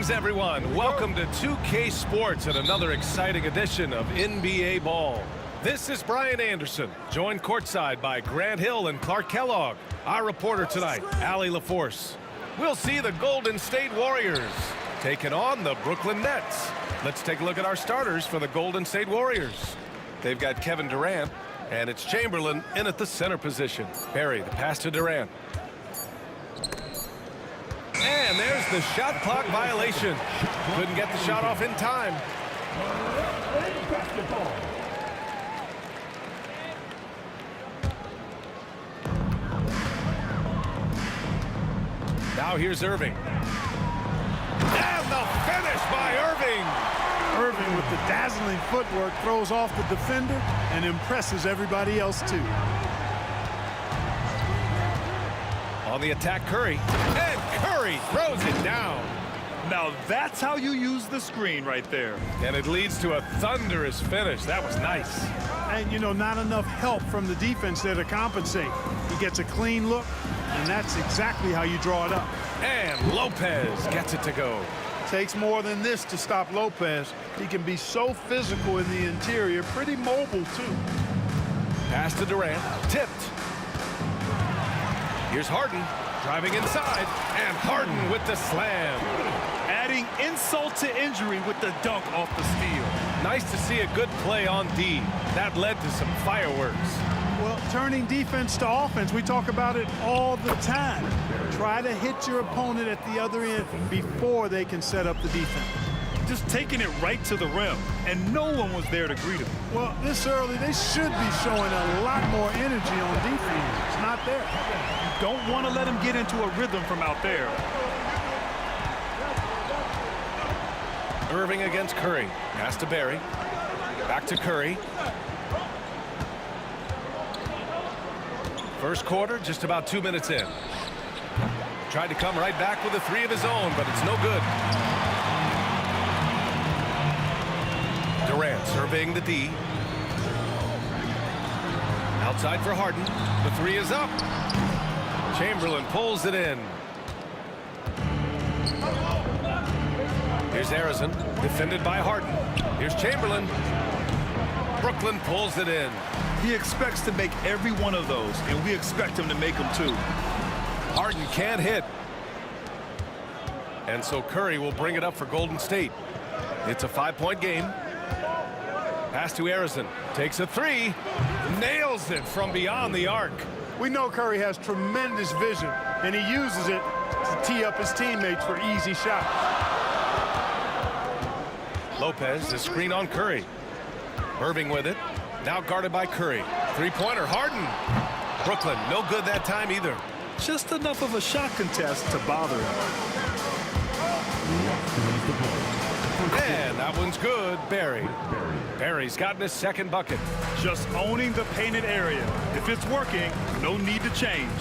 Greetings, everyone. Welcome to 2K Sports and another exciting edition of NBA Ball. This is Brian Anderson, joined courtside by Grant Hill and Clark Kellogg. Our reporter tonight, Allie LaForce. We'll see the Golden State Warriors taking on the Brooklyn Nets. Let's take a look at our starters for the Golden State Warriors. They've got Kevin Durant, and it's Chamberlain in at the center position. Barry, the pass to Durant. And there's the shot clock violation. Couldn't get the shot off in time. Now here's Irving. And the finish by Irving. Irving, with the dazzling footwork, throws off the defender and impresses everybody else too. On the attack, Curry. And Curry throws it down. Now that's how you use the screen right there. And it leads to a thunderous finish. That was nice. And, you know, not enough help from the defense there to compensate. He gets a clean look, and that's exactly how you draw it up. And Lopez gets it to go. Takes more than this to stop Lopez. He can be so physical in the interior, pretty mobile, too. Pass to Durant. Tipped. Here's Harden, driving inside, and Harden with the slam. Adding insult to injury with the dunk off the steal. Nice to see a good play on D. That led to some fireworks. Well, turning defense to offense, we talk about it all the time. Try to hit your opponent at the other end before they can set up the defense. Just taking it right to the rim, and no one was there to greet him. Well, this early, they should be showing a lot more energy on defense. It's not there. You don't want to let him get into a rhythm from out there. Irving against Curry. Pass to Barry. Back to Curry. First quarter, just about 2 minutes in. Tried to come right back with a three of his own, but it's no good. Durant surveying the D. Outside for Harden. The three is up. Chamberlain pulls it in. Here's Harrison, defended by Harden. Here's Chamberlain. Brooklyn pulls it in. He expects to make every one of those, and we expect him to make them too. Harden can't hit. And so Curry will bring it up for Golden State. It's a 5-point game. Pass to Harrison. Takes a three. Nails it from beyond the arc. We know Curry has tremendous vision, and he uses it to tee up his teammates for easy shots. Lopez, the screen on Curry. Irving with it. Now guarded by Curry. Three-pointer, Harden. Brooklyn, no good that time either. Just enough of a shot contest to bother him. And that one's good, Barry. Barry's gotten his second bucket. Just owning the painted area. If it's working, no need to change.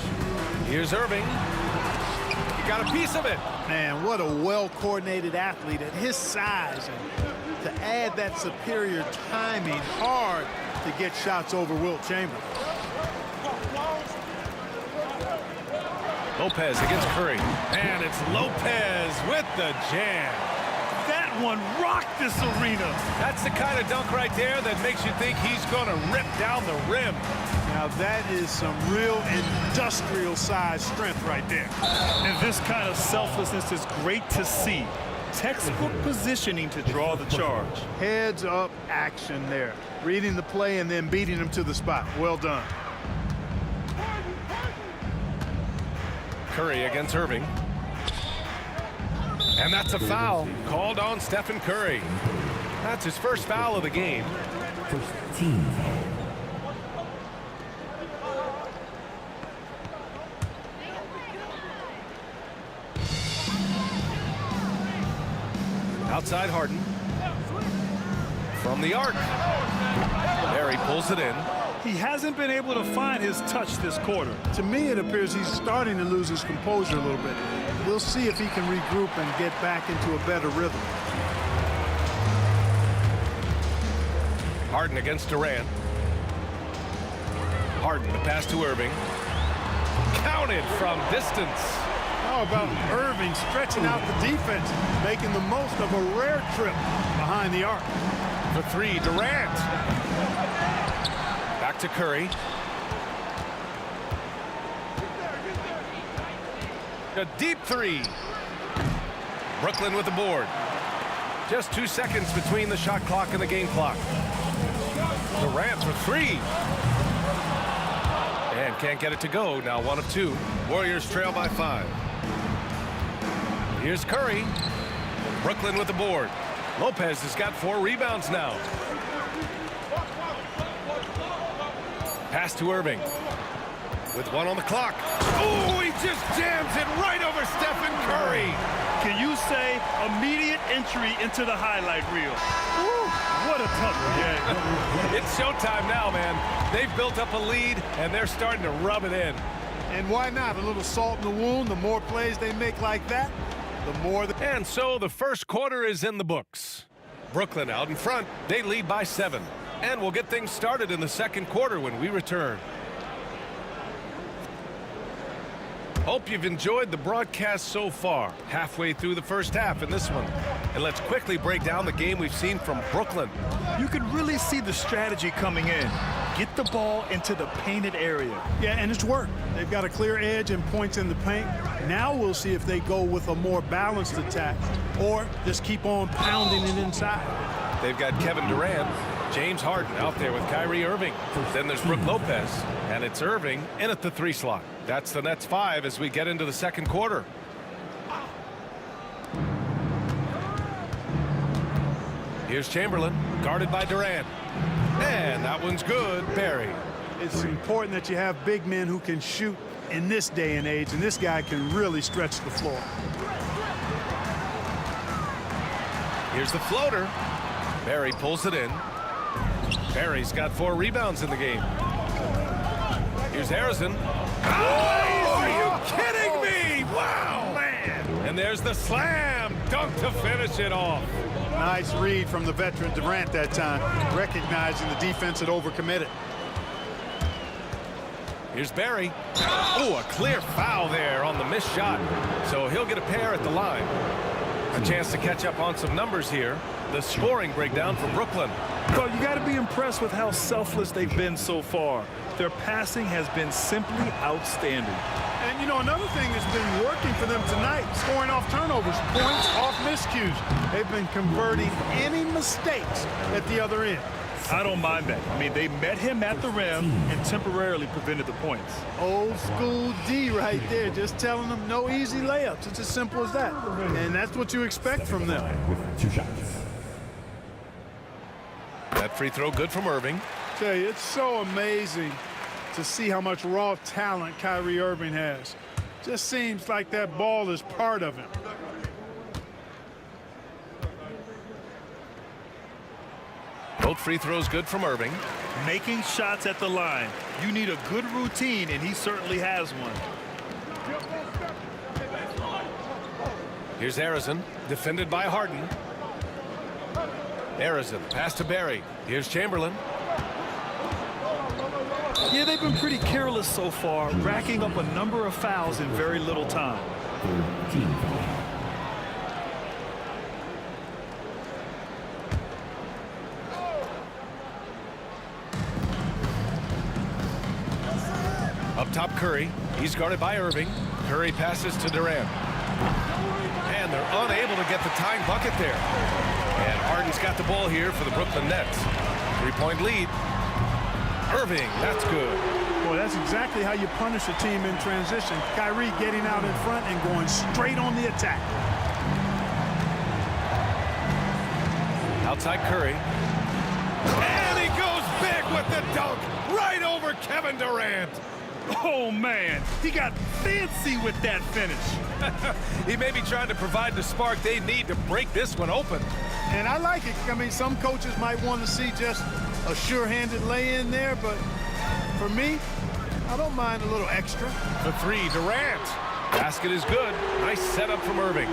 Here's Irving. He got a piece of it. Man, what a well-coordinated athlete at his size. And to add that superior timing, hard to get shots over Wilt Chamberlain. Lopez against Curry. And it's Lopez with the jam. That one rocked this arena. That's the kind of dunk right there that makes you think he's going to rip down the rim. Now that is some real industrial size strength right there. And this kind of selflessness is great to see. Textbook positioning to draw the charge. Heads up action there. Reading the play and then beating him to the spot. Well done. Curry against Irving. And that's a foul called on Stephen Curry. That's his first foul of the game. First team foul. Outside Harden. From the arc. Barry pulls it in. He hasn't been able to find his touch this quarter. To me, it appears he's starting to lose his composure a little bit. We'll see if he can regroup and get back into a better rhythm. Harden against Durant. Harden, the pass to Irving. Counted from distance. How about Irving stretching out the defense, making the most of a rare trip behind the arc? The three, Durant. Back to Curry. A deep three. Brooklyn with the board. Just 2 seconds between the shot clock and the game clock. Durant for three. And can't get it to go. Now 1 of 2. Warriors trail by 5. Here's Curry. Brooklyn with the board. Lopez has got 4 rebounds now. Pass to Irving. With 1 on the clock. Oh, he just jams it right over Stephen Curry. Can you say immediate entry into the highlight reel? Woo, what a tough game. It's showtime now, man. They've built up a lead, and they're starting to rub it in. And why not? A little salt in the wound. The more plays they make like that, the more. And so the first quarter is in the books. Brooklyn out in front. They lead by 7. And we'll get things started in the second quarter when we return. Hope you've enjoyed the broadcast so far. Halfway through the first half in this one. And let's quickly break down the game we've seen from Brooklyn. You can really see the strategy coming in. Get the ball into the painted area. Yeah, and it's worked. They've got a clear edge and points in the paint. Now we'll see if they go with a more balanced attack or just keep on pounding it inside. They've got Kevin Durant, James Harden out there with Kyrie Irving. Then there's Brook Lopez, and it's Irving in at the 3 slot. That's the Nets 5 as we get into the second quarter. Here's Chamberlain, guarded by Durant. And that one's good. Barry. It's important that you have big men who can shoot in this day and age, and this guy can really stretch the floor. Here's the floater. Barry pulls it in. Barry's got 4 rebounds in the game. Here's Harrison. Oh, are you kidding me? Wow, man. And there's the slam dunk to finish it off. Nice read from the veteran Durant that time, recognizing the defense had overcommitted. Here's Barry. Oh, a clear foul there on the missed shot. So he'll get a pair at the line. A chance to catch up on some numbers here. The scoring breakdown for Brooklyn. Well, you got to be impressed with how selfless they've been so far. Their passing has been simply outstanding. And, you know, another thing that's been working for them tonight, scoring off turnovers, points off miscues. They've been converting any mistakes at the other end. I don't mind that. I mean, they met him at the rim and temporarily prevented the points. Old school D right there, just telling them no easy layups. It's as simple as that. And that's what you expect from them. With 2 shots. That free throw good from Irving. Tell you, it's so amazing to see how much raw talent Kyrie Irving has. Just seems like that ball is part of him. Both free throws good from Irving. Making shots at the line. You need a good routine, and he certainly has one. Here's Harrison, defended by Harden. Harrison, pass to Barry. Here's Chamberlain. Yeah, they've been pretty careless so far, racking up a number of fouls in very little time. 13 foul. Up top, Curry. He's guarded by Irving. Curry passes to Durant. And they're unable to get the tying bucket there. And Harden's got the ball here for the Brooklyn Nets. 3-point lead. Irving, that's good. Boy, that's exactly how you punish a team in transition. Kyrie getting out in front and going straight on the attack. Outside Curry. And he goes big with the dunk. Right over Kevin Durant. Oh, man, he got fancy with that finish. He may be trying to provide the spark they need to break this one open. And I like it. I mean, some coaches might want to see just a sure-handed lay-in there, but for me, I don't mind a little extra. The three, Durant. Basket is good. Nice setup from Irving.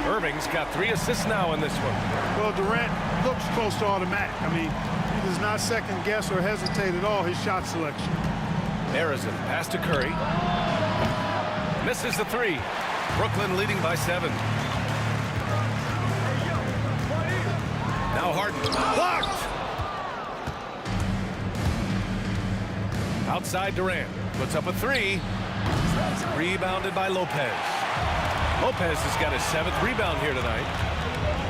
Irving's got 3 assists now in this one. Well, Durant looks close to automatic. I mean, he does not second guess or hesitate at all his shot selection. Harrison, pass to Curry. Misses the 3. Brooklyn leading by 7. Now Harden. Blocked! Outside Durant. Puts up a 3. Rebounded by Lopez. Lopez has got his 7th rebound here tonight.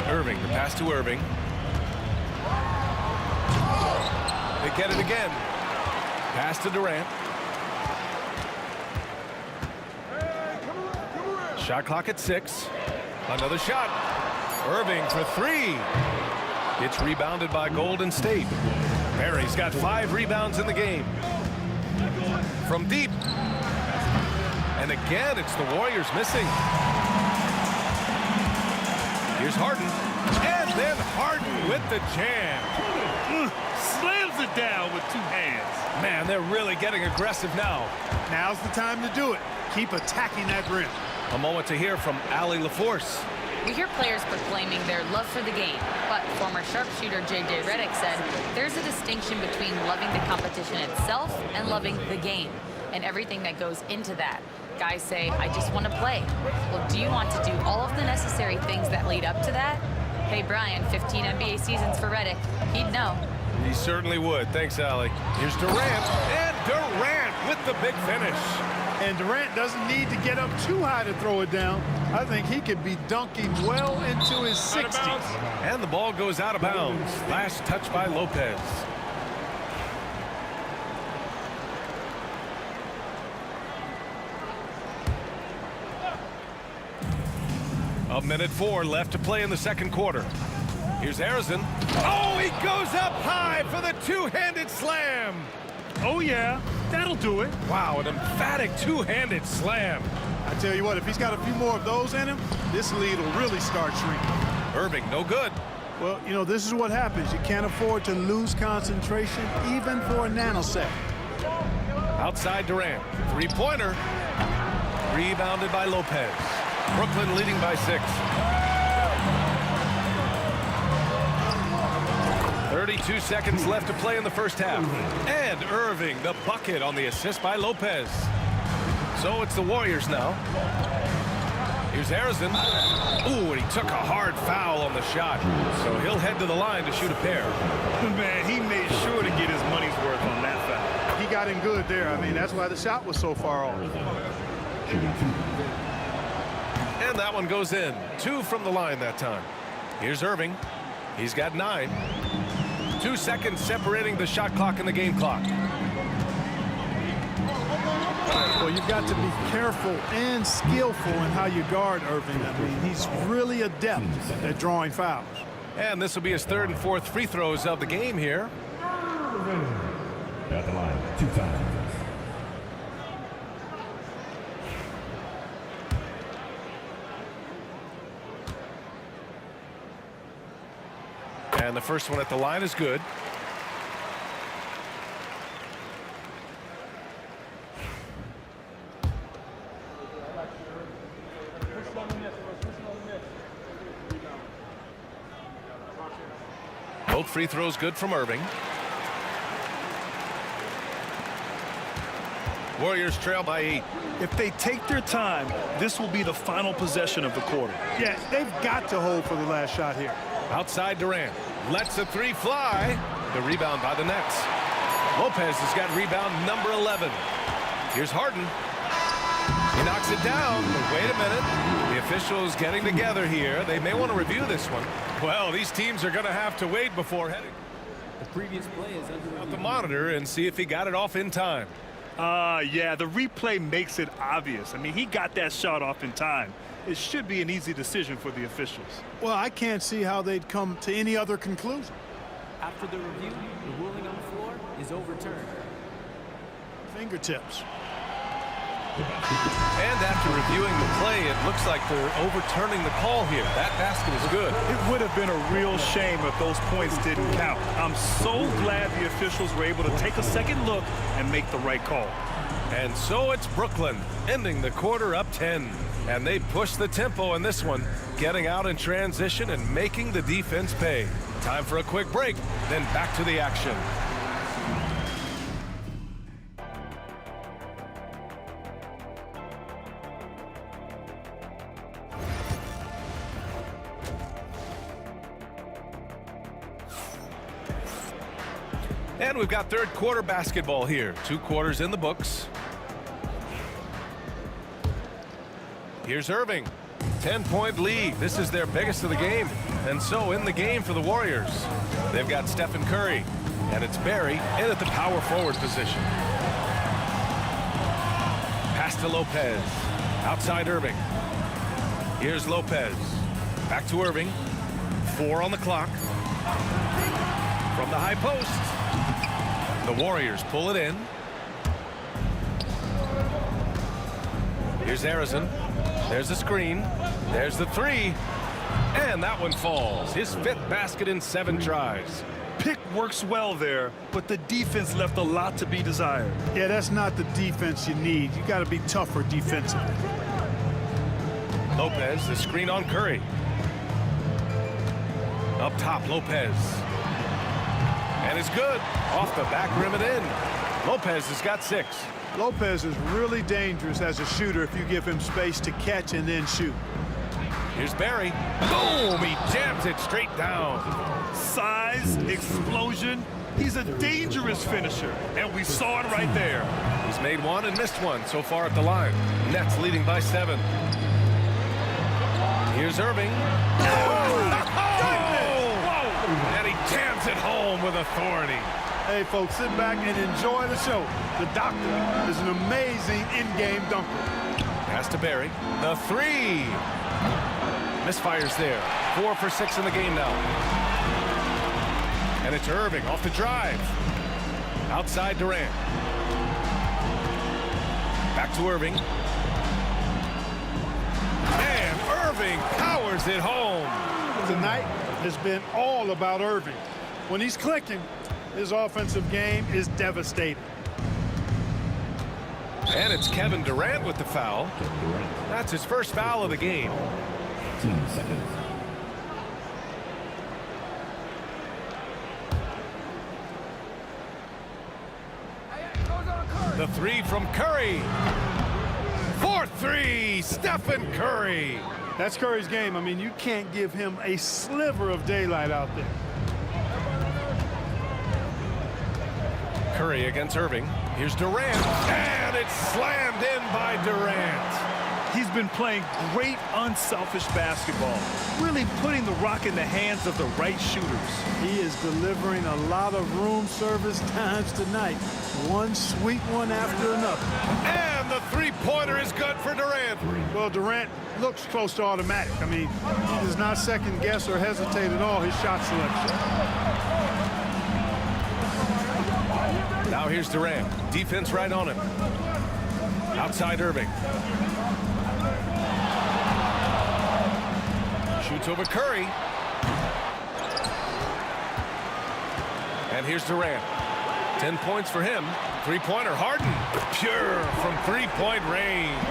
Irving, the pass to Irving. They get it again. Pass to Durant. Shot clock at 6. Another shot. Irving for 3. It's rebounded by Golden State. Perry's got 5 rebounds in the game. From deep. And again, it's the Warriors missing. Here's Harden. And then Harden with the jam. Slams it down with 2 hands. Man, they're really getting aggressive now. Now's the time to do it. Keep attacking that rim. A moment to hear from Allie LaForce. We hear players proclaiming their love for the game, but former sharpshooter J.J. Redick said there's a distinction between loving the competition itself and loving the game and everything that goes into that. Guys say, I just want to play. Well, do you want to do all of the necessary things that lead up to that? Hey, Brian, 15 NBA seasons for Redick. He'd know. He certainly would. Thanks, Allie. Here's Durant. And Durant with the big finish. And Durant doesn't need to get up too high to throw it down. I think he could be dunking well into his 60s. And the ball goes out of bounds. Last touch by Lopez. A minute 4 left to play in the second quarter. Here's Harrison. Oh, he goes up high for the two-handed slam. Oh, yeah. That'll do it. Wow, an emphatic two-handed slam. I tell you what, if he's got a few more of those in him, this lead will really start shrinking. Irving, no good. Well, you know, this is what happens. You can't afford to lose concentration even for a nanosecond. Outside Durant. Three-pointer. Rebounded by Lopez. Brooklyn leading by 6. 32 seconds left to play in the first half. And Irving, the bucket on the assist by Lopez. So it's the Warriors now. Here's Harrison. Ooh, and he took a hard foul on the shot. So he'll head to the line to shoot a pair. Man, he made sure to get his money's worth on that foul. He got in good there. I mean, that's why the shot was so far off. Shooting 2. And that one goes in. 2 from the line that time. Here's Irving. He's got 9. 2 seconds separating the shot clock and the game clock. Well, you've got to be careful and skillful in how you guard Irving. I mean, he's really adept at drawing fouls. And this will be his 3rd and 4th free throws of the game here. At the line 2 times. And the first one at the line is good. Both free throws good from Irving. Warriors trail by 8. If they take their time, this will be the final possession of the quarter. Yeah, they've got to hold for the last shot here. Outside Durant. Lets the 3 fly. The rebound by the Nets. Lopez has got rebound number 11. Here's Harden. He knocks it down. But wait a minute. The officials getting together here. They may want to review this one. Well, these teams are going to have to wait before heading The previous play is under out the monitor and see if he got it off in time. Yeah, the replay makes it obvious. I mean, he got that shot off in time. It should be an easy decision for the officials. Well, I can't see how they'd come to any other conclusion. After the review, the ruling on the floor is overturned. Fingertips. And after reviewing the play, it looks like they're overturning the call here. That basket is good. It would have been a real shame if those points didn't count. I'm so glad the officials were able to take a second look and make the right call. And so it's Brooklyn, ending the quarter up 10. And they push the tempo in this one, getting out in transition and making the defense pay. Time for a quick break, then back to the action. And we've got third quarter basketball here. 2 quarters in the books. Here's Irving. 10-point lead. This is their biggest of the game. And so in the game for the Warriors, they've got Stephen Curry. And it's Barry in at the power forward position. Pass to Lopez. Outside Irving. Here's Lopez. Back to Irving. 4 on the clock. From the high post. The Warriors pull it in. Here's Harrison. There's the screen. There's the 3. And that one falls. His 5th basket in 7 tries. Pick works well there, but the defense left a lot to be desired. Yeah, that's not the defense you need. You got to be tougher defensively. Lopez, the screen on Curry. Up top, Lopez. And it's good. Off the back rim and in. Lopez has got 6. Lopez is really dangerous as a shooter if you give him space to catch and then shoot. Here's Barry. Boom! He jams it straight down. Size, explosion. He's a dangerous finisher, and we saw it right there. He's made 1 and missed 1 so far at the line. Nets leading by 7. Here's Irving. And he jams it home with authority. Hey, folks, sit back and enjoy the show. The doctor is an amazing in-game dunker. Pass to Barry. The 3. Misfires there. 4 for 6 in the game now. And it's Irving off the drive. Outside Durant. Back to Irving. And Irving powers it home. Tonight has been all about Irving. When he's clicking, his offensive game is devastating. And it's Kevin Durant with the foul. That's his first foul of the game. 10 seconds. The 3 from Curry. 4-3, Stephen Curry. That's Curry's game. I mean, you can't give him a sliver of daylight out there. Curry against Irving. Here's Durant. And it's slammed in by Durant. He's been playing great unselfish basketball, really putting the rock in the hands of the right shooters. He is delivering a lot of room service times tonight. One sweet one after another. And the 3-pointer is good for Durant. Well, Durant looks close to automatic. I mean, he does not second guess or hesitate at all his shot selection. Now here's Durant. Defense right on him. Outside Irving. Shoots over Curry. And here's Durant. 10 points for him. 3-pointer. Harden. Pure from 3-point range.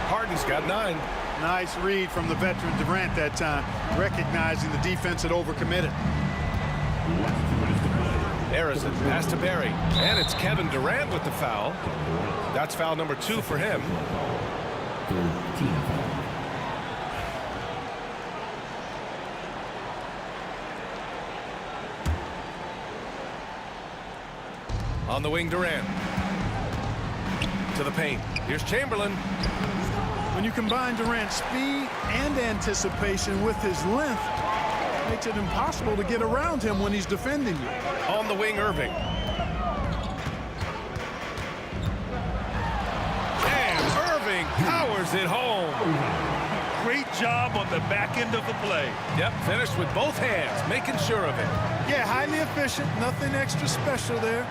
Harden's got 9. Nice read from the veteran Durant that time, recognizing the defense had overcommitted. Harrison, pass to Barry. And it's Kevin Durant with the foul. That's foul number 2 for him. 13 foul. On the wing, Durant. To the paint. Here's Chamberlain. When you combine Durant's speed and anticipation with his length, it makes it impossible to get around him when he's defending you. On the wing, Irving. And Irving powers it home. Great job on the back end of the play. Yep, finished with both hands, making sure of it. Yeah, highly efficient, nothing extra special there,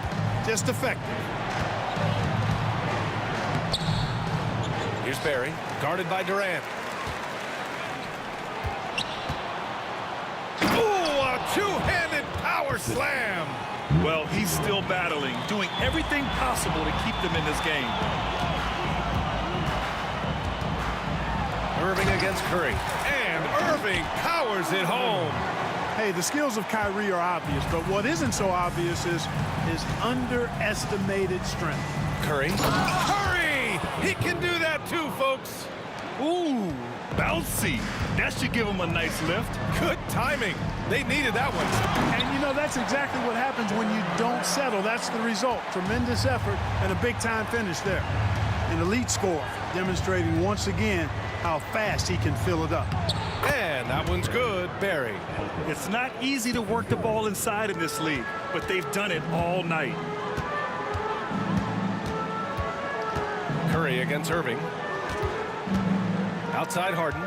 just effective. Here's Barry, guarded by Durant. Ooh, a two-handed power slam. Well, he's still battling, doing everything possible to keep them in this game. Irving against Curry. And Irving powers it home. Hey, the skills of Kyrie are obvious, but what isn't so obvious is his underestimated strength. Curry. Curry! He can do that too, folks. Ooh, bouncy. That should give him a nice lift. Good timing. They needed that one. And, you know, that's exactly what happens when you don't settle. That's the result. Tremendous effort and a big-time finish there. An elite score, demonstrating once again how fast he can fill it up. And that one's good, Barry. It's not easy to work the ball inside in this league, but they've done it all night. Curry against Irving. Outside Harden.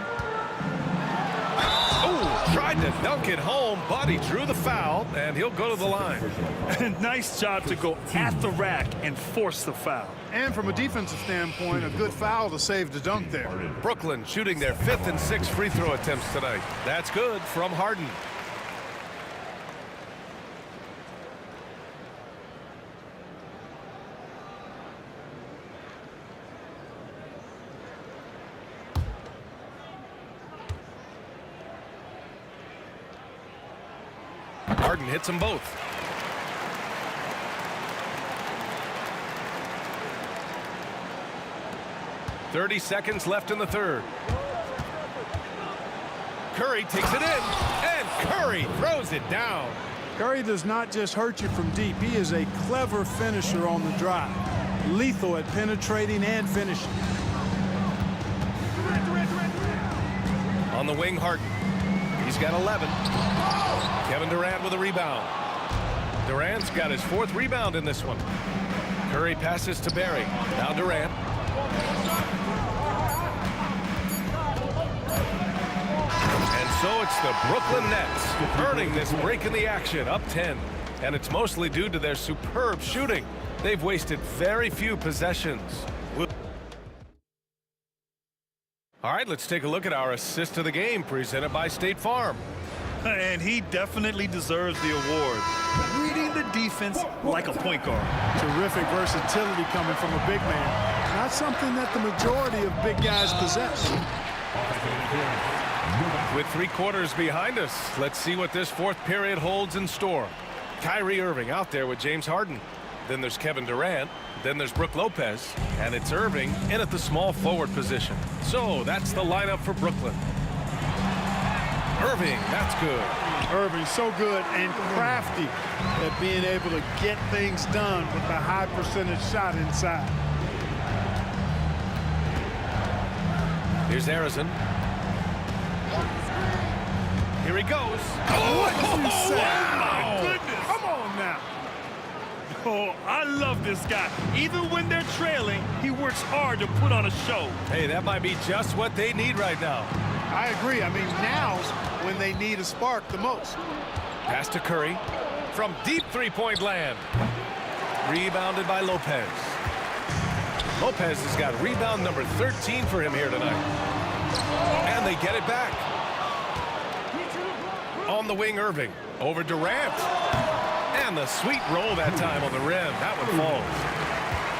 Oh, tried to dunk it home, but he drew the foul, and he'll go to the line. Nice job to go at the rack and force the foul. And from a defensive standpoint, a good foul to save the dunk there. Brooklyn shooting their 5th and 6th free throw attempts tonight. That's good from Harden. Harden hits them both. .30 seconds left in the third. Curry takes it in, and Curry throws it down. Curry does not just hurt you from deep. He is a clever finisher on the drive. Lethal at penetrating and finishing. On the wing, Harden. He's got 11. Kevin Durant with a rebound. Durant's got his 4th rebound in this one. Curry passes to Barry. Now Durant. And so it's the Brooklyn Nets earning this break in the action, up 10. And it's mostly due to their superb shooting. They've wasted very few possessions. All right, let's take a look at our assist of the game presented by State Farm. And he definitely deserves the award. Reading the defense like a point guard. Terrific versatility coming from a big man. Not something that the majority of big guys possess. With 3 quarters behind us, let's see what this 4th period holds in store. Kyrie Irving out there with James Harden. Then there's Kevin Durant. Then there's Brook Lopez. And it's Irving in at the small forward position. So that's the lineup for Brooklyn. Irving, that's good. Irving, so good and crafty at being able to get things done with a high percentage shot inside. Here's Harrison. Here he goes. Oh, What did you say? wow. My goodness. Come on now. Oh, I love this guy. Even when they're trailing, he works hard to put on a show. Hey, that might be just what they need right now. I agree. I mean, now's when they need a spark the most. Pass to Curry from deep three-point land. Rebounded by Lopez. Lopez has got rebound number 13 for him here tonight. And they get it back. On the wing, Irving. Over Durant. And the sweet roll that time on the rim. That one falls.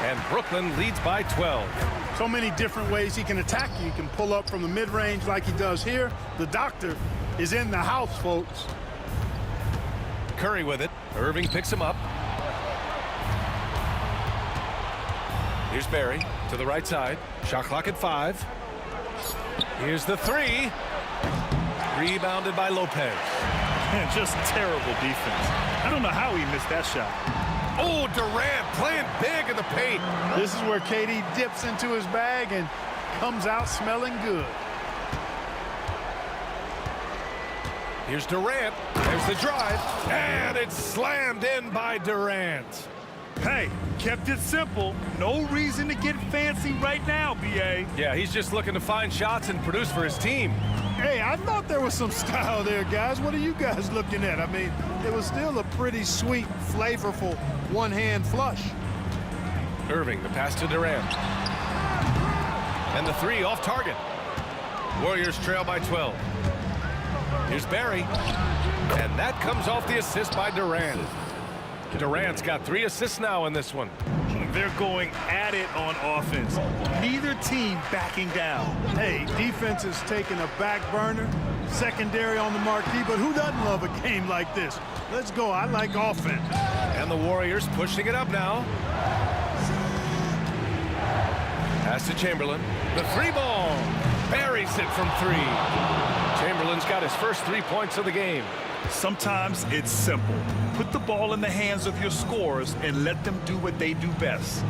And Brooklyn leads by 12. So many different ways he can attack you. He can pull up from the mid-range like he does here. The doctor is in the house, folks. Curry with it. Irving picks him up. Here's Barry to the right side. Shot clock at 5. Here's the 3. Rebounded by Lopez. Man, just terrible defense. I don't know how he missed that shot. Oh, Durant playing big in the paint. This is where KD dips into his bag and comes out smelling good. Here's Durant. There's the drive. And it's slammed in by Durant. Hey, kept it simple. No reason to get fancy right now, B.A. Yeah, he's just looking to find shots and produce for his team. Hey, I thought there was some style there, guys. What are you guys looking at? I mean, it was still a pretty sweet, flavorful one-hand flush. Irving, the pass to Durant. And the 3 off target. Warriors trail by 12. Here's Barry. And that comes off the assist by Durant. Durant's got 3 assists now in this one. They're going at it on offense. Neither team backing down. Hey, defense is taking a back burner, secondary on the marquee, but who doesn't love a game like this? Let's go. I like offense. And the Warriors pushing it up now. Pass to Chamberlain. The 3 ball. Buries it from 3. Chamberlain's got his first 3 points of the game. Sometimes it's simple. Put the ball in the hands of your scorers and let them do what they do best.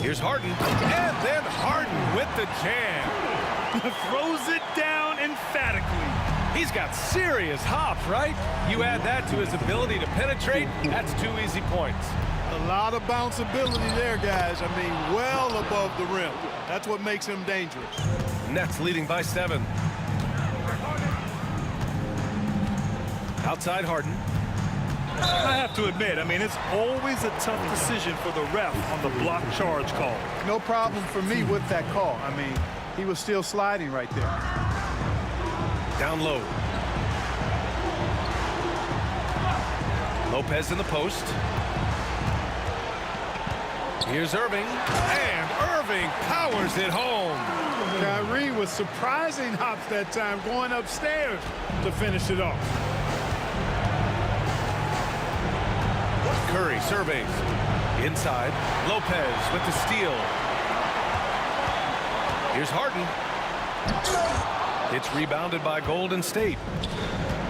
Here's Harden, and then Harden with the jam. Throws it down emphatically. He's got serious hops, right? You add that to his ability to penetrate, that's 2 easy points. A lot of bounceability there, guys. I mean, well above the rim. That's what makes him dangerous. Nets leading by 7. Outside Harden. I have to admit, I mean, it's always a tough decision for the ref on the block charge call. No problem for me with that call. I mean, he was still sliding right there. Down low. Lopez in the post. Here's Irving, and Irving powers it home. Kyrie was surprising hops that time, going upstairs to finish it off. Curry surveys. Inside, Lopez with the steal. Here's Harden. It's rebounded by Golden State.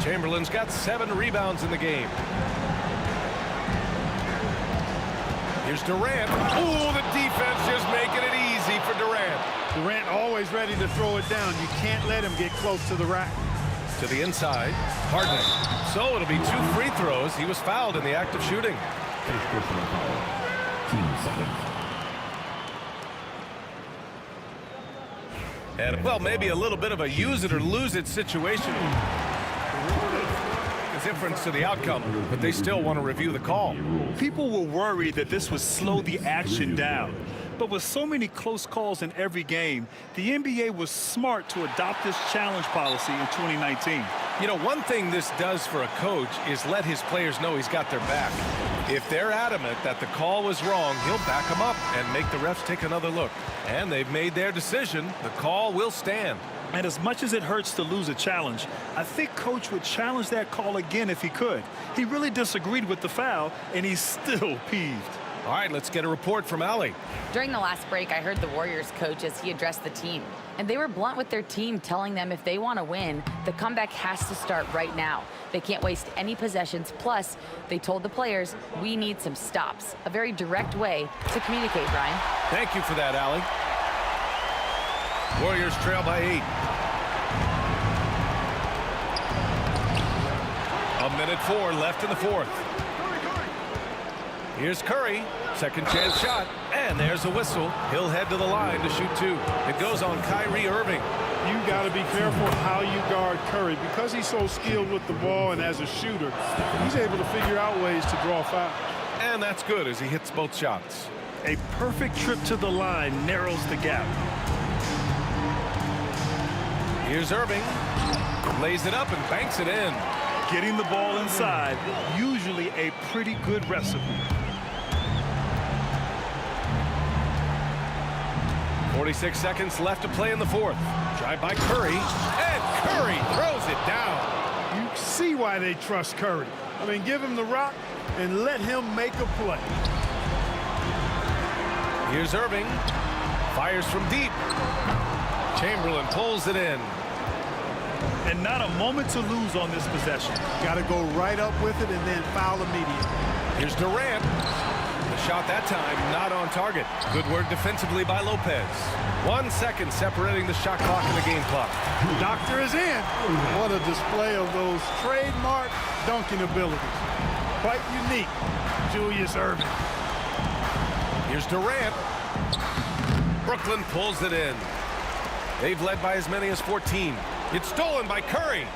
Chamberlain's got 7 rebounds in the game. Here's Durant. Oh, the defense just making it easy for Durant. Durant always ready to throw it down. You can't let him get close to the rack. To the inside, Harden. So it'll be 2 free throws. He was fouled in the act of shooting. First personal foul. 2 seconds. And, well, maybe a little bit of a use it or lose it situation. A difference to the outcome, but they still want to review the call. People were worried that this would slow the action down. But with so many close calls in every game, the NBA was smart to adopt this challenge policy in 2019. You know, one thing this does for a coach is let his players know he's got their back. If they're adamant that the call was wrong, he'll back them up and make the refs take another look. And they've made their decision. The call will stand. And as much as it hurts to lose a challenge, I think Coach would challenge that call again if he could. He really disagreed with the foul, and he's still peeved. All right, let's get a report from Allie. During the last break, I heard the Warriors coach as he addressed the team. And they were blunt with their team, telling them if they want to win, the comeback has to start right now. They can't waste any possessions. Plus, they told the players, we need some stops. A very direct way to communicate, Brian. Thank you for that, Allie. Warriors trail by 8. A minute 4 left in the 4th. Here's Curry. Second chance shot. And there's a whistle. He'll head to the line to shoot 2. It goes on Kyrie Irving. You got to be careful how you guard Curry. Because he's so skilled with the ball and as a shooter, he's able to figure out ways to draw fouls. And that's good as he hits both shots. A perfect trip to the line narrows the gap. Here's Irving. Lays it up and banks it in. Getting the ball inside, usually a pretty good recipe. 46 seconds left to play in the 4th. Drive by Curry, and Curry throws it down. You see why they trust Curry. I mean, give him the rock and let him make a play. Here's Irving. Fires from deep. Chamberlain pulls it in. And not a moment to lose on this possession. Got to go right up with it and then foul immediately. Here's Durant. The shot that time not on target. Good work defensively by Lopez. 1 second separating the shot clock and the game clock. Doctor is in. What a display of those trademark dunking abilities. Quite unique, Julius Irving. Here's Durant. Brooklyn pulls it in. They've led by as many as 14. It's stolen by Curry.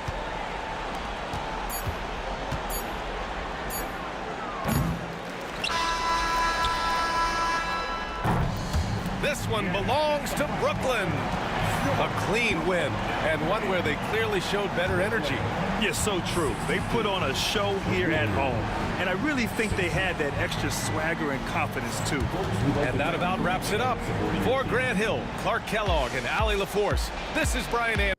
This one belongs to Brooklyn. A clean win, and one where they clearly showed better energy. Yes, so true. They put on a show here at home. And I really think they had that extra swagger and confidence, too. And that about wraps it up. For Grant Hill, Clark Kellogg, and Allie LaForce, this is Brian Anderson.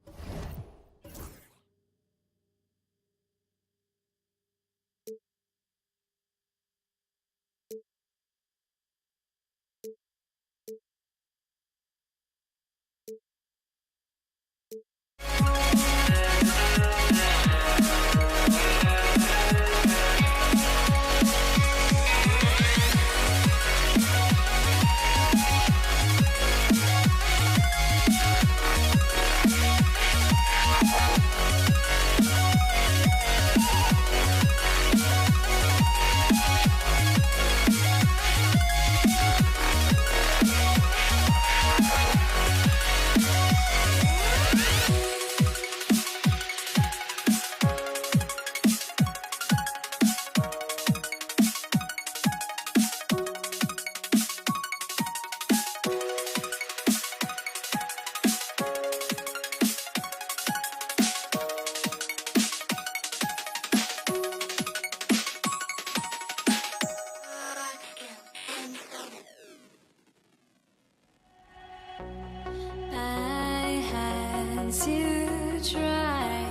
To try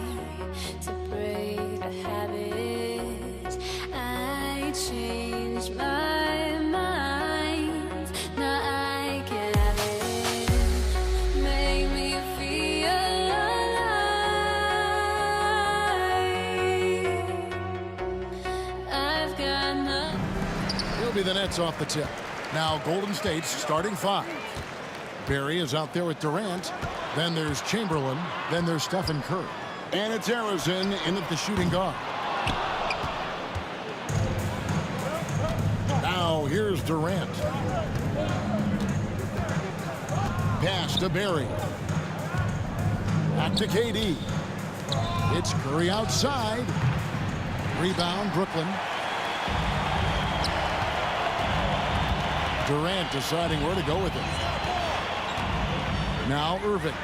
to break the habit, I changed my mind. Now I can have it. Make me feel alive. I've got nothing. He'll be the Nets off the tip. Now Golden State's starting five. Barry is out there with Durant. Then there's Chamberlain. Then there's Stephen Curry. And it's Arizona in at the shooting guard. Now here's Durant. Pass to Barry. Back to KD. It's Curry outside. Rebound, Brooklyn. Durant deciding where to go with it. Now Irving.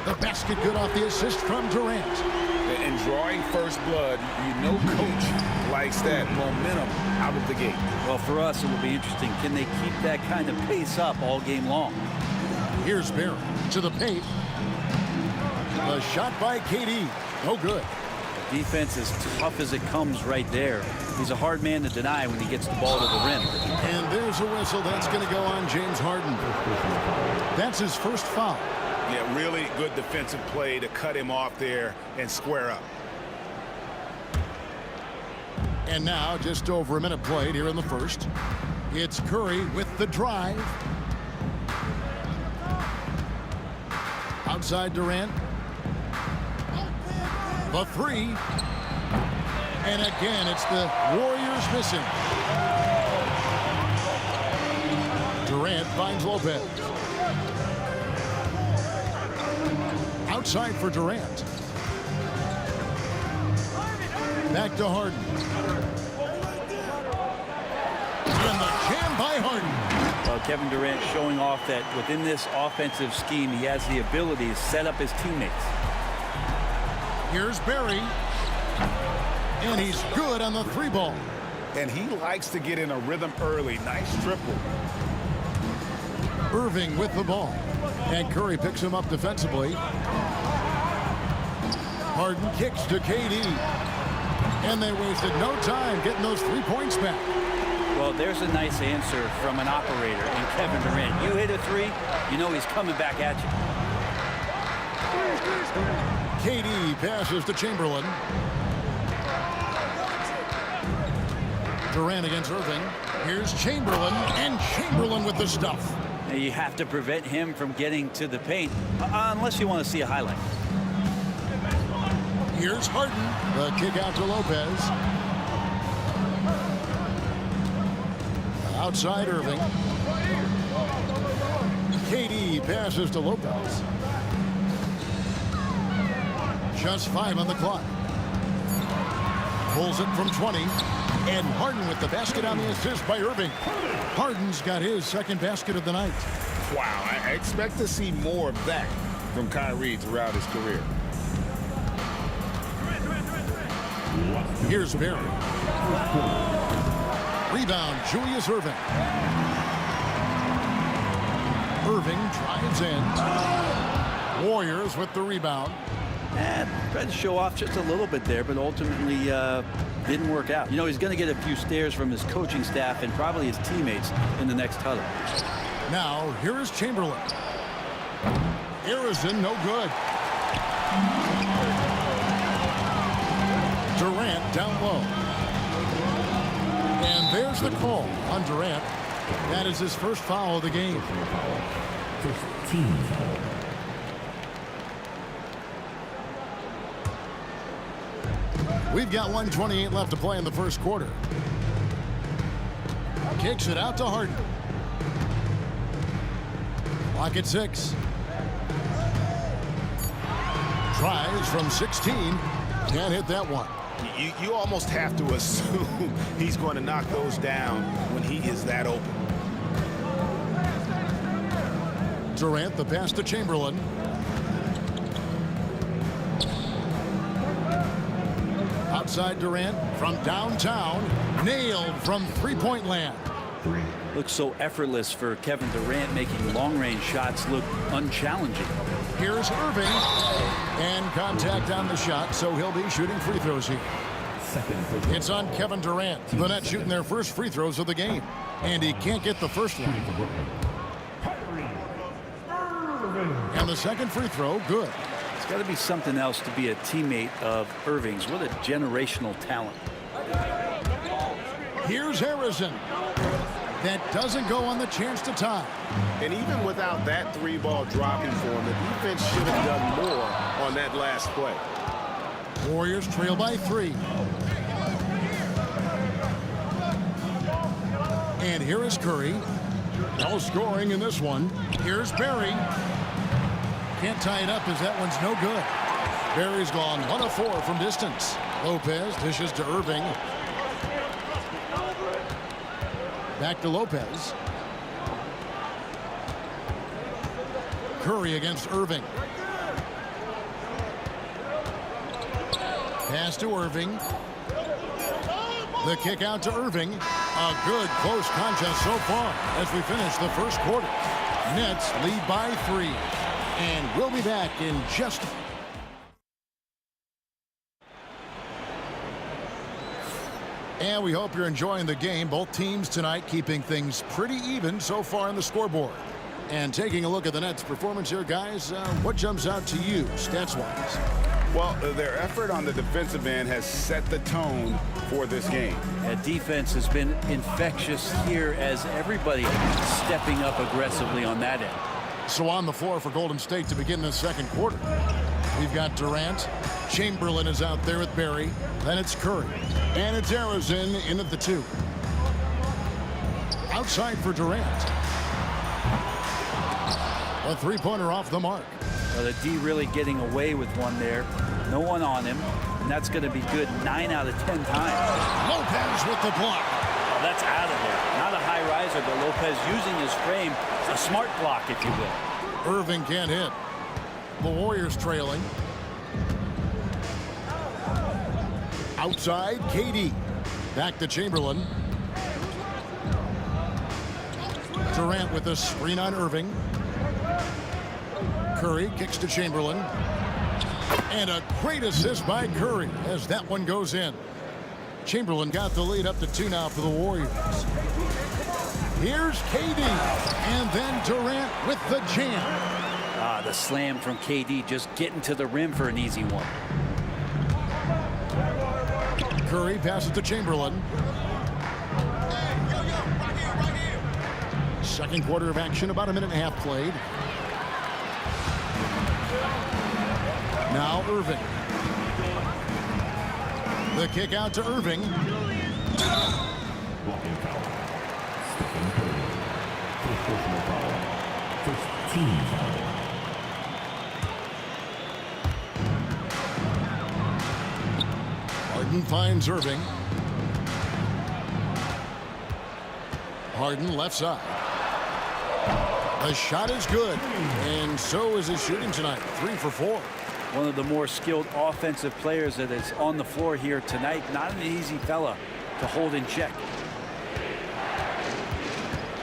The basket good off the assist from Durant. And drawing first blood, you know coach likes that momentum out of the gate. Well, for us, it will be interesting. Can they keep that kind of pace up all game long? Here's Barry to the paint. The shot by KD. No good. Defense is tough as it comes right there. He's a hard man to deny when he gets the ball to the rim. And there's a whistle that's going to go on James Harden. That's his first foul. Yeah, really good defensive play to cut him off there and square up. And now just over a minute played here in the first. It's Curry with the drive. Outside Durant. The three. And again, it's the Warriors missing. Durant finds Lopez. Outside for Durant. Back to Harden. And the jam by Harden. Well, Kevin Durant showing off that within this offensive scheme, he has the ability to set up his teammates. Here's Barry. And he's good on the three ball. And he likes to get in a rhythm early. Nice triple. Irving with the ball. And Curry picks him up defensively. Harden kicks to KD. And they wasted no time getting those 3 points back. Well, there's a nice answer from an operator in Kevin Durant. You hit a three, you know he's coming back at you. KD passes to Chamberlain. Durant against Irving. Here's Chamberlain, and Chamberlain with the stuff. Now you have to prevent him from getting to the paint, unless you want to see a highlight. Here's Harden. The kick out to Lopez. Outside Irving. KD passes to Lopez. Just 5 on the clock. Pulls it from 20. And Harden with the basket on the assist by Irving. Harden's got his second basket of the night. Wow, I expect to see more of that from Kyrie throughout his career. Here's Barry. Rebound, Julius Irving. Irving drives in. Warriors with the rebound. And tried to show off just a little bit there, but ultimately didn't work out. You know, he's going to get a few stares from his coaching staff and probably his teammates in the next huddle. Now, here is Chamberlain. Harrison, no good. Durant down low. And there's the call on Durant. That is his first foul of the game. First team foul. We've got 1:28 left to play in the first quarter. Kicks it out to Harden. Clock at 6. Tries from 16. Can't hit that one. You almost have to assume he's going to knock those down when he is that open. Durant, the pass to Chamberlain. Outside Durant from downtown. Nailed from three-point land. Looks so effortless for Kevin Durant, making long-range shots look unchallenging. Here's Irving. And contact on the shot, so he'll be shooting free throws here. It's on Kevin Durant. The Nets shooting their first free throws of the game. And he can't get the first one. And the second free throw, good. It's got to be something else to be a teammate of Irving's. What a generational talent. Here's Harrison. That doesn't go on the chance to tie. And even without that three-ball dropping for him, the defense should have done more on that last play. Warriors trail by 3. And here is Curry. No scoring in this one. Here's Barry. Can't tie it up as that one's no good. Barry's gone 1 of 4 from distance. Lopez dishes to Irving. Back to Lopez. Curry against Irving. Pass to Irving. The kick out to Irving. A good close contest so far as we finish the first quarter. Nets lead by 3. And we'll be back in just a minute. And we hope you're enjoying the game. Both teams tonight keeping things pretty even so far on the scoreboard. And taking a look at the Nets' performance here, guys, what jumps out to you stats-wise? Well, their effort on the defensive end has set the tone for this game. Defense has been infectious here as everybody stepping up aggressively on that end. So on the floor for Golden State to begin this second quarter. We've got Durant. Chamberlain is out there with Barry. Then it's Curry. And it's Harrison in at the 2. Outside for Durant. A three-pointer off the mark. Well, the D really getting away with one there. No one on him. And that's going to be good 9 out of 10 times. Lopez with the block. Oh, that's out of there. Not a high riser, but Lopez using his frame. A smart block, if you will. Irving can't hit. The Warriors trailing. Outside, KD. Back to Chamberlain. Durant with a screen on Irving. Curry kicks to Chamberlain. And a great assist by Curry as that one goes in. Chamberlain got the lead up to 2 now for the Warriors. Here's KD. And then Durant with the jam. The slam from KD, just getting to the rim for an easy one. Curry passes to Chamberlain. Second quarter of action, about a minute and a half played. Now Irving. The kick out to Irving. Walking foul. Stephen Curry. First personal foul. First team foul. Harden finds Irving. Harden left side. The shot is good, and so is his shooting tonight. 3 for 4. One of the more skilled offensive players that is on the floor here tonight. Not an easy fella to hold in check.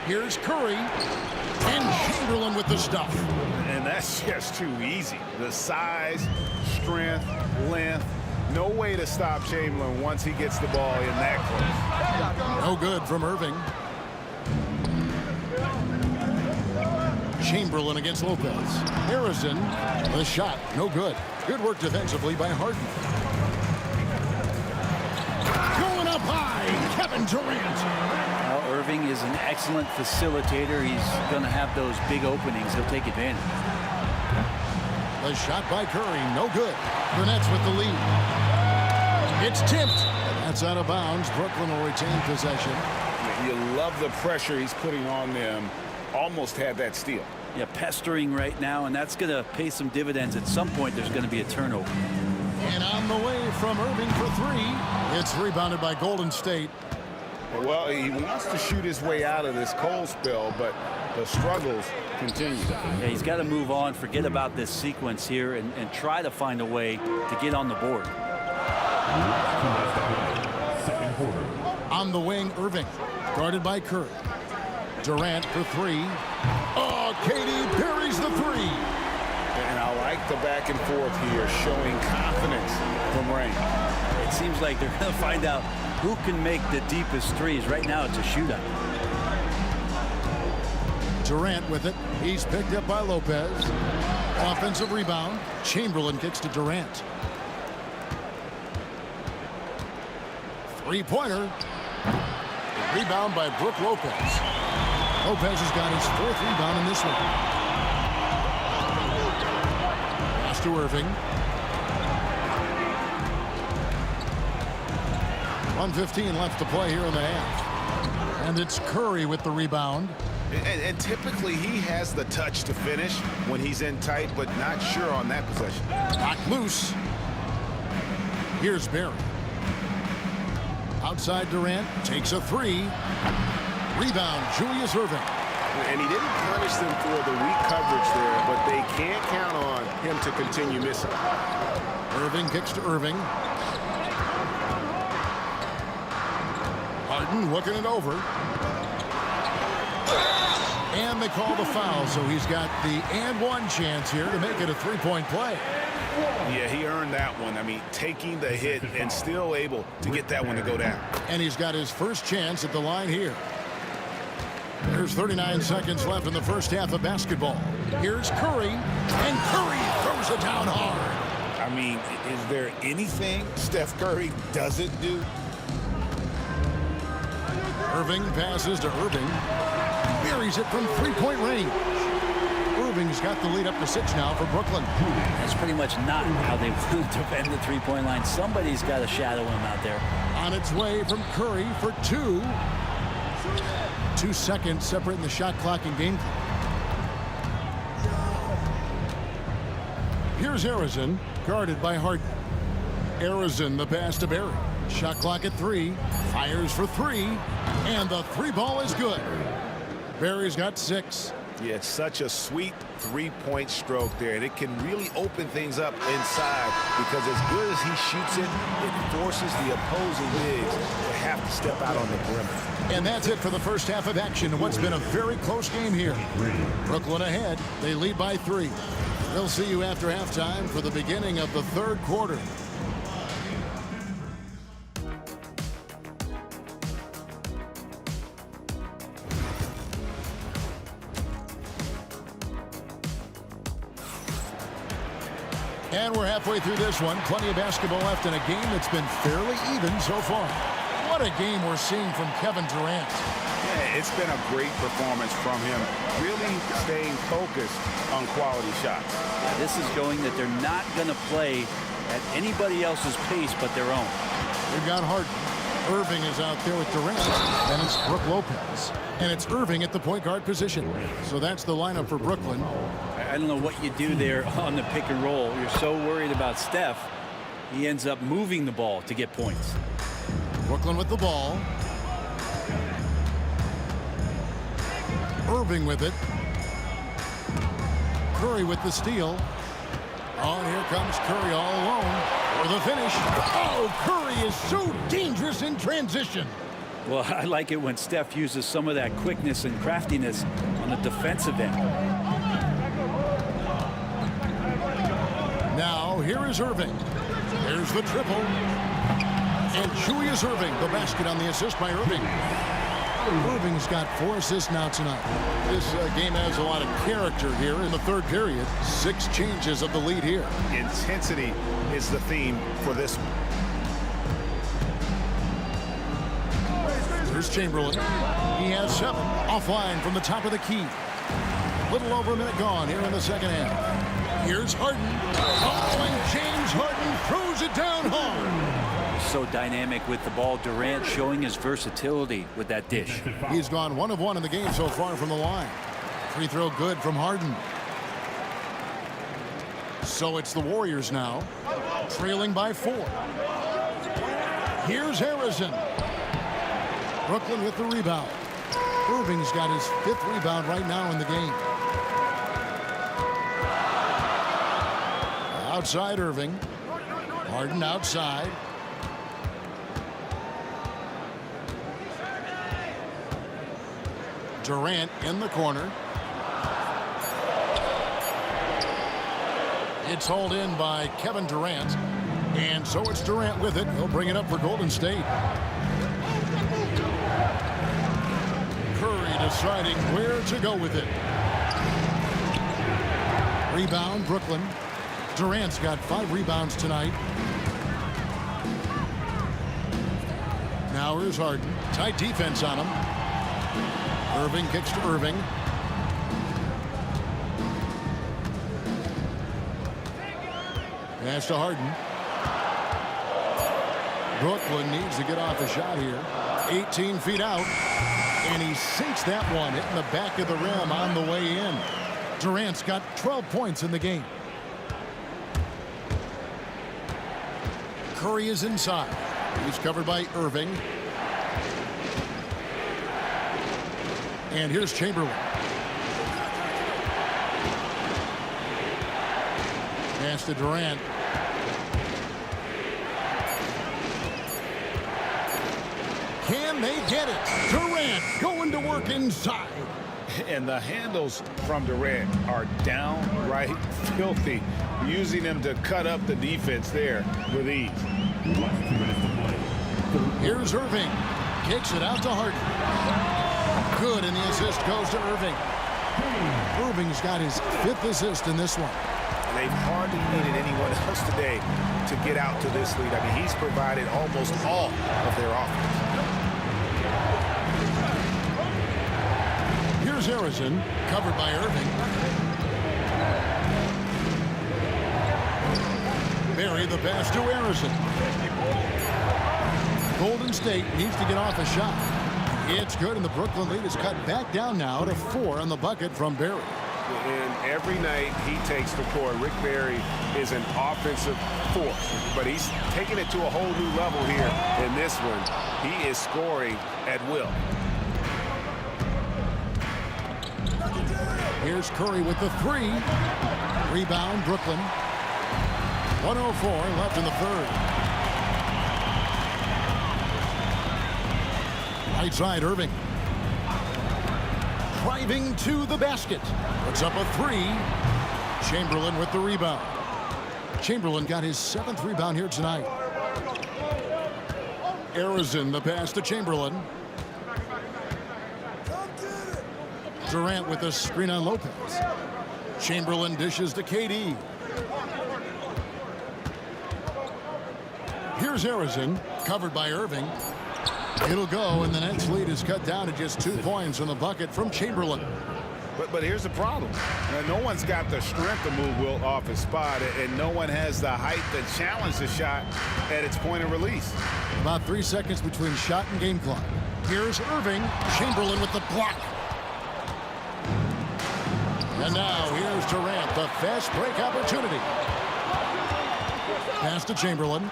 Here's Curry, and Chamberlain with the stuff. And that's just too easy. The size, strength, length. No way to stop Chamberlain once he gets the ball in that close. No good from Irving. Chamberlain against Lopez. Harrison, the shot, no good. Good work defensively by Harden. Going up high, Kevin Durant. Well, Irving is an excellent facilitator. He's going to have those big openings. He'll take advantage. The shot by Curry, no good. The Nets with the lead. It's tipped. That's out of bounds. Brooklyn will retain possession. You love the pressure he's putting on them. Almost had that steal. Yeah, pestering right now, and that's going to pay some dividends. At some point, there's going to be a turnover. And on the way from Irving for three. It's rebounded by Golden State. Well, he wants to shoot his way out of this cold spell, but the struggles continue. Yeah, he's got to move on, forget about this sequence here, and try to find a way to get on the board. Second quarter. On the wing, Irving, guarded by Curry. Durant for three. Oh, KD buries the three. And I like the back and forth here, showing confidence from Rain. It seems like they're going to find out who can make the deepest threes. Right now, it's a shootout. Durant with it. He's picked up by Lopez. Offensive rebound. Chamberlain kicks to Durant. Three-pointer. Rebound by Brook Lopez. Lopez has got his fourth rebound in this one. Pass to Irving. 1:15 left to play here in the half. And it's Curry with the rebound. And typically he has the touch to finish when he's in tight, but not sure on that possession. Knocked loose. Here's Barry. Outside Durant takes a three. Rebound, Julius Irving. And he didn't punish them for the weak coverage there, but they can't count on him to continue missing. Irving kicks to Irving. Harden looking it over. And they call the foul, so he's got the and one chance here to make it a three-point play. Yeah, he earned that one. I mean, taking the hit and still able to get that one to go down. And he's got his first chance at the line here. There's 39 seconds left in the first half of basketball. Here's Curry, and Curry throws it down hard. I mean, is there anything Steph Curry doesn't do? Irving passes to Irving. Buries it from three-point range. Irving's got the lead up to 6 now for Brooklyn. That's pretty much not how they want to defend the three-point line. Somebody's got to shadow him out there. On its way from Curry for 2. 2 seconds separating the shot clock and game clock. Here's Harrison, guarded by Harden. Harrison, the pass to Barry. Shot clock at 3. Fires for 3. And the 3 ball is good. Barry's got 6. Yeah, it's such a sweet three-point stroke there, and it can really open things up inside because as good as he shoots it, it forces the opposing bigs to have to step out on the perimeter. And that's it for the first half of action. What's been a very close game here. Brooklyn ahead. They lead by 3. We'll see you after halftime for the beginning of the third quarter. And we're halfway through this one. Plenty of basketball left in a game that's been fairly even so far. What a game we're seeing from Kevin Durant. Yeah, it's been a great performance from him, really staying focused on quality shots. Yeah, this is showing that they're not going to play at anybody else's pace but their own. We've got Harden. Irving is out there with Durant. And it's Brook Lopez. And it's Irving at the point guard position. So that's the lineup for Brooklyn. I don't know what you do there on the pick and roll. You're so worried about Steph, he ends up moving the ball to get points. Brooklyn with the ball. Irving with it. Curry with the steal. Oh, and here comes Curry all alone for the finish. Oh, Curry is so dangerous in transition. Well, I like it when Steph uses some of that quickness and craftiness on the defensive end. Now, here is Irving. There's the triple. And Julius Irving, the basket on the assist by Irving. Irving's got 4 assists now tonight. This game has a lot of character here in the third period. 6 changes of the lead here. Intensity is the theme for this one. Here's Chamberlain. He has 7. Offline from the top of the key. Little over a minute gone here in the second half. Here's Harden. Oh, and James Harden throws it down hard. So dynamic with the ball. Durant showing his versatility with that dish. He's gone 1 of 1 in the game so far from the line. Free throw good from Harden. So it's the Warriors now, trailing by 4. Here's Harrison. Brooklyn with the rebound. Irving's got his 5th rebound right now in the game. Outside Irving. Harden outside. Durant in the corner. It's hauled in by Kevin Durant. And so it's Durant with it. He'll bring it up for Golden State. Curry deciding where to go with it. Rebound, Brooklyn. Durant's got 5 rebounds tonight. Now here's Harden. Tight defense on him. Irving kicks to Irving. Pass to Harden. Brooklyn needs to get off a shot here. 18 feet out. And he sinks that one, hitting the back of the rim on the way in. Durant's got 12 points in the game. Curry is inside. He's covered by Irving. And here's Chamberlain. Pass to Durant. Can they get it? Durant going to work inside. And the handles from Durant are downright filthy, using them to cut up the defense there with ease. Here's Irving. Kicks it out to Harden. Good, and the assist goes to Irving. Irving's got his 5th assist in this one. They've hardly needed anyone else today to get out to this lead. I mean, he's provided almost all of their offense. Here's Harrison, covered by Irving. Barry the pass to Harrison. Golden State needs to get off a shot. It's good, and the Brooklyn lead is cut back down now to 4 on the bucket from Barry. And every night he takes the court, Rick Barry is an offensive force, but he's taking it to a whole new level here in this one. He is scoring at will. Here's Curry with the 3. Rebound, Brooklyn. 1:04 left in the third. Right side, Irving. Driving to the basket. Puts up a 3. Chamberlain with the rebound. Chamberlain got his 7th rebound here tonight. Harrison, the pass to Chamberlain. Durant with a screen on Lopez. Chamberlain dishes to KD. Here's Harrison, covered by Irving. It'll go, and the Nets lead is cut down to just 2 points on the bucket from Chamberlain. But here's the problem. No one's got the strength to move Wilt off his spot, and no one has the height to challenge the shot at its point of release. About 3 seconds between shot and game clock. Here's Irving. Chamberlain with the block. And now here's Durant, the fast break opportunity. Pass to Chamberlain.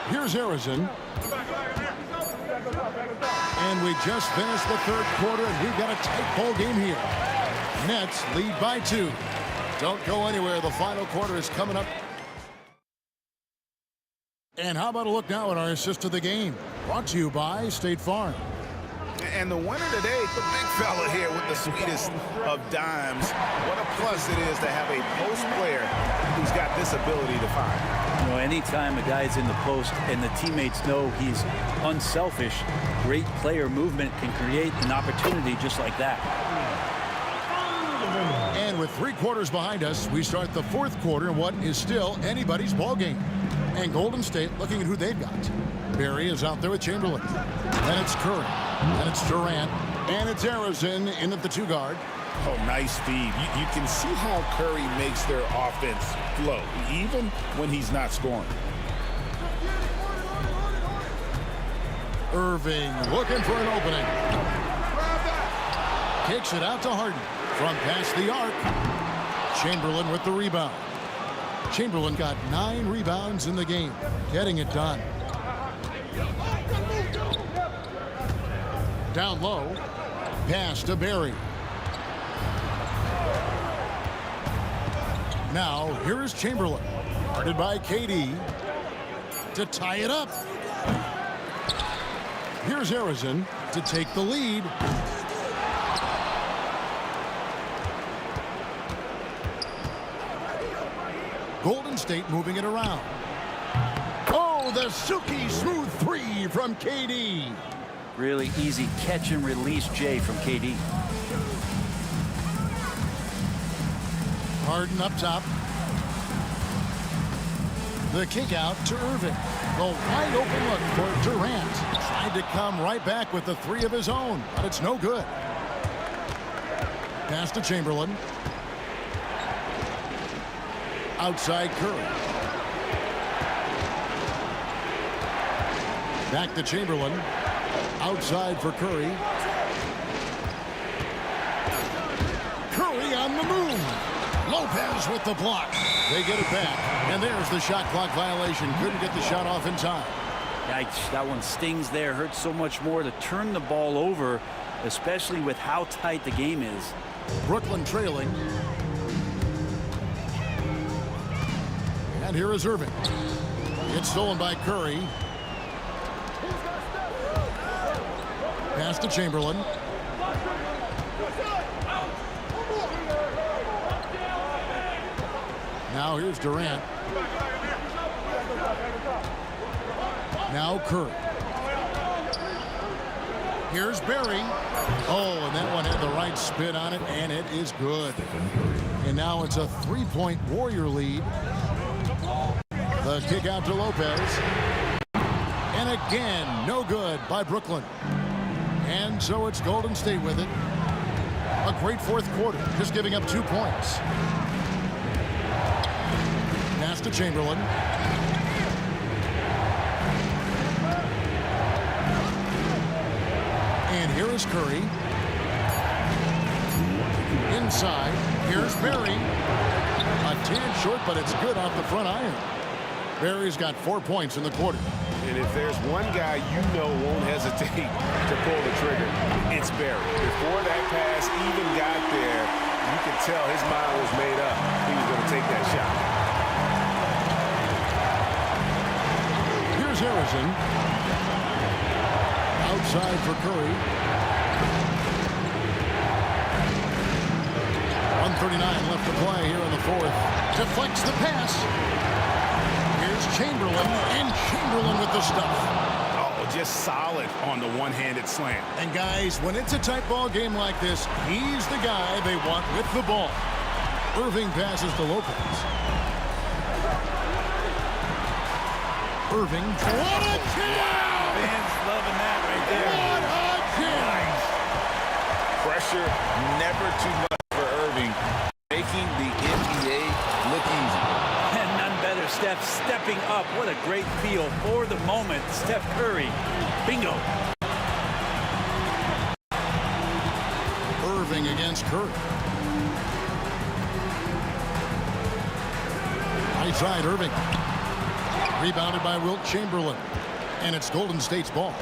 Here's Harrison. And we just finished the third quarter, and we've got a tight ball game here. Nets lead by 2. Don't go anywhere. The final quarter is coming up. And how about a look now at our assist of the game? Brought to you by State Farm. And the winner today, the big fella here with the sweetest of dimes. What a plus it is to have a post player who's got this ability to fire. know, anytime a guy's in the post and the teammates know he's unselfish, great player movement can create an opportunity just like that. And with 3 quarters behind us, we start the 4th quarter in what is still anybody's ball game. And Golden State looking at who they've got. Barry is out there with Chamberlain. Then it's Curry. Then it's Durant. And it's Harrison in at the 2 guard. Oh, nice feed. You can see how Curry makes their offense flow, even when he's not scoring. Irving looking for an opening. Kicks it out to Harden. From past the arc. Chamberlain with the rebound. Chamberlain got 9 rebounds in the game, getting it done. Down low. Pass to Barry. Now, here is Chamberlain. Guarded by KD. To tie it up. Here's Harrison to take the lead. Golden State moving it around. Oh, the silky smooth 3 from KD. Really easy catch and release, Jay, from KD. Harden up top. The kick out to Irving. The wide open look for Durant. Tried to come right back with the 3 of his own, but it's no good. Pass to Chamberlain. Outside Curry. Back to Chamberlain. Outside for Curry. Curry on the move. Lopez with the block. They get it back. And there's the shot clock violation. Couldn't get the shot off in time. Yikes, that one stings there. Hurts so much more to turn the ball over, especially with how tight the game is. Brooklyn trailing. And here is Irving. It's stolen by Curry. Pass to Chamberlain. Now here's Durant. Now Curry. Here's Barry. Oh, and that one had the right spin on it, and it is good. And now it's a 3-point Warrior lead. The kick out to Lopez. And again, no good by Brooklyn. And so it's Golden State with it. A great 4th quarter, just giving up 2 points. Pass to Chamberlain. And here is Curry. Inside, here's Barry. A tad short, but it's good off the front iron. Barry's got 4 points in the quarter. And if there's one guy you know won't hesitate to pull the trigger, it's Barry. Before that pass even got there, you could tell his mind was made up. He was going to take that shot. Here's Harrison. Outside for Curry. 1:39 left to play here in the 4th. Deflects the pass. Here's Chamberlain, and Chamberlain with the stuff. Oh, just solid on the one-handed slam. And guys, when it's a tight ball game like this, he's the guy they want with the ball. Irving passes to Lopez. Irving. What a jam! Fans loving that right there. What a jam! Pressure never too much for Irving, making the NBA look easy. And none better, Steph stepping up. What a great feel for the moment. Steph Curry. Bingo. Irving against Curry. Right side, Irving. Rebounded by Wilt Chamberlain. And it's Golden State's ball.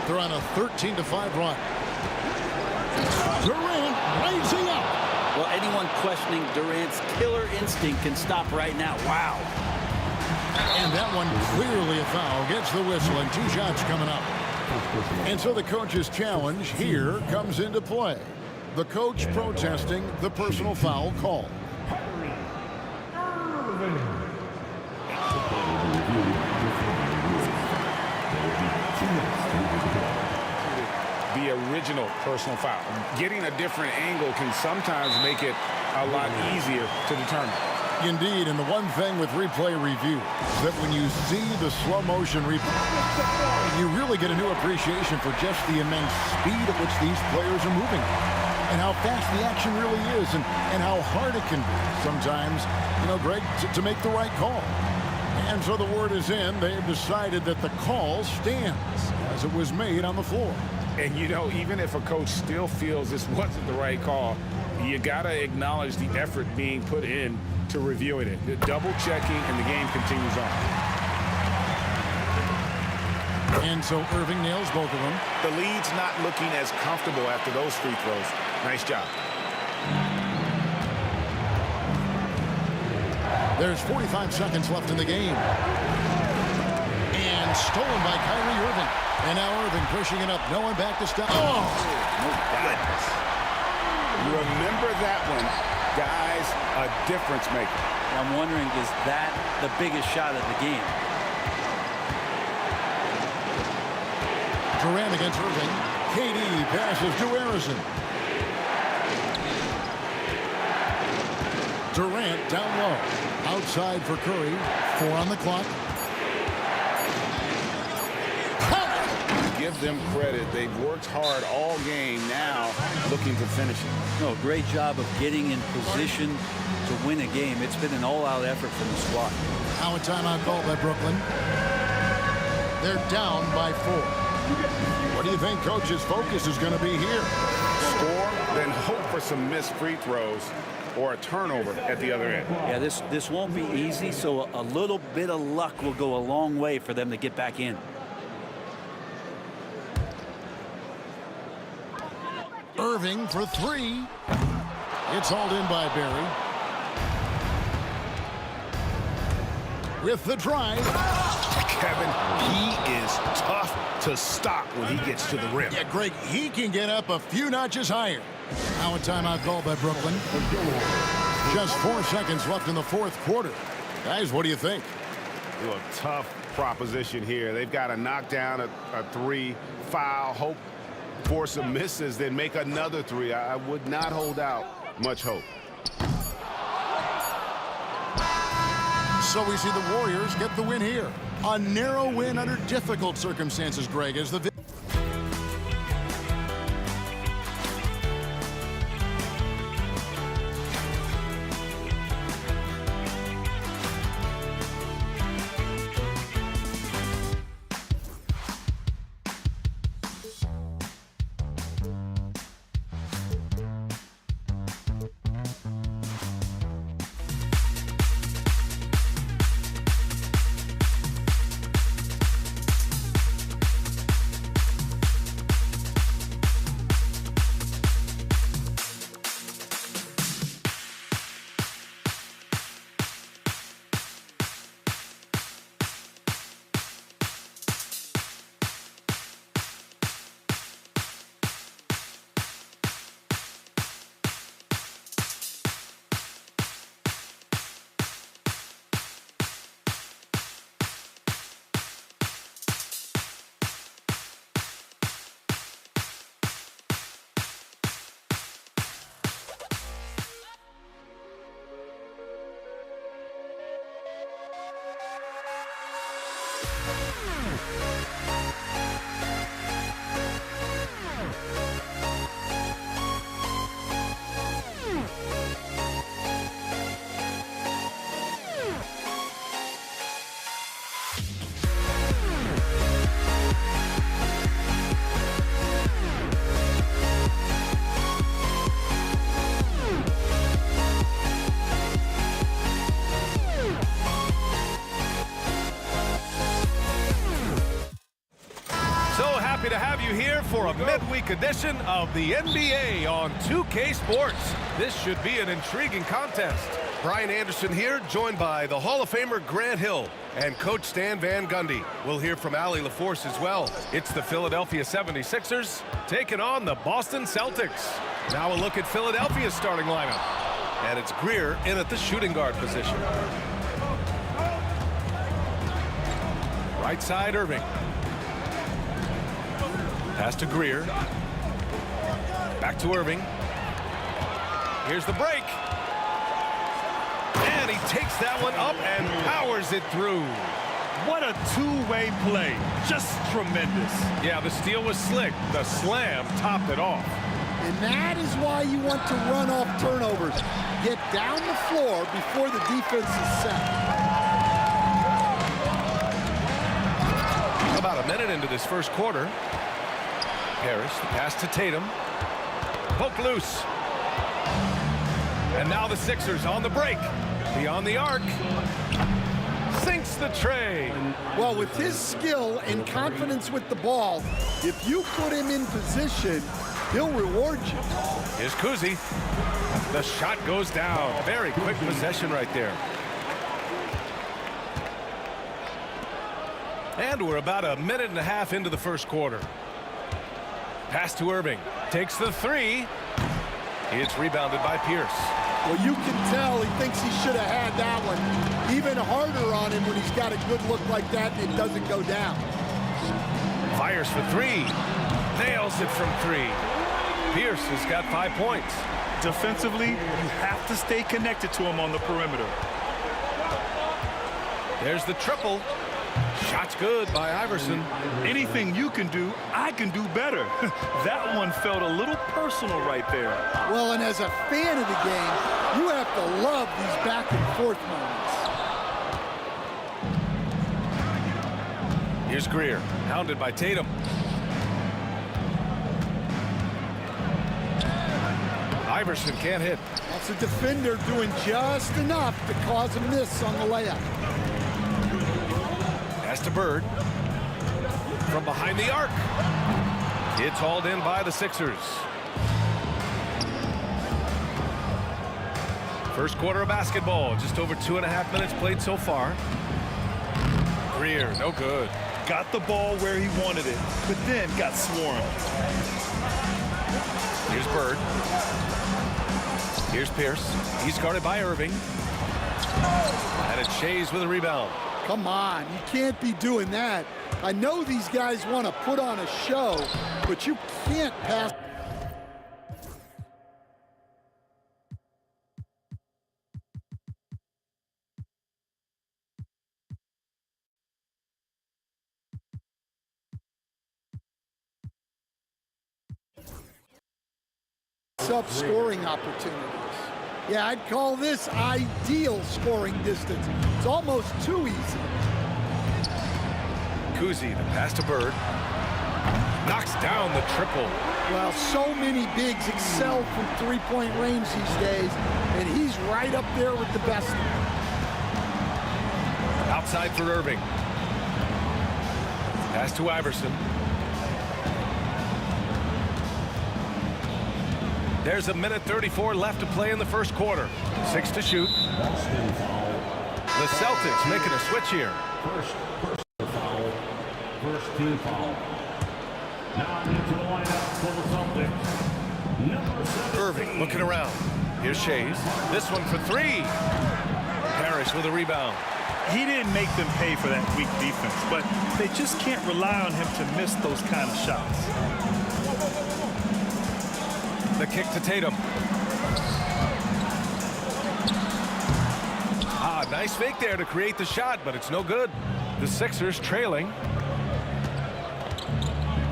They're on a 13-5 run. Durant rising up. Well, anyone questioning Durant's killer instinct can stop right now. Wow. And that one clearly a foul. Gets the whistle, and 2 shots coming up. And so the coach's challenge here comes into play. The coach protesting the personal foul call. the original personal foul. Getting a different angle can sometimes make it a lot easier to determine. Indeed, and the one thing with replay review is that when you see the slow motion replay, you really get a new appreciation for just the immense speed at which these players are moving and how fast the action really is and how hard it can be sometimes, Greg, to make the right call. And so the word is in. They've decided that the call stands as it was made on the floor. And, even if a coach still feels this wasn't the right call, you got to acknowledge the effort being put in to reviewing it. The double checking, and the game continues on. And so Irving nails both of them. The lead's not looking as comfortable after those free throws. Nice job. There's 45 seconds left in the game. And stolen by Kyrie Irving. And now Irving pushing it up. No one back to stop. Oh! My goodness. Remember that one. Guys, a difference maker. I'm wondering, is that the biggest shot of the game? Durant against Irving. KD passes to Harrison. Durant down low. Outside for Curry. 4 on the clock. Give them credit. They've worked hard all game, now looking to finish it. No, great job of getting in position to win a game. It's been an all-out effort from the squad. Now a timeout called by Brooklyn. They're down by 4. What do you think coach's focus is going to be here? Score, then hope for some missed free throws or a turnover at the other end. Yeah, this won't be easy, so a little bit of luck will go a long way for them to get back in. Irving for 3. It's hauled in by Barry. With the drive. Kevin, he is tough to stop when he gets to the rim. Yeah, Greg, he can get up a few notches higher. Now a timeout called by Brooklyn. Just 4 seconds left in the fourth quarter. Guys, what do you think? A tough proposition here. They've got to knock down a 3, foul, hope for some misses, then make another 3. I would not hold out much hope. So we see the Warriors get the win here. A narrow win under difficult circumstances, Greg, as the To have you here for a midweek edition of the NBA on 2K Sports. This should be an intriguing contest. Brian Anderson here, joined by the Hall of Famer Grant Hill and Coach Stan Van Gundy. We'll hear from Allie LaForce as well. It's the Philadelphia 76ers taking on the Boston Celtics. Now a look at Philadelphia's starting lineup. And it's Greer in at the shooting guard position. Right side, Irving. Pass to Greer. Back to Irving. Here's the break. And he takes that one up and powers it through. What a two-way play. Just tremendous. Yeah, the steal was slick. The slam topped it off. And that is why you want to run off turnovers. Get down the floor before the defense is set. About a minute into this first quarter. Harris, the pass to Tatum. Poke loose. And now the Sixers on the break. Beyond the arc. Sinks the tray. Well, with his skill and confidence with the ball, if you put him in position, he'll reward you. Here's Kuzi. The shot goes down. Very quick possession right there. And we're about a minute and a half into the first quarter. Pass to Irving. Takes the three. It's rebounded by Pierce. Well, you can tell he thinks he should have had that one. Even harder on him when he's got a good look like that and it doesn't go down. Fires for three. Nails it from three. Pierce has got 5 points. Defensively, you have to stay connected to him on the perimeter. There's the triple. Shot's good by Iverson. Anything you can do, I can do better. That one felt a little personal right there. Well, and as a fan of the game, you have to love these back and forth moments. Here's Greer, hounded by Tatum. Iverson can't hit. That's a defender doing just enough to cause a miss on the layup. Pass to Bird. From behind the arc. It's hauled in by the Sixers. First quarter of basketball. Just over 2.5 minutes played so far. Greer, no good. Got the ball where he wanted it, but then got swarmed. Here's Bird. Here's Pierce. He's guarded by Irving. And it's Shays with a rebound. Come on, you can't be doing that. I know these guys want to put on a show, but you can't pass. Up scoring opportunities. Yeah, I'd call this ideal scoring distance. It's almost too easy. Kuzi, the pass to Bird. Knocks down the triple. Well, so many bigs excel from three-point range these days, and he's right up there with the best of them. Outside for Irving. Pass to Iverson. There's a minute 34 left to play in the first quarter. 6 to shoot. The Celtics making a switch here. First personal foul. First team foul. Now into the lineup for the Celtics. Number 7. Irving looking around. Here's Shays. This one for three. Parrish with a rebound. He didn't make them pay for that weak defense, but they just can't rely on him to miss those kind of shots. The kick to Tatum. Nice fake there to create the shot, but it's no good. The Sixers trailing.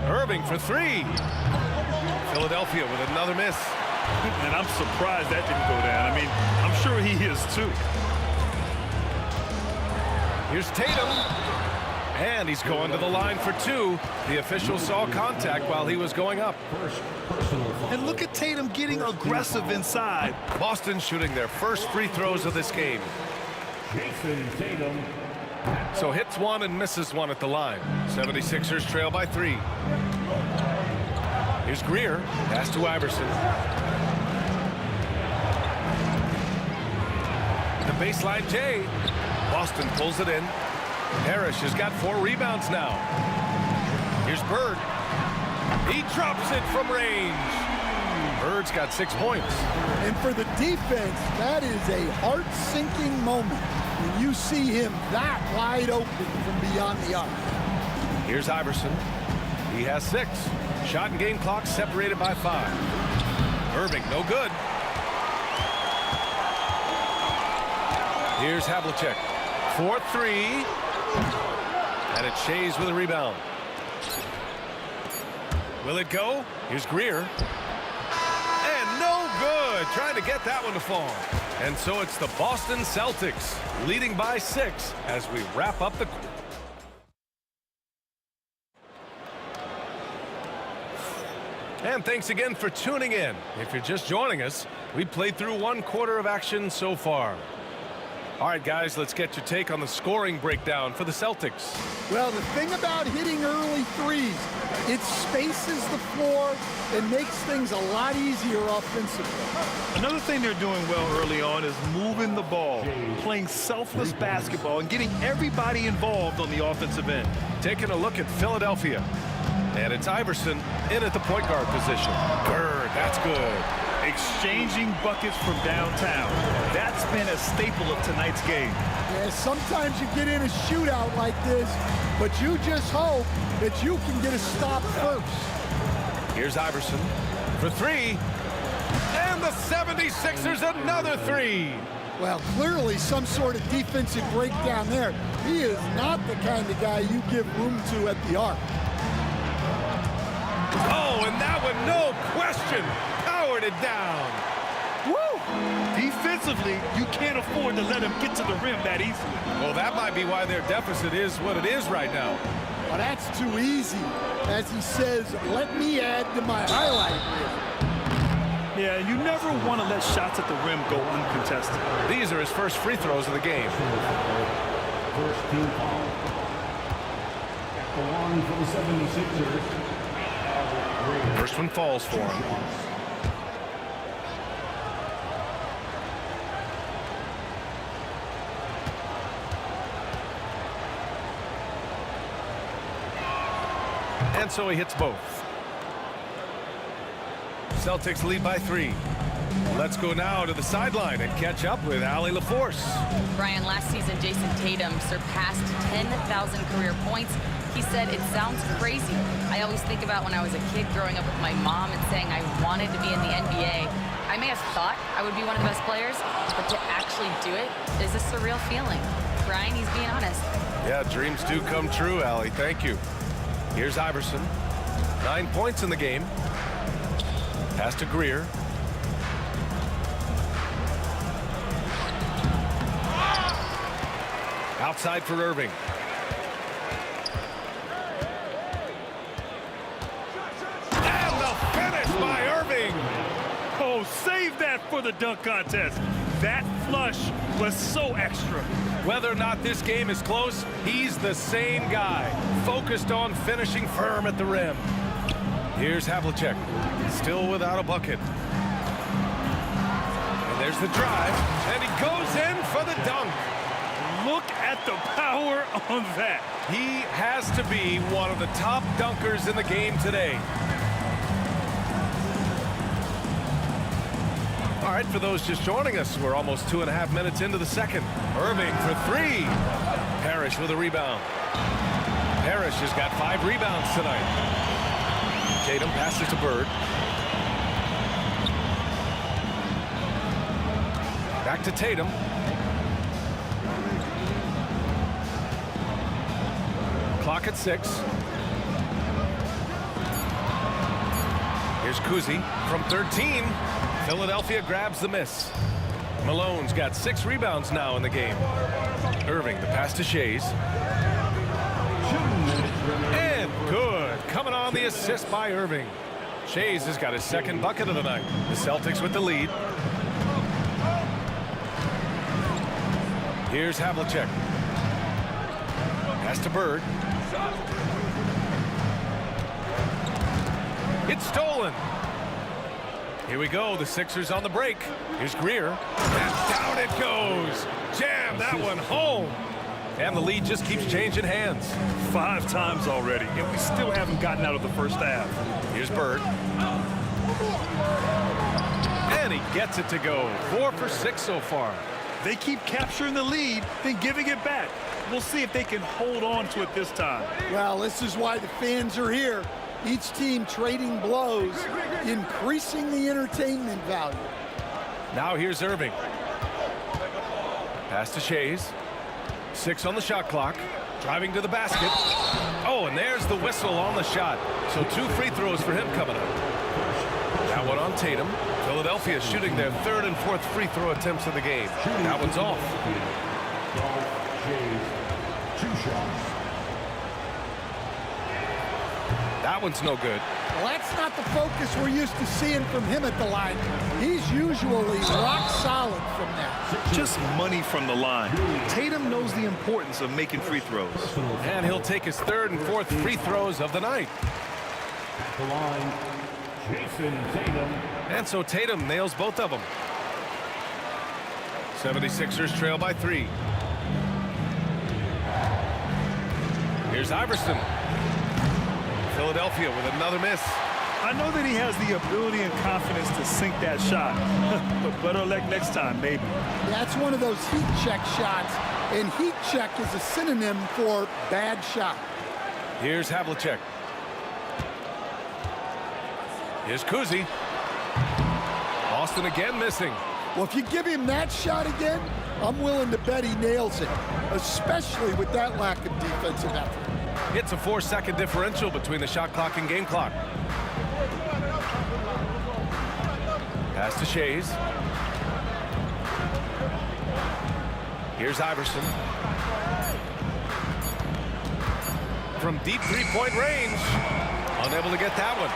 Irving for three. Philadelphia with another miss. And I'm surprised that didn't go down. I mean, I'm sure he is too. Here's Tatum. And he's going to the line for two. The official saw contact while he was going up. And look at Tatum getting aggressive inside. Boston shooting their first free throws of this game. Jason Tatum. So hits one and misses one at the line. 76ers trail by 3. Here's Greer. Pass to Iverson. The baseline J. Boston pulls it in. Parrish has got 4 rebounds now. Here's Bird. He drops it from range. Bird's got 6 points. And for the defense, that is a heart-sinking moment when you see him that wide open from beyond the arc. Here's Iverson. He has 6. Shot and game clock separated by 5. Irving, no good. Here's Havlicek. 4-3. And it's Shays with a rebound. Will it go? Here's Greer. And no good. Trying to get that one to fall. And so it's the Boston Celtics leading by 6 as we wrap up the... And thanks again for tuning in. If you're just joining us, we played through 1 quarter of action so far. All right, guys, let's get your take on the scoring breakdown for the Celtics. Well, the thing about hitting early threes, it spaces the floor and makes things a lot easier offensively. Another thing they're doing well early on is moving the ball, playing selfless basketball, and getting everybody involved on the offensive end. Taking a look at Philadelphia. And it's Iverson in at the point guard position. Bird, that's good. Exchanging buckets from downtown. That's been a staple of tonight's game. Yeah, sometimes you get in a shootout like this, but you just hope that you can get a stop first. Here's Iverson for 3. And the 76ers another 3. Well, clearly some sort of defensive breakdown there. He is not the kind of guy you give room to at the arc. Oh, and that one, no question, powered it down. Woo! Defensively, you can't afford to let him get to the rim that easily. Well, that might be why their deficit is what it is right now. Well, that's too easy. As he says, let me add to my highlight reel. Yeah, you never want to let shots at the rim go uncontested. These are his first free throws of the game. First team foul. At the line for the 76ers. First one falls for him. And so he hits both. Celtics lead by 3. Let's go now to the sideline and catch up with Allie LaForce. Brian, last season, Jason Tatum surpassed 10,000 career points. He said, it sounds crazy. I always think about when I was a kid growing up with my mom and saying I wanted to be in the NBA. I may have thought I would be one of the best players, but to actually do it is a surreal feeling. Brian, he's being honest. Yeah, dreams do come true, Allie. Thank you. Here's Iverson. 9 points in the game. Pass to Greer. Outside for Irving. And the finish by Irving. Oh, save that for the dunk contest. That flush was so extra. Whether or not this game is close, he's the same guy, focused on finishing firm at the rim. Here's Havlicek, still without a bucket. And there's the drive, and he goes in for the dunk. Look at the power on that. He has to be one of the top dunkers in the game today. All right, for those just joining us, we're almost 2.5 minutes into the second. Irving for 3. Parrish with a rebound. Parrish has got 5 rebounds tonight. Tatum passes to Bird. Back to Tatum. Clock at 6. Here's Kuzi from 13. Philadelphia grabs the miss. Malone's got 6 rebounds now in the game. Irving, the pass to Shays. And good. Coming on the assist by Irving. Shays has got his 2nd bucket of the night. The Celtics with the lead. Here's Havlicek. Pass to Bird. It's stolen. Here we go, the Sixers on the break. Here's Greer, and down it goes. Jam that one home. And the lead just keeps changing hands. 5 times already, and we still haven't gotten out of the first half. Here's Bird. And he gets it to go. 4 for 6 so far. They keep capturing the lead, then giving it back. We'll see if they can hold on to it this time. Well, this is why the fans are here. Each team trading blows, increasing the entertainment value. Now here's Irving. Pass to Shays. 6 on the shot clock. Driving to the basket. Oh, and there's the whistle on the shot. So 2 free throws for him coming up. That one on Tatum. Philadelphia shooting their 3rd and 4th free throw attempts of the game. That one's off. That one's no good. Well, that's not the focus we're used to seeing from him at the line. He's usually rock solid from that. Just money from the line. Tatum knows the importance of making free throws. And he'll take his 3rd and 4th free throws of the night. The line, Jason Tatum. And so Tatum nails both of them. 76ers trail by 3. Here's Iverson. Philadelphia with another miss. I know that he has the ability and confidence to sink that shot. But better luck next time, maybe. That's one of those heat check shots. And heat check is a synonym for bad shot. Here's Havlicek. Here's Kuzi. Boston again missing. Well, if you give him that shot again, I'm willing to bet he nails it, especially with that lack of defensive effort. It's a 4-second differential between the shot clock and game clock. Pass to Shays. Here's Iverson. From deep three-point range. Unable to get that one.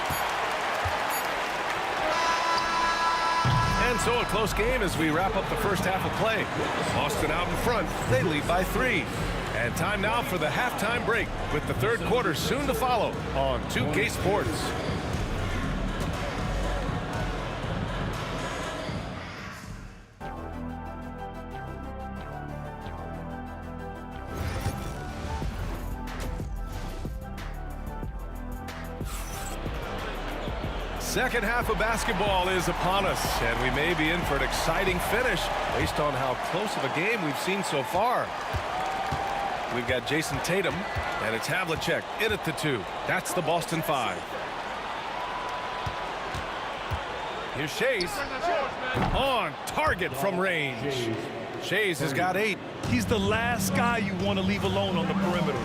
And so a close game as we wrap up the first half of play. Boston out in front. They lead by 3. And time now for the halftime break with the 3rd quarter soon to follow on 2K Sports. Second half of basketball is upon us, and we may be in for an exciting finish based on how close of a game we've seen so far. We've got Jason Tatum, and it's Havlicek in at the 2. That's the Boston 5. Here's Shays. On target from range. Shays has got 8. He's the last guy you want to leave alone on the perimeter.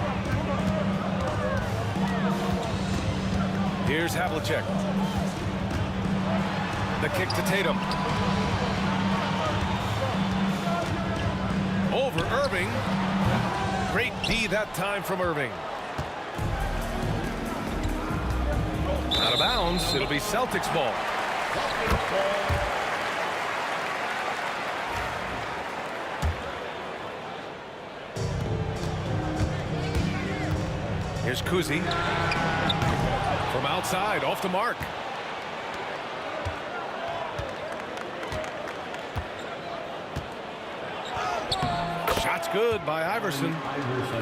Here's Havlicek. The kick to Tatum. Over Irving. Great D that time from Irving. Out of bounds. It'll be Celtics ball. Here's Kuzi. From outside, off the mark. Shot's good by Iverson.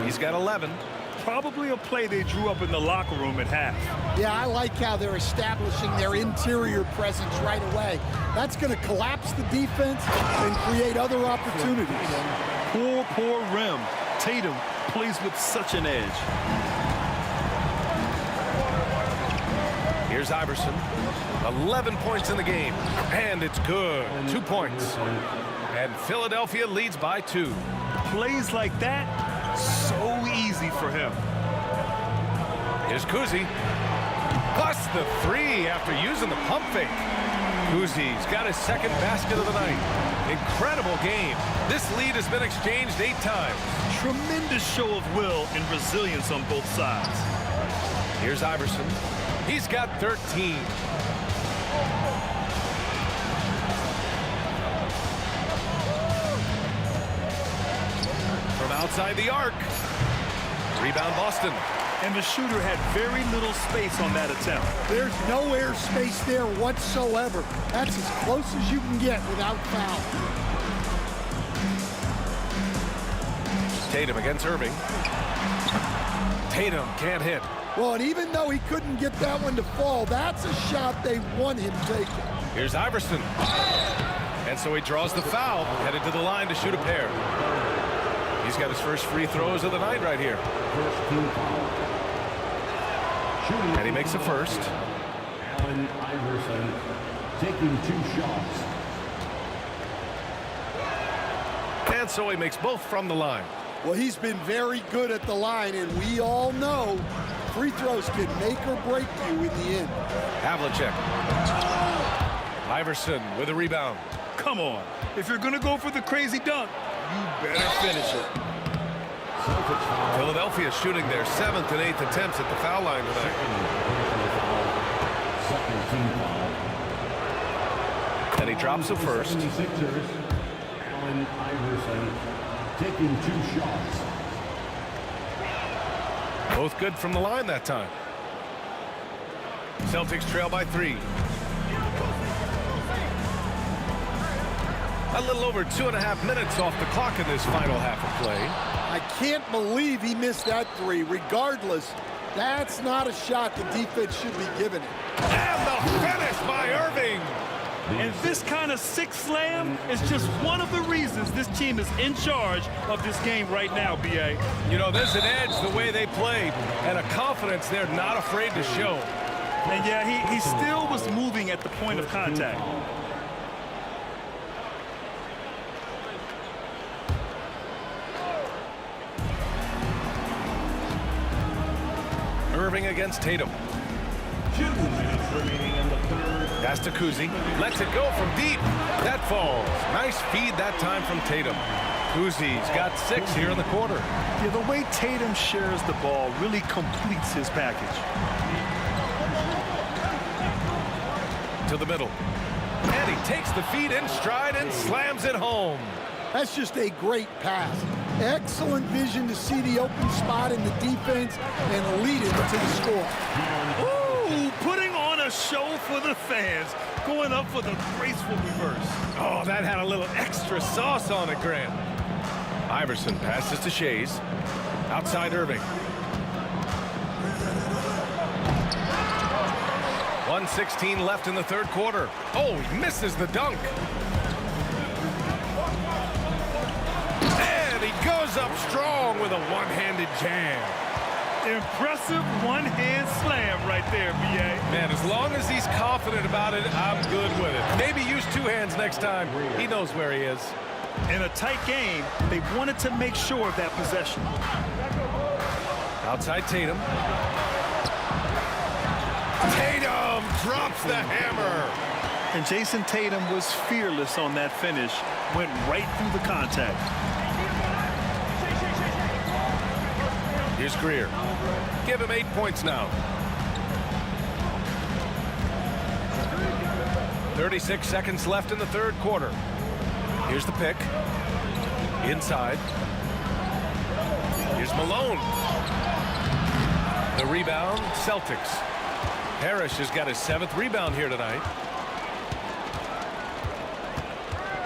He's got 11. Probably a play they drew up in the locker room at half. Yeah, I like how they're establishing their interior presence right away. That's going to collapse the defense and create other opportunities. Poor rim. Tatum plays with such an edge. Here's Iverson. 11 points in the game. And it's good. 2 points. And Philadelphia leads by 2. Plays like that, so easy for him. Here's Kuzi. Plus the 3 after using the pump fake. Kuzi's got his 2nd basket of the night. Incredible game. This lead has been exchanged 8 times. Tremendous show of will and resilience on both sides. Here's Iverson. He's got 13. From outside the arc. Rebound Boston. And the shooter had very little space on that attempt. There's no air space there whatsoever. That's as close as you can get without foul. Tatum against Irving. Tatum can't hit. Well, and even though he couldn't get that one to fall, that's a shot they want him taking. Here's Iverson. And so he draws the foul, headed to the line to shoot a pair. He's got his first free throws of the night right here. And he makes the first. Allen Iverson taking 2 shots. And so he makes both from the line. Well, he's been very good at the line, and we all know free throws can make or break you in the end. Havlicek. Iverson with a rebound. Come on. If you're going to go for the crazy dunk, you better finish it. Philadelphia shooting their 7th and 8th attempts at the foul line tonight. Second team foul. And he drops the first. 76ers, Allen Iverson taking 2 shots. Both good from the line that time. Celtics trail by 3. A little over 2.5 minutes off the clock in this final half of play. I can't believe he missed that 3. Regardless, that's not a shot the defense should be giving it. And the finish by Irving. And this kind of sick slam is just one of the reasons this team is in charge of this game right now, B.A. You know, there's an edge the way they played and a confidence they're not afraid to show. And yeah, he still was moving at the point of contact. Irving against Tatum. 2 minutes remaining in the third. Pass to Kuzi. Lets it go from deep. That falls. Nice feed that time from Tatum. Kuzi's got 6 here in the quarter. Yeah, the way Tatum shares the ball really completes his package. To the middle. And he takes the feed in stride and slams it home. That's just a great pass. Excellent vision to see the open spot in the defense and lead it to the score. Ooh, putting on a show for the fans, going up for the graceful reverse. Oh, that had a little extra sauce on it, Grant. Iverson passes to Shays. Outside Irving. 1:16 left in the third quarter. Oh, he misses the dunk. And he goes up strong with a one-handed jam. Impressive one-hand slam right there, B.A. Man, as long as he's confident about it, I'm good with it. Maybe use 2 hands next time. He knows where he is. In a tight game, they wanted to make sure of that possession. Outside Tatum. Tatum drops the hammer. And Jason Tatum was fearless on that finish. Went right through the contact. Here's Greer. Give him 8 points now. 36 seconds left in the third quarter. Here's the pick. Inside. Here's Malone. The rebound, Celtics. Parrish has got his 7th rebound here tonight.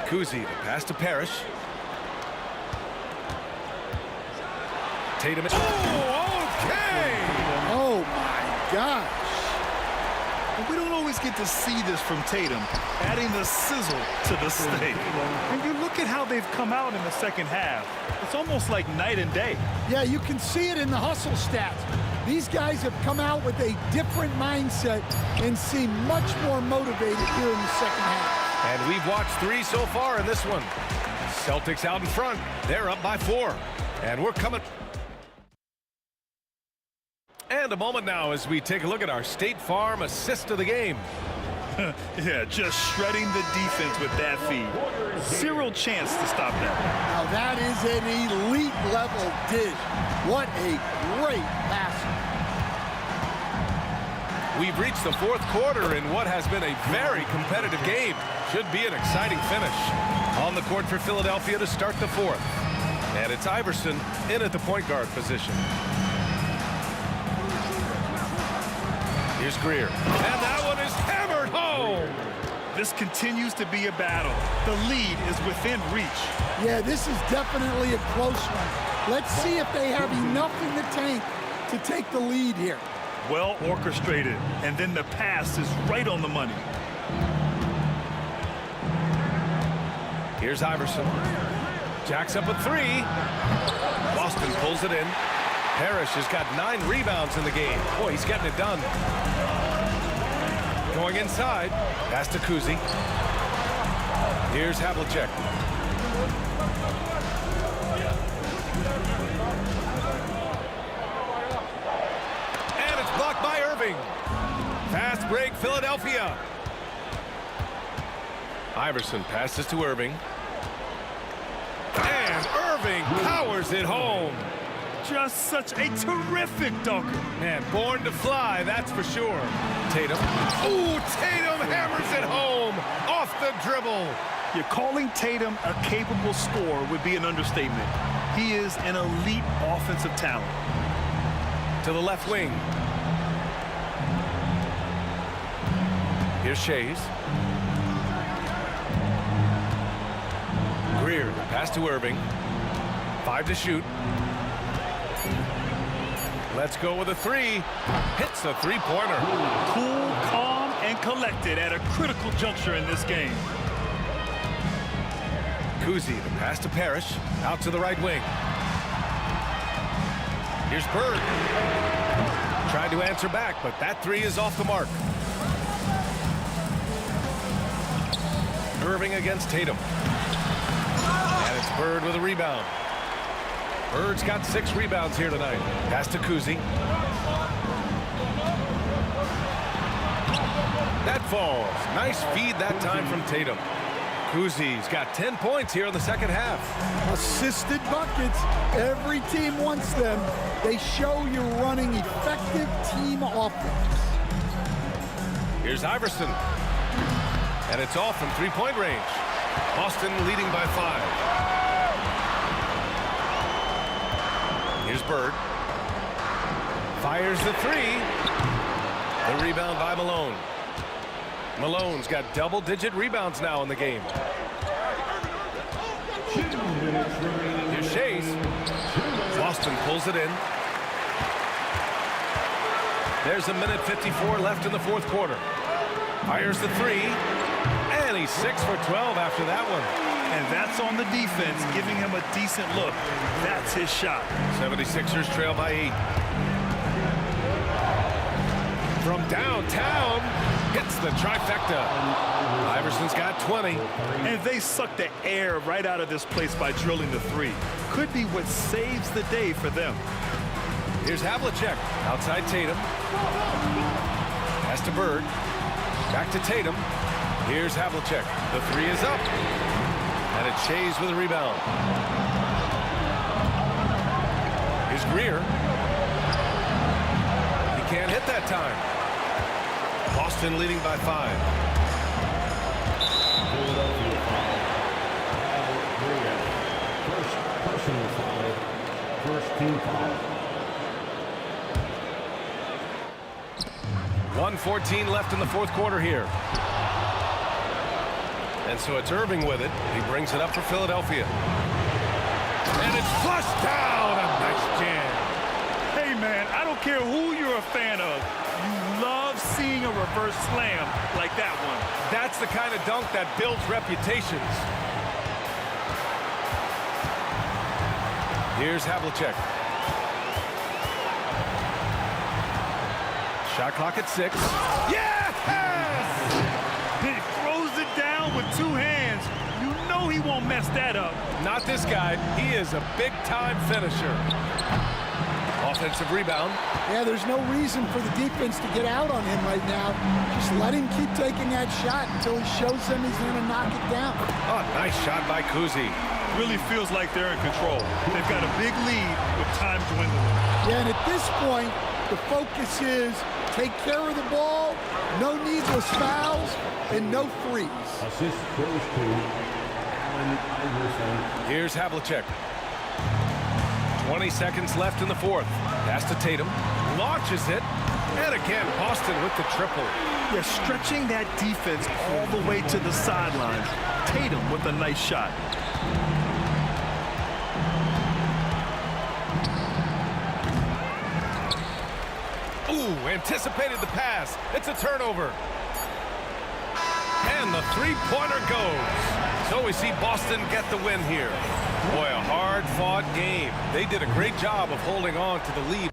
Kuzi, the pass to Parrish. Tatum. Oh, okay! Oh, my gosh. And we don't always get to see this from Tatum, adding the sizzle to the steak. And you look at how they've come out in the second half. It's almost like night and day. Yeah, you can see it in the hustle stats. These guys have come out with a different mindset and seem much more motivated here in the second half. And we've watched 3 so far in this one. Celtics out in front. They're up by 4. And we're coming. And a moment now as we take a look at our State Farm assist of the game. Yeah, just shredding the defense with that feed. Zero chance to stop that. Now that is an elite level dish. What a great pass. We've reached the fourth quarter in what has been a very competitive game. Should be an exciting finish. On the court for Philadelphia to start the fourth. And it's Iverson in at the point guard position. Here's Greer. And that one is hammered home. This continues to be a battle. The lead is within reach. Yeah, this is definitely a close one. Let's see if they have enough in the tank to take the lead here. Well orchestrated, and then the pass is right on the money. Here's Iverson. Jacks up a 3. Boston pulls it in. Parrish has got 9 rebounds in the game. Boy, he's getting it done. Going inside. Pass to Kuzi. Here's Havlicek. And it's blocked by Irving. Fast break, Philadelphia. Iverson passes to Irving. And Irving powers it home. Just such a terrific dunker. Man, born to fly, that's for sure. Tatum. Ooh, Tatum hammers it home off the dribble. You're calling Tatum a capable scorer would be an understatement. He is an elite offensive talent. To the left wing. Here's Shays. Greer, pass to Irving. 5 to shoot. Let's go with a 3. Hits a three-pointer. Cool, calm, and collected at a critical juncture in this game. Kuzi, the pass to Parrish. Out to the right wing. Here's Bird. Tried to answer back, but that 3 is off the mark. Irving against Tatum. And it's Bird with a rebound. Bird's got 6 rebounds here tonight. Pass to Kuzi. That falls. Nice feed that time from Tatum. Kuzi's got 10 points here in the second half. Assisted buckets. Every team wants them. They show you're running effective team offense. Here's Iverson. And it's off from 3-point range. Boston leading by 5. Here's Bird. Fires the 3. The rebound by Malone. Malone's got double-digit rebounds now in the game. Here's Shays. Boston pulls it in. There's a minute 54 left in the fourth quarter. Fires the 3. And he's 6 for 12 after that one. And that's on the defense, giving him a decent look. That's his shot. 76ers trail by 8. From downtown, hits the trifecta. Iverson's got 20. And they suck the air right out of this place by drilling the 3. Could be what saves the day for them. Here's Havlicek. Outside Tatum. Pass to Bird. Back to Tatum. Here's Havlicek. The 3 is up. And it's Shays with a rebound. Here's Greer. He can't hit that time. Boston leading by 5. Philadelphia foul. First personal foul. First team foul. 1:14 left in the fourth quarter here. And so it's Irving with it. He brings it up for Philadelphia. And it's flushed down. A nice jam. Hey, man, I don't care who you're a fan of. You love seeing a reverse slam like that one. That's the kind of dunk that builds reputations. Here's Havlicek. Shot clock at 6. Yes! He throws it down with 2 hands. You know he won't mess that up. Not this guy. He is a big-time finisher. Offensive rebound. Yeah, there's no reason for the defense to get out on him right now. Just let him keep taking that shot until he shows them he's going to knock it down. Oh, nice shot by Kuzi. Really feels like they're in control. They've got a big lead with time dwindling. Yeah, and at this point, the focus is take care of the ball, no needless fouls, and no threes. Assist goes to Allen Iverson. Here's Havlicek. 20 seconds left in the fourth. Pass to Tatum. Launches it. And again, Boston with the triple. Yeah, stretching that defense all the way to the sidelines. Tatum with a nice shot. Ooh, anticipated the pass. It's a turnover. And the the three-pointer goes. So we see Boston get the win here. Boy, a hard-fought game. They did a great job of holding on to the lead.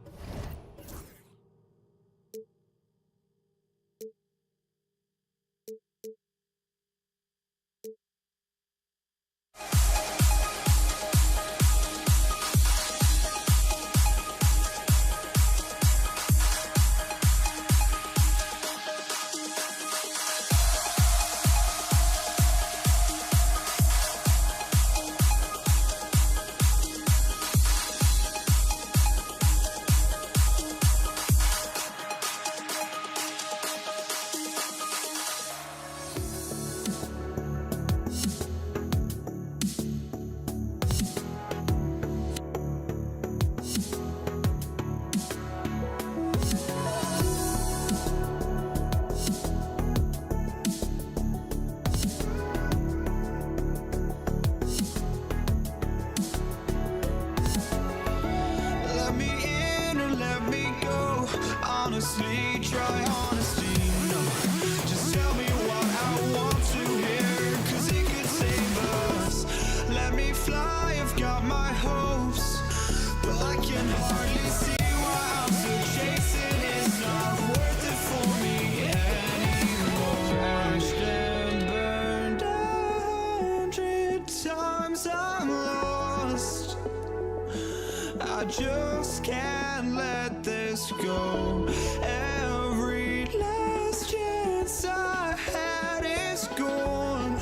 Honestly, try honesty, no. Just tell me what I want to hear, 'cause it could save us. Let me fly, I've got my hopes, but I can hardly see why I'm still chasing. It's not worth it for me anymore. Crashed and burned 100 times, I'm lost. I just can't let this go. Every last chance I had is gone,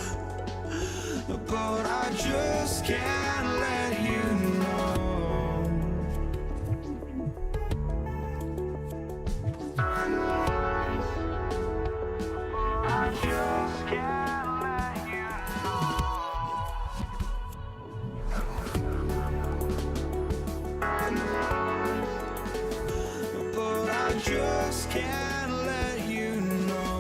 but I just can't let you know. I just can't let you but I just can't let you know.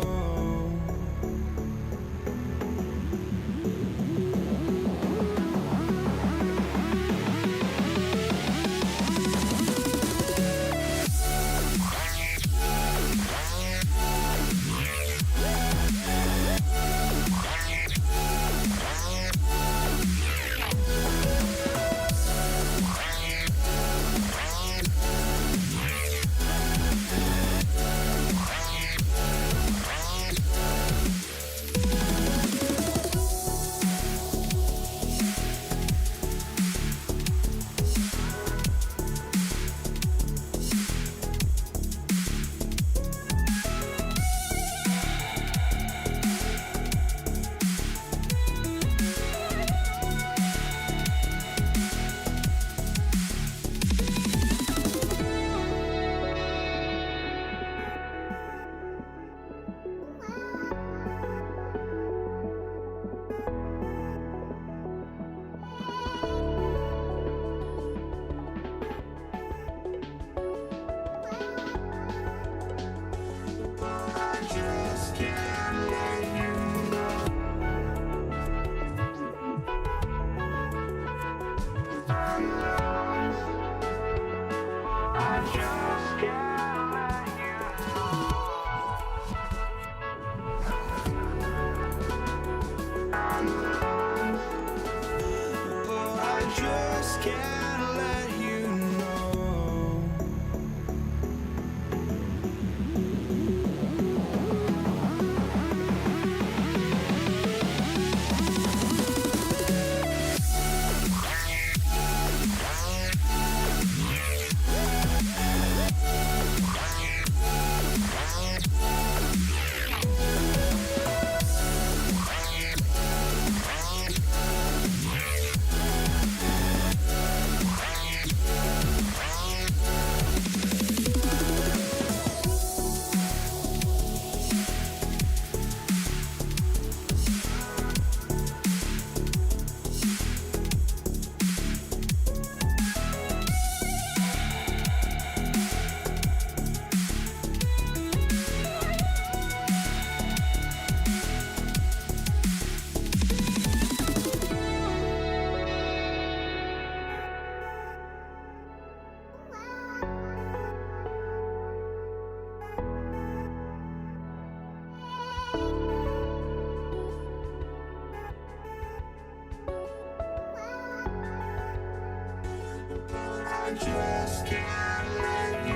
Can't let you know. just can't let you.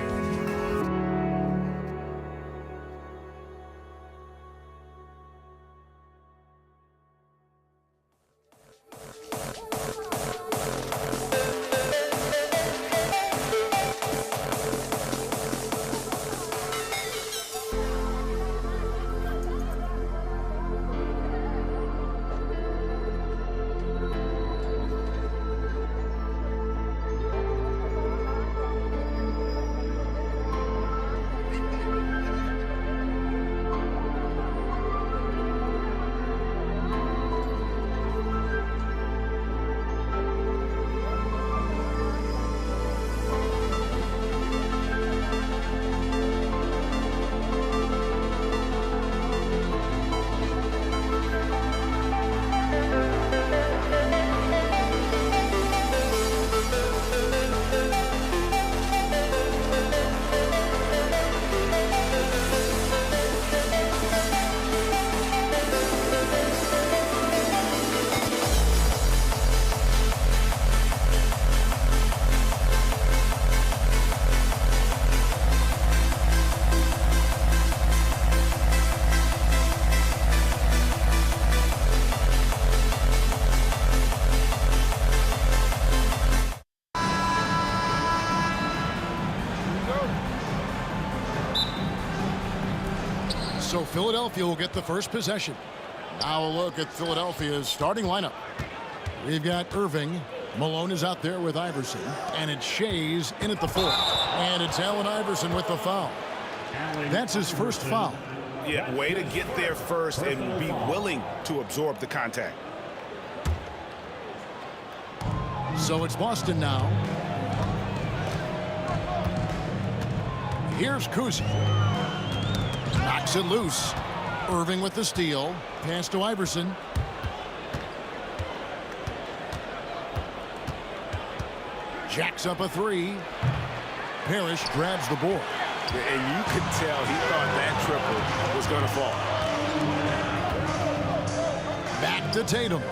So Philadelphia will get the first possession. Now a look at Philadelphia's starting lineup. We've got Irving. Malone is out there with Iverson. And it's Shays in at the 4. And it's Allen Iverson with the foul. That's his first foul. Yeah, way to get there first and be willing to absorb the contact. So it's Boston now. Here's Kuzi. Knocks it loose. Irving with the steal. Pass to Iverson. Jacks up a 3. Parrish grabs the board. And you could tell he thought that triple was going to fall. Back to Tatum.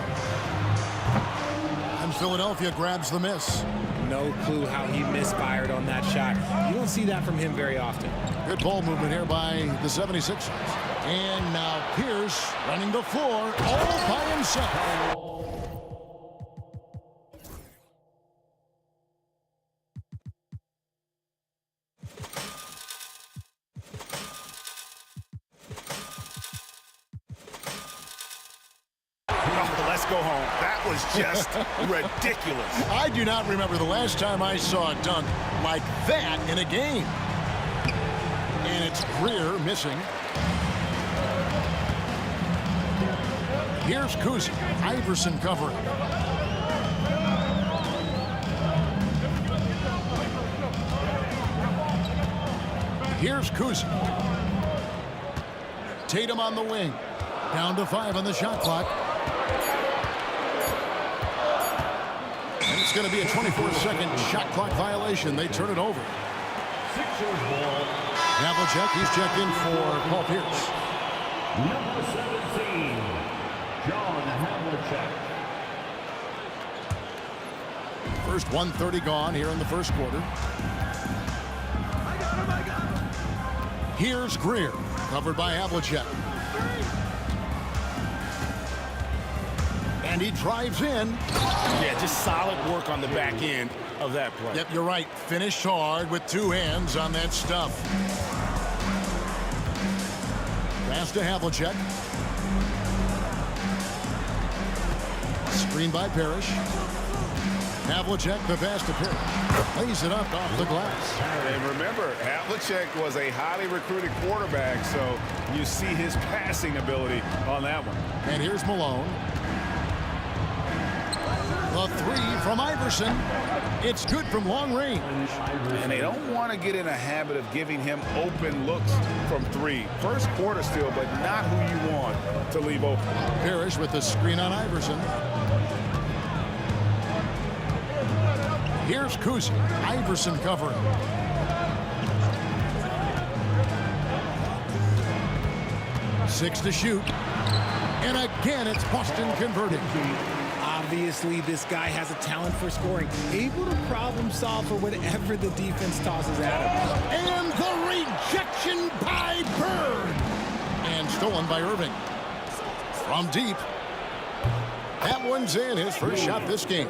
And Philadelphia grabs the miss. No clue how he misfired on that shot. You don't see that from him very often. Good ball movement here by the 76ers. And now Pierce running the floor all by himself. Let's go home. That was just ridiculous. I do not remember the last time I saw a dunk like that in a game. And it's Greer missing. Here's Kuzi. Iverson covering. Here's Kuzi. Tatum on the wing. Down to 5 on the shot clock. And it's going to be a 24-second shot clock violation. They turn it over. Sixers ball. Havlicek, he's checked in for Paul Pierce. Number 17, John Havlicek. First 1:30 gone here in the first quarter. Here's Greer, covered by Havlicek. And he drives in. Yeah, just solid work on the back end of that play. Yep, you're right. Finished hard with 2 hands on that stuff. Pass to Havlicek. Screen by Parrish. Havlicek, the pass to Parrish. Lays it up off the glass. And remember, Havlicek was a highly recruited quarterback, so you see his passing ability on that one. And here's Malone. The 3 from Iverson. It's good from long range. And they don't want to get in a habit of giving him open looks from 3. First quarter still, but not who you want to leave open. Parrish with the screen on Iverson. Here's Kuzi. Iverson covering. Six to shoot. And again, it's Boston converting. Obviously, this guy has a talent for scoring, able to problem solve for whatever the defense tosses at him. And the rejection by Bird. And stolen by Irving. From deep. That one's in, his first shot this game.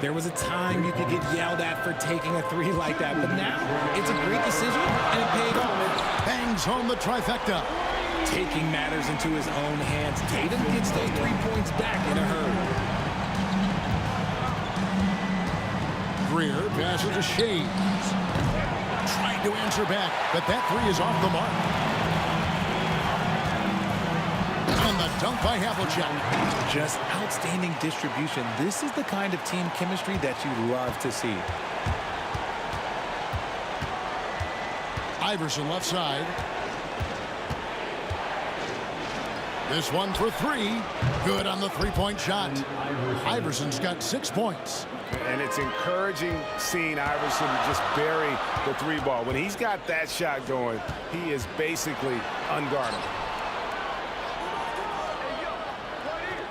There was a time you could get yelled at for taking a three like that, but now it's a great decision, and it paid off. Bangs home the trifecta. Taking matters into his own hands. Tatum gets those 3 points back in a hurry. Greer passes to Shades. Trying to answer back, but that three is off the mark. And the dunk by Havlicek. Just outstanding distribution. This is the kind of team chemistry that you love to see. Iverson left side. This one for three. Good on the three-point shot. Iverson's got 6 points. And it's encouraging seeing Iverson just bury the three ball. When he's got that shot going, he is basically unguardable.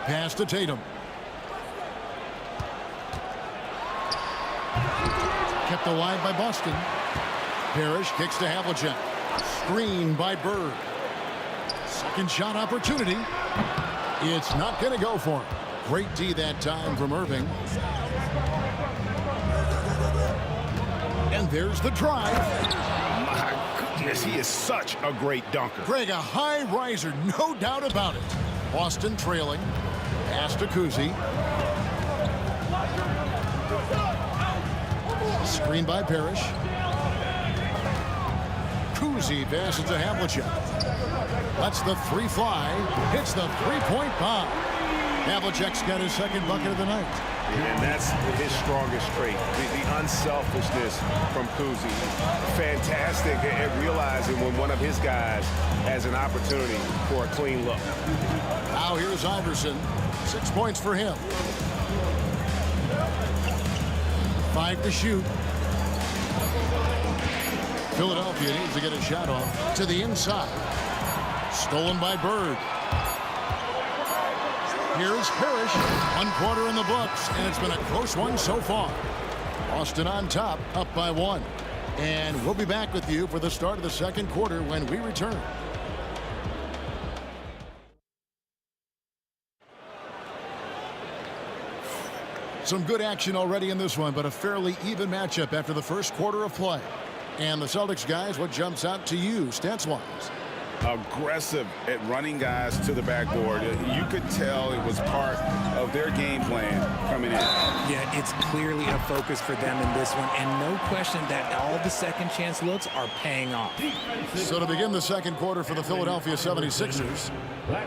Pass to Tatum. Kept alive by Boston. Parrish kicks to Havlicek. Screen by Bird. Second shot opportunity. It's not going to go for him. Great D that time from Irving. And there's the drive. My goodness, he is such a great dunker. Greg, a high riser, no doubt about it. Boston trailing. Pass to Kuzi. Screen by Parrish. Kuzi passes to Havlicek. Lets the three fly. Hits the three-point bomb. Havlicek's got his second bucket of the night. And that's his strongest trait, the unselfishness from Kuzi. Fantastic at realizing when one of his guys has an opportunity for a clean look. Now here's Iverson. 6 points for him. 5 to shoot. Philadelphia needs to get a shot off to the inside. Stolen by Bird. Here's Parrish. 1 quarter in the books, and it's been a close one so far. Boston on top, up by 1. And we'll be back with you for the start of the second quarter when we return. Some good action already in this one, but a fairly even matchup after the first quarter of play. And the Celtics guys, what jumps out to you stats-wise? Aggressive at running guys to the backboard. You could tell it was part of their game plan coming in. Yeah, it's clearly a focus for them in this one, and no question that all the second chance looks are paying off. So to begin the second quarter for the Philadelphia 76ers,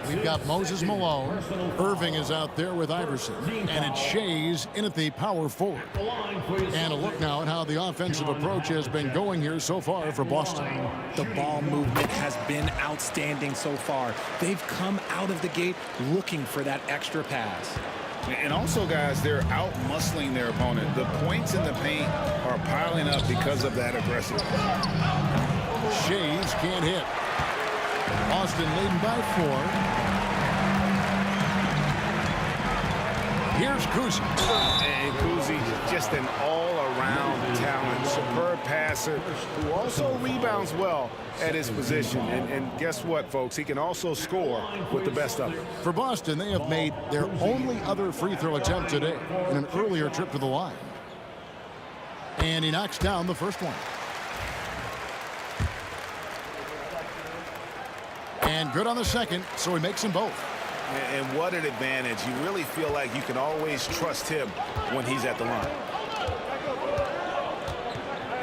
we've got Moses Malone. Irving is out there with Iverson. And it's Shays in at the power forward. And a look now at how the offensive approach has been going here so far for Boston. The ball movement has been outstanding so far. They've come out of the gate looking for that extra pass. And also, guys, they're out-muscling their opponent. The points in the paint are piling up because of that aggressiveness. Shays can't hit. Boston leading by 4. Here's Kuzi. And Kuzi, just an all-around talent, superb passer who also rebounds well at his position. And guess what, folks? He can also score with the best of it. For Boston, they have made their only other free throw attempt today in an earlier trip to the line. And he knocks down the first one. And good on the second, so he makes them both. And what an advantage. You really feel like you can always trust him when he's at the line.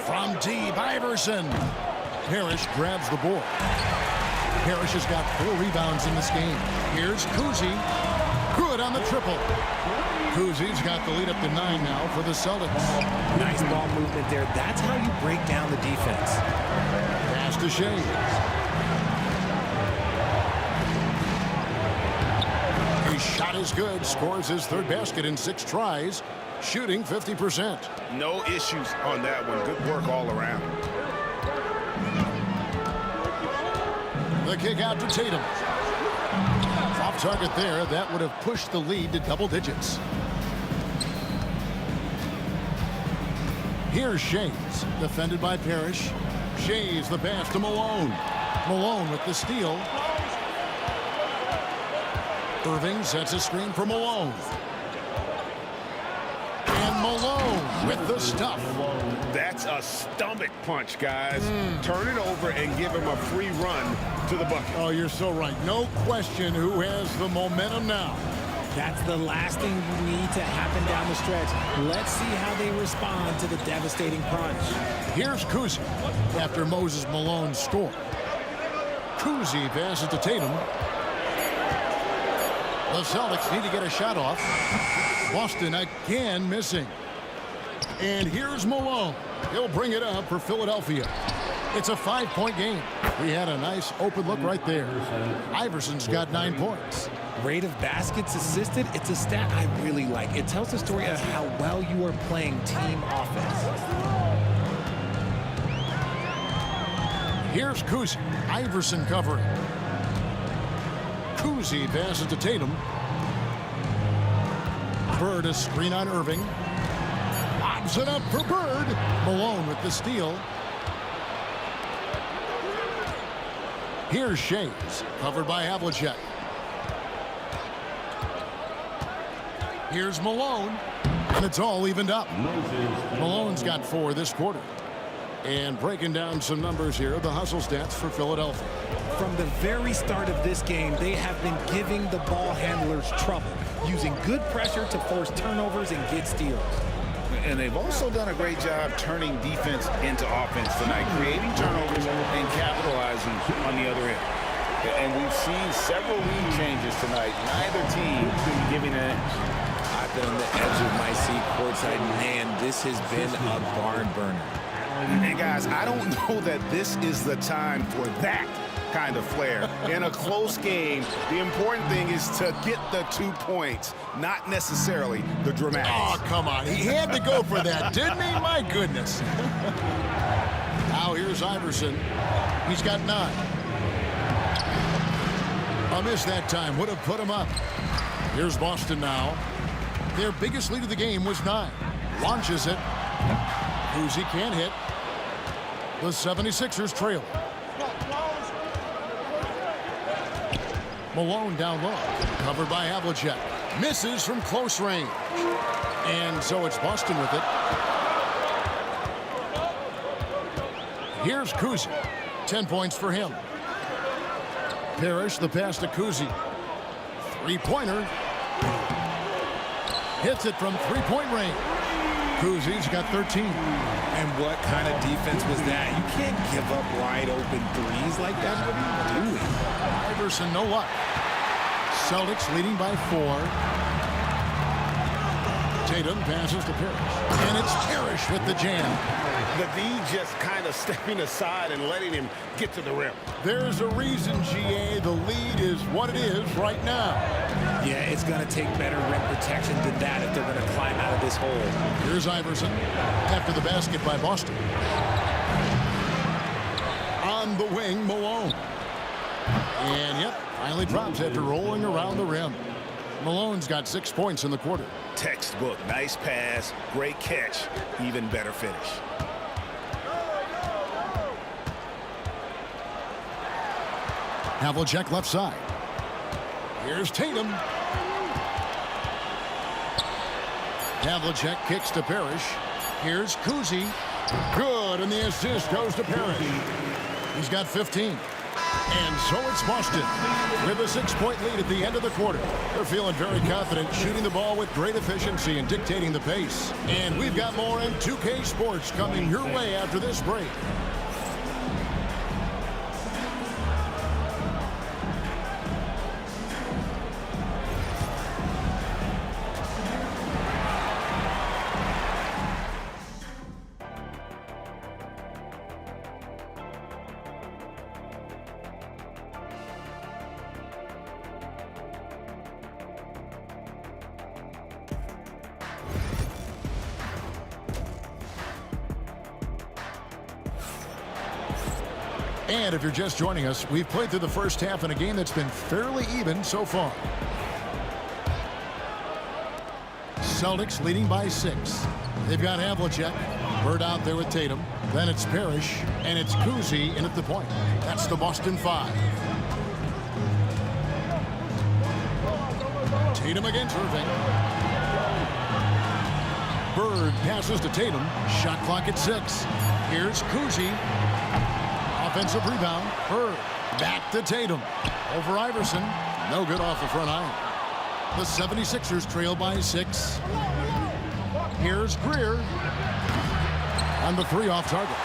From deep, Iverson. Parrish grabs the board. Parrish has got 4 rebounds in this game. Here's Kuzi. Good on the triple. Kuzi's got the lead up to 9 now for the Celtics. Nice ball movement there. That's how you break down the defense. Pass to Shays. His shot is good. Scores his 3rd basket in 6 tries. Shooting 50%. No issues on that one. Good work all around. The kick out to Tatum. Off target there. That would have pushed the lead to double digits. Here's Shays, defended by Parrish. Shays the pass to Malone. Malone with the steal. Irving sets a screen for Malone. And Malone with the stuff. That's a stomach punch, guys. Turn it over and give him a free run to the bucket. Oh, you're so right. No question who has the momentum now. That's the last thing you need to happen down the stretch. Let's see how they respond to the devastating punch. Here's Kuzi after Moses Malone scored. Kuzi passes to Tatum. The Celtics need to get a shot off. Boston again missing. And here's Malone. He'll bring it up for Philadelphia. It's a 5-point game. We had a nice open look right there. Iverson's got 9 points. Rate of baskets assisted, it's a stat I really like. It tells the story of how well you are playing team offense. Here's Kuzi. Iverson covering. Kuzi passes to Tatum. Bird a screen on Irving. Lobs it up for Bird. Malone with the steal. Here's Shays, covered by Havlicek. Here's Malone, and it's all evened up. Malone's got 4 this quarter. And breaking down some numbers here, the hustle stats for Philadelphia. From the very start of this game, they have been giving the ball handlers trouble, using good pressure to force turnovers and get steals. And they've also done a great job turning defense into offense tonight, creating turnovers and capitalizing on the other end. And we've seen several lead changes tonight. Neither team giving an edge. I've been on the edge of my seat courtside. Man, this has been a barn burner. And guys, I don't know that this is the time for that kind of flair. In a close game, the important thing is to get the 2 points, not necessarily the dramatics. Oh, come on. He had to go for that, didn't he? My goodness. Now here's Iverson. He's got 9. A miss that time would have put him up. Here's Boston now. Their biggest lead of the game was 9. Launches it. Kuzi can't hit. The 76ers trail. Malone down low. Covered by Havlicek. Misses from close range. And so it's Boston with it. Here's Kuzi. 10 points for him. Parrish the pass to Kuzi. 3-pointer. Hits it from 3-point range. Kuzi's got 13. And what kind of defense was that? You can't give up wide open threes like that. What are you doing? Iverson, no luck. Celtics leading by 4. Tatum passes to Parrish. And it's Parrish with the jam. The D just kind of stepping aside and letting him get to the rim. There's a reason, GA, the lead is what it is right now. Yeah, it's going to take better rim protection than that if they're going to climb out of this hole. Here's Iverson after the basket by Boston. On the wing, Malone. And, yep, finally drops after rolling around the rim. Malone's got 6 points in the quarter. Textbook, nice pass, great catch, even better finish. Havlicek left side. Here's Tatum. Havlicek kicks to Parrish. Here's Kuzi. Good, and the assist goes to Parrish. He's got 15. And so it's Boston with a 6-point lead at the end of the quarter. They're feeling very confident, shooting the ball with great efficiency and dictating the pace. And we've got more in 2K Sports coming your way after this break. And if you're just joining us, we've played through the first half in a game that's been fairly even so far. Celtics leading by 6. They've got Havlicek. Bird out there with Tatum. Then it's Parrish, and it's Kuzi in at the point. That's the Boston 5. Tatum against Irving. Bird passes to Tatum. Shot clock at 6. Here's Kuzi. Offensive rebound. Bird back to Tatum. Over Iverson. No good off the front iron. The 76ers trail by 6. Here's Greer. On the 3 off target.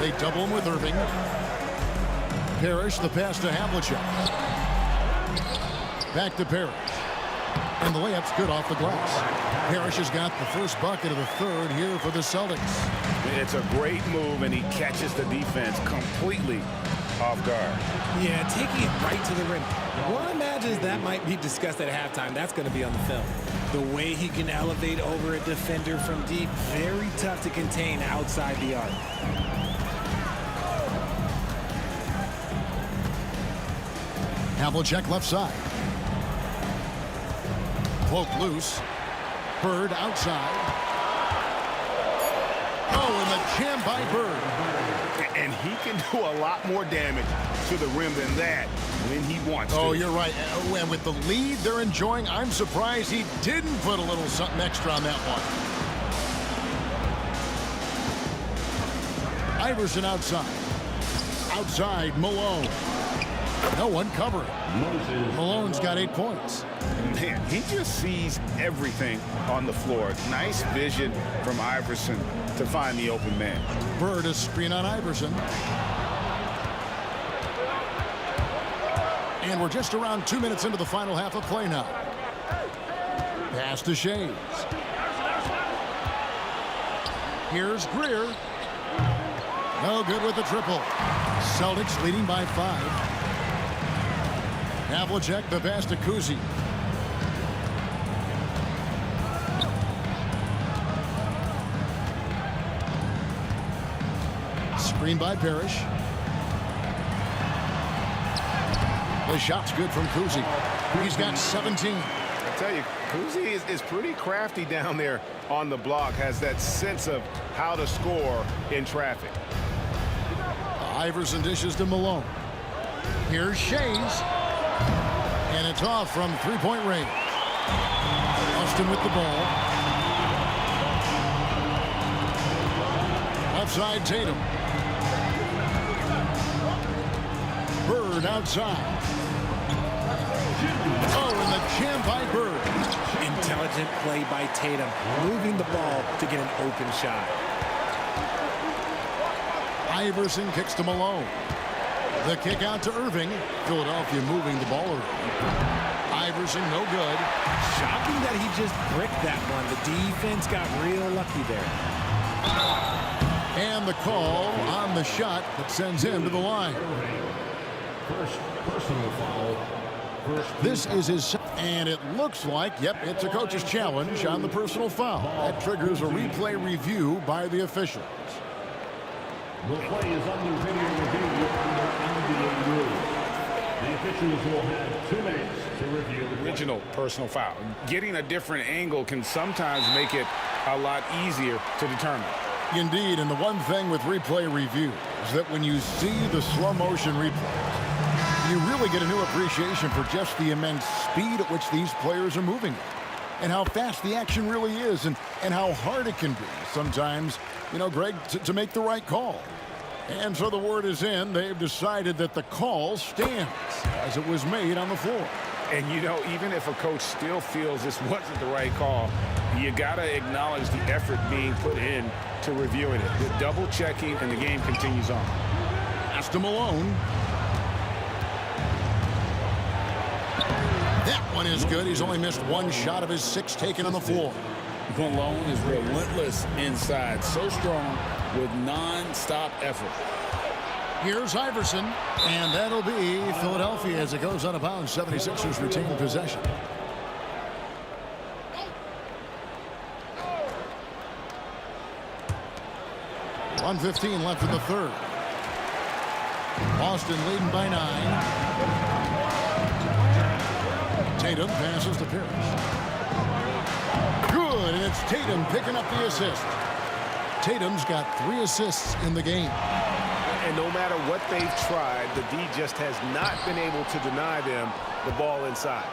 They double him with Irving. Parrish, the pass to Havlicek. Back to Parrish. And the layup's good off the glass. Parrish has got the first bucket of the third here for the Celtics. It's a great move, and he catches the defense completely off guard. Yeah, taking it right to the rim. One imagines that might be discussed at halftime. That's going to be on the film. The way he can elevate over a defender from deep, very tough to contain outside the arc. Havlicek left side. Cloak loose. Bird outside. Oh, and the jam by Bird. And he can do a lot more damage to the rim than that when he wants to. Oh, you're right. And with the lead they're enjoying, I'm surprised he didn't put a little something extra on that one. Iverson outside. Outside, Malone. No one covering. Malone's got 8 points. Man, he just sees everything on the floor. Nice vision from Iverson to find the open man. Bird is screen on Iverson. And we're just around 2 minutes into the final half of play now. Pass to Shades. Here's Greer. No good with the triple. Celtics leading by 5. Havlicek, the pass to Kuzi. Screen by Parrish. The shot's good from Kuzi. He's got 17. I tell you, Kuzi is pretty crafty down there on the block. Has that sense of how to score in traffic. Iverson dishes to Malone. Here's Shades. And it's off from 3-point range. Austin with the ball. Left side, Tatum. Bird outside. Oh, and the jam by Bird. Intelligent play by Tatum, moving the ball to get an open shot. Iverson kicks to Malone. The kick out to Irving. Philadelphia moving the ball around. Iverson, no good. Shocking that he just bricked that one. The defense got real lucky there. And the call on the shot that sends him to the line. First personal foul. This is his, and it looks like, yep, it's a coach's challenge on the personal foul. That triggers a replay review by the officials. The play is under video review under NBA rules. The officials will have 2 minutes to review the Original personal foul. Getting a different angle can sometimes make it a lot easier to determine. Indeed, and the one thing with replay review is that when you see the slow motion replay, you really get a new appreciation for just the immense speed at which these players are moving and how fast the action really is and how hard it can be sometimes, you know, Greg, to make the right call. And so the word is in. They've decided that the call stands as it was made on the floor. And, you know, even if a coach still feels this wasn't the right call, you got to acknowledge the effort being put in to reviewing it. The double checking, and the game continues on. Pass to Malone. That one is good. He's only missed 1 shot of his 6 taken on the floor. Malone is relentless inside, so strong with non-stop effort. Here's Iverson, and that'll be Philadelphia as it goes out of bounds. 76ers retain possession. .115 left in the third. Boston leading by 9. Tatum passes to Parrish. Good, and it's Tatum picking up the assist. Tatum's got 3 assists in the game. And no matter what they've tried, the D just has not been able to deny them the ball inside.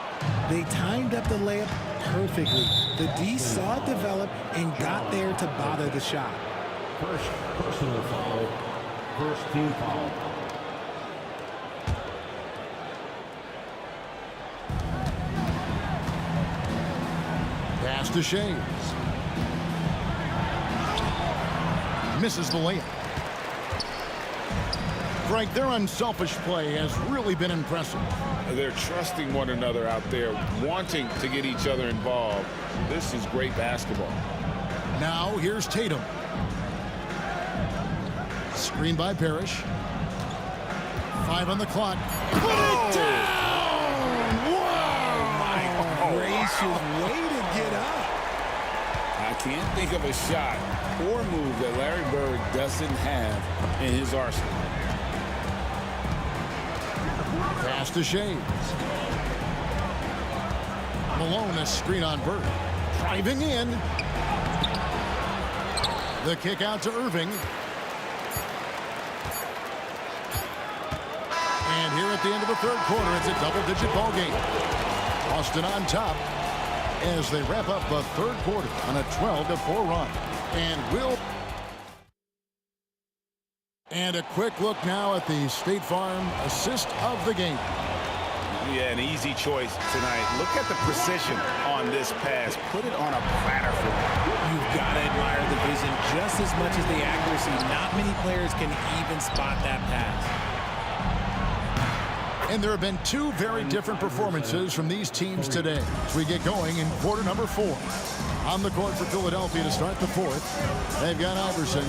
They timed up the layup perfectly. The D saw it develop and got there to bother the shot. First personal foul. First team foul. Pass to Shays. Misses the layup. Frank, their unselfish play has really been impressive. They're trusting one another out there, wanting to get each other involved. This is great basketball. Now here's Tatum. Screen by Parrish. 5 on the clock. Put it down! Oh, my gracious. Way to get up. I can't think of a shot or move that Larry Bird doesn't have in his arsenal. Pass to Shays. Malone, a screen on Bird. Driving in. The kick out to Irving. And here at the end of the third quarter, it's a double-digit ball game. Boston on top as they wrap up the third quarter on a 12-4 run. And a quick look now at the State Farm assist of the game. Yeah, an easy choice tonight. Look at the precision on this pass. Put it on a platter for him. You've got to admire the vision just as much as the accuracy. Not many players can even spot that pass. And there have been 2 very different performances from these teams today as we get going in quarter number 4. On the court for Philadelphia to start the fourth, they've got Iverson.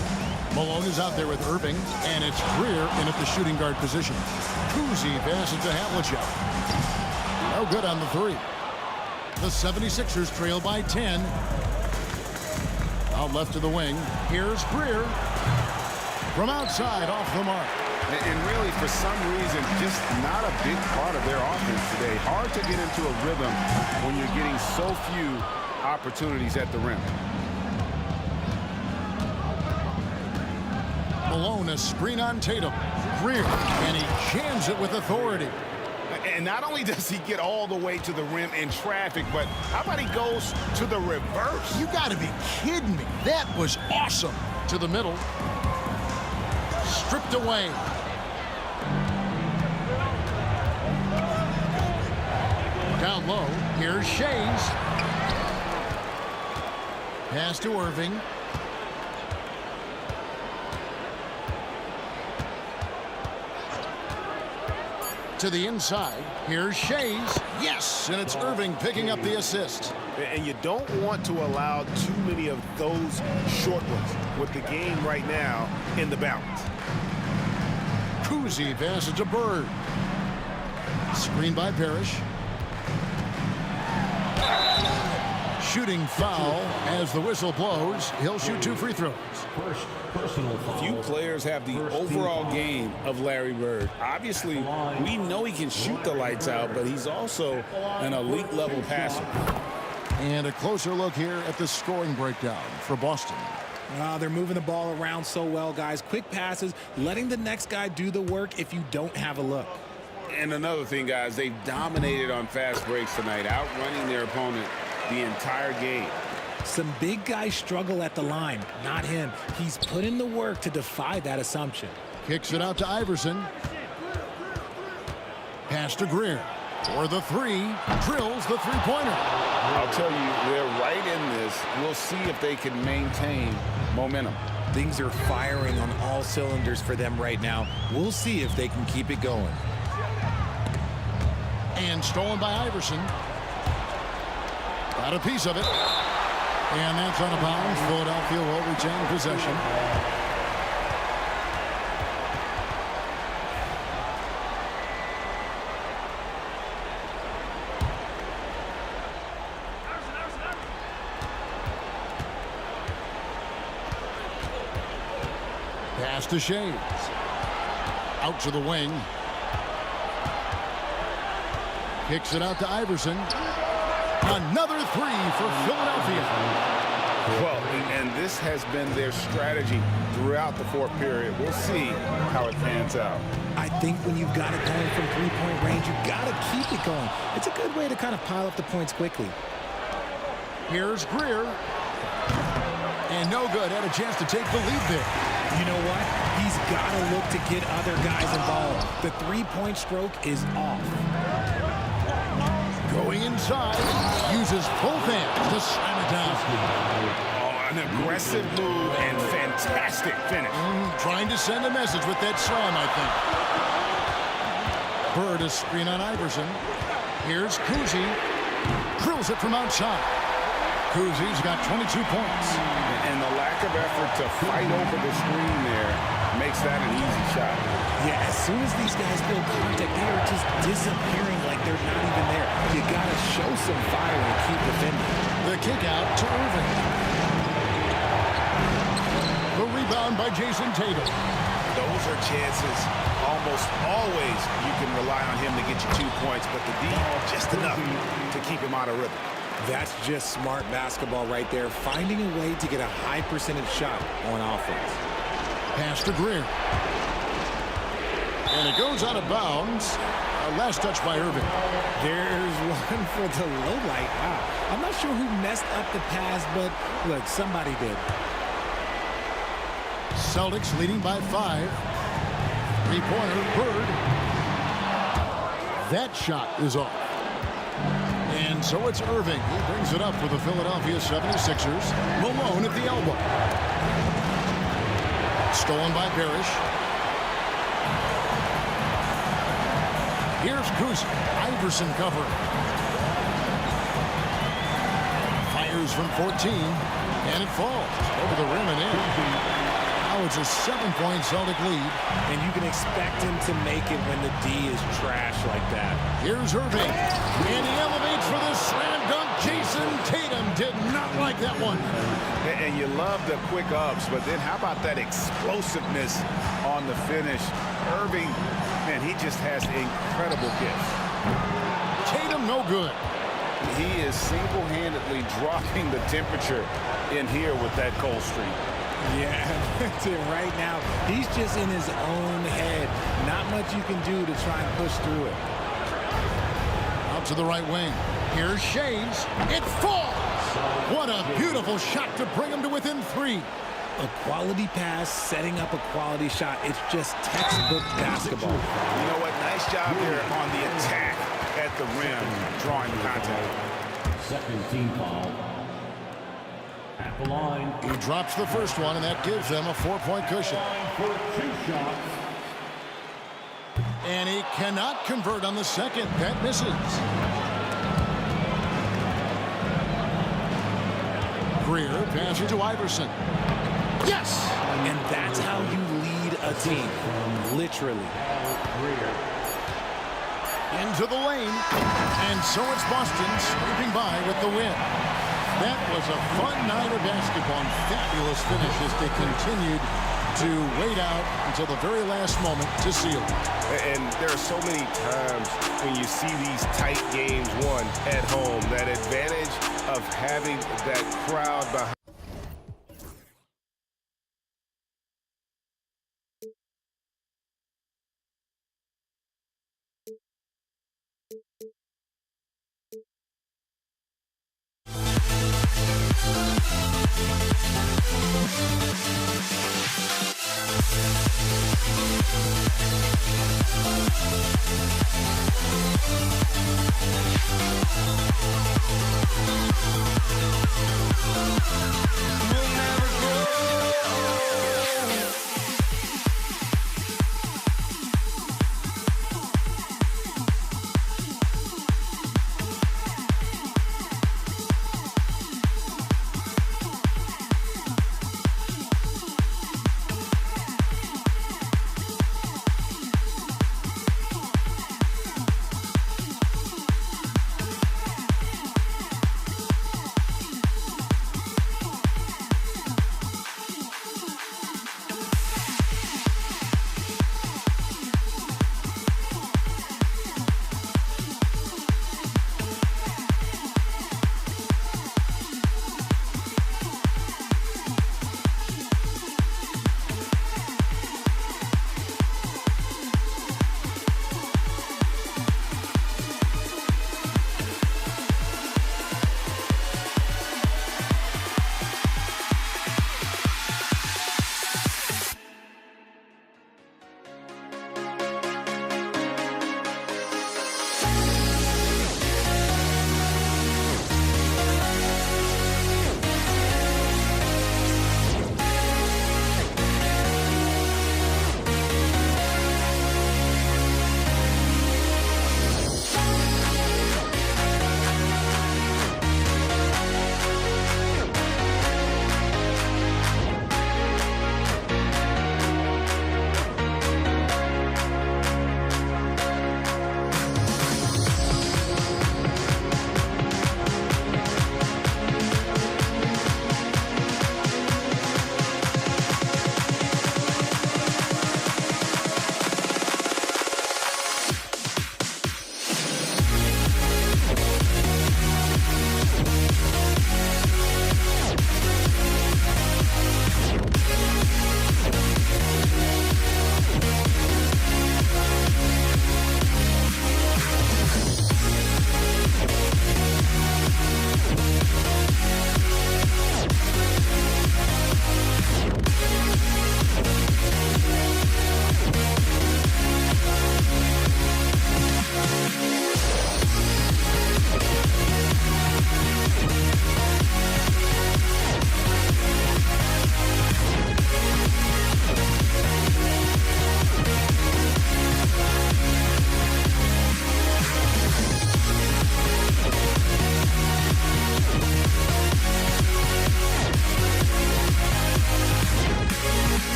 Malone is out there with Irving, and it's Greer in at the shooting guard position. Kuzi passes to Havlicek. No good on the 3. The 76ers trail by 10. Out left to the wing. Here's Greer. From outside, off the mark. And really, for some reason, just not a big part of their offense today. Hard to get into a rhythm when you're getting so few opportunities at the rim. Malone, a screen on Tatum. Greer, and he jams it with authority. And not only does he get all the way to the rim in traffic, but how about he goes to the reverse? You got to be kidding me. That was awesome. To the middle. Stripped away. Down low. Here's Shays. Pass to Irving. To the inside. Here's Shays. Yes, and it's Irving picking up the assist. And you don't want to allow too many of those short ones with the game right now in the balance. Kuzi passes to Bird. Screen by Parrish. Shooting foul as the whistle blows. He'll shoot 2 free throws. First personal foul. Few players have the overall game of Larry Bird. Obviously, we know he can shoot the lights out, but he's also an elite level passer. And a closer look here at the scoring breakdown for Boston. They're moving the ball around so well, guys. Quick passes, letting the next guy do the work if you don't have a look. And another thing, guys, they've dominated on fast breaks tonight, outrunning their opponent the entire game. Some big guys struggle at the line, not him. He's put in the work to defy that assumption. Kicks it out to Iverson. Pass to Greer. For the 3, drills the three-pointer. I'll tell you, they're right in this. We'll see if they can maintain momentum. Things are firing on all cylinders for them right now. We'll see if they can keep it going. And stolen by Iverson. Got a piece of it. And that's out of bounds. Philadelphia will retain possession. Pass to Shays. Out to the wing. Kicks it out to Iverson. Another 3 for Philadelphia. Well, and this has been their strategy throughout the fourth period. We'll see how it pans out. I think when you've got it going from three-point range, you've got to keep it going. It's a good way to kind of pile up the points quickly. Here's Greer. And no good. Had a chance to take the lead there. You know what? He's got to look to get other guys involved. The three-point stroke is off. Going inside. Uses both hands to slam it down. Oh, an aggressive move and fantastic finish. Trying to send a message with that slam, I think. Bird is screen on Iverson. Here's Kuzi. Drills it from outside. Kuzi's got 22 points. And the lack of effort to fight over the screen there makes that an easy shot. Yeah, as soon as these guys build contact, they are just disappearing like they're not even there. You got to show some fire and keep defending. The kick out to Irving. The rebound by Jason Tatum. Those are chances. Almost always you can rely on him to get you 2 points, but the D just enough to keep him out of rhythm. That's just smart basketball right there, finding a way to get a high percentage shot on offense. Pass to Greer. And it goes out of bounds. Last touch by Irving. There's one for the low light. Wow. I'm not sure who messed up the pass, but look, somebody did. Celtics leading by 5. Three-pointer, Bird. That shot is off. And so it's Irving. He brings it up for the Philadelphia 76ers. Malone at the elbow. Stolen by Parrish. Here's Kuzi. Iverson covering. Fires from 14. And it falls over the rim and in. Now it's a 7-point Celtic lead. And you can expect him to make it when the D is trash like that. Here's Irving. And he elevates for the slam dunk. Jason Tatum did not like that one. And you love the quick ups, but then how about that explosiveness on the finish? Irving, man, he just has incredible gifts. Tatum no good. He is single-handedly dropping the temperature in here with that cold streak. Yeah, that's it right now. He's just in his own head. Not much you can do to try and push through it. Out to the right wing. Here's Shays. It falls. What a beautiful shot to bring him to within 3. A quality pass, setting up a quality shot. It's just textbook basketball. You know what? Nice job there on the attack at the rim, drawing the contact. Second team foul. At the line. He drops the first one, and that gives them a 4-point cushion. For 2 shots. And he cannot convert on the second. That misses. Greer passes to Iverson. Yes! And that's how you lead a team. Literally. Into the lane. And so it's Boston scraping by with the win. That was a fun night of basketball and fabulous finish as they continued to wait out until the very last moment to seal it. And there are so many times when you see these tight games won at home, that advantage of having that crowd behind.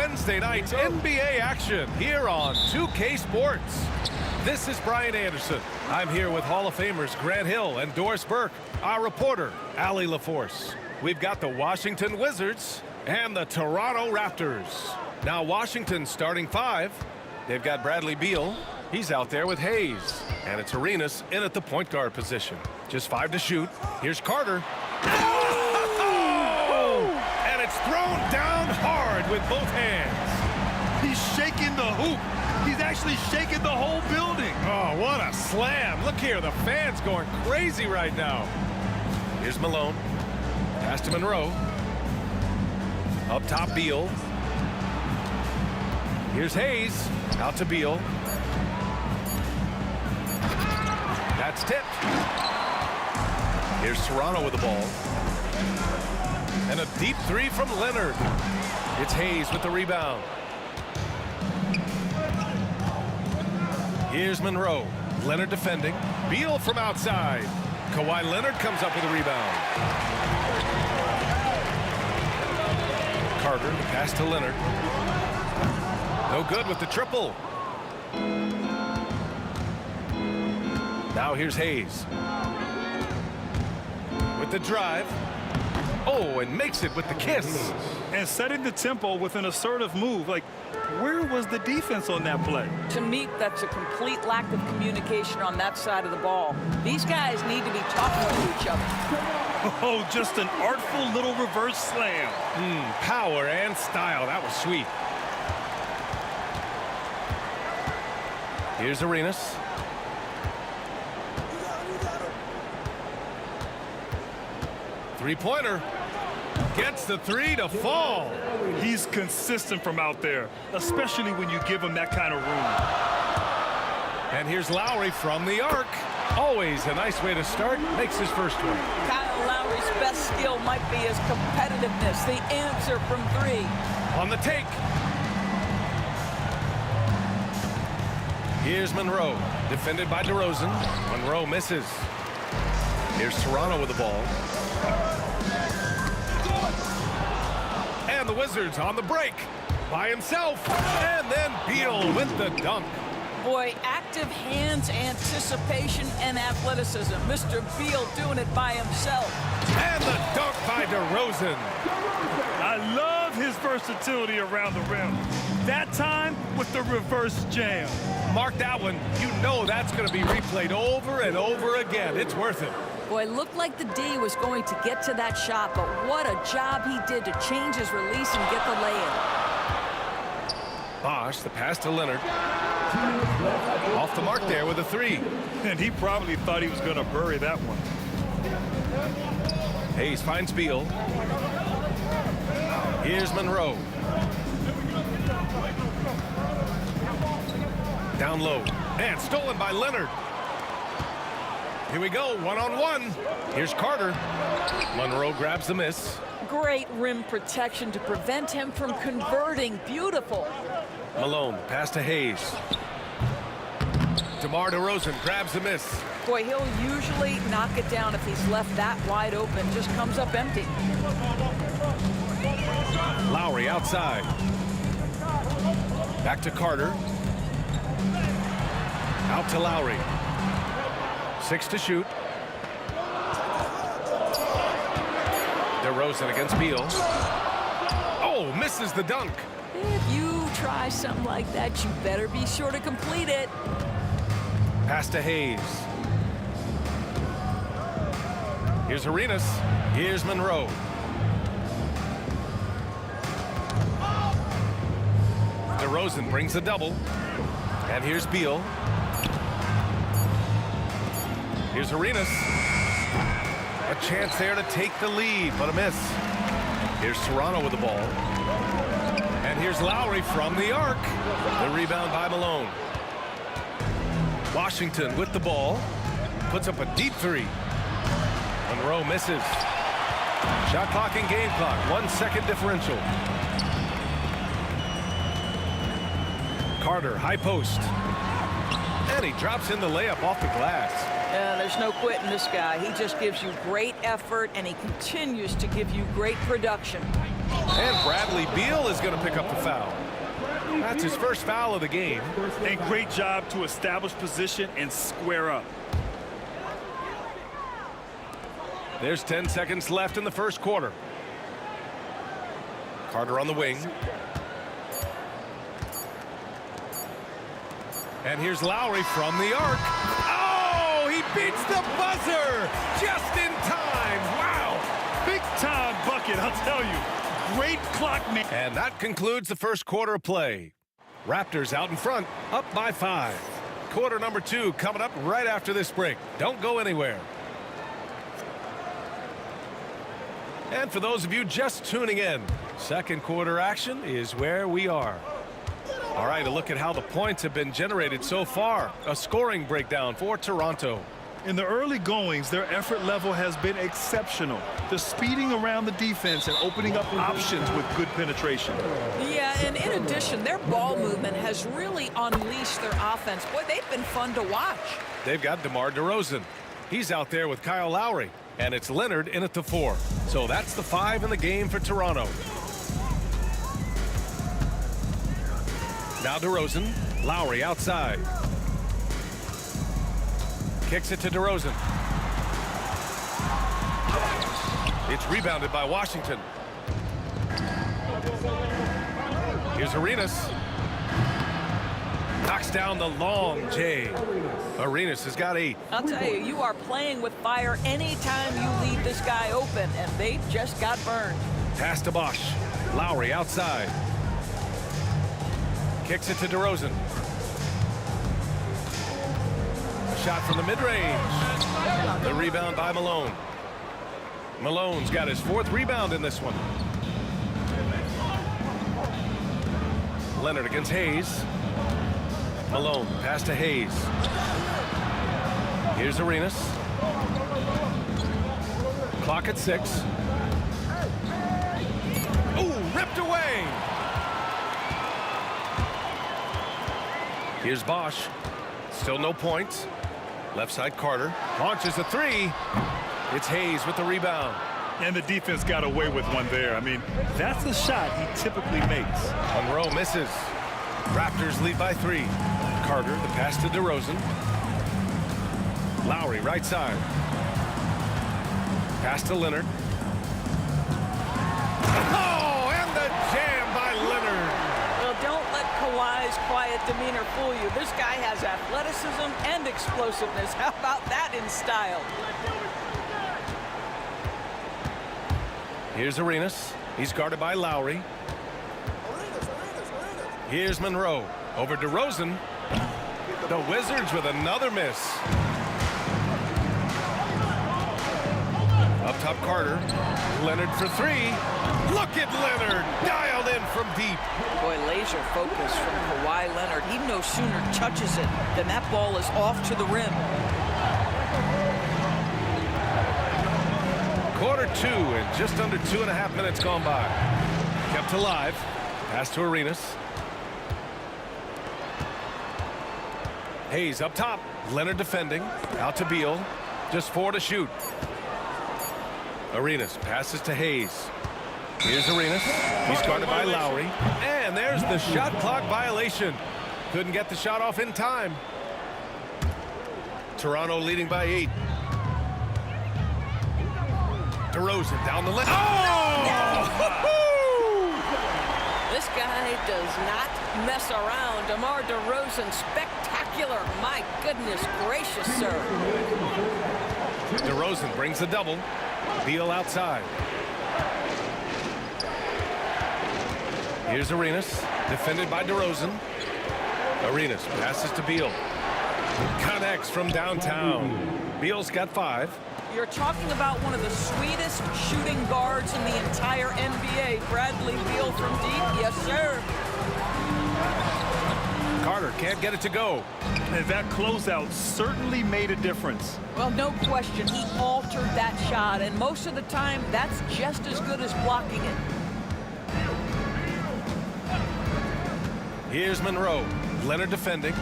Wednesday night's NBA action here on 2K Sports. This is Brian Anderson. I'm here with Hall of Famers Grant Hill and Doris Burke, our reporter, Allie LaForce. We've got the Washington Wizards and the Toronto Raptors. Now Washington's starting five. They've got Bradley Beal. He's out there with Hayes. And it's Arenas in at the point guard position. Just 5 to shoot. Here's Carter. And it's thrown down hard with both hands. He's shaking the hoop. He's actually shaking the whole building. Oh, what a slam. Look here, the fans going crazy right now. Here's Malone. Pass to Monroe. Up top, Beal. Here's Hayes. Out to Beal. That's tipped. Here's Toronto with the ball. And a deep three from Leonard. It's Hayes with the rebound. Here's Monroe. Leonard defending. Beal from outside. Kawhi Leonard comes up with a rebound. Carter, the pass to Leonard. No good with the triple. Now here's Hayes. With the drive. Oh, and makes it with the kiss. And setting the tempo with an assertive move. Like, where was the defense on that play? To me, that's a complete lack of communication on that side of the ball. These guys need to be talking to each other. Oh, just an artful little reverse slam. Power and style. That was sweet. Here's Arenas. Three-pointer. Gets the three to fall. He's consistent from out there, especially when you give him that kind of room. And here's Lowry from the arc. Always a nice way to start. Makes his first one. Kyle Lowry's best skill might be his competitiveness. The answer from three. On the take. Here's Monroe. Defended by DeRozan. Monroe misses. Here's Toronto with the ball. And the Wizards on the break by himself. And then Beal with the dunk. Boy, active hands, anticipation, and athleticism. Mr. Beal doing it by himself. And the dunk by DeRozan. I love his versatility around the rim. That time with the reverse jam. Mark that one. You know that's going to be replayed over and over again. It's worth it. Boy, it looked like the D was going to get to that shot, but what a job he did to change his release and get the lay-in. Bosch, the pass to Leonard. Off the mark there with a three. And he probably thought he was going to bury that one. Hayes finds Beal. Here's Monroe. Down low. And stolen by Leonard. Here we go, one-on-one. Here's Carter. Monroe grabs the miss. Great rim protection to prevent him from converting. Beautiful. Malone, pass to Hayes. DeMar DeRozan grabs the miss. Boy, he'll usually knock it down if he's left that wide open. Just comes up empty. Lowry outside. Back to Carter. Out to Lowry. 6 to shoot. DeRozan against Beal. Oh, misses the dunk. If you try something like that, you better be sure to complete it. Pass to Hayes. Here's Arenas. Here's Monroe. DeRozan brings a double. And here's Beal. Here's Arenas. A chance there to take the lead, but a miss. Here's Toronto with the ball. And here's Lowry from the arc. The rebound by Malone. Washington with the ball. Puts up a deep three. Monroe misses. Shot clock and game clock. 1 second differential. Carter, high post. And he drops in the layup off the glass. Yeah, there's no quitting this guy. He just gives you great effort, and he continues to give you great production. And Bradley Beal is going to pick up the foul. That's his first foul of the game. And great job to establish position and square up. There's 10 seconds left in the first quarter. Carter on the wing. And here's Lowry from the arc. Oh, he beats the buzzer just in time. Wow. Big time bucket, I'll tell you. Great clock man. And that concludes the first quarter of play. Raptors out in front, up by 5. Quarter number 2 coming up right after this break. Don't go anywhere. And for those of you just tuning in, second quarter action is where we are. All right, a look at how the points have been generated so far. A scoring breakdown for Toronto. In the early goings, their effort level has been exceptional. The speeding around the defense and opening up options with good penetration. Yeah, and in addition, their ball movement has really unleashed their offense. Boy, they've been fun to watch. They've got DeMar DeRozan. He's out there with Kyle Lowry. And it's Leonard in at the 4. So that's the 5 in the game for Toronto. Now DeRozan. Lowry outside. Kicks it to DeRozan. It's rebounded by Washington. Here's Arenas. Knocks down the long J. Arenas has got 8. I'll tell you, you are playing with fire anytime you leave this guy open, and they just got burned. Pass to Bosch. Lowry outside. Kicks it to DeRozan. A shot from the mid-range. The rebound by Malone. Malone's got his 4th rebound in this one. Leonard against Hayes. Malone, pass to Hayes. Here's Arenas. Clock at 6. Ooh, ripped away. Here's Bosch. Still no points. Left side Carter. Launches a 3. It's Hayes with the rebound. And the defense got away with one there. I mean, that's the shot he typically makes. Monroe misses. Raptors lead by 3. Carter, the pass to DeRozan. Lowry, right side. Pass to Leonard. Oh, and the jam by Leonard. Well, don't let Kawhi's quiet demeanor fool you. This guy has athleticism and explosiveness. How about that in style? Here's Arenas. He's guarded by Lowry. Here's Monroe. Over DeRozan. The Wizards with another miss. Up top Carter. Leonard for 3. Look at Leonard. Dialed in from deep. Boy, laser focus from Kawhi Leonard. He no sooner touches it than that ball is off to the rim. Quarter 2 and just under 2.5 minutes gone by. Kept alive. Pass to Arenas. Hayes up top. Leonard defending. Out to Beal. Just 4 to shoot. Arenas passes to Hayes. Here's Arenas. He's guarded by Lowry. And there's the shot clock violation. Couldn't get the shot off in time. Toronto leading by 8. DeRozan down the lane. Oh! This guy does not mess around. DeMar DeRozan, spectacular. My goodness gracious, sir. DeRozan brings a double. Beal outside. Here's Arenas, defended by DeRozan. Arenas passes to Beal. Connects from downtown. Beal's got 5. You're talking about one of the sweetest shooting guards in the entire NBA. Bradley Beal from deep. Yes, sir. Carter can't get it to go. And that closeout certainly made a difference. Well, no question. He altered that shot, and most of the time, that's just as good as blocking it. Here's Monroe. Leonard defending.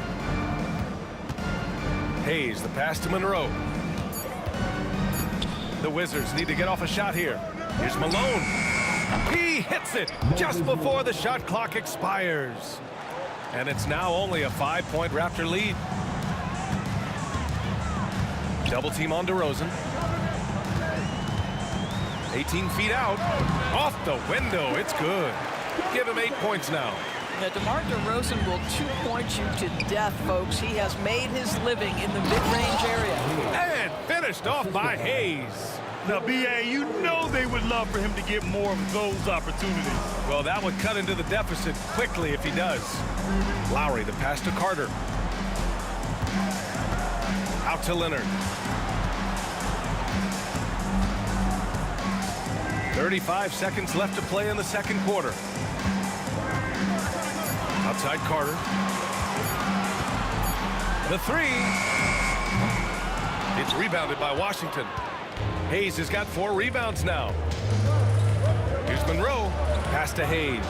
Hayes, the pass to Monroe. The Wizards need to get off a shot here. Here's Malone. He hits it just before the shot clock expires. And it's now only a 5-point Raptor lead. Double team on DeRozan. 18 feet out. Off the window. It's good. Give him 8 points now. Now, DeMar DeRozan will 2-point you to death, folks. He has made his living in the mid-range area. And finished off by Hayes. Now, B.A., you know they would love for him to get more of those opportunities. Well, that would cut into the deficit quickly if he does. Lowry, the pass to Carter. Out to Leonard. 35 seconds left to play in the second quarter. Outside Carter. The three. It's rebounded by Washington. Hayes has got 4 rebounds now. Here's Monroe. Pass to Hayes.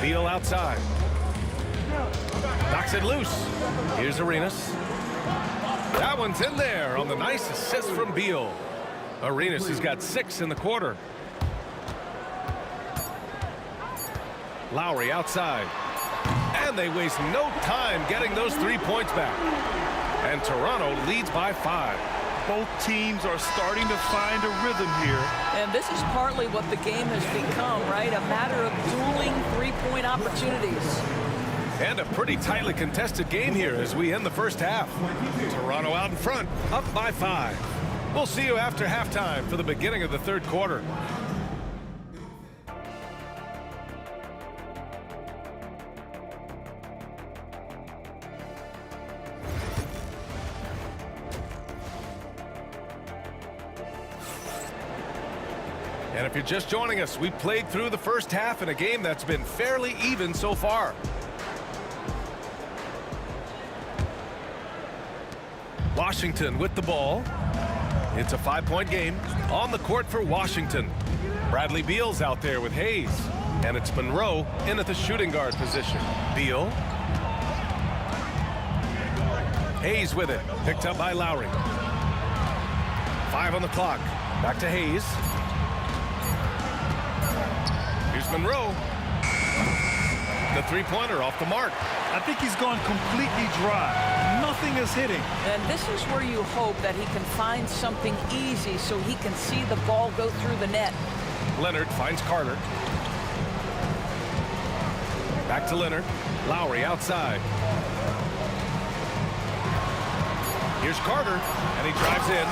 Beal outside. Knocks it loose. Here's Arenas. That one's in there on the nice assist from Beal. Arenas has got 6 in the quarter. Lowry outside. And they waste no time getting those 3 points back. And Toronto leads by 5. Both teams are starting to find a rhythm here. And this is partly what the game has become, right? A matter of dueling 3-point opportunities. And a pretty tightly contested game here as we end the first half. Toronto out in front, up by 5. We'll see you after halftime for the beginning of the third quarter. And if you're just joining us, we played through the first half in a game that's been fairly even so far. Washington with the ball. It's a 5-point game on the court for Washington. Bradley Beal's out there with Hayes. And it's Monroe in at the shooting guard position. Beal. Hayes with it. Picked up by Lowry. 5 on the clock. Back to Hayes. Here's Monroe. The three-pointer off the mark. I think he's gone completely dry. Nothing is hitting. And this is where you hope that he can find something easy so he can see the ball go through the net. Leonard finds Carter. Back to Leonard. Lowry outside. Here's Carter, and he drives in,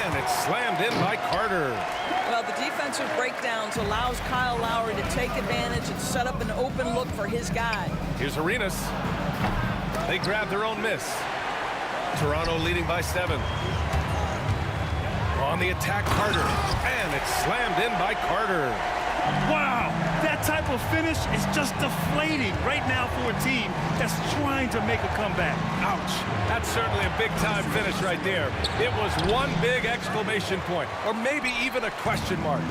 and it's slammed in by Carter. Well, the defensive breakdowns allows Kyle Lowry to take advantage and set up an open look for his guy. Here's Arenas. They grab their own miss. Toronto leading by 7. On the attack, Carter, and it's slammed in by Carter. Wow, that type of finish is just deflating right now for a team that's trying to make a comeback. Ouch. That's certainly a big-time finish right there. It was one big exclamation point, or maybe even a question mark.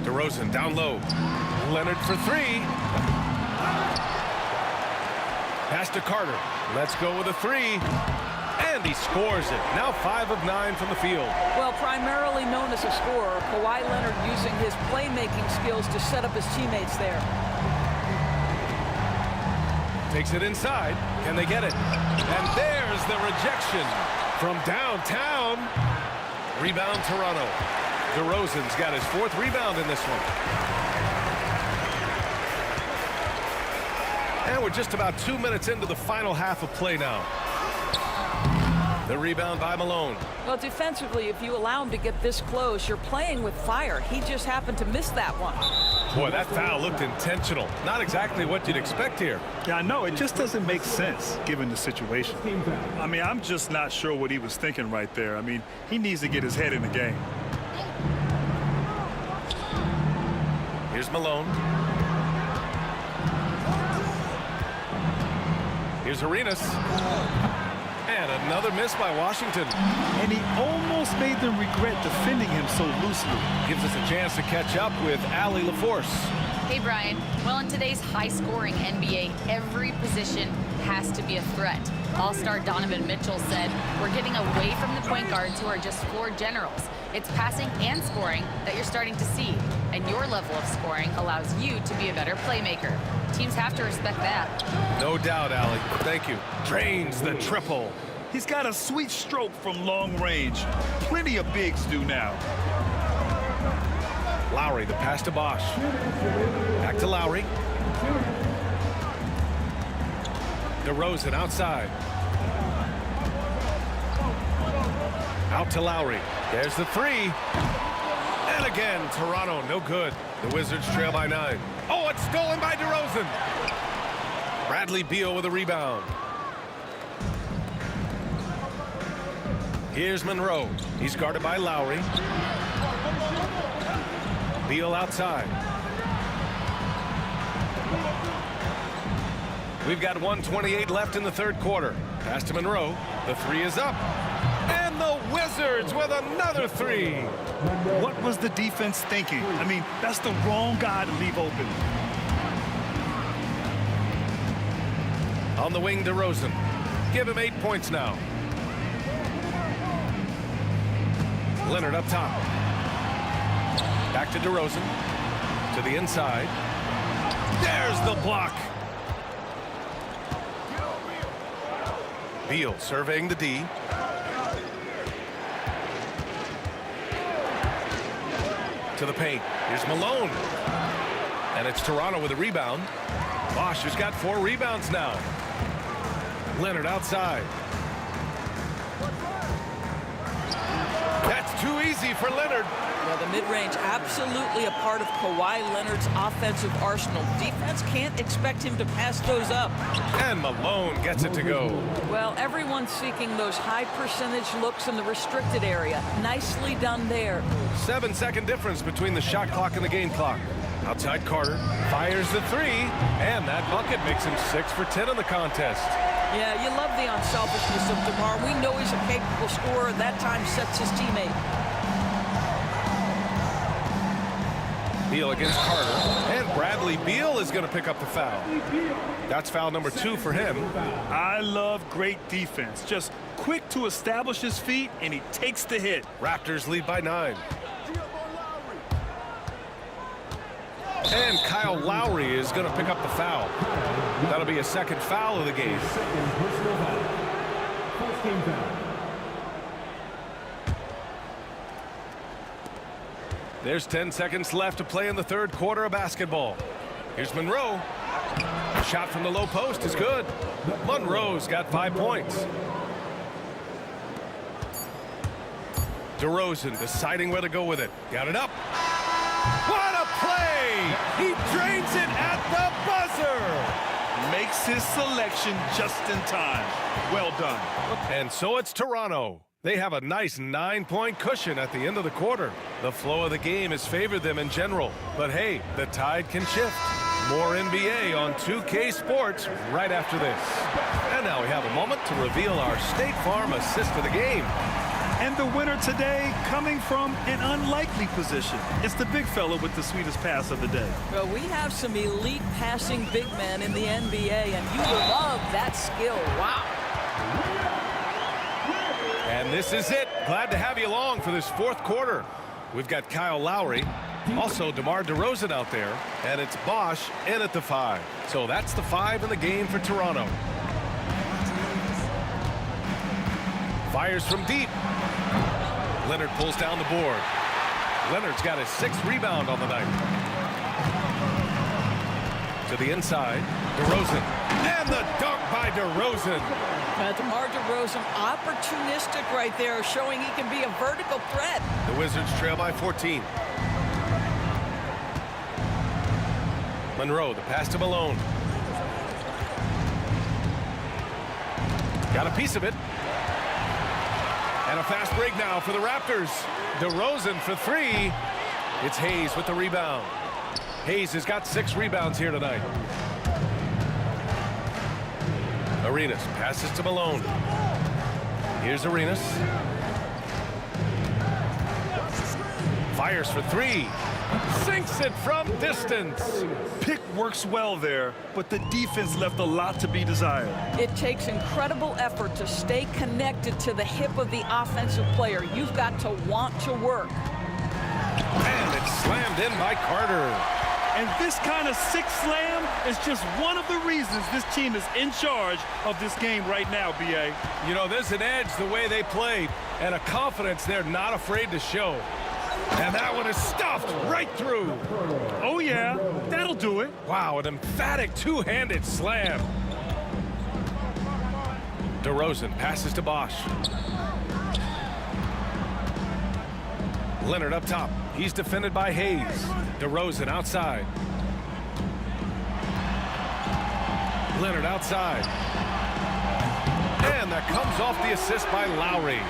DeRozan down low. Leonard for 3. Pass to Carter. Let's go with a 3. And he scores it. Now 5 of 9 from the field. Well, primarily known as a scorer, Kawhi Leonard using his playmaking skills to set up his teammates there. Takes it inside. Can they get it? And there's the rejection from downtown. Rebound Toronto. DeRozan's got his 4th rebound in this one. And we're just about 2 minutes into the final half of play now. The rebound by Malone. Well, defensively, if you allow him to get this close, you're playing with fire. He just happened to miss that one. Boy, that foul looked intentional. Not exactly what you'd expect here. Yeah, I know. It just doesn't make sense given the situation. I mean, I'm just not sure what he was thinking right there. I mean, he needs to get his head in the game. Here's Malone. Here's Arenas. And another miss by Washington. And he almost made them regret defending him so loosely. Gives us a chance to catch up with Allie LaForce. Hey, Brian. Well, in today's high-scoring NBA, every position has to be a threat. All-star Donovan Mitchell said, "We're getting away from the point guards who are just floor generals. It's passing and scoring that you're starting to see, and your level of scoring allows you to be a better playmaker." Teams have to respect that. No doubt, Allie. Thank you. Drains the triple. He's got a sweet stroke from long range. Plenty of bigs do now. Lowry, the pass to Bosch. Back to Lowry. DeRozan outside. Out to Lowry. There's the three. And again, Toronto, no good. The Wizards trail by 9. Oh, it's stolen by DeRozan. Bradley Beal with a rebound. Here's Monroe. He's guarded by Lowry. Beal outside. We've got 1:28 left in the third quarter. Pass to Monroe. The three is up. And the Wizards with another three. What was the defense thinking? I mean, that's the wrong guy to leave open. On the wing, DeRozan. Give him 8 points now. Leonard up top. Back to DeRozan. To the inside. There's the block. Beal surveying the D. To the paint. Here's Malone. And it's Toronto with a rebound. Bosch has got 4 rebounds now. Leonard outside. That's too easy for Leonard. Well, the mid-range absolutely a part of Kawhi Leonard's offensive arsenal. Defense can't expect him to pass those up. And Malone gets it to go. Well, everyone's seeking those high percentage looks in the restricted area. Nicely done there. 7-second difference between the shot clock and the game clock. Outside Carter fires the three, and that bucket makes him 6 for 10 in the contest. Yeah, you love the unselfishness of DeMar. We know he's a capable scorer. That time sets his teammate. Beal against Carter, and Bradley Beal is going to pick up the foul. That's foul number 2 for him. I love great defense. Just quick to establish his feet, and he takes the hit. Raptors lead by 9. And Kyle Lowry is going to pick up the foul. That'll be a second foul of the game. There's 10 seconds left to play in the third quarter of basketball. Here's Monroe. A shot from the low post is good. Monroe's got 5 points. DeRozan deciding where to go with it. Got it up. What a play! He drains it at the buzzer! Makes his selection just in time. Well done. And so it's Toronto. They have a nice 9-point cushion at the end of the quarter. The flow of the game has favored them in general. But hey, the tide can shift. More NBA on 2K Sports right after this. And now we have a moment to reveal our State Farm assist of the game. And the winner today coming from an unlikely position. It's the big fella with the sweetest pass of the day. Well, we have some elite passing big men in the NBA, and you love that skill. Wow. And this is it. Glad to have you along for this fourth quarter. We've got Kyle Lowry, also DeMar DeRozan out there, and it's Bosch in at the 5. So that's the 5 in the game for Toronto. Fires from deep. Leonard pulls down the board. Leonard's got his 6th rebound on the night. To the inside, DeRozan. And the dunk by DeRozan. DeMar DeRozan, opportunistic right there, showing he can be a vertical threat. The Wizards trail by 14. Monroe, the pass to Malone. Got a piece of it. And a fast break now for the Raptors. DeRozan for 3. It's Hayes with the rebound. Hayes has got 6 rebounds here tonight. Arenas passes to Malone. Here's Arenas. Fires for 3. Sinks it from distance. Pick works well there, but the defense left a lot to be desired. It takes incredible effort to stay connected to the hip of the offensive player. You've got to want to work. And it's slammed in by Carter. And this kind of sick slam is just one of the reasons this team is in charge of this game right now, B.A. You know, there's an edge the way they play and a confidence they're not afraid to show. And that one is stuffed right through. Oh, yeah, that'll do it. Wow, an emphatic two-handed slam. DeRozan passes to Bosch. Leonard up top. He's defended by Hayes. DeRozan outside. Leonard outside. And that comes off the assist by Lowry.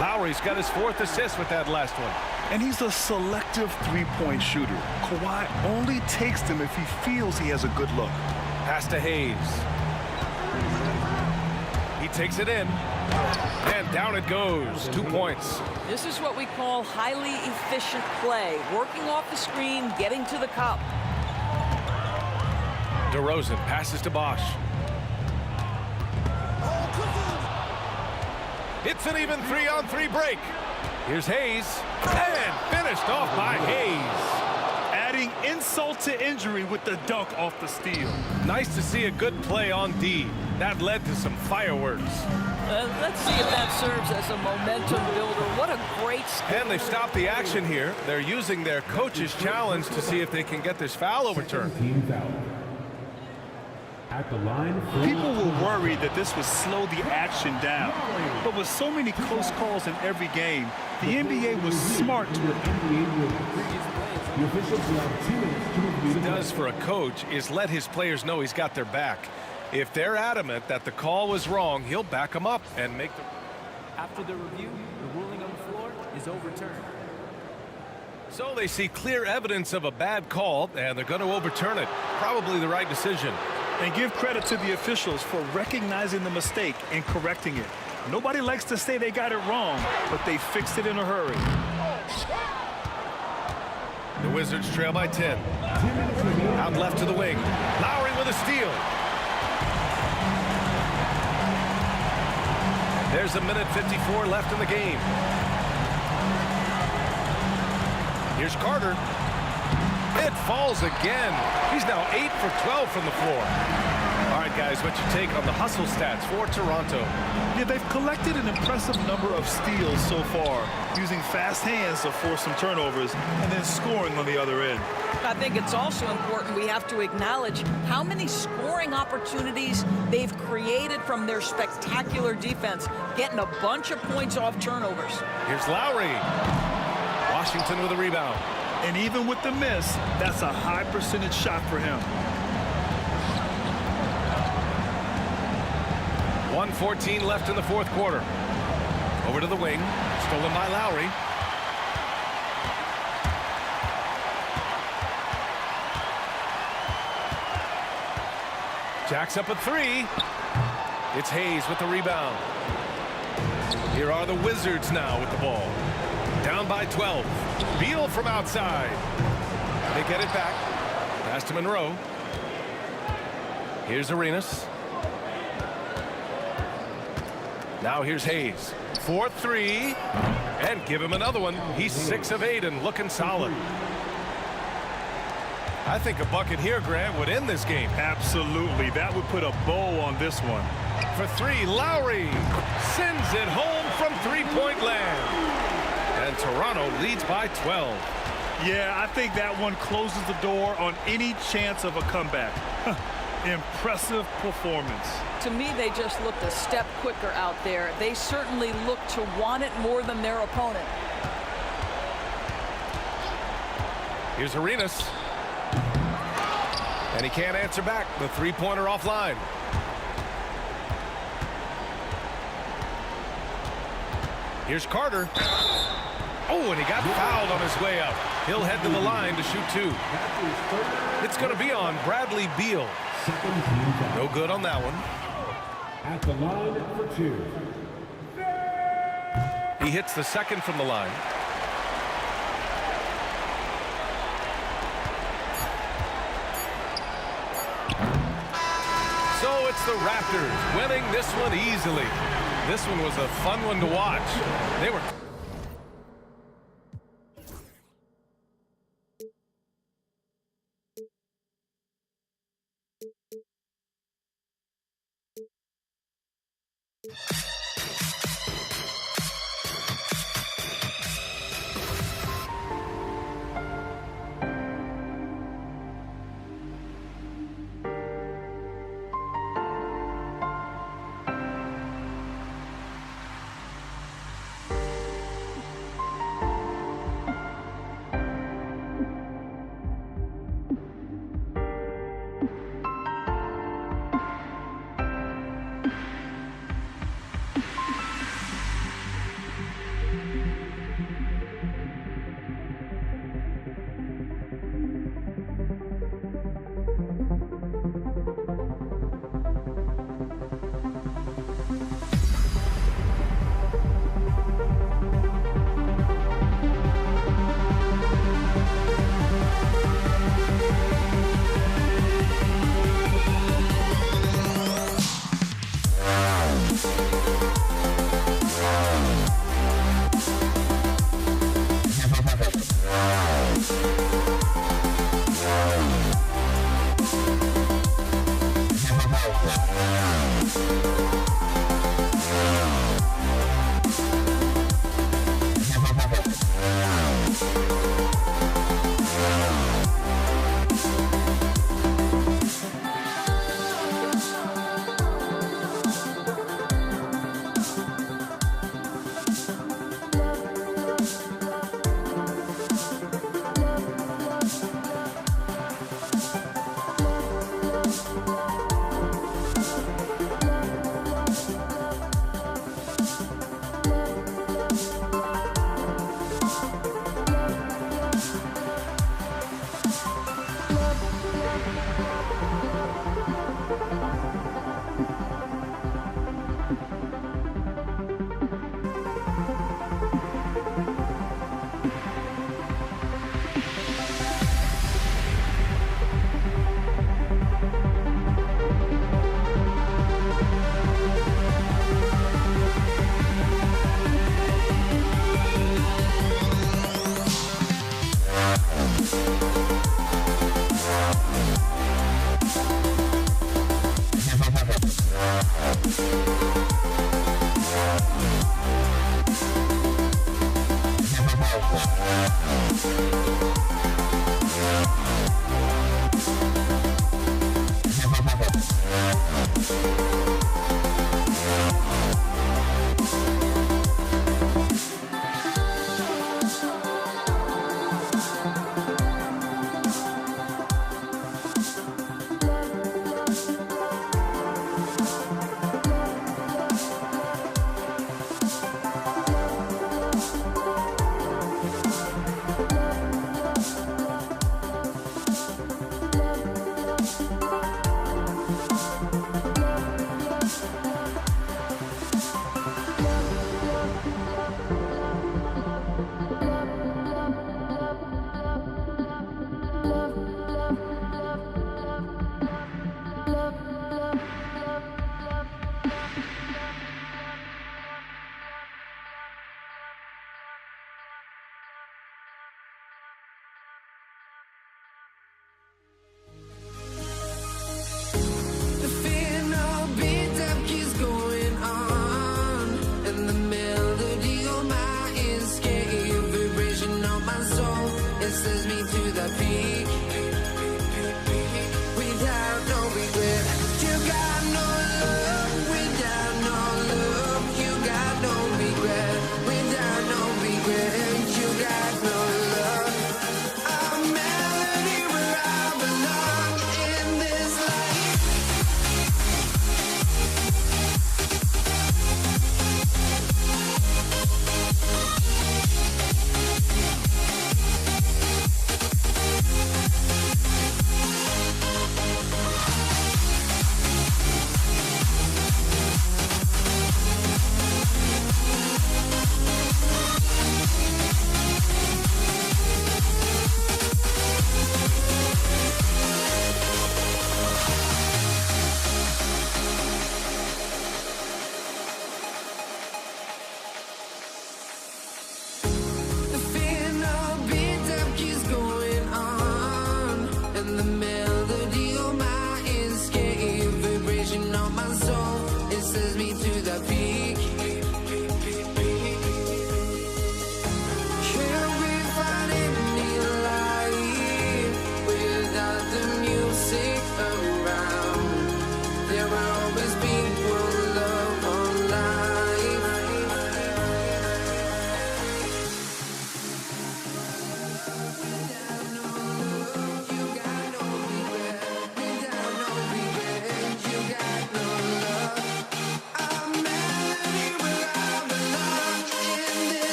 Lowry's got his 4th assist with that last one. And he's a selective three-point shooter. Kawhi only takes them if he feels he has a good look. Pass to Hayes. He takes it in. And down it goes. 2 points. This is what we call highly efficient play. Working off the screen, getting to the cup. DeRozan passes to Bosch. It's an even 3-on-3 break. Here's Hayes. And finished off by Hayes. Adding insult to injury with the dunk off the steal. Nice to see a good play on D. That led to some fireworks. Let's see if that serves as a momentum builder. What a great skill. And they've stopped the action here. They're using their coach's challenge to see if they can get this foul overturned. At the line. People were worried that this would slow the action down. But with so many close calls in every game, the NBA was smart to What he does for a coach is let his players know he's got their back. If they're adamant that the call was wrong, he'll back them up and make the... After the review, the ruling on the floor is overturned. So they see clear evidence of a bad call, and they're going to overturn it. Probably the right decision. And give credit to the officials for recognizing the mistake and correcting it. Nobody likes to say they got it wrong, but they fixed it in a hurry. The Wizards trail by 10. Out left to the wing. Lowry with a steal. There's a minute 54 left in the game. Here's Carter. It falls again. He's now 8 for 12 from the floor. All right, guys, what's your take on the hustle stats for Toronto? Yeah, they've collected an impressive number of steals so far, using fast hands to force some turnovers and then scoring on the other end. I think it's also important we have to acknowledge how many scoring opportunities they've created from their spectacular defense, getting a bunch of points off turnovers. Here's Lowry. Washington with a rebound. And even with the miss, that's a high percentage shot for him. 1:14 left in the 4th quarter. Over to the wing. Stolen by Lowry. Jacks up a 3. It's Hayes with the rebound. Here are the Wizards now with the ball. Down by 12. Beal from outside. They get it back. Pass to Monroe. Here's Arenas. Now here's Hayes. 4-3. And give him another one. He's 6 of 8 and looking solid. I think a bucket here, Grant, would end this game. Absolutely. That would put a bow on this one. For 3, Lowry sends it home from three-point land. And Toronto leads by 12. Yeah, I think that one closes the door on any chance of a comeback. Impressive performance. To me, they just looked a step quicker out there. They certainly look to want it more than their opponent. Here's Arenas. And he can't answer back. The three-pointer offline. Here's Carter. Oh, and he got fouled on his way out. He'll head to the line to shoot 2. It's going to be on Bradley Beal. No good on that one. At the line for 2. He hits the second from the line. it's the Raptors winning this one easily. This one was a fun one to watch. They were...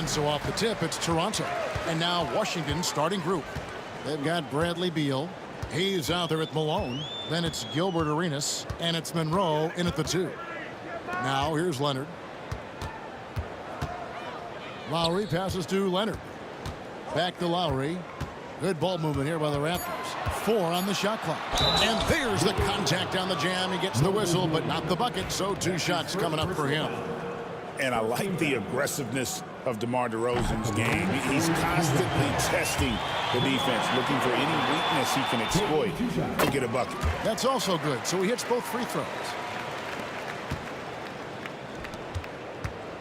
And so off the tip, it's Toronto. And now Washington's starting group. They've got Bradley Beal. He's out there at Malone. Then it's Gilbert Arenas. And it's Monroe in at the 2. Now here's Leonard. Lowry passes to Leonard. Back to Lowry. Good ball movement here by the Raptors. 4 on the shot clock. And there's the contact on the jam. He gets the whistle, but not the bucket. So 2 shots coming up for him. And I like the aggressiveness of DeMar DeRozan's game. He's constantly testing the defense, looking for any weakness he can exploit to get a bucket. That's also good. So he hits both free throws.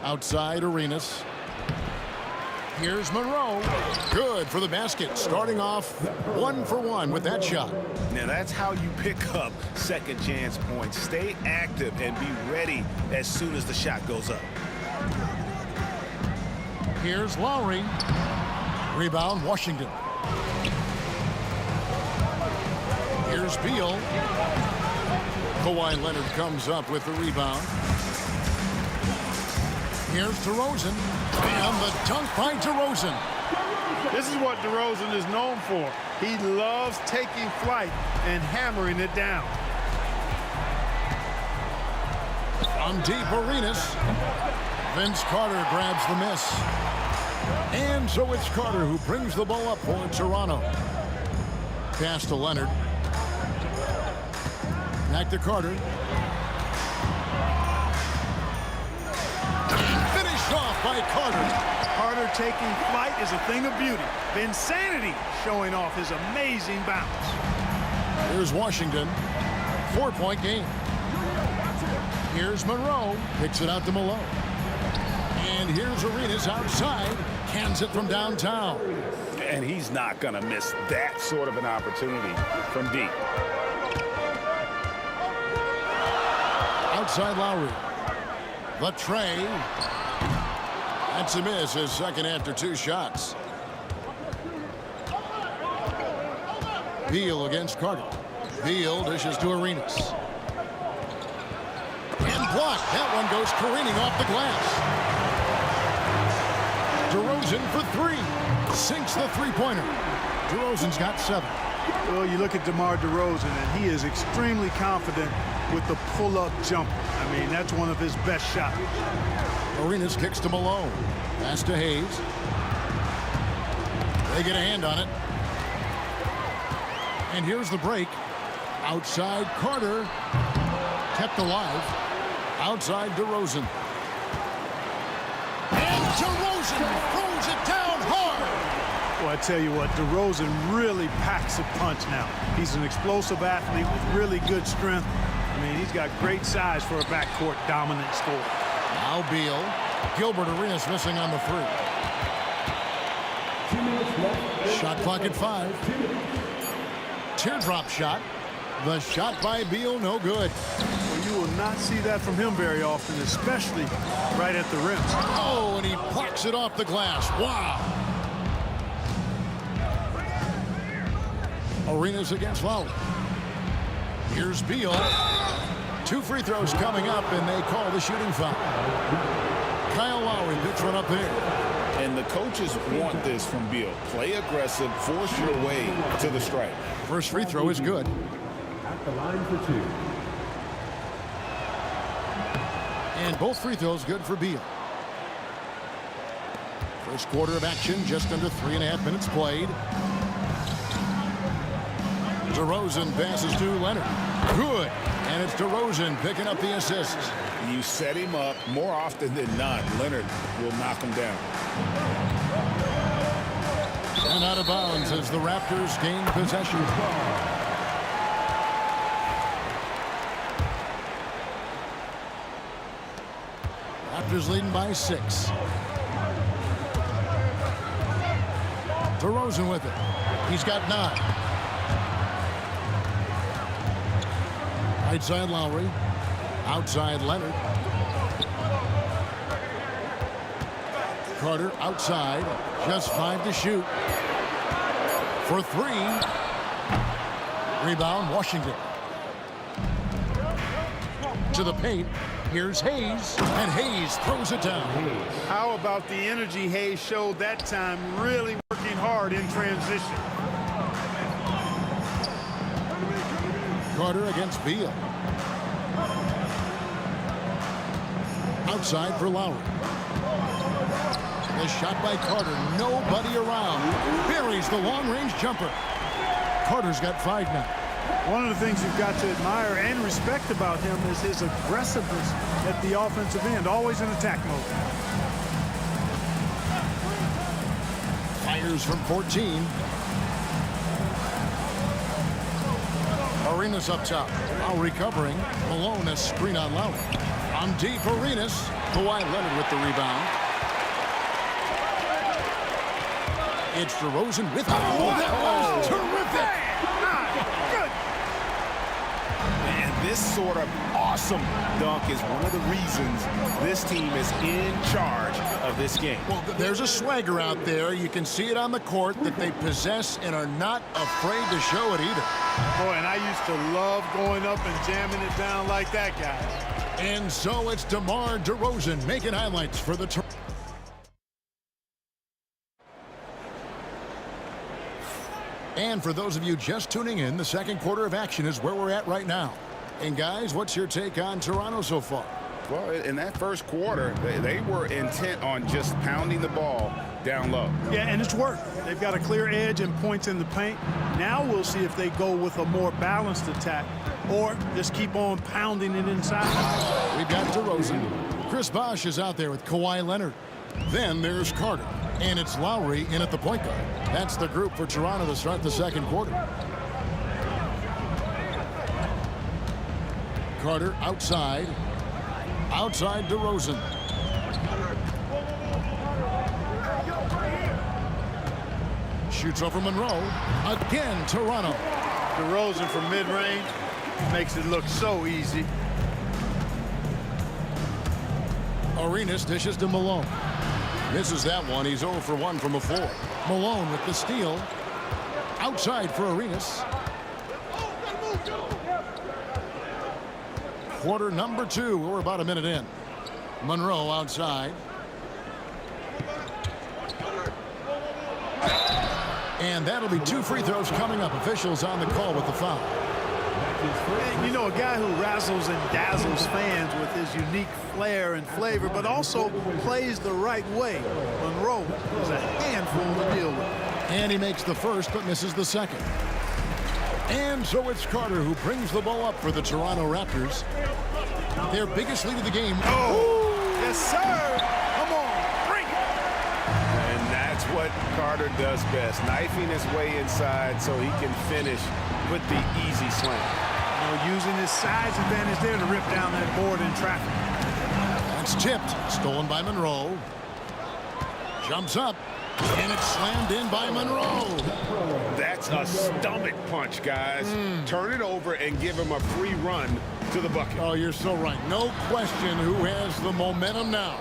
Outside Arenas. Here's Monroe. Good for the basket. Starting off 1 for 1 with that shot. Now that's how you pick up second chance points. Stay active and be ready as soon as the shot goes up. Here's Lowry. Rebound Washington. Here's Beal. Kawhi Leonard comes up with the rebound. Here's DeRozan. And the dunk by DeRozan. This is what DeRozan is known for. He loves taking flight and hammering it down. From deep Arenas. Vince Carter grabs the miss. And so it's Carter who brings the ball up for Toronto. Pass to Leonard. Back to Carter. Finished off by Carter. Carter taking flight is a thing of beauty. Vinsanity showing off his amazing bounce. Here's Washington. 4-point game. Here's Monroe. Picks it out to Malone. And here's Arenas outside. Cans it from downtown. And he's not going to miss that sort of an opportunity from deep. Outside Lowry. The tray. That's a miss, his second after 2 shots. Beal against Carter. Beal dishes to Arenas. And blocked. That one goes careening off the glass. DeRozan for 3. Sinks the three-pointer. DeRozan's got 7. Well, you look at DeMar DeRozan, and he is extremely confident with the pull-up jumper. I mean, that's one of his best shots. Arenas kicks to Malone. Pass to Hayes. They get a hand on it. And here's the break. Outside Carter. Kept alive. Outside DeRozan. And DeRozan throws it down hard. Well, I tell you what, DeRozan really packs a punch now. He's an explosive athlete with really good strength. I mean, he's got great size for a backcourt dominant scorer. Now Beal. Gilbert Arenas missing on the 3. Shot clock at 5. Teardrop shot. The shot by Beal, no good. Well, you will not see that from him very often, especially right at the rim. Oh, and he blocks it off the glass. Wow. Arenas against Lowry. Here's Beal. 2 free throws coming up, and they call the shooting foul. Kyle Lowry picks one up there. And the coaches want this from Beal. Play aggressive, force your way to the stripe. First free throw is good. At the line for 2. And both free throws good for Beal. First quarter of action, just under 3.5 minutes played. DeRozan passes to Leonard. Good. And it's DeRozan picking up the assists. You set him up more often than not. Leonard will knock him down. And out of bounds as the Raptors gain possession. Raptors leading by 6. DeRozan with it. He's got 9. Right side Lowry. Outside Leonard. Carter outside. Just 5 to shoot. For 3. Rebound Washington. To the paint. Here's Hayes, and Hayes throws it down. How about the energy Hayes showed that time, really working hard in transition. Carter against Beal. Outside for Lowry. The shot by Carter, nobody around. Buries the long-range jumper. Carter's got 5 now. One of the things you've got to admire and respect about him is his aggressiveness at the offensive end, always in attack mode. Fires from 14. Arenas up top. Now recovering. Malone a screen on Lowry. On deep, Arenas. Kawhi Leonard with the rebound. It's DeRozan with... Oh, that was terrific! And this sort of awesome dunk is one of the reasons this team is in charge of this game. Well, there's a swagger out there. You can see it on the court that they possess and are not afraid to show it either. Boy, and I used to love going up and jamming it down like that, guys. And so it's DeMar DeRozan making highlights for the... And for those of you just tuning in, the second quarter of action is where we're at right now. And guys, what's your take on Toronto so far? Well, in that first quarter, they were intent on just pounding the ball down low. Yeah, and it's worked. They've got a clear edge and points in the paint. Now we'll see if they go with a more balanced attack or just keep on pounding it inside. We've got DeRozan. Chris Bosh is out there with Kawhi Leonard. Then there's Carter. And it's Lowry in at the point guard. That's the group for Toronto to start the second quarter. Carter outside. Outside DeRozan. Shoots over Monroe. Again, Toronto. DeRozan from mid-range makes it look so easy. Arenas dishes to Malone. Misses that one. He's 0 for 1 from a 4. Malone with the steal. Outside for Arenas. Quarter number 2. We're about a minute in. Monroe outside. And that'll be 2 free throws coming up. Officials on the call with the foul. And you know, a guy who razzles and dazzles fans with his unique flair and flavor, but also plays the right way. Monroe is a handful to deal with. And he makes the first, but misses the second. And so it's Carter who brings the ball up for the Toronto Raptors. Their biggest lead of the game. Oh, yes, sir. Come on, bring it. And that's what Carter does best, knifing his way inside so he can finish with the easy slam. Using his size advantage there to rip down that board in traffic. That's tipped. Stolen by Monroe. Jumps up. And it's slammed in by Monroe. That's a stomach punch, guys. Turn it over and give him a free run to the bucket. Oh, you're so right. No question who has the momentum now.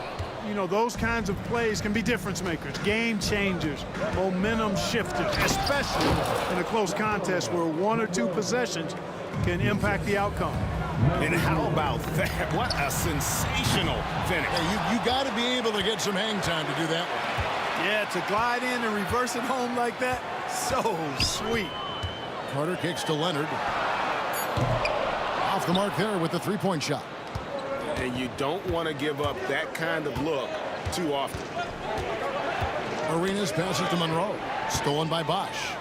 You know, those kinds of plays can be difference makers, game changers, momentum shifters, especially in a close contest where 1 or 2 possessions can impact the outcome. And how about that? What a sensational finish. Yeah, you got to be able to get some hang time to do that one. Yeah, to glide in and reverse it home like that, so sweet. Carter kicks to Leonard. Off the mark there with the three-point shot. And you don't want to give up that kind of look too often. Arenas passes to Monroe. Stolen by Bosh.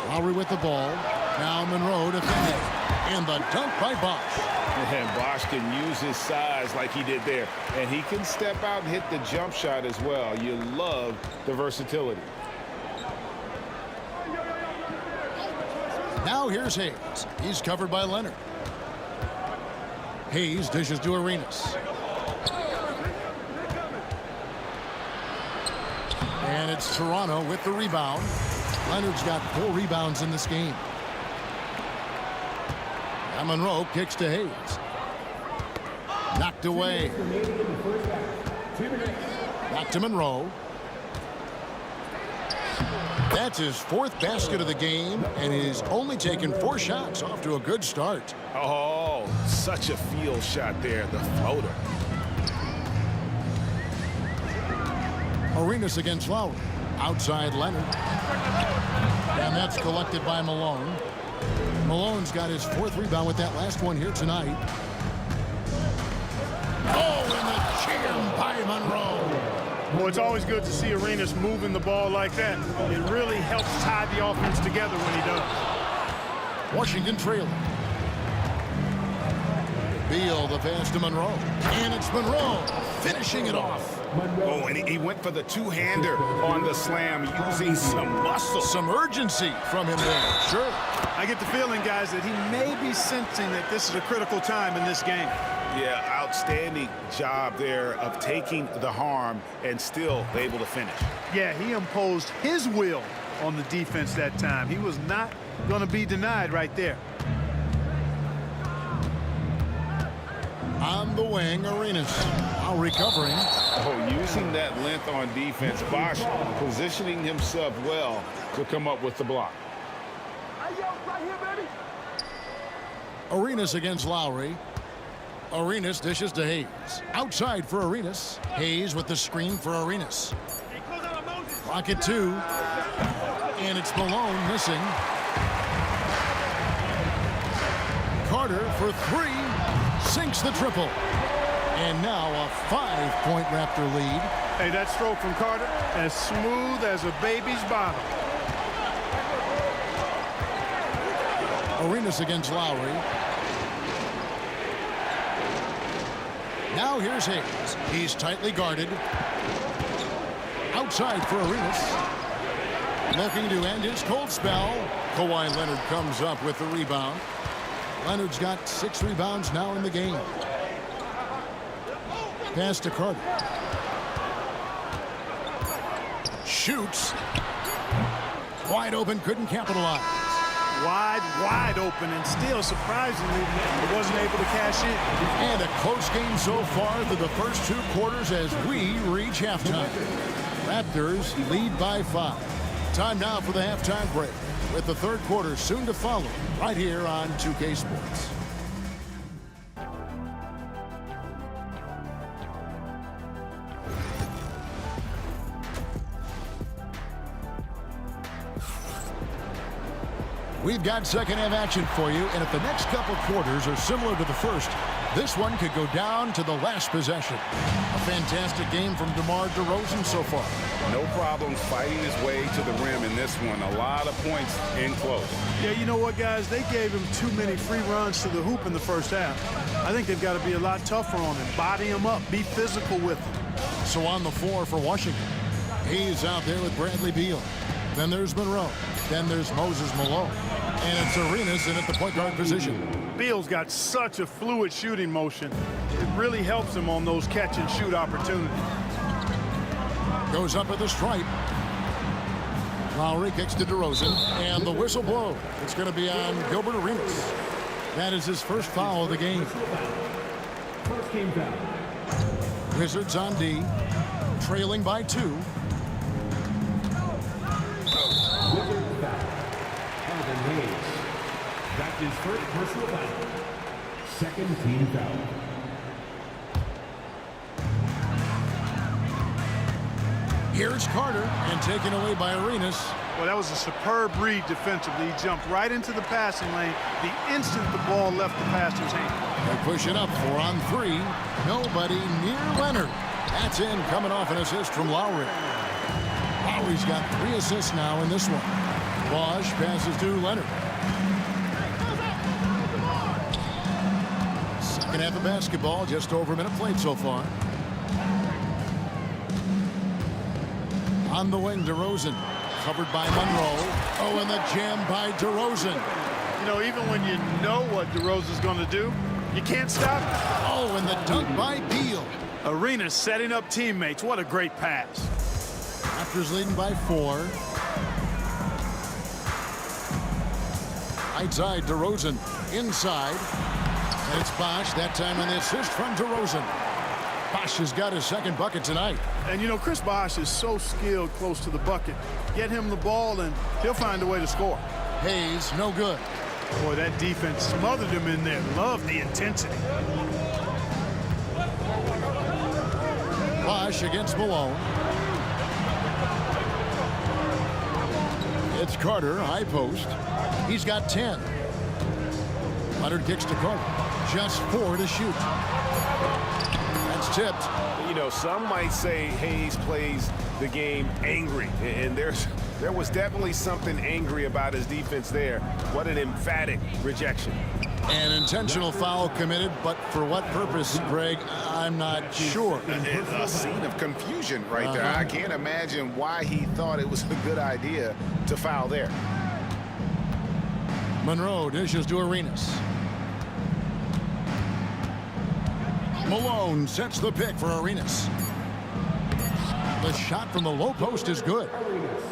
Lowry with the ball. Now Monroe defending. And the dunk by Bosh. And Bosh can use his size like he did there. And he can step out and hit the jump shot as well. You love the versatility. Now here's Hayes. He's covered by Leonard. Hayes dishes to Arenas. And it's Toronto with the rebound. Leonard's got 4 rebounds in this game. And Monroe kicks to Hayes. Knocked away. Back to Monroe. That's his 4th basket of the game, and he's only taken 4 shots. Off to a good start. Oh, such a field shot there, the floater. Arenas against Lowry. Outside Leonard. And that's collected by Malone. Malone's got his 4th rebound with that last one here tonight. Oh, and the jam by Monroe. Well, it's always good to see Arenas moving the ball like that. It really helps tie the offense together when he does. Washington trailing. Beal, the pass to Monroe. And it's Monroe finishing it off. Oh, and he went for the two-hander on the slam, using some muscle. Some urgency from him there. Sure. I get the feeling, guys, that he may be sensing that this is a critical time in this game. Yeah, outstanding job there of taking the harm and still able to finish. Yeah, he imposed his will on the defense that time. He was not going to be denied right there. On the wing, Arenas. While recovering. Oh, using that length on defense. Bosch positioning himself well to come up with the block. Arenas against Lowry. Arenas dishes to Hayes. Outside for Arenas. Hayes with the screen for Arenas. Clock at 2. And it's Malone missing. Carter for 3. Sinks the triple. And now a 5-point Raptor lead. Hey, that stroke from Carter, as smooth as a baby's bottom. Arenas against Lowry. Now here's Hayes. He's tightly guarded. Outside for Arenas. Looking to end his cold spell. Kawhi Leonard comes up with the rebound. Leonard's got 6 rebounds now in the game. Pass to Carter. Shoots. Wide open, couldn't capitalize. Wide open, and still, surprisingly, he wasn't able to cash in. And a close game so far through the first 2 quarters as we reach halftime. Raptors lead by 5. Time now for the halftime break, with the 3rd quarter soon to follow right here on 2K Sports. We've got second half action for you, and if the next couple quarters are similar to the first, this one could go down to the last possession. A fantastic game from DeMar DeRozan so far. No problems fighting his way to the rim in this one. A lot of points in close. Yeah, you know what, guys? They gave him too many free runs to the hoop in the first half. I think they've got to be a lot tougher on him. Body him up. Be physical with him. So on the floor for Washington, he's out there with Bradley Beal. Then there's Monroe. Then there's Moses Malone. And it's Arenas in at the point guard position. Beal's got such a fluid shooting motion. It really helps him on those catch and shoot opportunities. Goes up at the stripe. Lowry kicks to DeRozan, and the whistle blows. It's going to be on Gilbert Arenas. That is his first foul of the game. First team foul. Wizards on D, trailing by 2. Wizards foul. Kevin Hayes. That's his first personal foul. Second team foul. Here's Carter, and taken away by Arenas. Well, that was a superb read defensively. He jumped right into the passing lane the instant the ball left the passer's hand. They push it up 4 on 3. Nobody near Leonard. That's in, coming off an assist from Lowry. Lowry's got 3 assists now in this one. Bosch passes to Leonard. Second half of basketball, just over a minute played so far. On the wing, DeRozan, covered by Monroe. Oh, and the jam by DeRozan. You know, even when you know what DeRozan's going to do, you can't stop it. Oh, and the dunk by Beal. Arenas setting up teammates. What a great pass. Raptors leading by 4. Right side, DeRozan inside. And it's Bosch, that time on the assist from DeRozan. Bosch has got his second bucket tonight. And, you know, Chris Bosh is so skilled close to the bucket. Get him the ball, and he'll find a way to score. Hayes, no good. Boy, that defense smothered him in there. Love the intensity. Bosch against Malone. It's Carter, high post. He's got 10. Leonard kicks to Carter. Just 4 to shoot. That's tipped. You know, some might say Hayes plays the game angry, and there was definitely something angry about his defense there. What an emphatic rejection. An intentional foul committed, but for what purpose, Greg, I'm not sure. A scene of confusion right there. I can't imagine why he thought it was a good idea to foul there. Monroe dishes to Arenas. Malone sets the pick for Arenas. The shot from the low post is good.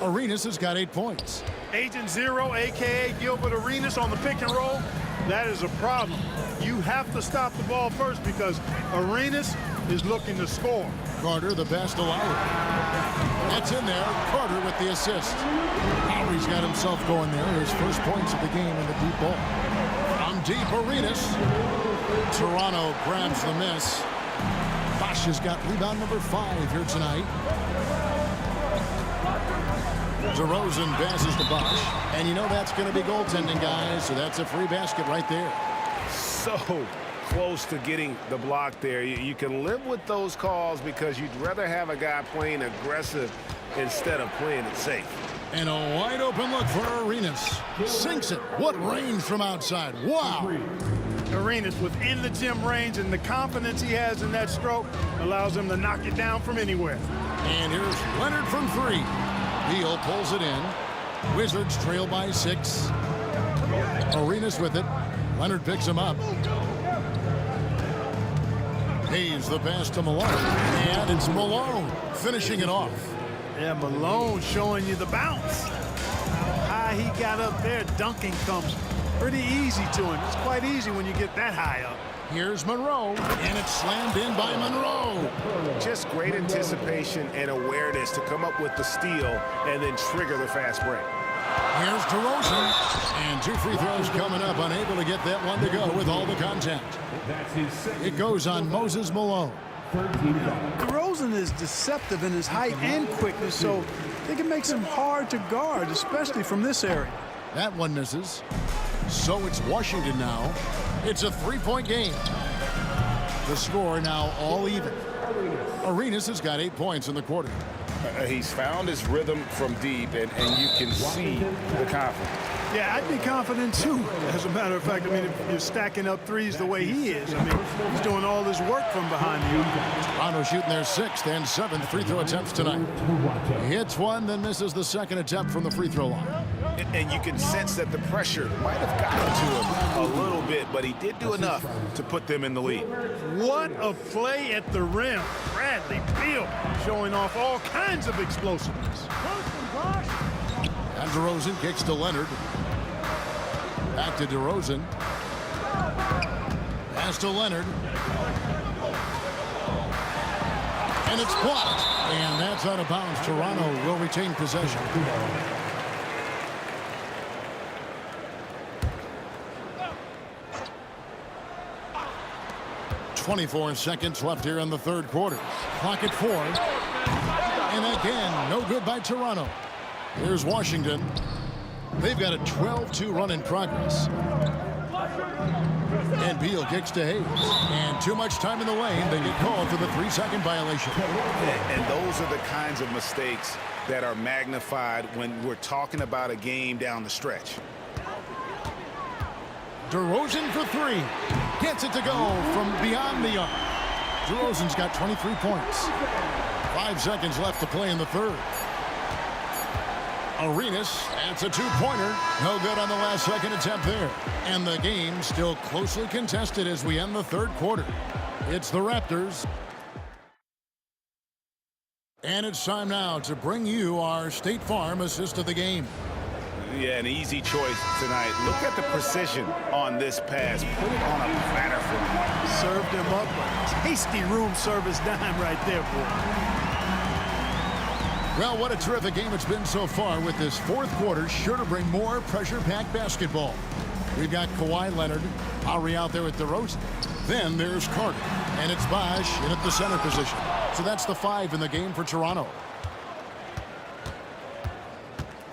Arenas has got 8 points. Agent Zero, a.k.a. Gilbert Arenas on the pick and roll. That is a problem. You have to stop the ball first because Arenas is looking to score. Carter, the best allower. That's in there. Carter with the assist. Henry's got himself going there. His first points of the game in the deep ball. From deep, Arenas. Toronto grabs the miss. Bosch has got rebound number 5 here tonight. DeRozan passes to Bosch. And you know that's going to be goaltending, guys. So that's a free basket right there. So close to getting the block there. You can live with those calls because you'd rather have a guy playing aggressive instead of playing it safe. And a wide open look for Arenas. Sinks it. What range from outside. Wow. Arenas within the gym range, and the confidence he has in that stroke allows him to knock it down from anywhere. And here's Leonard from 3. Beal pulls it in. Wizards trail by 6. Arenas with it. Leonard picks him up. Hayes the pass to Malone. And it's Malone finishing it off. Yeah, Malone showing you the bounce. How high he got up there, dunking comes pretty easy to him. It's quite easy when you get that high up. Here's Monroe, and it's slammed in by Monroe. Just great anticipation and awareness to come up with the steal and then trigger the fast break. Here's DeRozan, and 2 free throws coming up, unable to get that one to go with all the contact. It goes on Moses Malone. DeRozan is deceptive in his height and quickness, so it can make him hard to guard, especially from this area. That one misses. So it's Washington now. It's a 3-point game. The score now all even. Arenas has got 8 points in the quarter. He's found his rhythm from deep, and you can see the confidence. Yeah, I'd be confident too. As a matter of fact, I mean, if you're stacking up threes the way he is, I mean, he's doing all this work from behind you. Toronto shooting their 6th and 7th free throw attempts tonight. He hits one, then misses the second attempt from the free throw line. And you can sense that the pressure might have gotten to him a little bit, but he did do enough to put them in the lead. What a play at the rim. Bradley Beal showing off all kinds of explosiveness. And DeRozan kicks to Leonard. Back to DeRozan. Pass to Leonard. And it's blocked. And that's out of bounds. Toronto will retain possession. .24 seconds left here in the third quarter. Clock at 4. And again, no good by Toronto. Here's Washington. They've got a 12-2 run in progress. And Beal kicks to Hayes. And too much time in the lane. They get called for the 3-second violation. And those are the kinds of mistakes that are magnified when we're talking about a game down the stretch. DeRozan for 3. Gets it to go from beyond the arc. DeRozan's got 23 points. 5 seconds left to play in the third. Arenas, that's a 2-pointer. No good on the last second attempt there. And the game still closely contested as we end the third quarter. It's the Raptors. And it's time now to bring you our State Farm assist of the game. Yeah, an easy choice tonight. Look at the precision on this pass. Put it on a platter for him. Served him up a tasty room service dime right there, boy. Well, what a terrific game it's been so far, with this fourth quarter sure to bring more pressure-packed basketball. We've got Kawhi Leonard, Lowry out there with DeRozan. Then there's Carter, and it's Bosch in at the center position. So that's the 5 in the game for Toronto.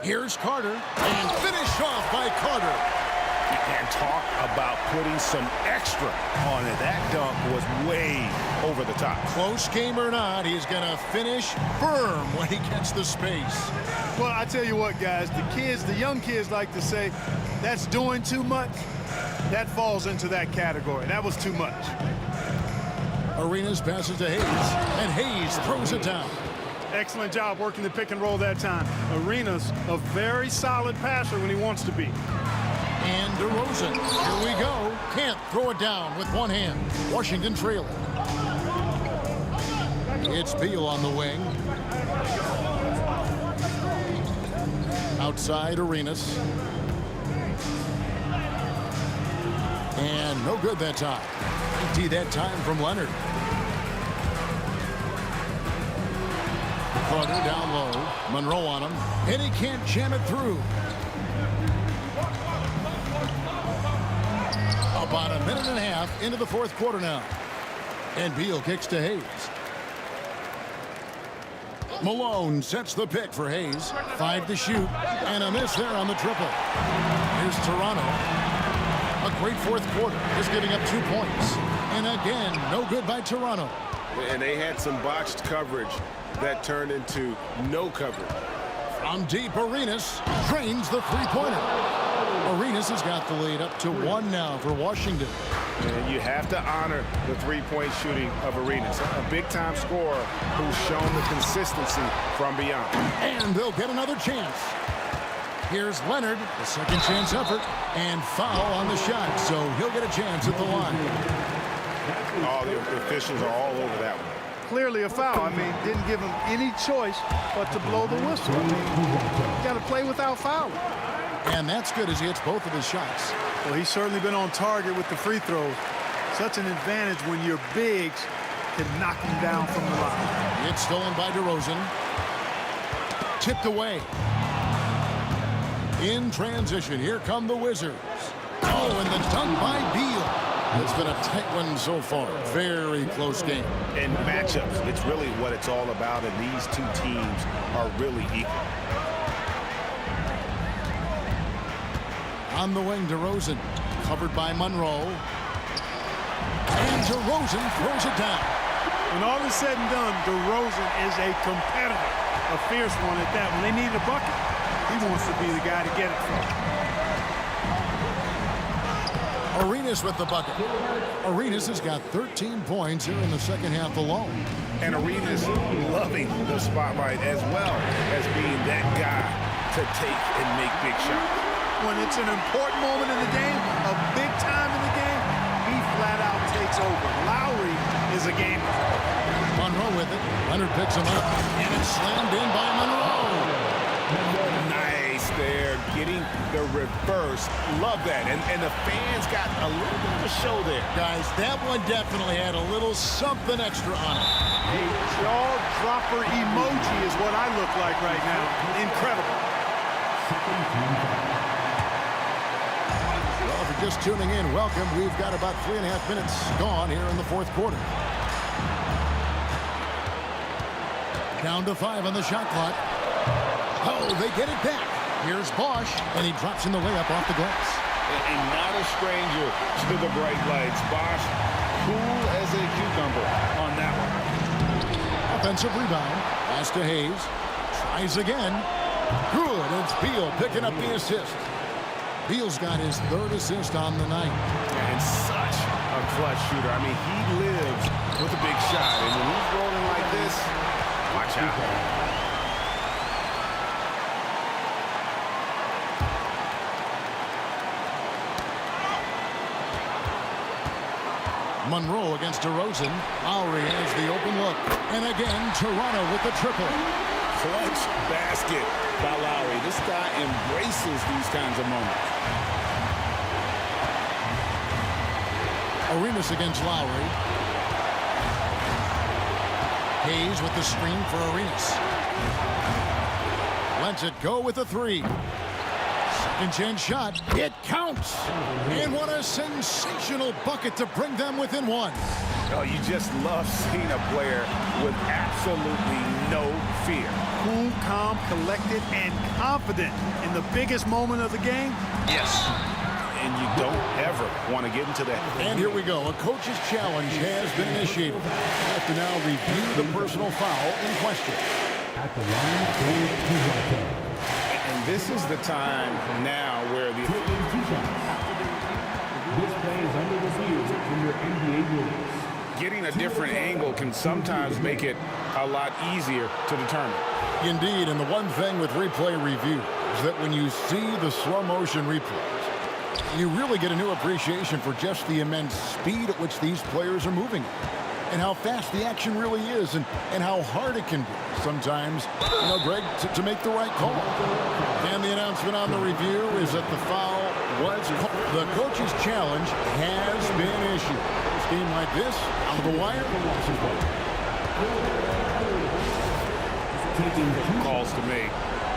Here's Carter, and finish off by Carter. You can't talk about putting some extra on it. That dunk was way over the top. Close game or not, he's going to finish firm when he gets the space. Well, I tell you what, guys, the young kids like to say, that's doing too much. That falls into that category. That was too much. Arenas passes to Hayes, and Hayes throws it down. Excellent job working the pick and roll that time. Arenas a very solid passer when he wants to be. And DeRozan, here we go. Can't throw it down with one hand. Washington trailing. It's Beal on the wing. Outside Arenas. And no good that time. Empty that time from Leonard. Carter down low. Monroe on him. And he can't jam it through. About a minute and a half into the fourth quarter now. And Beal kicks to Hayes. Malone sets the pick for Hayes. 5 to shoot. And a miss there on the triple. Here's Toronto. A great fourth quarter. Just giving up 2 points. And again, no good by Toronto. And they had some botched coverage that turned into no coverage. From deep, Arenas drains the three-pointer. Arenas has got the lead up to 1 now for Washington. And you have to honor the three-point shooting of Arenas. A big-time scorer who's shown the consistency from beyond. And they'll get another chance. Here's Leonard, the second chance effort, and foul on the shot, so he'll get a chance at the line. All the officials are all over that one. Clearly a foul. I mean, didn't give him any choice but to blow the whistle. I mean, got to play without fouling. And that's good as he hits both of his shots. Well, he's certainly been on target with the free throws. Such an advantage when your bigs can knock him down from the line. It's stolen by DeRozan. Tipped away. In transition, here come the Wizards. Oh, and the dunk by Beal. It's been a tight one so far. Very close game. And matchups, it's really what it's all about, and these two teams are really equal. On the wing, DeRozan, covered by Monroe. And DeRozan throws it down. When all is said and done, DeRozan is a competitor, a fierce one at that. When they need a bucket, he wants to be the guy to get it from. Arenas with the bucket. Arenas has got 13 points here in the second half alone. And Arenas loving the spotlight as well as being that guy to take and make big shots. When it's an important moment in the game, a big time in the game, he flat out takes over. Lowry is a gamer. Monroe with it. Leonard picks him up. And it's slammed in by Monroe. Nice there, getting the reverse. Love that. And the fans got a little bit of a show there. Guys, that one definitely had a little something extra on it. A jaw-dropper emoji is what I look like right now. Incredible. Well, if you're just tuning in, welcome. We've got about 3.5 minutes gone here in the fourth quarter. Down to 5 on the shot clock. Oh, they get it back. Here's Bosch, and he drops in the layup off the glass. And not a stranger to the bright lights. Bosch, cool as a cucumber on that one. Offensive rebound. Pass to Hayes. Tries again. Good. It's Beal picking up the assist. Beal's got his 3rd assist on the night. And such a clutch shooter. I mean, he lives with a big shot. And when he's rolling like this, watch out. Monroe against DeRozan. Lowry has the open look. And again, Toronto with the triple. clutch basket by Lowry. This guy embraces these kinds of moments. Arenas against Lowry. Hayes with the screen for Arenas. Lets it go with a three. Second chance shot. It counts. And what a sensational bucket to bring them within one. Oh, you just love seeing a player with absolutely no fear. Cool, calm, collected, and confident in the biggest moment of the game. Yes. And you don't ever want to get into that. And here we go. A coach's challenge has been initiated. We have to now review the personal foul in question. At the line, and this is the time now where the... This play is under review in your NBA rules. Getting a different angle can sometimes make it a lot easier to determine. Indeed, and the one thing with replay review is that when you see the slow motion replays, you really get a new appreciation for just the immense speed at which these players are moving and how fast the action really is and how hard it can be sometimes, Greg, to make the right call. And the announcement on the review is that the foul was called. The coach's challenge has been issued. A game like this, out of the wire. Calls to make.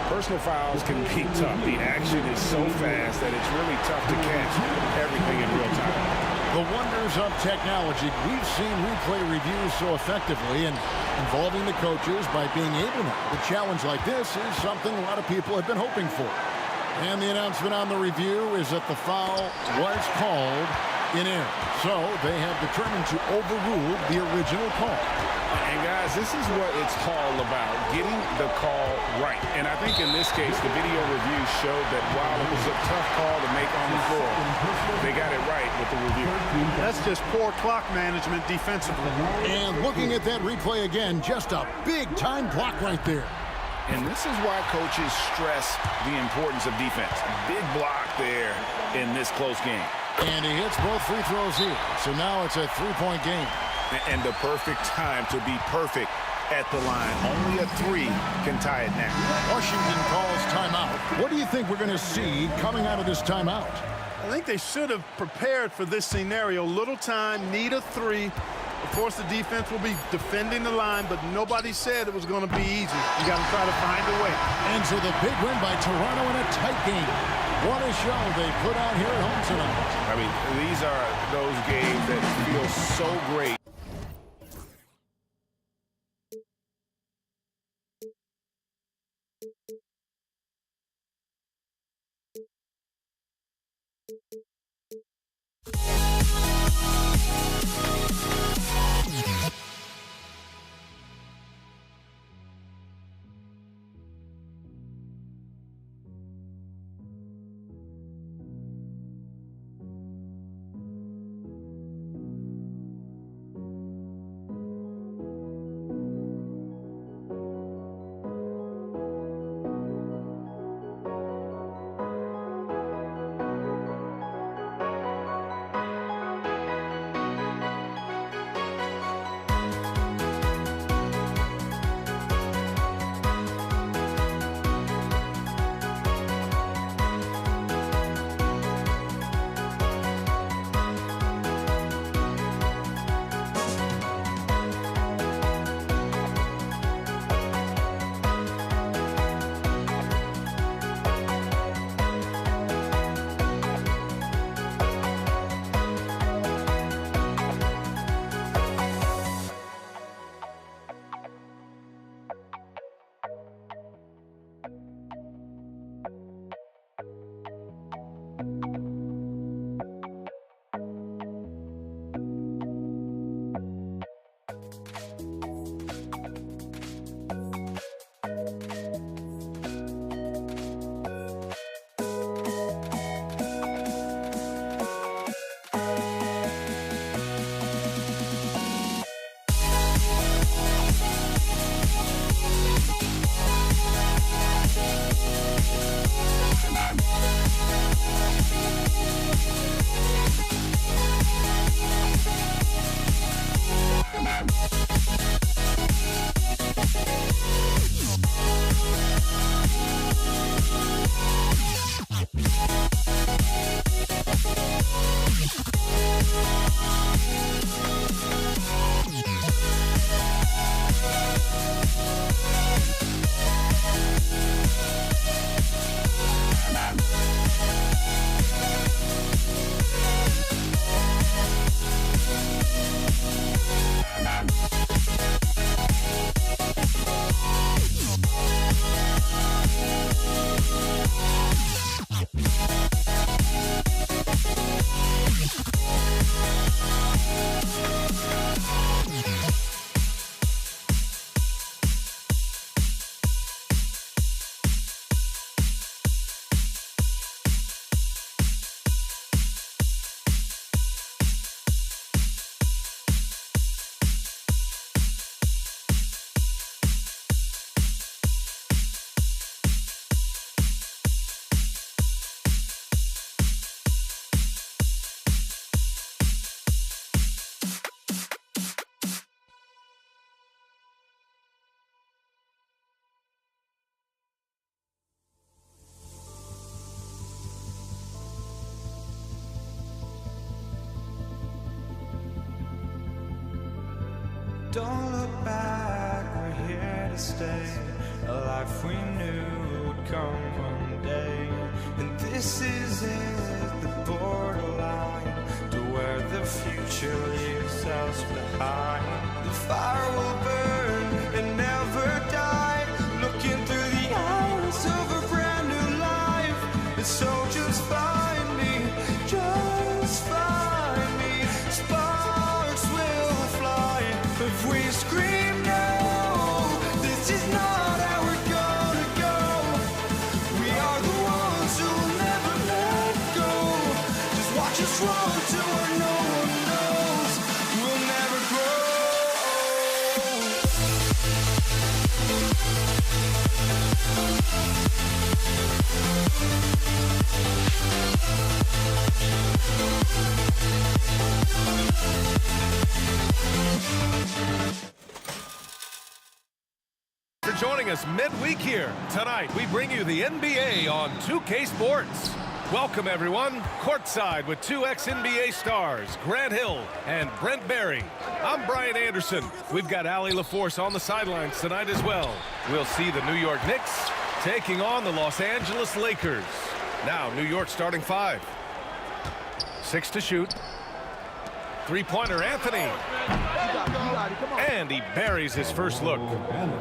Personal fouls can be tough. The action is so fast that it's really tough to catch everything in real time. The wonders of technology. We've seen replay reviews so effectively and involving the coaches by being able to challenge like this is something a lot of people have been hoping for. And the announcement on the review is that the foul was called in error. So they have determined to overrule the original call. And guys, this is what it's all about, getting the call right. And I think in this case, the video review showed that while it was a tough call to make on the floor, they got it right with the review. That's just poor clock management defensively. And looking at that replay again, just a big-time block right there. And this is why coaches stress the importance of defense. Big block there in this close game. And he hits both free throws here. So now it's a three-point game. And the perfect time to be perfect at the line. Only a three can tie it now. Washington calls timeout. What do you think we're going to see coming out of this timeout? I think they should have prepared for this scenario. Little time, need a three. Of course, the defense will be defending the line, but nobody said it was going to be easy. You got to try to find a way. And so the big win by Toronto in a tight game. What a show they put on here at home tonight. I mean, these are those games that feel so great. Don't look back, we're here to stay. A life we knew would come one day. And this is it, the borderline to where the future leaves us behind. The fire will burn and never die, looking through the eyes of a brand new life. And so just find me, just find me. Sparks will fly if we scream no. This is not how we're gonna go. We are the ones who will never let go. Just watch us run to where no one knows. We'll never grow. For joining us midweek here. Tonight, we bring you the NBA on 2K Sports. Welcome, everyone. Courtside with two ex-NBA stars, Grant Hill and Brent Barry. I'm Brian Anderson. We've got Allie LaForce on the sidelines tonight as well. We'll see the New York Knicks taking on the Los Angeles Lakers. Now, New York starting five. 6 to shoot. Three-pointer, Anthony. And he buries his first look.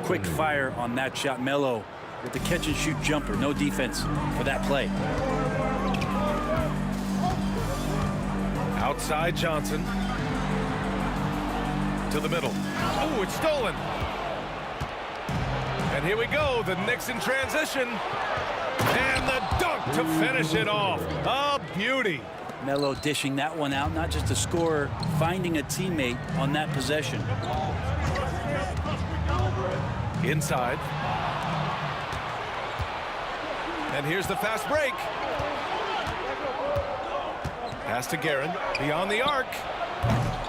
Quick fire on that shot. Melo with the catch-and-shoot jumper. No defense for that play. Outside Johnson. To the middle. Oh, it's stolen. And here we go. The Knicks in transition. And the dunk to finish it off. A beauty. Melo dishing that one out, not just a scorer, finding a teammate on that possession. Inside. And here's the fast break. Pass to Guerin. Beyond the arc.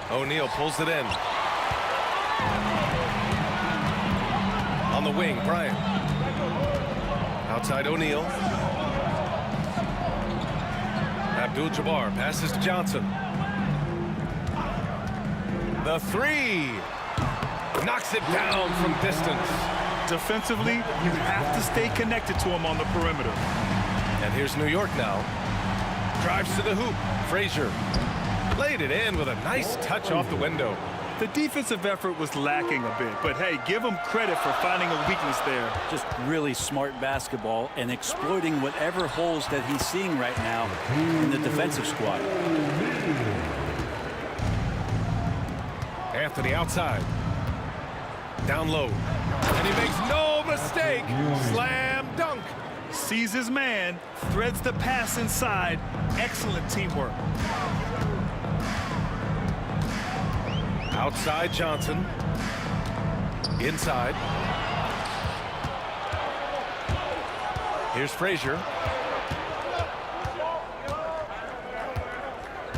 O'Neal pulls it in. On the wing, Bryant. Outside O'Neal. Abdul-Jabbar passes to Johnson. The three. Knocks it down from distance. Defensively, you have to stay connected to him on the perimeter. And here's New York now. Drives to the hoop. Frazier laid it in with a nice touch off the window. The defensive effort was lacking a bit, but hey, give him credit for finding a weakness there. Just really smart basketball and exploiting whatever holes that he's seeing right now in the defensive squad. Anthony outside. Down low. And he makes no mistake. Slam dunk. Sees his man, threads the pass inside. Excellent teamwork. Outside Johnson. Inside. Here's Frazier.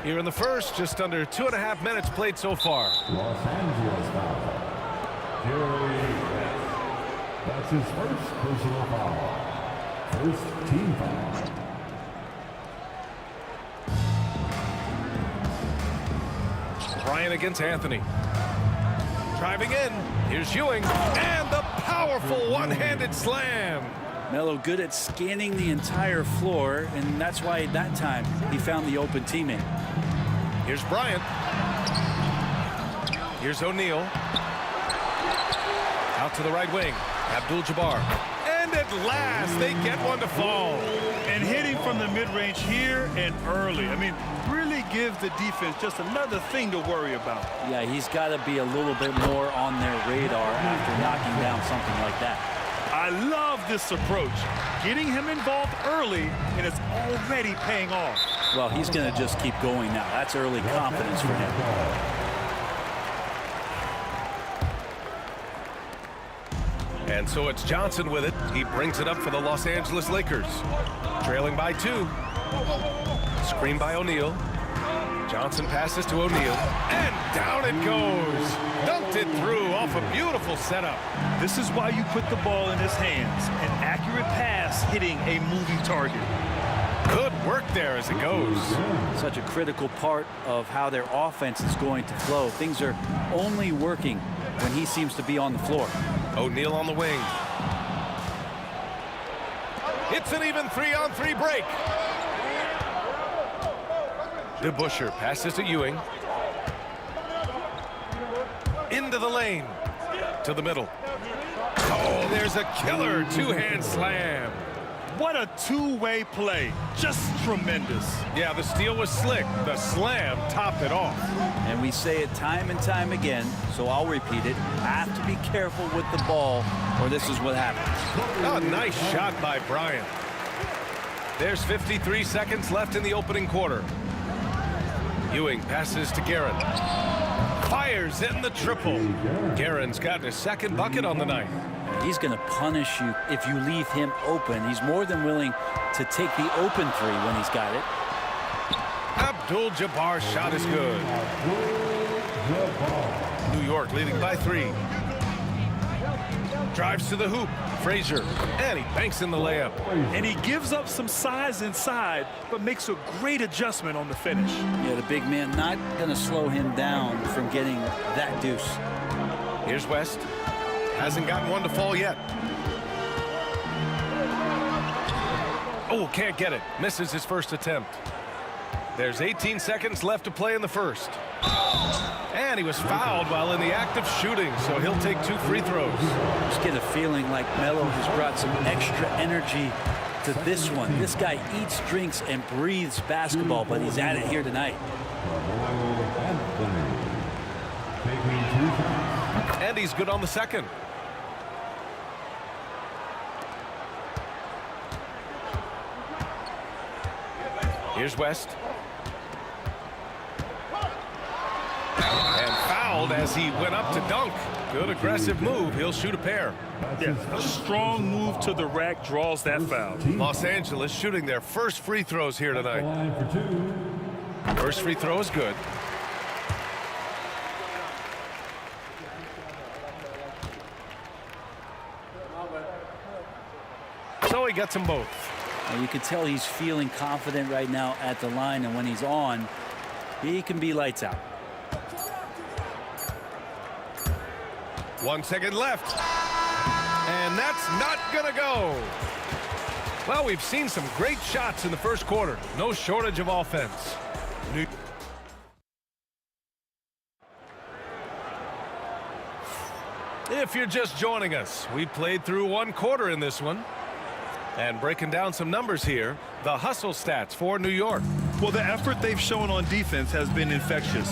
Here in the first, just under 2.5 minutes played so far. Los Angeles foul. That's his first personal foul. First team foul. Bryant against Anthony. Driving in. Here's Ewing. And the powerful one-handed slam. Melo good at scanning the entire floor, and that's why at that time he found the open teammate. Here's Bryant. Here's O'Neal. Out to the right wing. Abdul-Jabbar. And at last, they get one to fall. And hitting from the mid-range here and early. I mean, really give the defense just another thing to worry about. Yeah, he's got to be a little bit more on their radar after knocking down something like that. I love this approach. Getting him involved early, and it's already paying off. Well, he's going to just keep going now. That's early confidence for him. And so it's Johnson with it. He brings it up for the Los Angeles Lakers. Trailing by 2. Screen by O'Neal. Johnson passes to O'Neal. And down it goes. Dunked it through off a beautiful setup. This is why you put the ball in his hands. An accurate pass hitting a moving target. Good work there as it goes. Such a critical part of how their offense is going to flow. Things are only working when he seems to be on the floor. O'Neal on the wing. It's an even 3-on-3 break. DeBusschere passes to Ewing. Into the lane. To the middle. Oh, there's a killer two-hand slam. What a two-way play. Just tremendous. Yeah, the steal was slick. The slam topped it off. And we say it time and time again, so I'll repeat it. Have to be careful with the ball, or this is what happens. Oh, nice shot by Bryant. There's 53 seconds left in the opening quarter. Ewing passes to Guerin. Fires in the triple. Guerin's gotten his second bucket on the night. He's going to punish you if you leave him open. He's more than willing to take the open three when he's got it. Abdul-Jabbar's shot is good. New York leading by 3. Drives to the hoop. Frazier, and he banks in the layup. And he gives up some size inside, but makes a great adjustment on the finish. Yeah, the big man not going to slow him down from getting that deuce. Here's West. Hasn't gotten one to fall yet. Oh, can't get it. Misses his first attempt. There's 18 seconds left to play in the first. And he was fouled while in the act of shooting, so he'll take 2 free throws. Just get a feeling like Melo has brought some extra energy to this one. This guy eats, drinks, and breathes basketball, but he's at it here tonight. And he's good on the second. Here's West. And fouled as he went up to dunk. Good aggressive move. He'll shoot a pair. Yeah, a strong move to the rack draws that foul. Los Angeles shooting their first free throws here tonight. First free throw is good. So he gets them both. And you can tell he's feeling confident right now at the line, and when he's on, he can be lights out. 1 second left. And that's not gonna go. Well, we've seen some great shots in the first quarter. No shortage of offense. If you're just joining us, we played through 1 quarter in this one. And breaking down some numbers here, the hustle stats for New York. Well, the effort they've shown on defense has been infectious.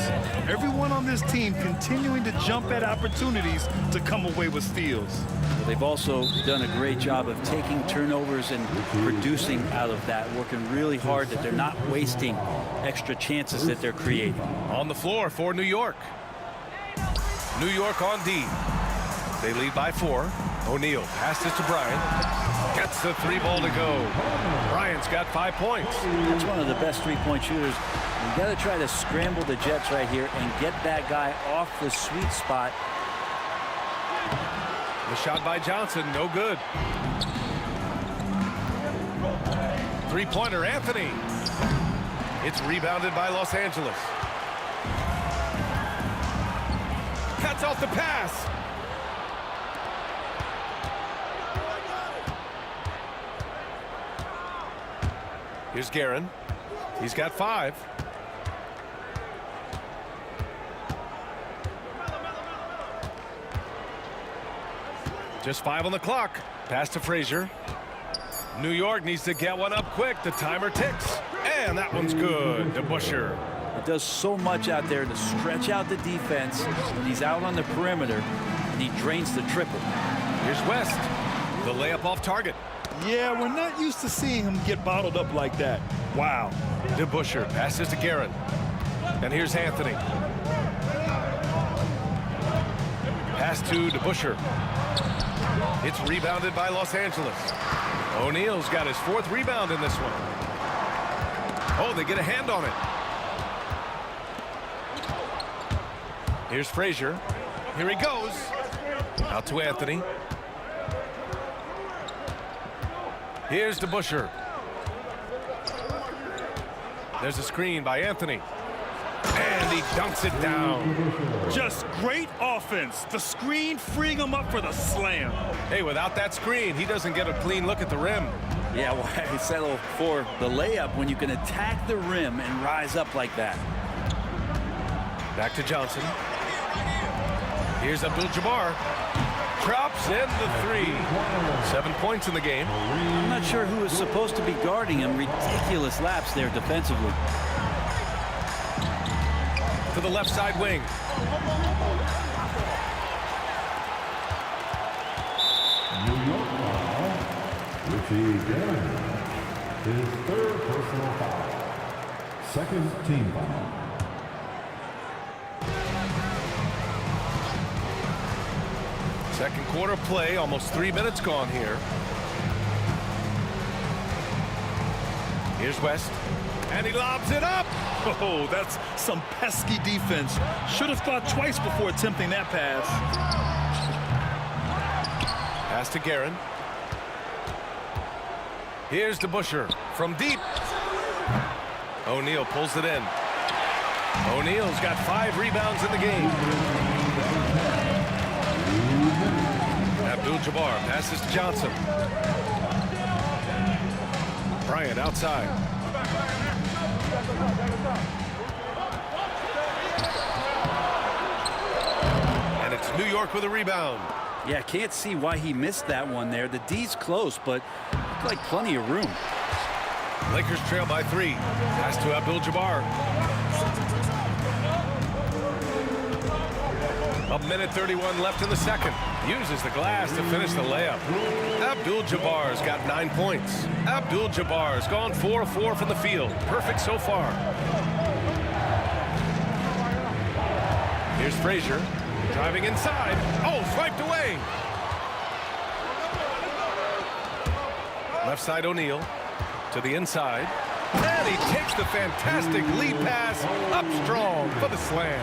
Everyone on this team continuing to jump at opportunities to come away with steals. They've also done a great job of taking turnovers and producing out of that, working really hard that they're not wasting extra chances that they're creating. On the floor for New York. New York on D. They lead by 4. O'Neal passes to Bryant. Gets the 3 ball to go. Bryant's got 5 points. That's one of the best three-point shooters. You got to try to scramble the Jets right here and get that guy off the sweet spot. The shot by Johnson, no good. 3-pointer, Anthony. It's rebounded by Los Angeles. Cuts off the pass. Here's Guerin. He's got 5. Just 5 on the clock. Pass to Frazier. New York needs to get one up quick. The timer ticks. And that one's good. DeBusschere. It does so much out there to stretch out the defense when he's out on the perimeter, and he drains the triple. Here's West. The layup off target. Yeah, we're not used to seeing him get bottled up like that. Wow. DeBusschere passes to Guerin. And here's Anthony. Pass to DeBusschere. It's rebounded by Los Angeles. O'Neal's got his 4th rebound in this one. Oh, they get a hand on it. Here's Frazier. Here he goes. Out to Anthony. Here's DeBusschere. There's a screen by Anthony. And he dunks it down. Just great offense. The screen freeing him up for the slam. Hey, without that screen, he doesn't get a clean look at the rim. Yeah, why settle for the layup when you can attack the rim and rise up like that? Back to Johnson. Here's Abdul-Jabbar. Drops in the 3. 7 points in the game. I'm not sure who is supposed to be guarding him. Ridiculous laps there defensively. To the left side wing. New York foul, Richie Guerin. His third personal foul. Second team foul. Second quarter play, almost 3 minutes gone here. Here's West, and he lobs it up. Oh, that's some pesky defense. Should have thought twice before attempting that pass. Pass to Guerin. Here's DeBusschere from deep. O'Neal pulls it in. O'Neal's got 5 rebounds in the game. Abdul-Jabbar passes to Johnson. Bryant outside. And it's New York with a rebound. Yeah, can't see why he missed that one there. The D's close, but looked like plenty of room. Lakers trail by 3. Pass to Abdul-Jabbar. A minute 31 left in the second. Uses the glass to finish the layup. Abdul-Jabbar's got 9 points. Abdul-Jabbar's gone 4 of 4 from the field. Perfect so far. Here's Frazier. Driving inside. Oh, swiped away. Left side O'Neal. To the inside. And he takes the fantastic lead pass up strong for the slam.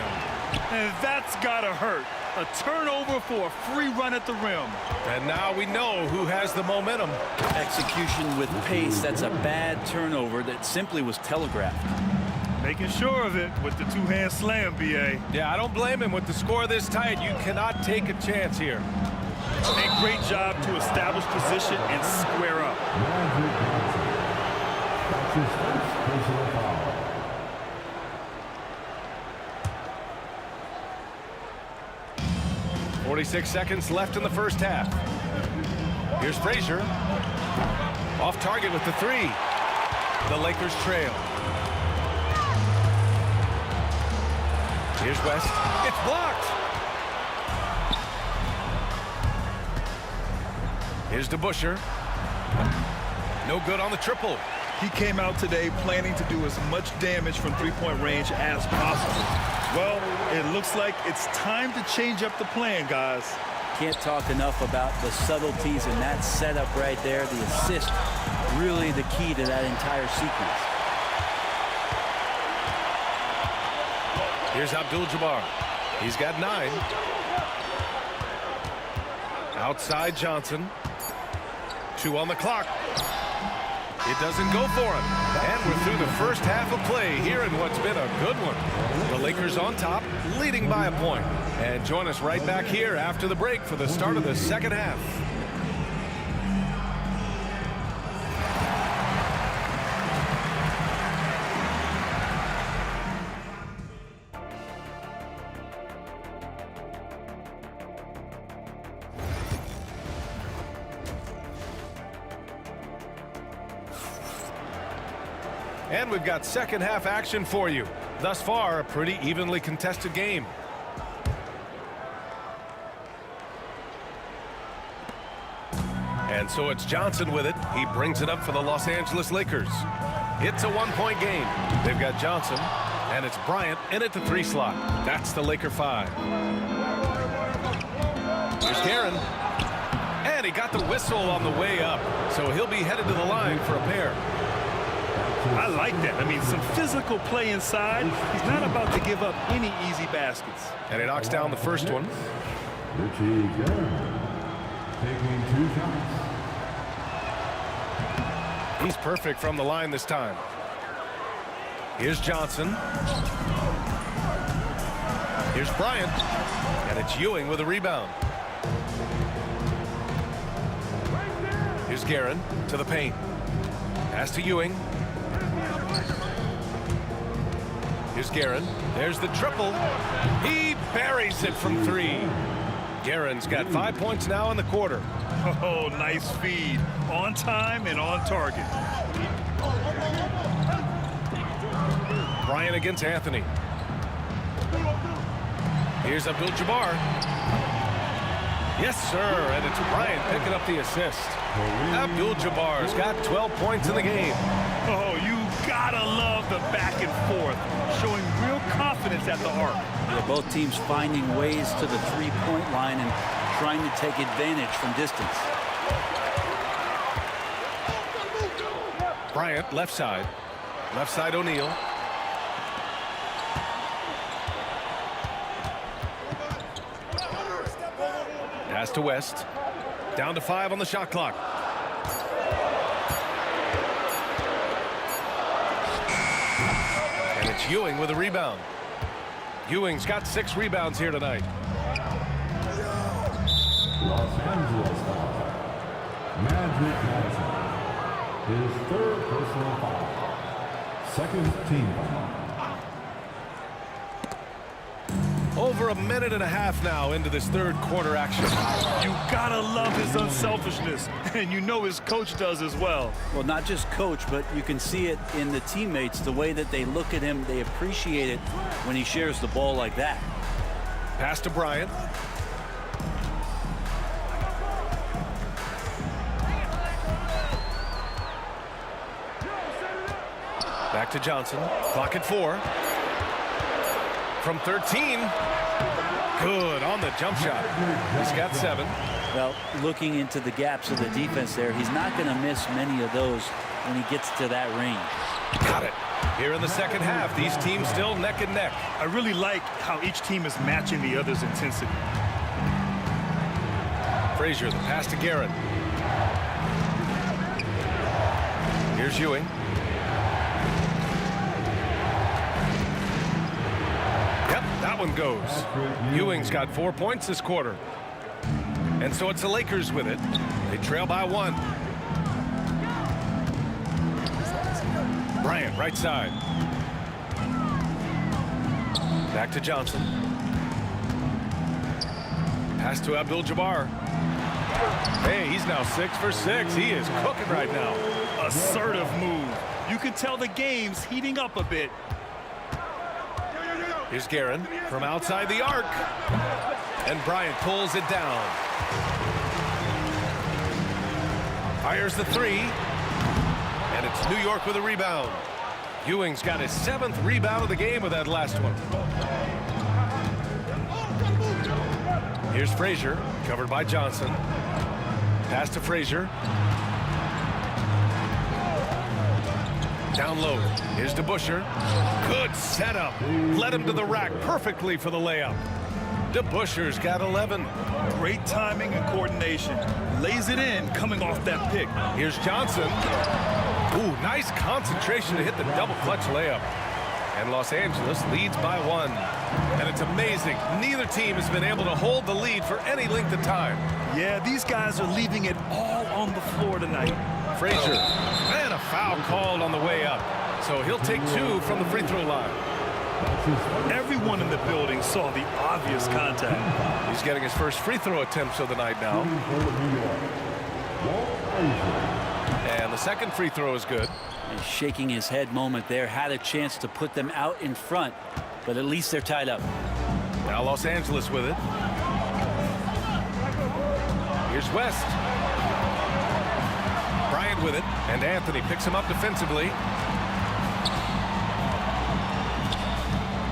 And that's gotta hurt. A turnover for a free run at the rim. And now we know who has the momentum. Execution with pace. That's a bad turnover that simply was telegraphed. Making sure of it with the two-hand slam, B.A. Yeah, I don't blame him. With the score this tight, you cannot take a chance here. A great job to establish position and square up. That's his first personal foul. 46 seconds left in the first half. Here's Frazier. Off target with the 3. The Lakers trail. Here's West. It's blocked. Here's DeBusschere. No good on the triple. He came out today planning to do as much damage from three-point range as possible. Well, it looks like it's time to change up the plan, guys. Can't talk enough about the subtleties in that setup right there. The assist, really the key to that entire sequence. Here's Abdul-Jabbar. He's got 9. Outside Johnson. 2 on the clock. It doesn't go for him. And we're through the first half of play here in what's been a good one. The Lakers on top, leading by a point. And join us right back here after the break for the start of the second half. And we've got second half action for you. Thus far, a pretty evenly contested game. And so it's Johnson with it. He brings it up for the Los Angeles Lakers. It's a 1-point game. They've got Johnson, and it's Bryant in at the 3 slot. That's the Laker 5. Here's Guerin. And he got the whistle on the way up, so he'll be headed to the line for a pair. I like that. I mean, some physical play inside. He's not about to give up any easy baskets. And he knocks down the first one. Richie Guerin taking 2 shots. He's perfect from the line this time. Here's Johnson. Here's Bryant. And it's Ewing with a rebound. Here's Guerin to the paint. Pass to Ewing. Here's Guerin. There's the triple. He buries it from 3. Guerin's got 5 points now in the quarter. Oh, nice feed. On time and on target. Bryant against Anthony. Here's Abdul-Jabbar. Yes, sir, and it's Bryant picking up the assist. Abdul-Jabbar's got 12 points in the game. Oh, you gotta love the back and forth, showing real confidence at the arc. Yeah, both teams finding ways to the three-point line and trying to take advantage from distance. Bryant, left side. Left side, O'Neal. Pass to West. Down to 5 on the shot clock. And it's Ewing with a rebound. Ewing's got 6 rebounds here tonight. Los Angeles foul. Magic Johnson. His 3rd personal foul. 2nd team foul. Over a minute and a half now into this 3rd quarter action. You gotta love his unselfishness, and you know his coach does as well. Well, not just coach, but you can see it in the teammates, the way that they look at him. They appreciate it when he shares the ball like that. Pass to Bryant. Back to Johnson. Clock at 4. From 13. Good on the jump shot. He's got 7. Well, looking into the gaps of the defense there, he's not going to miss many of those when he gets to that range. Got it. Here in the second half, these teams still neck and neck. I really like how each team is matching the other's intensity. Frazier, the pass to Guerin. Here's Ewing. That one goes. Ewing's got 4 points this quarter. And so it's the Lakers with it. They trail by 1. Bryant, right side. Back to Johnson. Pass to Abdul-Jabbar. Hey, he's now 6 for 6. He is cooking right now. Assertive move. You can tell the game's heating up a bit. Here's Guerin from outside the arc. And Bryant pulls it down. Fires the 3. And it's New York with a rebound. Ewing's got his 7th rebound of the game with that last one. Here's Frazier, covered by Johnson. Pass to Frazier. Down low. Here's DeBusschere. Good setup. Led him to the rack perfectly for the layup. DeBusschere's got 11. Great timing and coordination. Lays it in coming off that pick. Here's Johnson. Ooh, nice concentration to hit the double clutch layup. And Los Angeles leads by 1. And it's amazing. Neither team has been able to hold the lead for any length of time. Yeah, these guys are leaving it all on the floor tonight. Frazier. And a foul called on the way up. So he'll take 2 from the free throw line. Everyone in the building saw the obvious contact. He's getting his first free throw attempts of the night now. And the second free throw is good. He's shaking his head moment there. Had a chance to put them out in front, but at least they're tied up. Now Los Angeles with it. Here's West. Bryant with it, and Anthony picks him up defensively.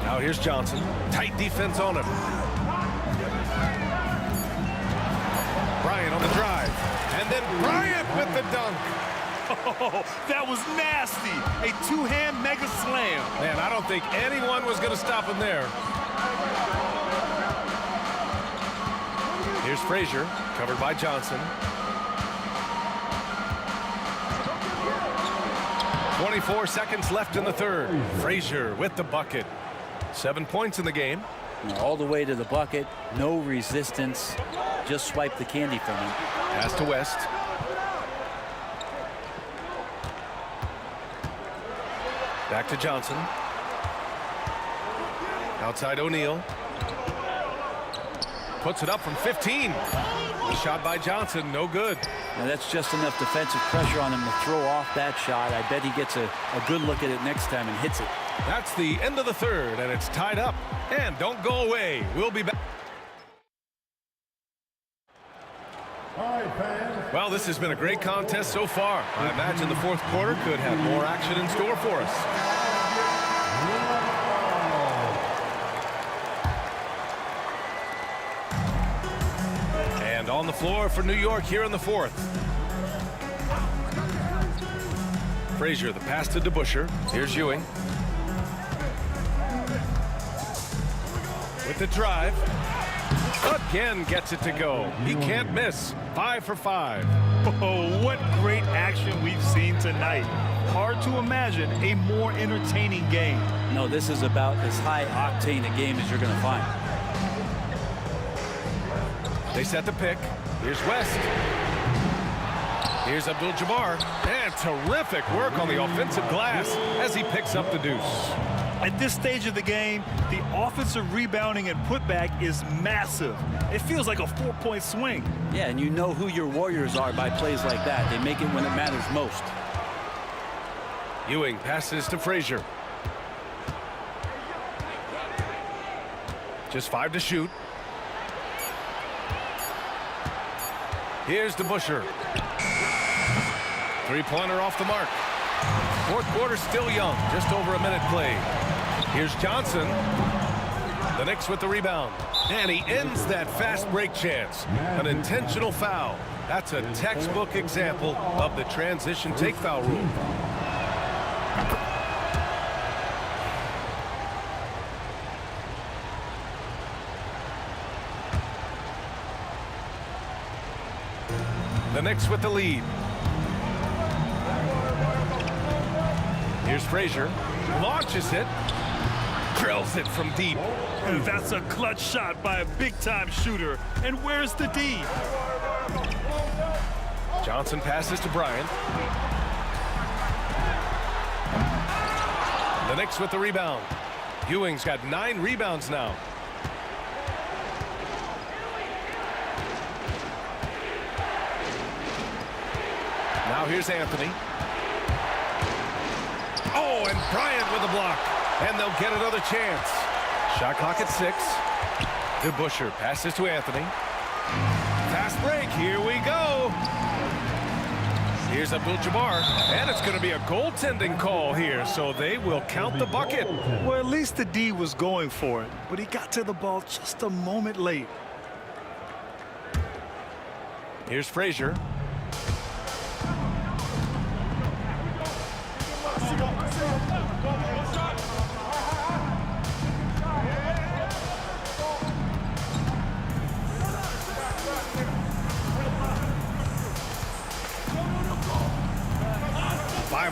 Now here's Johnson. Tight defense on him. Bryant on the drive. And then Bryant with the dunk. Oh, that was nasty. A two-hand mega slam. Man, I don't think anyone was going to stop him there. Here's Frazier, covered by Johnson. 24 seconds left in the third. Frazier with the bucket. 7 points in the game. All the way to the bucket, no resistance, just swipe the candy from him. Pass to West. Back to Johnson. Outside O'Neal. Puts it up from 15. The shot by Johnson, no good. Now that's just enough defensive pressure on him to throw off that shot. I bet he gets a good look at it next time and hits it. That's the end of the third, and it's tied up. And don't go away. We'll be back. Well, this has been a great contest so far. I imagine the fourth quarter could have more action in store for us. And on the floor for New York here in the fourth. Frazier, the pass to DeBusschere. Here's Ewing. With the drive. Again gets it to go. He can't miss. 5 for 5. Oh, what great action we've seen tonight. Hard to imagine a more entertaining game. No, this is about as high octane a game as you're going to find. They set the pick. Here's West. Here's Abdul-Jabbar. And terrific work on the offensive glass as he picks up the deuce. At this stage of the game, the offensive rebounding and putback is massive. It feels like a 4-point swing. Yeah, and you know who your Warriors are by plays like that. They make it when it matters most. Ewing passes to Frazier. Just 5 to shoot. Here's DeBusschere. Three-pointer off the mark. Fourth quarter still young, just over a minute played. Here's Johnson. The Knicks with the rebound. And he ends that fast break chance. An intentional foul. That's a textbook example of the transition take foul rule. The Knicks with the lead. Here's Frazier. Launches it. Drills it from deep. And that's a clutch shot by a big-time shooter. And where's the D? Johnson passes to Bryant. The Knicks with the rebound. Ewing's got 9 rebounds now. Now here's Anthony. Oh, and Bryant with a block. And they'll get another chance. Shot clock at 6. DeBusschere passes to Anthony. Fast break. Here we go. Here's Abdul-Jabbar. And it's going to be a goaltending call here, so they will count the bucket. Well, at least the D was going for it, but he got to the ball just a moment late. Here's Frazier.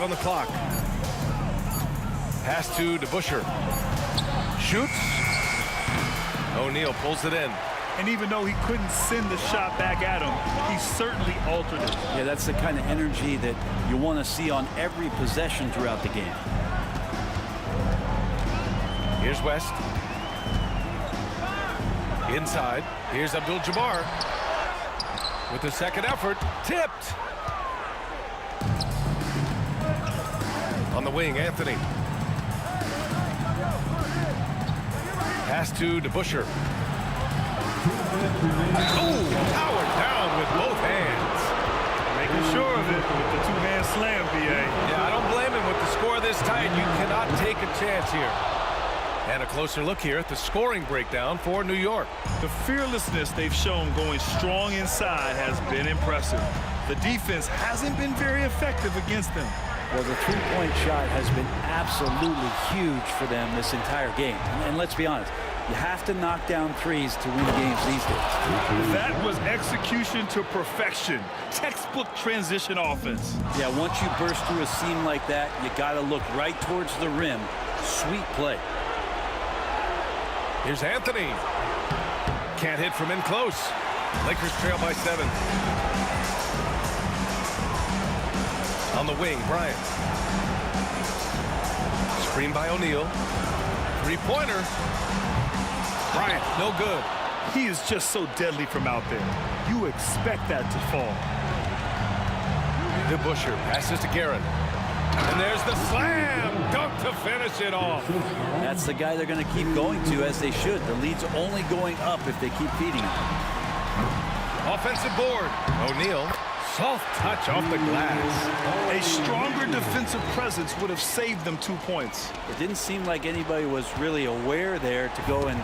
On the clock. Pass to DeBusschere. Shoots. O'Neal pulls it in. And even though he couldn't send the shot back at him, he certainly altered it. Yeah, that's the kind of energy that you want to see on every possession throughout the game. Here's West. Inside. Here's Abdul-Jabbar. With the second effort. Tipped. On the wing, Anthony. Pass to DeBusschere. Oh, powered down with both hands. Making sure of it with the two-hand slam, B.A. Yeah, I don't blame him with the score this tight. You cannot take a chance here. And a closer look here at the scoring breakdown for New York. The fearlessness they've shown going strong inside has been impressive. The defense hasn't been very effective against them. Well, the three-point shot has been absolutely huge for them this entire game. And let's be honest, you have to knock down threes to win games these days. That was execution to perfection. Textbook transition offense. Yeah, once you burst through a seam like that, you got to look right towards the rim. Sweet play. Here's Anthony. Can't hit from in close. Lakers trail by 7. On the wing, Bryant. Screen by O'Neal. Three-pointer. Bryant, no good. He is just so deadly from out there. You expect that to fall. DeBusschere passes to Garrett. And there's the slam dunk to finish it off. That's the guy they're going to keep going to, as they should. The lead's only going up if they keep feeding him. Offensive board. O'Neal. Soft touch off the glass. A stronger defensive presence would have saved them 2 points. It didn't seem like anybody was really aware there to go and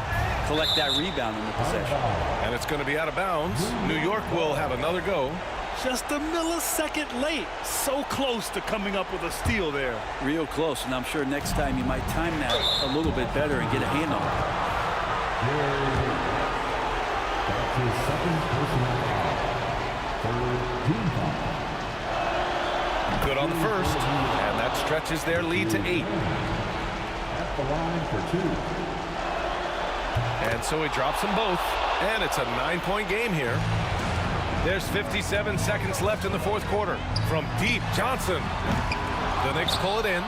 collect that rebound in the possession. And it's going to be out of bounds. New York will have another go. Just a millisecond late. So close to coming up with a steal there. Real close, and I'm sure next time you might time that a little bit better and get a hand on it. That's his second personal foul. Third team foul. Good on the first, and that stretches their lead to 8. At the line for 2. And so he drops them both, and it's a 9-point game here. There's 57 seconds left in the fourth quarter. From deep, Johnson. The Knicks pull it in.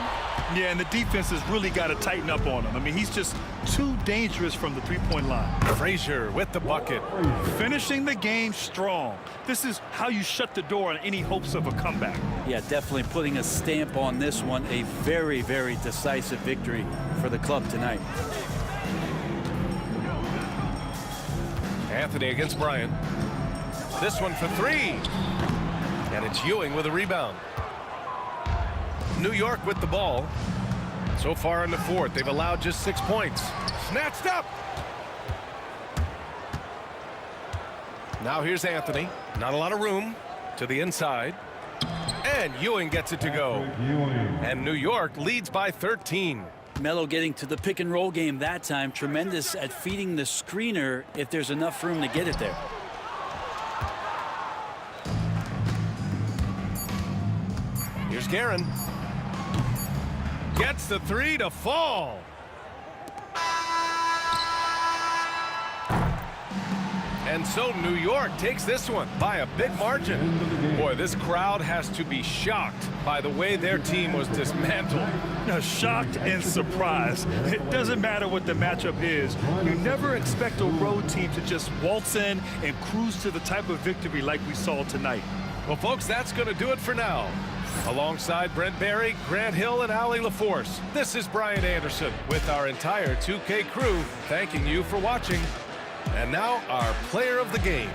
Yeah, and the defense has really got to tighten up on him. I mean, he's just too dangerous from the three-point line. Frazier with the bucket. Finishing the game strong. This is how you shut the door on any hopes of a comeback. Yeah, definitely putting a stamp on this one. A very, very decisive victory for the club tonight. Anthony against Bryant. This one for 3. And it's Ewing with a rebound. New York with the ball. So far in the fourth, they've allowed just 6 points. Snatched up. Now here's Anthony. Not a lot of room to the inside. And Ewing gets it to go. And New York leads by 13. Melo getting to the pick and roll game that time. Tremendous at feeding the screener if there's enough room to get it there. Here's Guerin. Gets the 3 to fall. And so New York takes this one by a big margin. Boy, this crowd has to be shocked by the way their team was dismantled. Now, shocked and surprised. It doesn't matter what the matchup is. You never expect a road team to just waltz in and cruise to the type of victory like we saw tonight. Well, folks, that's going to do it for now. Alongside Brent Barry, Grant Hill, and Allie LaForce, this is Brian Anderson with our entire 2K crew thanking you for watching. And now our player of the game.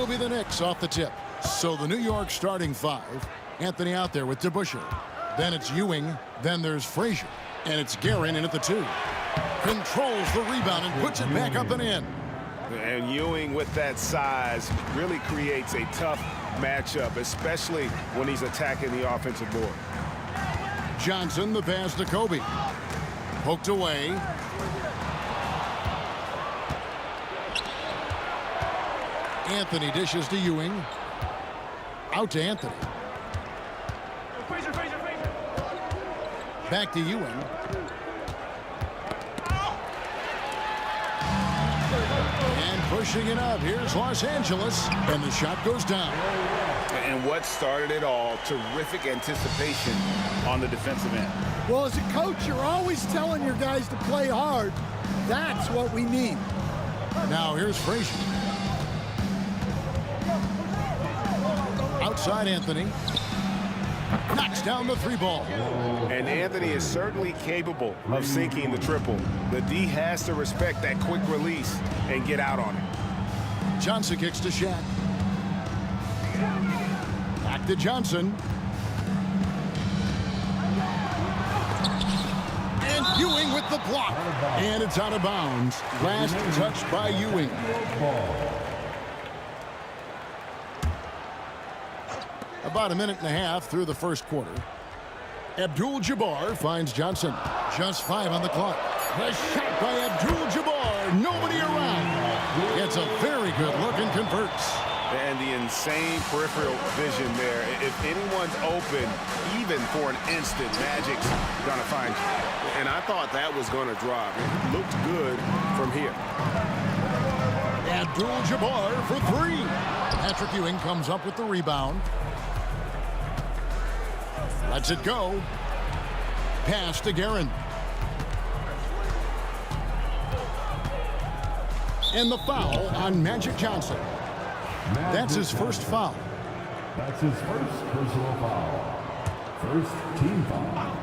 It'll be the Knicks off the tip. So the New York starting five. Anthony out there with DeBusschere. Then it's Ewing. Then there's Frazier. And it's Guerin in at the 2. Controls the rebound and puts it back up and in. And Ewing with that size really creates a tough matchup, especially when he's attacking the offensive board. Johnson, the pass to Kobe. Poked away. Anthony dishes to Ewing. Out to Anthony. Back to Ewing. And pushing it up. Here's Los Angeles. And the shot goes down. And what started it all, terrific anticipation on the defensive end. Well, as a coach, you're always telling your guys to play hard. That's what we need. Now here's Frazier. Outside Anthony. Knocks down the 3 ball. And Anthony is certainly capable of sinking the triple. The D has to respect that quick release and get out on it. Johnson kicks to Shaq. Back to Johnson. And Ewing with the block. And it's out of bounds. Last touch by Ewing. About a minute and a half through the first quarter. Abdul-Jabbar finds Johnson. Just 5 on the clock. The shot by Abdul-Jabbar. Nobody around. Gets a very good look and converts. And the insane peripheral vision there. If anyone's open, even for an instant, Magic's going to find you. And I thought that was going to drop. It looked good from here. Abdul-Jabbar for 3. Patrick Ewing comes up with the rebound. Lets it go. Pass to Guerin. And the foul on Magic Johnson. That's his first foul. That's his first personal foul. First team foul.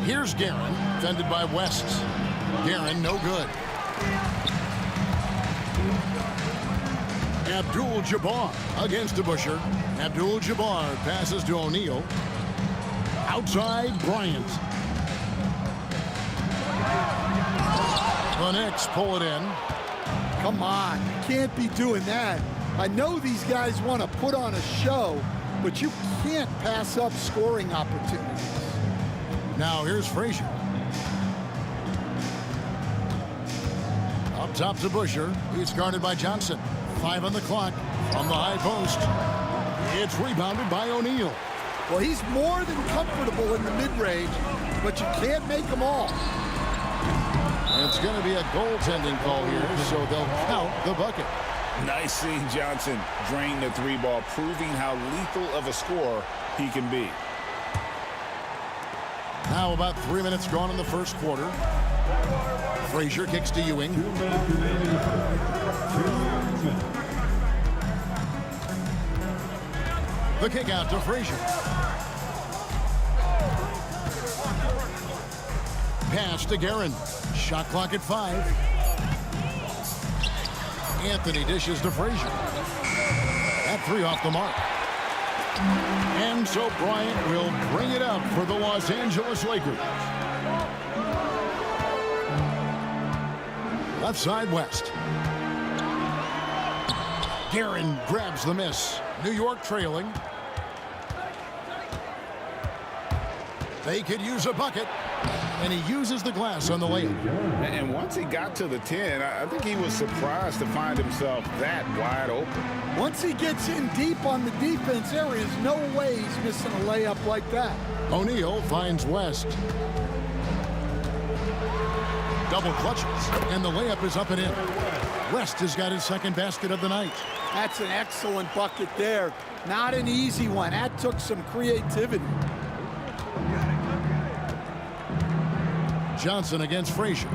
Here's Guerin, defended by West. Guerin, no good. Abdul-Jabbar against DeBusschere. Abdul-Jabbar passes to O'Neal. Outside, Bryant. The Knicks pull it in. Come on, you can't be doing that. I know these guys want to put on a show, but you can't pass up scoring opportunities. Now here's Frazier. Up top to DeBusschere. He's guarded by Johnson. 5 on the clock from the high post. It's rebounded by O'Neal. Well, he's more than comfortable in the mid-range, but you can't make them all. It's going to be a goaltending call here, so they'll count the bucket. Nice seeing Johnson drain the 3 ball, proving how lethal of a scorer he can be. Now about 3 minutes gone in the first quarter. Frazier kicks to Ewing. The kick out to Frazier. Pass to Guerin. Shot clock at 5. Anthony dishes to Frazier. That 3 off the mark. And so Bryant will bring it up for the Los Angeles Lakers. Left side West. Guerin grabs the miss. New York trailing. They could use a bucket. And he uses the glass on the layup. And once he got to the 10, I think he was surprised to find himself that wide open. Once he gets in deep on the defense, there is no way he's missing a layup like that. O'Neal finds West. Double clutches, and the layup is up and in. West has got his second basket of the night. That's an excellent bucket there. Not an easy one. That took some creativity. Johnson against Frazier.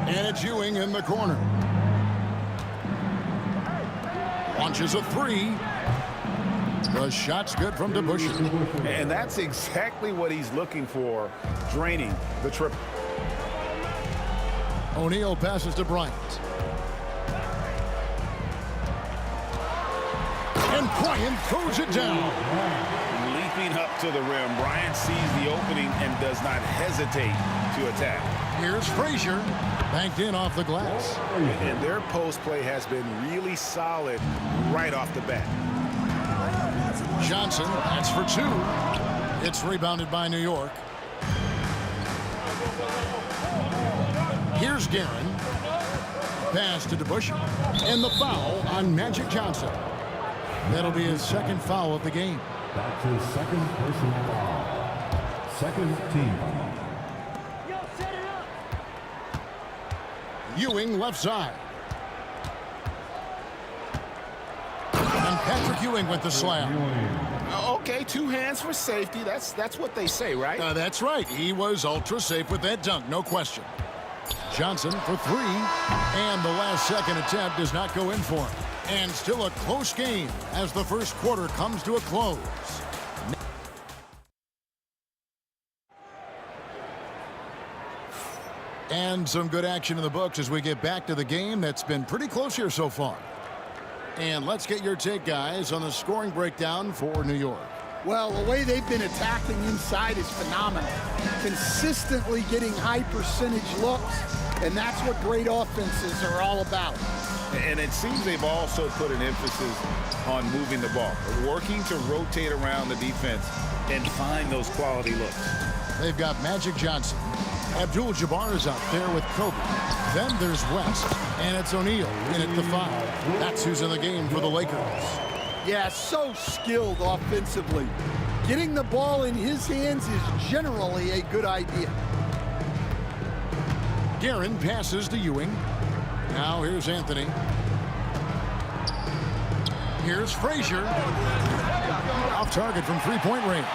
And it's Ewing in the corner. Launches a 3. The shot's good from DeBusschere. And that's exactly what he's looking for, draining the triple. O'Neal passes to Bryant. And Bryant throws it down. Leaping up to the rim, Bryant sees the opening and does not hesitate to attack. Here's Frazier, banked in off the glass. And their post play has been really solid right off the bat. Johnson, that's for two. It's rebounded by New York. Here's Guerin. Pass to DeBusschere. And the foul on Magic Johnson. That'll be his second foul of the game. That's his second personal foul. Second team foul. Ewing left side. And Patrick Ewing with the slam. Okay, two hands for safety. That's what they say, right? That's right. He was ultra safe with that dunk, no question. Johnson for three. And the last second attempt does not go in for him. And still a close game as the first quarter comes to a close. And some good action in the books as we get back to the game that's been pretty close here so far. And let's get your take, guys, on the scoring breakdown for New York. Well, the way they've been attacking inside is phenomenal. Consistently getting high percentage looks, and that's what great offenses are all about. And it seems they've also put an emphasis on moving the ball, working to rotate around the defense and find those quality looks. They've got Magic Johnson. Abdul-Jabbar is out there with Kobe. Then there's West, and it's O'Neal in at the foul. That's who's in the game for the Lakers. Yeah, so skilled offensively. Getting the ball in his hands is generally a good idea. Guerin passes to Ewing. Now here's Anthony. Here's Frazier. Off target from three-point range.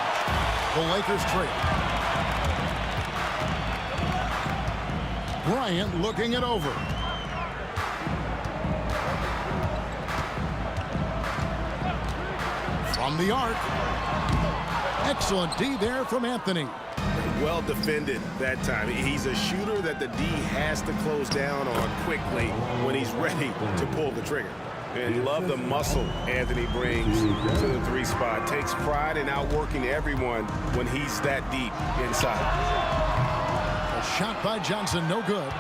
The Lakers trail. Bryant looking it over. From the arc. Excellent D there from Anthony. Well defended that time. He's a shooter that the D has to close down on quickly when he's ready to pull the trigger. And love the muscle Anthony brings to the three spot. Takes pride in outworking everyone when he's that deep inside. A shot by Johnson, no good.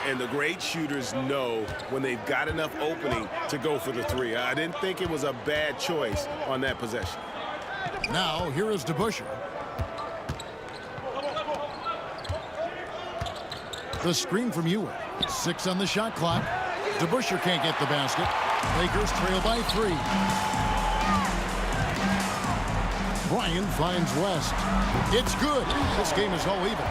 And the great shooters know when they've got enough opening to go for the three. I didn't think it was a bad choice on that possession. Now, here is DeBusschere. The screen from Ewing. 6 on the shot clock. DeBusschere can't get the basket. Lakers trail by 3. Bryant finds West. It's good. This game is all even.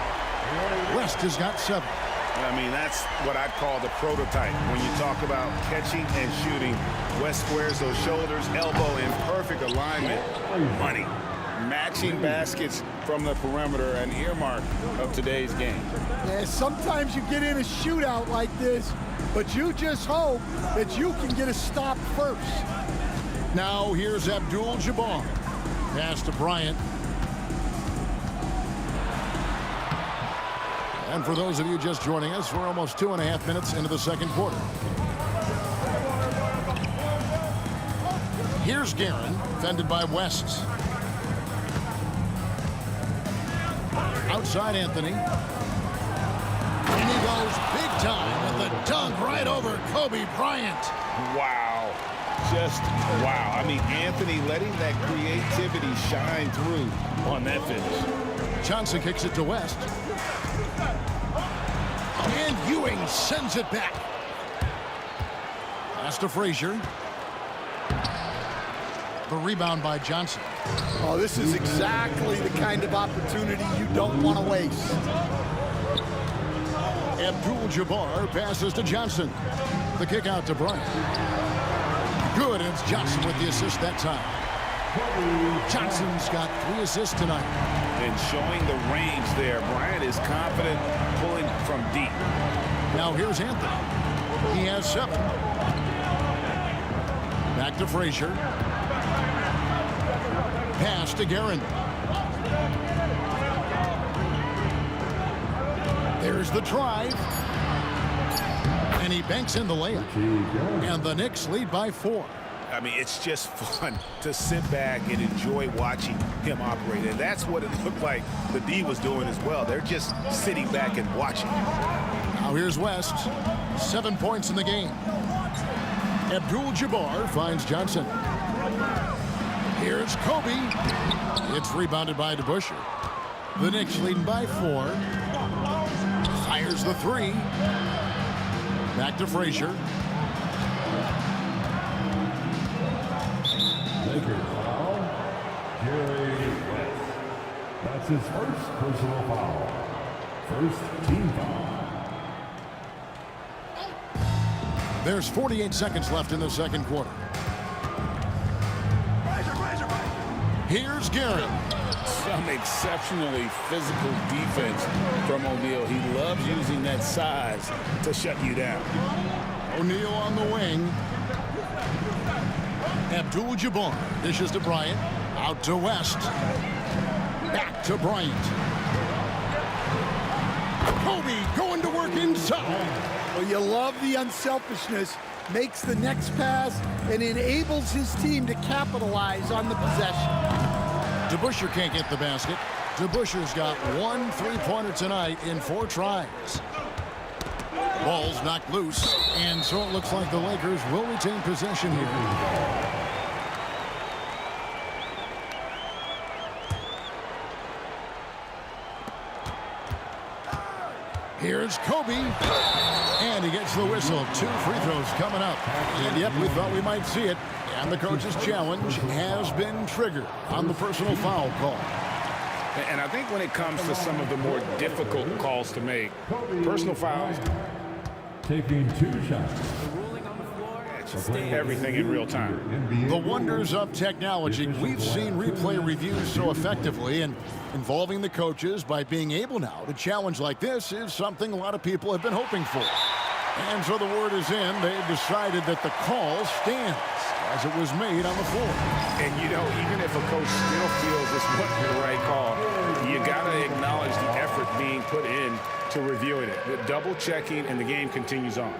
West has got 7. I mean, that's what I'd call the prototype. When you talk about catching and shooting, West squares those shoulders, elbow in perfect alignment. Money. Matching baskets from the perimeter, an earmark of today's game. Yeah, sometimes you get in a shootout like this, but you just hope that you can get a stop first. Now here's Abdul-Jabbar. Pass to Bryant. And for those of you just joining us, we're almost 2.5 minutes into the second quarter. Here's Guerin, fended by West. Outside Anthony. And he goes big time with a dunk right over Kobe Bryant. Wow. Just wow. I mean, Anthony letting that creativity shine through on that finish. Johnson kicks it to West. And Ewing sends it back. Pass to Frazier. The rebound by Johnson. Oh, this is exactly the kind of opportunity you don't want to waste. Abdul-Jabbar passes to Johnson. The kick out to Bryant. Good, and it's Johnson with the assist that time. Johnson's got 3 assists tonight. And showing the range there. Bryant is confident pulling from deep. Now here's Anthony. He has 7. Back to Frazier. Pass to Guerin. There's the drive. And he banks in the layup. And the Knicks lead by 4. I mean, it's just fun to sit back and enjoy watching him operate. And that's what it looked like the D was doing as well. They're just sitting back and watching. Now here's West. 7 points in the game. Abdul-Jabbar finds Johnson. Here's Kobe. It's rebounded by DeBusschere. The Knicks leading by 4. Fires the 3. Back to Frazier. Lakers foul. Jerry West. That's his first personal foul. First team foul. There's 48 seconds left in the second quarter. Here's Guerin. Some exceptionally physical defense from O'Neal. He loves using that size to shut you down. O'Neal on the wing. Abdul-Jabbar dishes to Bryant. Out to West. Back to Bryant. Kobe going to work inside. Well, you love the unselfishness. Makes the next pass and enables his team to capitalize on the possession. DeBusschere can't get the basket. DeBusschere's got 1 3-pointer tonight in 4 tries. Ball's knocked loose, and so it looks like the Lakers will retain possession here. Here's Kobe, and he gets the whistle. 2 free throws coming up. And yep, we thought we might see it. And the coach's challenge has been triggered on the personal foul call. And I think when it comes to some of the more difficult calls to make, personal fouls, taking 2 shots. Everything in real time. The wonders of technology. We've seen replay reviews so effectively, and involving the coaches by being able now to challenge like this is something a lot of people have been hoping for. And so the word is in. They've decided that the call stands as it was made on the floor. And you know, even if a coach still feels this wasn't the right call, you got to acknowledge the effort being put in to reviewing it. The double checking, and the game continues on.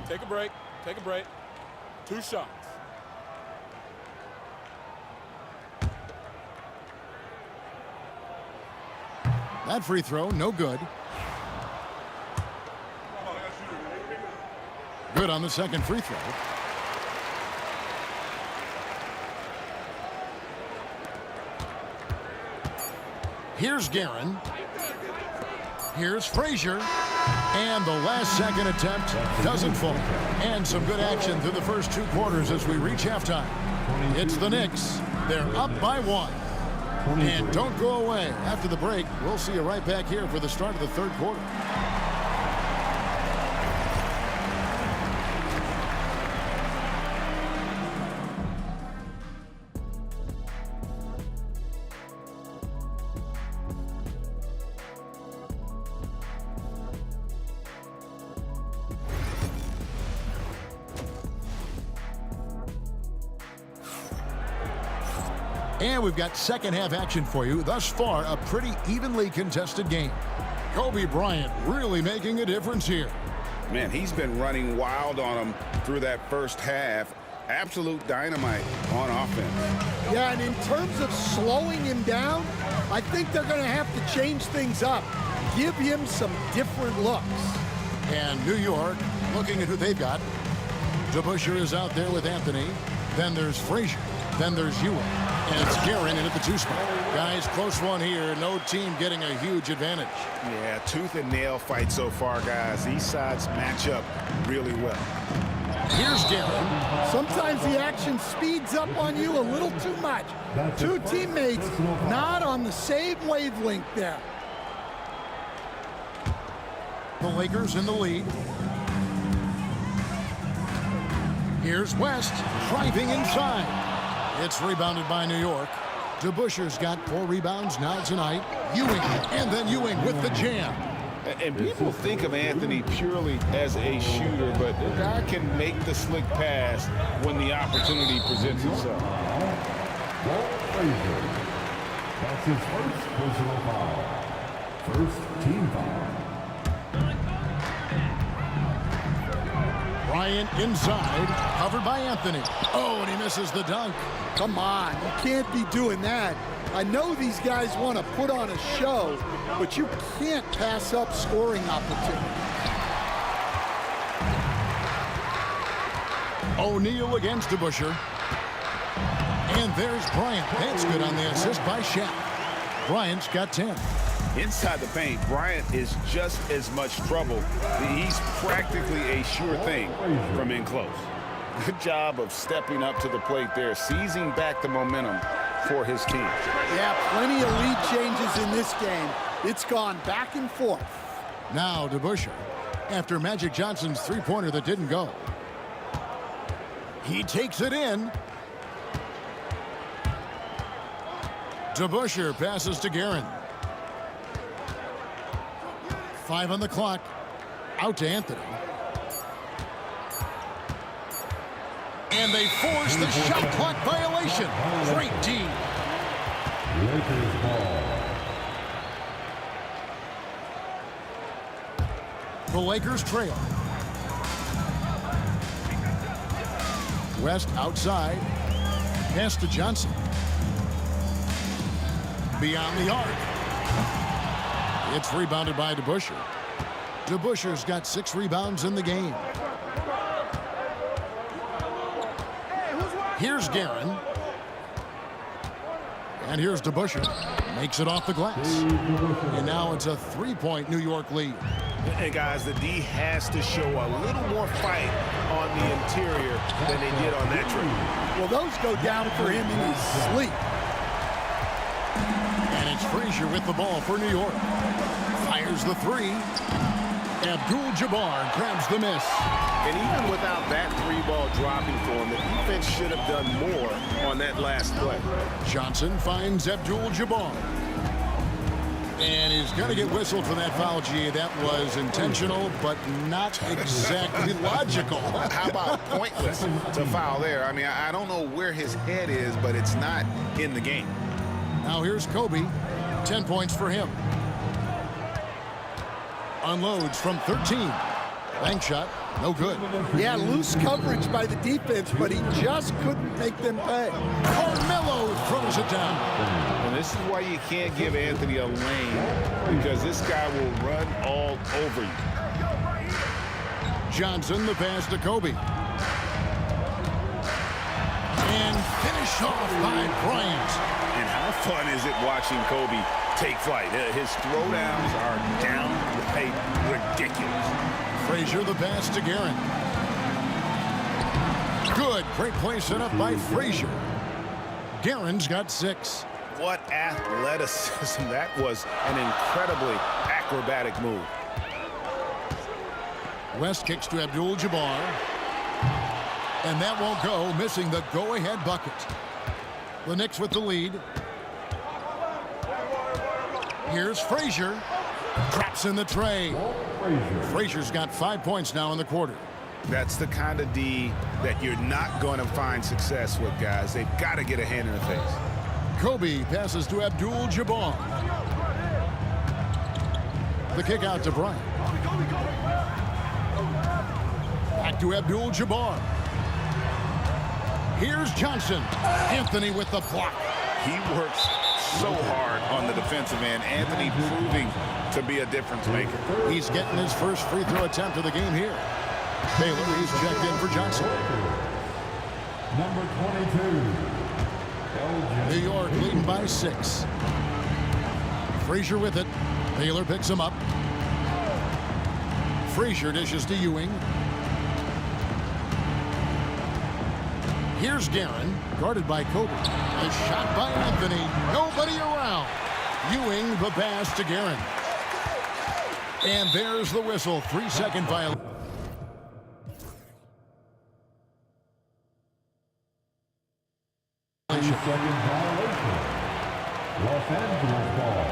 Take a break. Take a break. 2 shots. That free throw, no good. Good on the second free throw. Here's Guerin. Here's Frazier. And the last second attempt doesn't fall. And some good action through the first 2 quarters as we reach halftime. It's the Knicks. They're up by 1. And don't go away. After the break, we'll see you right back here for the start of the third quarter. And we've got second half action for you. Thus far, a pretty evenly contested game. Kobe Bryant really making a difference here. Man, he's been running wild on him through that first half. Absolute dynamite on offense. Yeah, and in terms of slowing him down, I think they're going to have to change things up. Give him some different looks. And New York, looking at who they've got. DeBusschere is out there with Anthony. Then there's Frazier. Then there's Ewing. And it's Guerin in at the 2 spot. Guys, close one here. No team getting a huge advantage. Yeah, tooth and nail fight so far, guys. These sides match up really well. Here's Guerin. Sometimes the action speeds up on you a little too much. 2 teammates not on the same wavelength there. The Lakers in the lead. Here's West driving inside. It's rebounded by New York. DeBusschere's got 4 rebounds now tonight. Ewing, and then Ewing with the jam. And people think of Anthony purely as a shooter, but the guy can make the slick pass when the opportunity presents itself. That's his first personal foul. First team foul. Bryant inside, covered by Anthony. Oh, and he misses the dunk. Come on, you can't be doing that. I know these guys want to put on a show, but you can't pass up scoring opportunities. O'Neal against DeBusschere. And there's Bryant. That's good on the assist by Shaq. Bryant's got 10. Inside the paint, Bryant is just as much trouble. He's practically a sure thing from in close. Good job of stepping up to the plate there, seizing back the momentum for his team. Yeah, plenty of lead changes in this game. It's gone back and forth. Now DeBusschere, after Magic Johnson's three-pointer that didn't go. He takes it in. DeBusschere passes to Guerin. 5 on the clock. Out to Anthony. And they force the shot clock violation. Great D. Lakers ball. The Lakers trail. West outside. Pass to Johnson. Beyond the arc. It's rebounded by DeBusschere. DeBusschere's got 6 rebounds in the game. Here's Guerin. And here's DeBusschere. Makes it off the glass. And now it's a 3-point New York lead. Hey, guys, the D has to show a little more fight on the interior than they did on that trip. Well, those go down for him in his sleep. And it's Frazier with the ball for New York. Fires the 3. Abdul-Jabbar grabs the miss. And even without that 3-ball dropping for him, the defense should have done more on that last play. Johnson finds Abdul-Jabbar. And he's going to get whistled for that foul, G. That was intentional, but not exactly logical. How about pointless to foul there? I mean, I don't know where his head is, but it's not in the game. Now here's Kobe. 10 points for him. Unloads from 13. Bank shot, no good. Yeah, loose coverage by the defense, but he just couldn't make them pay. Carmelo throws it down. And this is why you can't give Anthony a lane, because this guy will run all over you. Johnson, the pass to Kobe. And finish off by Bryant. And how fun is it watching Kobe take flight? His throwdowns are downright ridiculous. Frazier, the pass to Guerin. Good. Great play set up by Frazier. Guerin's got 6. What athleticism. That was an incredibly acrobatic move. West kicks to Abdul-Jabbar. And that won't go, missing the go-ahead bucket. The Knicks with the lead. Here's Frazier. Traps in the tray. Frazier's got 5 points now in the quarter. That's the kind of D that you're not going to find success with, guys. They've got to get a hand in the face. Kobe passes to Abdul-Jabbar. The kick out to Bryant. Back to Abdul-Jabbar. Here's Johnson. Anthony with the block. He works so hard on the defensive end. Anthony proving to be a difference maker. He's getting his first free throw attempt of the game here. Taylor, he's checked in for Johnson. Number 22. New York leading by 6. Frazier with it. Taylor picks him up. Frazier dishes to Ewing. Here's Guerin, guarded by Kobe. A shot by Anthony. Nobody around. Ewing the pass to Guerin. And there's the whistle. 3-second violation. Los Angeles ball.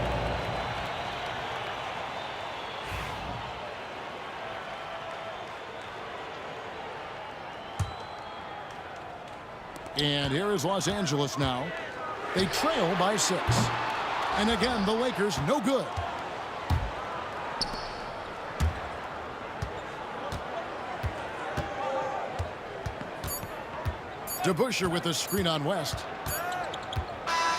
And here is Los Angeles now. They trail by 6. And again, the Lakers no good. DeBusschere with a screen on West.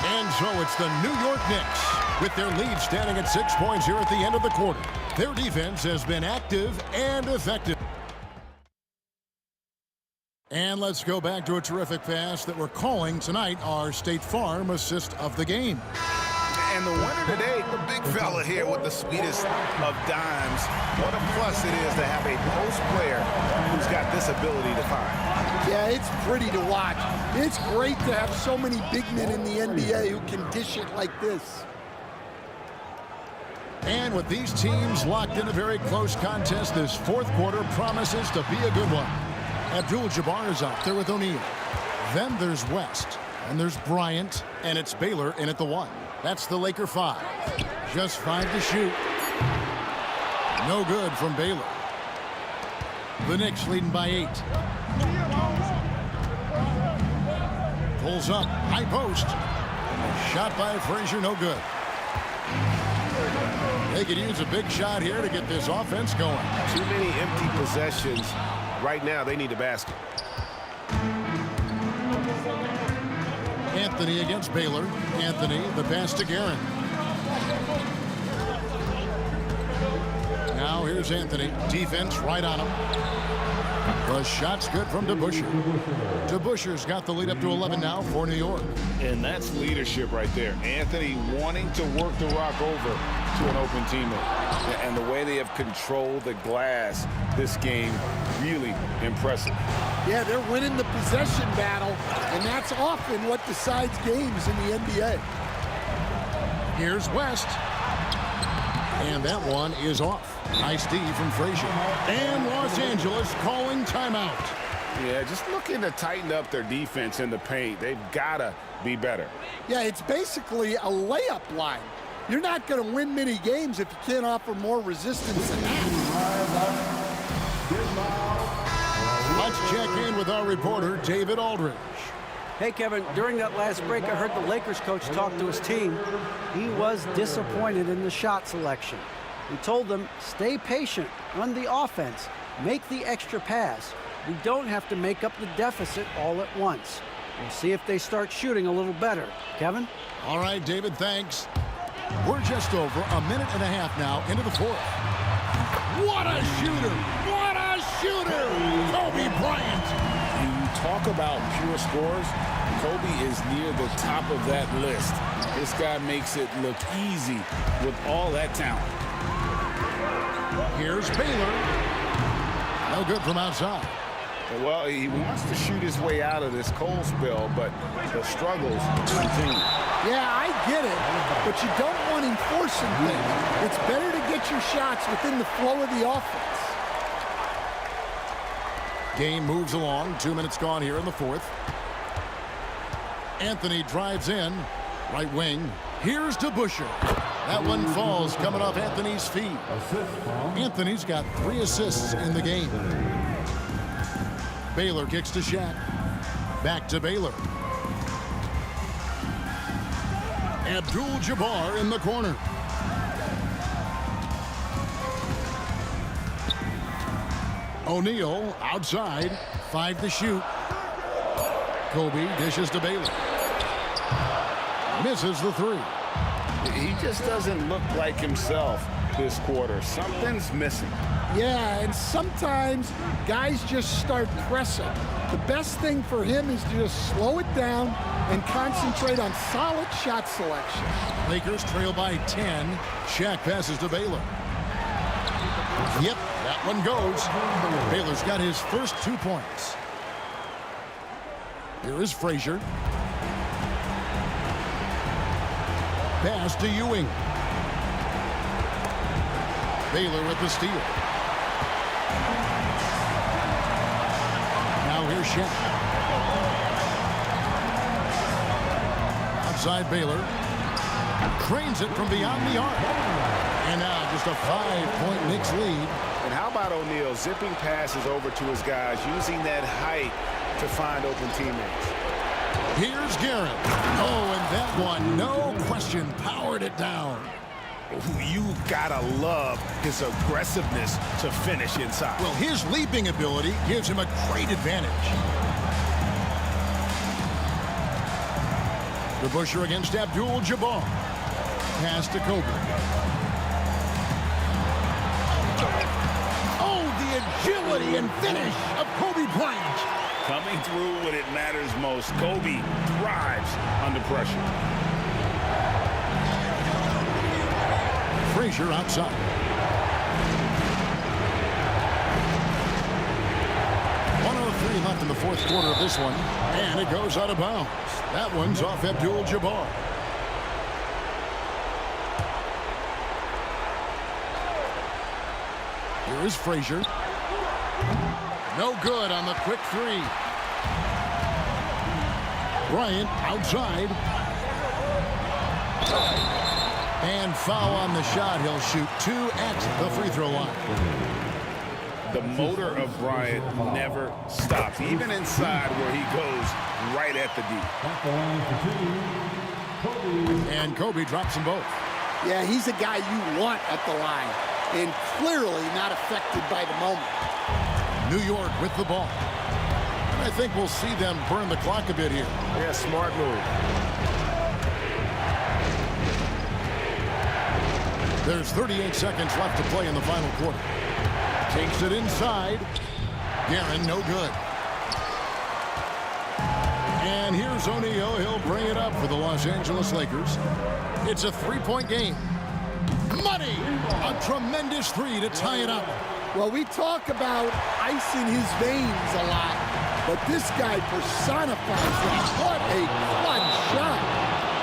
And so it's the New York Knicks with their lead standing at 6 points here at the end of the quarter. Their defense has been active and effective. And let's go back to a terrific pass that we're calling tonight our State Farm assist of the game. And the winner today, the big fella here with the sweetest of dimes. What a plus it is to have a post player who's got this ability to find. Yeah, it's pretty to watch. It's great to have so many big men in the NBA who can dish it like this. And with these teams locked in a very close contest, this fourth quarter promises to be a good one. Abdul-Jabbar is out there with O'Neal. Then there's West, and there's Bryant, and it's Baylor in at the 1. That's the Laker 5. Just 5 to shoot. No good from Baylor. The Knicks leading by 8. Pulls up, high post. Shot by Frazier, no good. They could use a big shot here to get this offense going. Too many empty possessions. Right now, they need a basket. Anthony against Baylor. Anthony, the pass to Guerin. Now here's Anthony. Defense right on him. The shot's good from DeBusschere. DeBusschere's got the lead up to 11 now for New York. And that's leadership right there. Anthony wanting to work the rock over to an open teammate. And the way they have controlled the glass this game, really impressive. Yeah, they're winning the possession battle, and that's often what decides games in the NBA. Here's West. And that one is off. Nice D from Frazier. And Los Angeles calling timeout. Yeah, just looking to tighten up their defense in the paint. They've got to be better. Yeah, it's basically a layup line. You're not going to win many games if you can't offer more resistance than that. Let's check in with our reporter, David Aldridge. Hey, Kevin, during that last break, I heard the Lakers coach talk to his team. He was disappointed in the shot selection. He told them, stay patient, run the offense, make the extra pass. We don't have to make up the deficit all at once. We'll see if they start shooting a little better. Kevin? All right, David, thanks. We're just over a minute and a half now into the fourth. What a shooter! What a shooter! Kobe Bryant! When you talk about pure scores, Kobe is near the top of that list. This guy makes it look easy with all that talent. Here's Baylor. No good from outside. Well, he wants to shoot his way out of this cold spell, but the struggles continue. Yeah, I get it, but you don't want him forcing things. It's better to get your shots within the flow of the offense. Game moves along. 2 minutes gone here in the fourth. Anthony drives in. Right wing. Here's DeBusschere. That one falls coming off Anthony's feet. Anthony's got 3 assists in the game. Baylor kicks to Shaq. Back to Baylor. Abdul-Jabbar in the corner. O'Neal outside. 5 to shoot. Kobe dishes to Baylor. Misses the 3. He just doesn't look like himself this quarter. Something's missing. Yeah, and sometimes guys just start pressing. The best thing for him is to just slow it down and concentrate on solid shot selection. Lakers trail by 10. Shaq passes to Baylor. Yep, that one goes. Baylor's got his first 2 points. Here is Frazier. Pass to Ewing. Baylor with the steal. Now here's Shaq. Outside Baylor. Cranes it from beyond the arc. And now just a 5-point Knicks lead. And how about O'Neal zipping passes over to his guys, using that height to find open teammates? Here's Garrett. Oh, and that one, no question, powered it down. You've got to love his aggressiveness to finish inside. Well, his leaping ability gives him a great advantage. The Busher against Abdul-Jabbar. Pass to Kobe. Oh, the agility and finish of Kobe Bryant. Coming through when it matters most. Kobe thrives under pressure. Frazier outside. .103 left in the fourth quarter of this one. And it goes out of bounds. That one's off Abdul-Jabbar. Here is Frazier. No good on the quick three. Bryant outside. And foul on the shot. He'll shoot 2 at the free throw line. The motor of Bryant never stops, even inside where he goes right at the D. And Kobe drops them both. Yeah, he's a guy you want at the line, and clearly not affected by the moment. New York with the ball. And I think we'll see them burn the clock a bit here. Yeah, smart move. There's 38 seconds left to play in the final quarter. Takes it inside. Guerin, no good. And here's O'Neal. He'll bring it up for the Los Angeles Lakers. It's a three-point game. Money! A tremendous three to tie it up. Well, we talk about ice in his veins a lot, but this guy personifies that. What a clutch shot.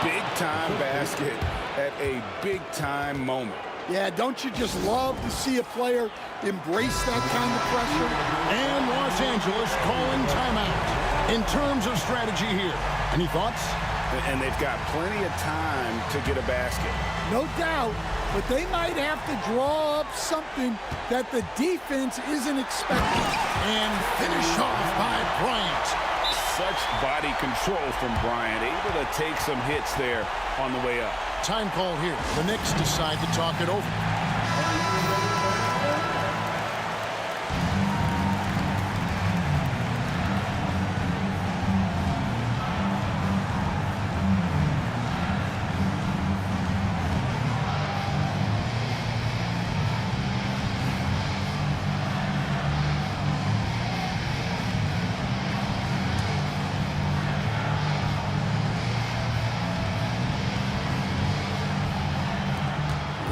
Big-time basket at a big-time moment. Yeah, don't you just love to see a player embrace that kind of pressure? And Los Angeles calling timeout. In terms of strategy here, any thoughts? And they've got plenty of time to get a basket. No doubt, but they might have to draw up something that the defense isn't expecting. And finish off by Bryant. Such body control from Bryant, able to take some hits there on the way up. Time call here. The Knicks decide to talk it over.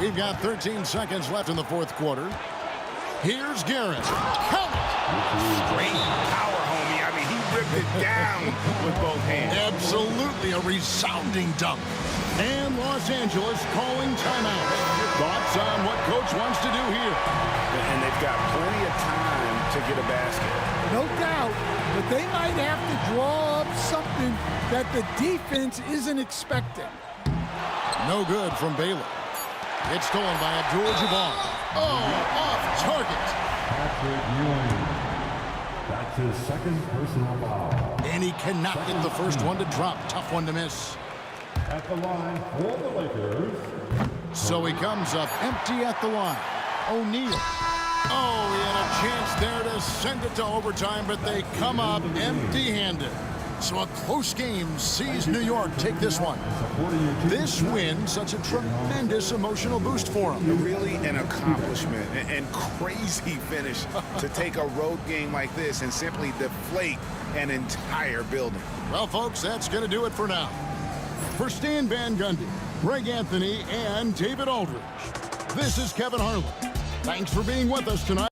We've got 13 seconds left in the fourth quarter. Here's Garrett. Count it! Great power, homie. I mean, he ripped it down with both hands. Absolutely a resounding dunk. And Los Angeles calling timeout. Thoughts on what coach wants to do here? And they've got plenty of time to get a basket. No doubt, but they might have to draw up something that the defense isn't expecting. No good from Baylor. It's stolen by Abdul-Jabbar. Oh, off target. That's his second personal foul. And he cannot get the first one to drop. Tough one to miss. At the line for the Lakers. So he comes up empty at the line. O'Neal. Oh, he had a chance there to send it to overtime, but they come up empty-handed. So a close game sees New York take this one. This win, such a tremendous emotional boost for them. Really an accomplishment and crazy finish to take a road game like this and simply deflate an entire building. Well, folks, that's going to do it for now. For Stan Van Gundy, Greg Anthony, and David Aldridge, this is Kevin Harlan. Thanks for being with us tonight.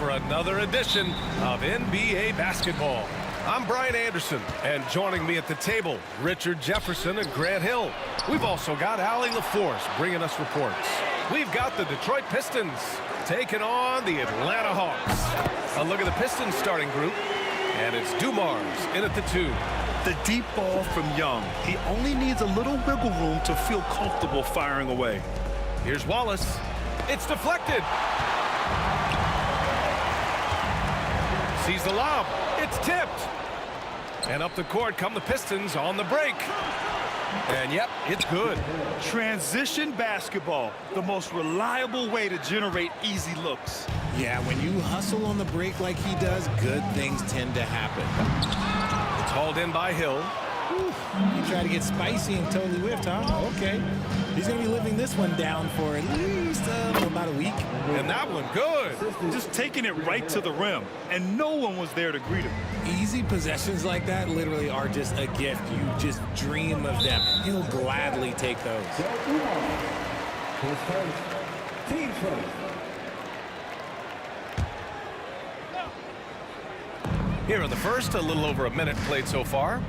for another edition of NBA basketball. I'm Brian Anderson, and joining me at the table, Richard Jefferson and Grant Hill. We've also got Allie LaForce bringing us reports. We've got the Detroit Pistons taking on the Atlanta Hawks. A look at the Pistons starting group, and it's Dumars in at the 2. The deep ball from Young. He only needs a little wiggle room to feel comfortable firing away. Here's Wallace. It's deflected. Sees the lob. It's tipped. And up the court come the Pistons on the break. And yep, it's good. Transition basketball, the most reliable way to generate easy looks. Yeah, when you hustle on the break like he does, good things tend to happen. It's hauled in by Hill. You try to get spicy and totally whiffed, huh? Okay. He's going to be living this one down for at least about a week. And that one good. Just taking it right to the rim, and no one was there to greet him. Easy possessions like that literally are just a gift. You just dream of them. He'll gladly take those. Here in the first, a little over a minute played so far.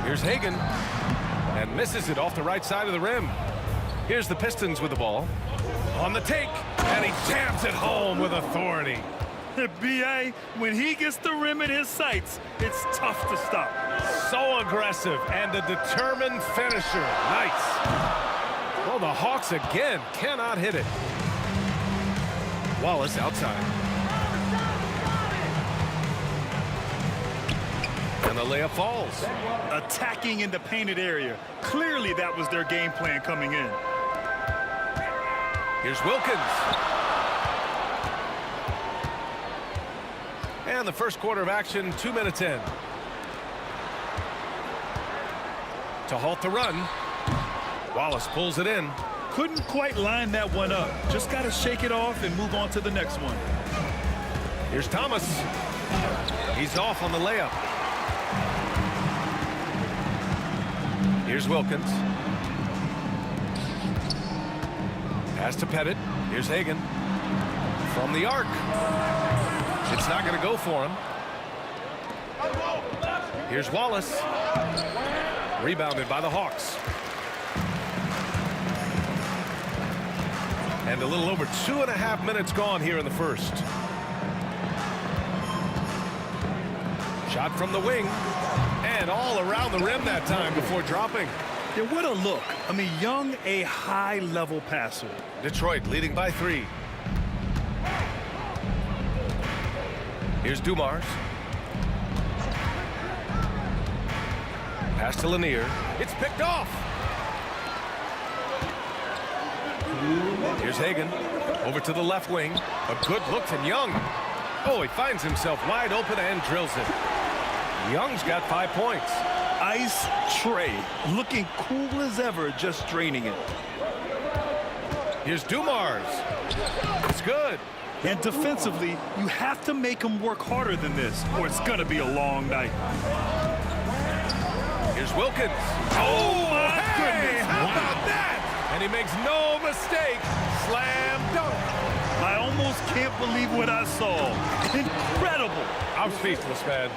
Here's Hagan, and misses it off the right side of the rim. Here's the Pistons with the ball. On the take, and he jams it home with authority. B.A., when he gets the rim in his sights, it's tough to stop. So aggressive and a determined finisher. Nice. Well, the Hawks again cannot hit it. Wallace outside. And the layup falls. Attacking in the painted area. Clearly that was their game plan coming in. Here's Wilkins. And the first quarter of action, 2 minutes in. To halt the run. Wallace pulls it in. Couldn't quite line that one up. Just got to shake it off and move on to the next one. Here's Thomas. He's off on the layup. Here's Wilkins. Pass to Pettit. Here's Hagan. From the arc. It's not going to go for him. Here's Wallace. Rebounded by the Hawks. And a little over 2.5 minutes gone here in the first. Shot from the wing. And all around the rim that time before dropping. Yeah, what a look. I mean, Young, a high-level passer. Detroit leading by 3. Here's Dumars. Pass to Lanier. It's picked off. Here's Hagan. Over to the left wing. A good look from Young. Oh, he finds himself wide open and drills it. Young's got 5 points. Ice tray. Looking cool as ever, just draining it. Here's Dumars. It's good. And defensively, you have to make him work harder than this, or it's going to be a long night. Here's Wilkins. Oh, my goodness. How about that? And he makes no mistake. Slam dunk. I almost can't believe what I saw. Incredible. I'm speechless, man.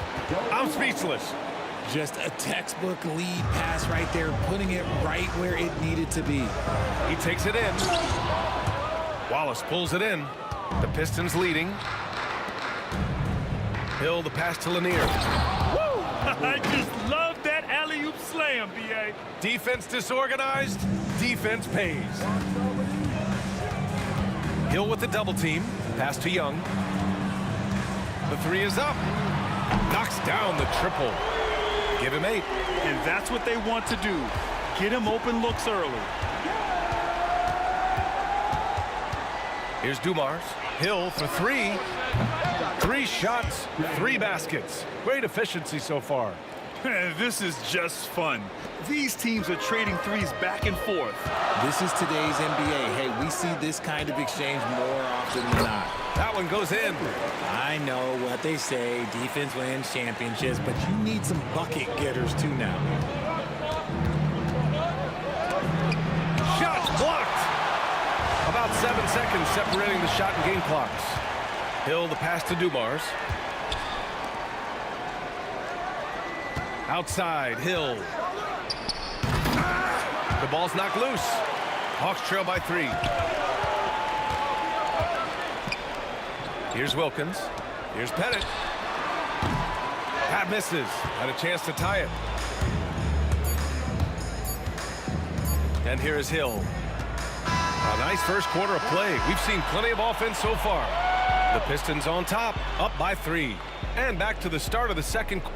I'm speechless. Just a textbook lead pass right there, putting it right where it needed to be. He takes it in. Wallace pulls it in. The Pistons leading. Hill, the pass to Lanier. Woo! I just love that alley-oop slam, B.A. Defense disorganized. Defense pays. Hill with the double team. Pass to Young. The 3 is up. Knocks down the triple. Give him 8. And that's what they want to do. Get him open looks early. Here's Dumars. Hill for 3. 3 shots, 3 baskets. Great efficiency so far. This is just fun. These teams are trading threes back and forth. This is today's NBA. Hey, we see this kind of exchange more often than not. That one goes in. I know what they say, defense wins championships, but you need some bucket getters too now. Shots blocked. About 7 seconds separating the shot and game clocks. Hill, the pass to Dumars. Outside, Hill. The ball's knocked loose. Hawks trail by 3. Here's Wilkins. Here's Pettit. That misses. Had a chance to tie it. And here is Hill. A nice first quarter of play. We've seen plenty of offense so far. The Pistons on top, up by 3. And back to the start of the second quarter.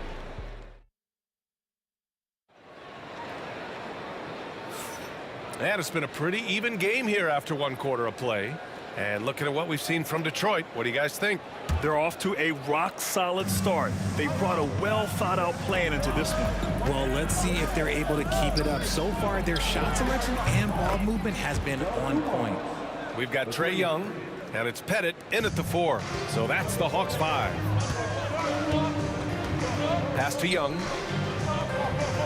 And it's been a pretty even game here after 1 quarter of play. And looking at what we've seen from Detroit, what do you guys think? They're off to a rock-solid start. They brought a well-thought-out plan into this one. Well, let's see if they're able to keep it up. So far, their shot selection and ball movement has been on point. We've got Trae Young, and it's Pettit in at the 4. So that's the Hawks 5. Pass to Young.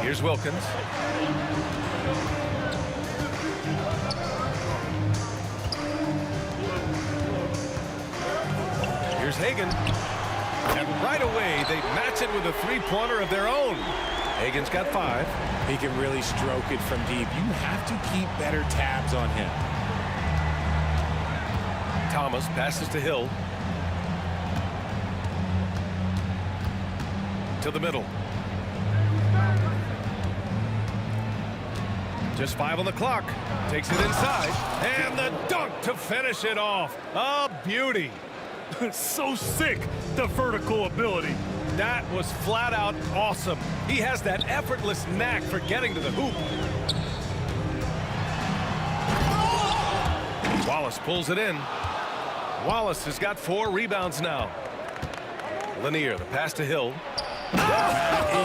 Here's Wilkins. Here's Hagan. And right away, they match it with a 3-pointer of their own. Hagan's got 5. He can really stroke it from deep. You have to keep better tabs on him. Thomas passes to Hill. To the middle. Just 5 on the clock. Takes it inside. And the dunk to finish it off. A beauty. So sick, the vertical ability. That was flat out awesome. He has that effortless knack for getting to the hoop. Wallace pulls it in. Wallace has got 4 rebounds now. Lanier, the pass to Hill. Powerful.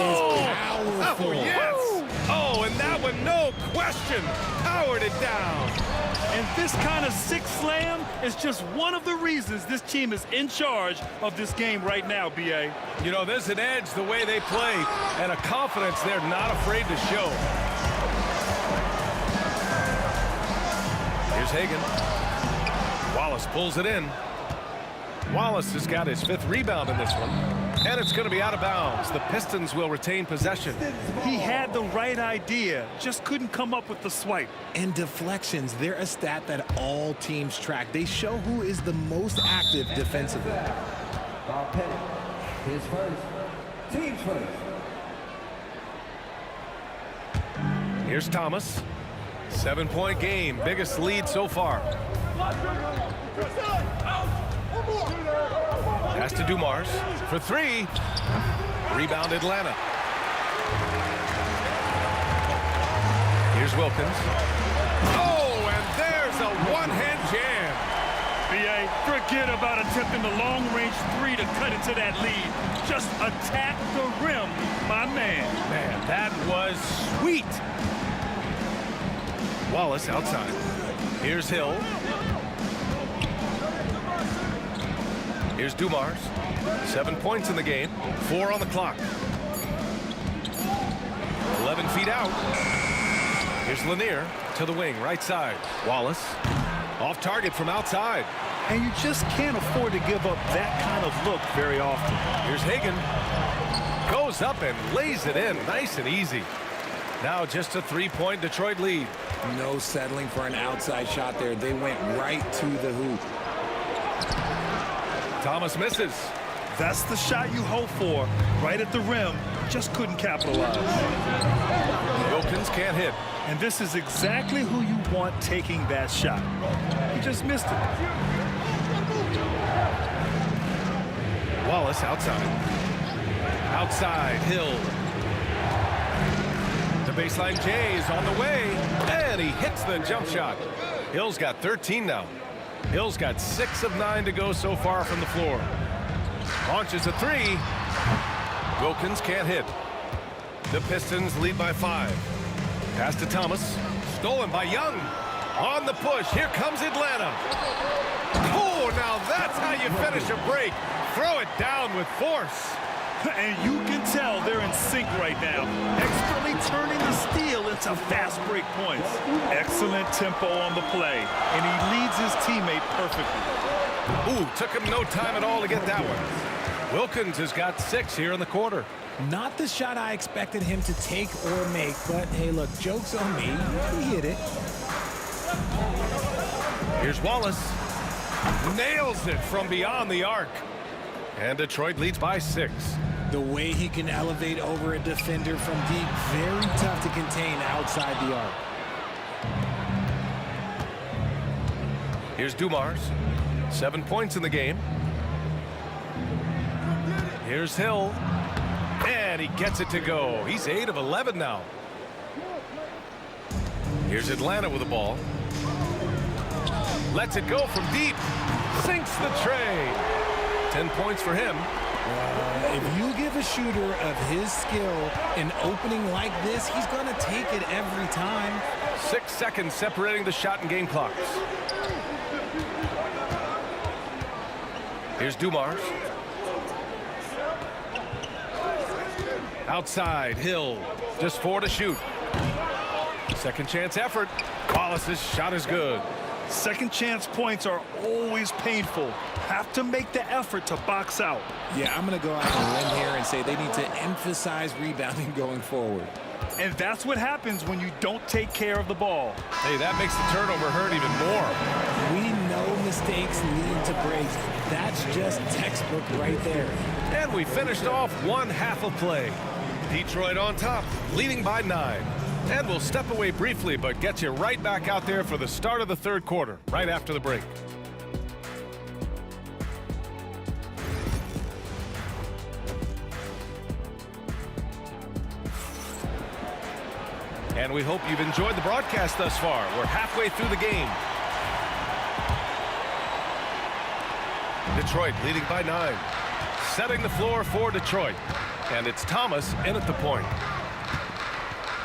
Oh, yes. Oh, and that one, no question, powered it down. And this kind of sick slam is just one of the reasons this team is in charge of this game right now, B.A. You know, there's an edge the way they play and a confidence they're not afraid to show. Here's Hagan. Wallace pulls it in. Wallace has got his 5th rebound in this one. And it's going to be out of bounds. The Pistons will retain possession. He had the right idea, just couldn't come up with the swipe. And deflections, they're a stat that all teams track. They show who is the most active defensively. His first. Team's first. Here's Thomas. 7-point game. Biggest lead so far. Pass to Dumars for 3. Rebound Atlanta. Here's Wilkins. Oh, and there's a one-hand jam. B.A., forget about attempting the long-range 3 to cut into that lead. Just attack the rim, my man. Man, that was sweet. Wallace outside. Here's Hill. Here's Dumars. 7 points in the game. 4 on the clock. 11 feet out. Here's Lanier to the wing, right side. Wallace off target from outside. And you just can't afford to give up that kind of look very often. Here's Hagan. Goes up and lays it in nice and easy. Now just a 3-point Detroit lead. No settling for an outside shot there. They went right to the hoop. Thomas misses. That's the shot you hope for. Right at the rim. Just couldn't capitalize. Wilkins can't hit. And this is exactly who you want taking that shot. He just missed it. Wallace outside. Outside, Hill. The baseline J is on the way. And he hits the jump shot. Hill's got 13 now. Hill's got 6 of 9 to go so far from the floor. Launches a 3. Wilkins can't hit. The Pistons lead by 5. Pass to Thomas. Stolen by Young. On the push. Here comes Atlanta. Oh, now that's how you finish a break. Throw it down with force. And you can tell they're in sync right now, expertly turning the steal into fast break points. Excellent tempo on the play, and he leads his teammate perfectly. Ooh, took him no time at all to get that one. Wilkins has got 6 here in the quarter. Not the shot I expected him to take or make, but hey, look, joke's on me. He hit it. Here's Wallace. Nails it from beyond the arc. And Detroit leads by 6. The way he can elevate over a defender from deep, very tough to contain outside the arc. Here's Dumars. 7 points in the game. Here's Hill. And he gets it to go. He's 8 of 11 now. Here's Atlanta with the ball. Lets it go from deep. Sinks the tray. 10 points for him. If you give a shooter of his skill an opening like this, he's going to take it every time. 6 seconds separating the shot and game clocks. Here's Dumars. Outside, Hill. Just 4 to shoot. Second chance effort. Wallace's shot is good. Second chance points are always painful. Have to make the effort to box out. Yeah, I'm going to go out on a limb here and say they need to emphasize rebounding going forward. And that's what happens when you don't take care of the ball. Hey, that makes the turnover hurt even more. We know mistakes lead to breaks. That's just textbook right there. And we finished off one half of play. Detroit on top, leading by 9. And we'll step away briefly, but get you right back out there for the start of the third quarter, right after the break. And we hope you've enjoyed the broadcast thus far. We're halfway through the game. Detroit leading by 9. Setting the floor for Detroit. And it's Thomas in at the point.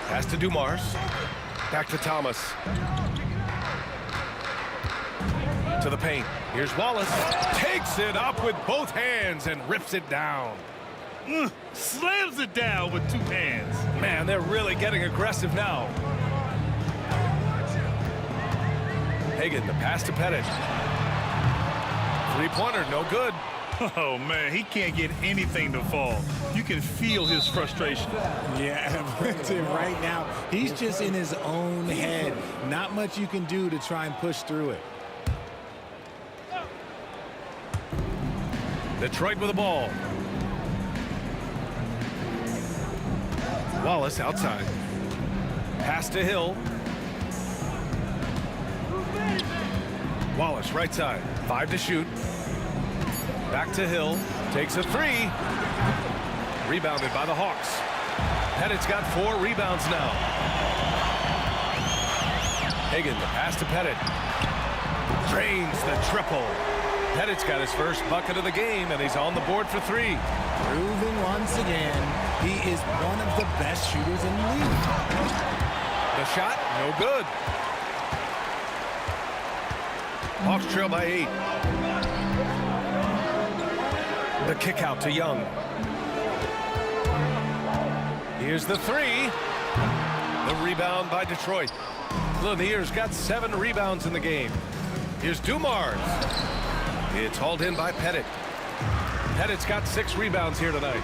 Pass to Dumars. Back to Thomas. To the paint. Here's Wallace. Takes it up with both hands and rips it down. Slams it down with 2 hands. Man, they're really getting aggressive now. Hagan, the pass to Pettit. Three-pointer, no good. Oh, man, he can't get anything to fall. You can feel his frustration. Yeah, right now, he's just in his own head. Not much you can do to try and push through it. Detroit with the ball. Wallace outside. Pass to Hill. Wallace right side. 5 to shoot. Back to Hill. Takes a 3. Rebounded by the Hawks. Pettit's got 4 rebounds now. Hagan, the pass to Pettit. Drains the triple. Pettit's got his first bucket of the game, and he's on the board for 3. Proving once again, he is one of the best shooters in the league. The shot, no good. Hawks trail by 8. The kick out to Young. Here's the 3. The rebound by Detroit. Lanier's got 7 rebounds in the game. Here's Dumars. It's hauled in by Pettit. Pettit's got 6 rebounds here tonight.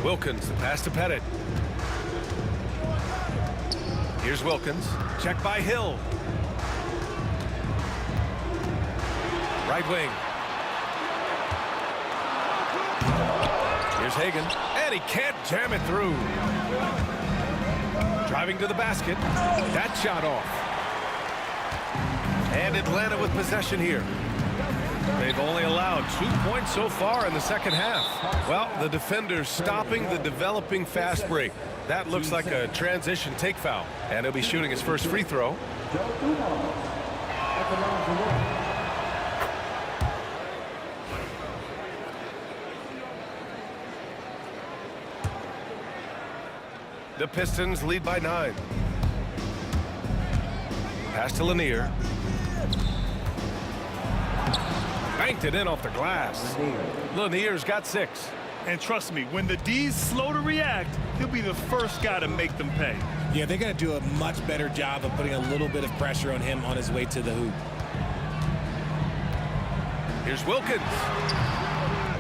Wilkins, the pass to Pettit. Here's Wilkins. Check by Hill. Right wing. Here's Hagan. And he can't jam it through. Driving to the basket. That shot off. And Atlanta with possession here. They've only allowed 2 points so far in the second half. Well, the defender's stopping the developing fast break. That looks like a transition take foul. And he'll be shooting his first free throw. The Pistons lead by 9. Pass to Lanier. Banked it in off the glass. Lanier's got 6. And trust me, when the D's slow to react, he'll be the first guy to make them pay. Yeah, they're going to do a much better job of putting a little bit of pressure on him on his way to the hoop. Here's Wilkins.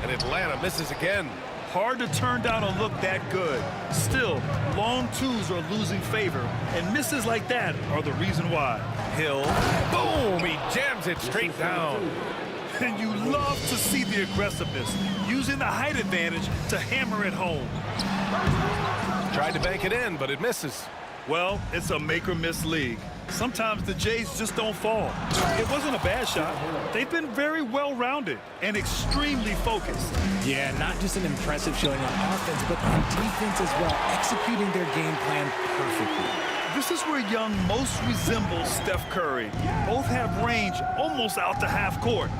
And Atlanta misses again. Hard to turn down a look that good. Still, long twos are losing favor, and misses like that are the reason why. Hill, boom, he jams it straight down. And you love to see the aggressiveness, using the height advantage to hammer it home. Tried to bank it in, but it misses. Well, it's a make-or-miss league. Sometimes the Jays just don't fall. It wasn't a bad shot. They've been very well-rounded and extremely focused. Yeah, not just an impressive showing on offense, but on defense as well, executing their game plan perfectly. This is where Young most resembles Steph Curry. Both have range almost out to half court.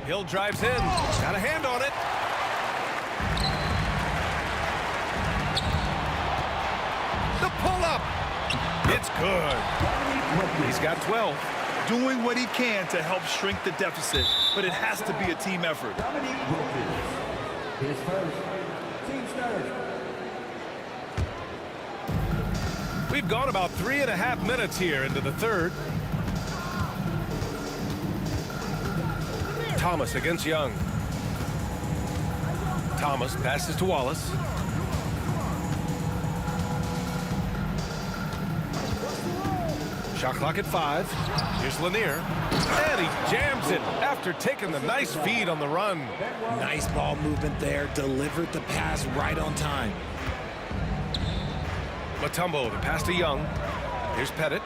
Hill drives in. Got a hand on it. The pull-up. It's good. He's got 12. Doing what he can to help shrink the deficit, but it has to be a team effort. His first team starter. We've gone about 3.5 minutes here into the third. Thomas against Young. Thomas passes to Wallace. Shot clock at 5. Here's Lanier. And he jams it after taking the nice feed on the run. Nice ball movement there. Delivered the pass right on time. Mutombo, the pass to Young. Here's Pettit.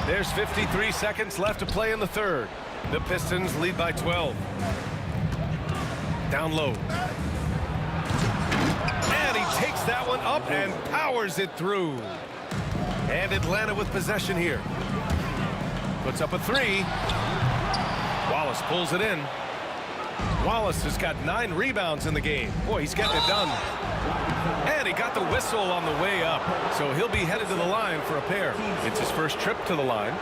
There's 53 seconds left to play in the third. The Pistons lead by 12. Down low. And he takes that one up and powers it through. And Atlanta with possession here. Puts up a 3. Wallace pulls it in. Wallace has got 9 rebounds in the game. Boy, he's getting it done. And he got the whistle on the way up. So he'll be headed to the line for a pair. It's his first trip to the line.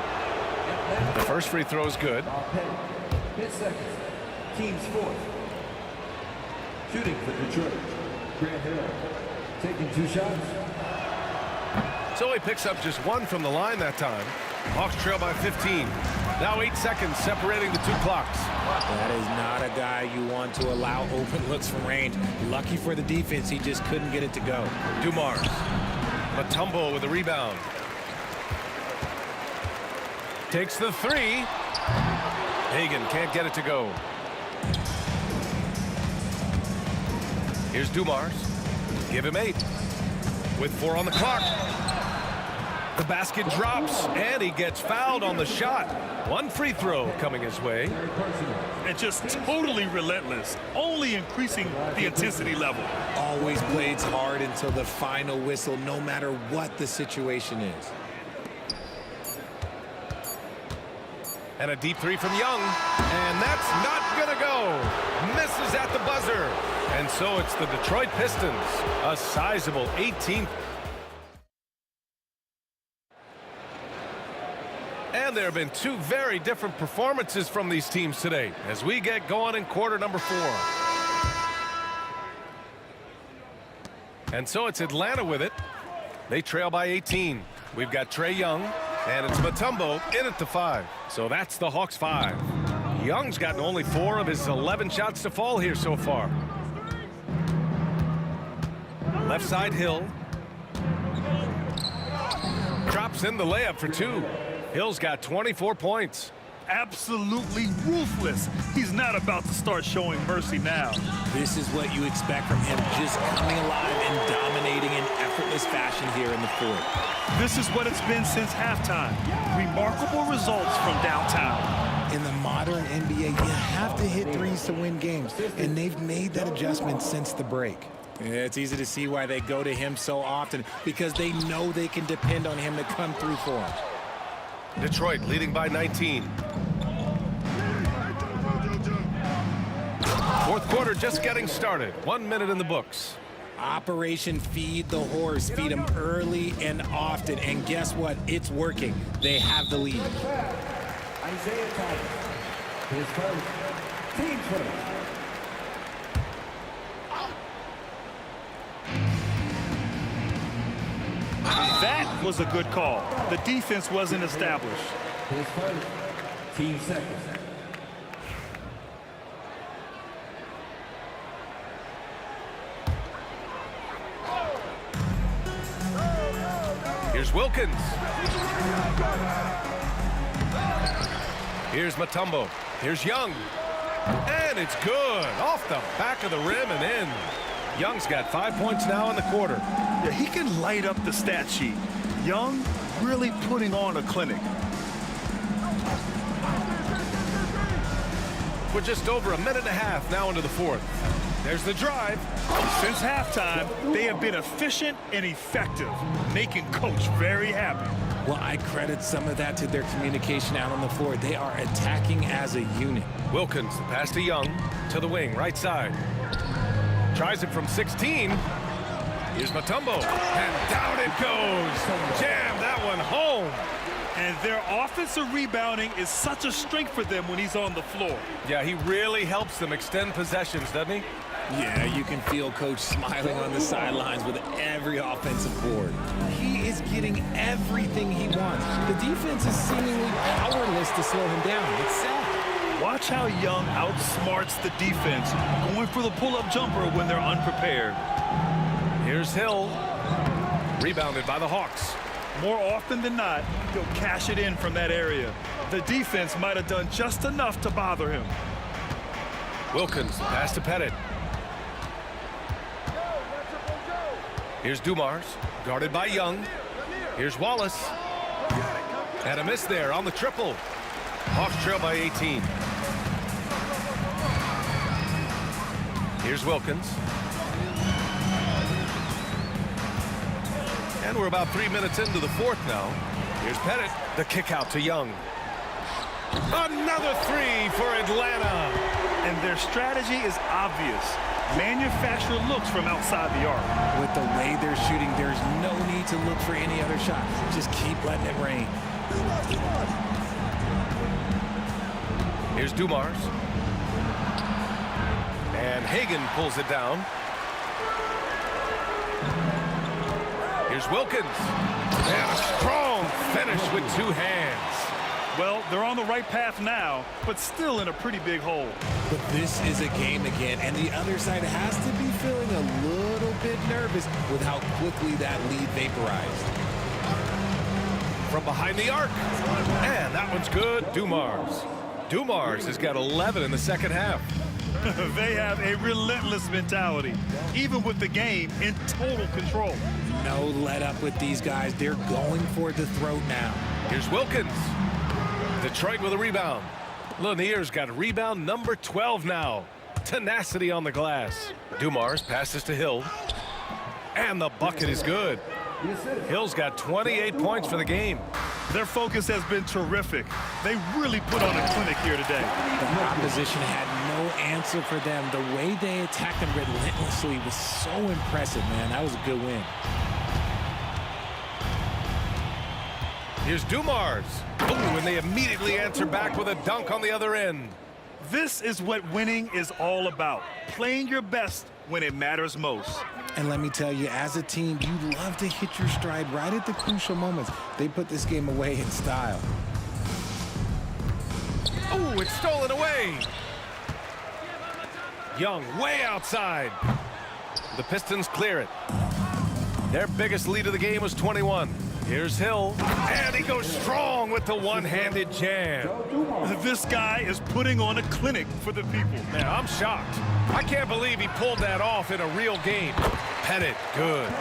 The first free throw is good. 10 seconds. Team's fourth. Shooting for Detroit. Grant Hill taking 2 shots. So he picks up just 1 from the line that time. Hawks trail by 15. Now 8 seconds separating the 2 clocks. That is not a guy you want to allow open looks from range. Lucky for the defense, he just couldn't get it to go. Dumars. Mutombo with the rebound. Takes the 3. Hagan can't get it to go. Here's Dumars. Give him 8. With 4 on the clock. The basket drops, and he gets fouled on the shot. 1 free throw coming his way. And just totally relentless, only increasing the intensity level. Always plays hard until the final whistle, no matter what the situation is. And a deep 3 from Young. And that's not going to go. Misses at the buzzer. And so it's the Detroit Pistons. A sizable 18th. And there have been 2 very different performances from these teams today as we get going in quarter number 4. And so it's Atlanta with it. They trail by 18. We've got Trae Young, and it's Mutombo in at the 5. So that's the Hawks 5. Young's gotten only 4 of his 11 shots to fall here so far. Left side Hill. Drops in the layup for 2. Hill's got 24 points. Absolutely ruthless. He's not about to start showing mercy now. This is what you expect from him, just coming alive and dominating in effortless fashion here in the fourth. This is what it's been since halftime. Remarkable results from downtown. In the modern NBA, you have to hit threes to win games, and they've made that adjustment since the break. Yeah, it's easy to see why they go to him so often, because they know they can depend on him to come through for them. Detroit leading by 19. Fourth quarter just getting started. 1 minute in the books. Operation Feed the Horse. Feed him early and often. And guess what? It's working. They have the lead. Isaiah Thomas, his first team first. That was a good call. The defense wasn't established. His first team second. Here's Wilkins. Here's Mutombo. Here's Young. And it's good. Off the back of the rim and in. Young's got 5 points now in the quarter. Yeah, he can light up the stat sheet. Young really putting on a clinic. We're just over a minute and a half now into the fourth. There's the drive. Since halftime, they have been efficient and effective, making Coach very happy. Well, I credit some of that to their communication out on the floor. They are attacking as a unit. Wilkins, the pass to Young, to the wing, right side. Tries it from 16. Here's Mutombo, and down it goes. Jam that one home. And their offensive rebounding is such a strength for them when he's on the floor. Yeah, he really helps them extend possessions, doesn't he? Yeah, you can feel Coach smiling on the sidelines with every offensive board. He is getting everything he wants. The defense is seemingly powerless to slow him down. It's sad. Watch how Young outsmarts the defense, going for the pull-up jumper when they're unprepared. Here's Hill, rebounded by the Hawks. More often than not, he'll cash it in from that area. The defense might have done just enough to bother him. Wilkins, pass to Pettit. Here's Dumars, guarded by Young. Here's Wallace. And a miss there on the triple. Hawks trail by 18. Here's Wilkins. And we're about 3 minutes into the fourth now. Here's Pettit, the kick out to Young. Another three for Atlanta. And their strategy is obvious. Manufacture looks from outside the arc. With the way they're shooting, there's no need to look for any other shot. Just keep letting it rain. Here's Dumars. And Hagan pulls it down. Here's Wilkins. And a strong finish with two hands. Well, they're on the right path now, but still in a pretty big hole. But this is a game again, and the other side has to be feeling a little bit nervous with how quickly that lead vaporized. From behind the arc. And that one's good. Dumars. Dumars has got 11 in the second half. They have a relentless mentality, even with the game in total control. No let up with these guys. They're going for the throat now. Here's Wilkins. Detroit with a rebound. Lanier's got rebound number 12 now. Tenacity on the glass. Dumars passes to Hill. And the bucket is good. Hill's got 28 points for the game. Their focus has been terrific. They really put on a clinic here today. The opposition had no answer for them. The way they attacked them relentlessly was so impressive, man. That was a good win. Here's Dumars. Ooh, and they immediately answer back with a dunk on the other end. This is what winning is all about. Playing your best when it matters most. And let me tell you, as a team, you love to hit your stride right at the crucial moments. They put this game away in style. Ooh, it's stolen away. Young way outside. The Pistons clear it. Their biggest lead of the game was 21. Here's Hill, and he goes strong with the one-handed jam. This guy is putting on a clinic for the people. Man, I'm shocked. I can't believe he pulled that off in a real game. Pettit, good.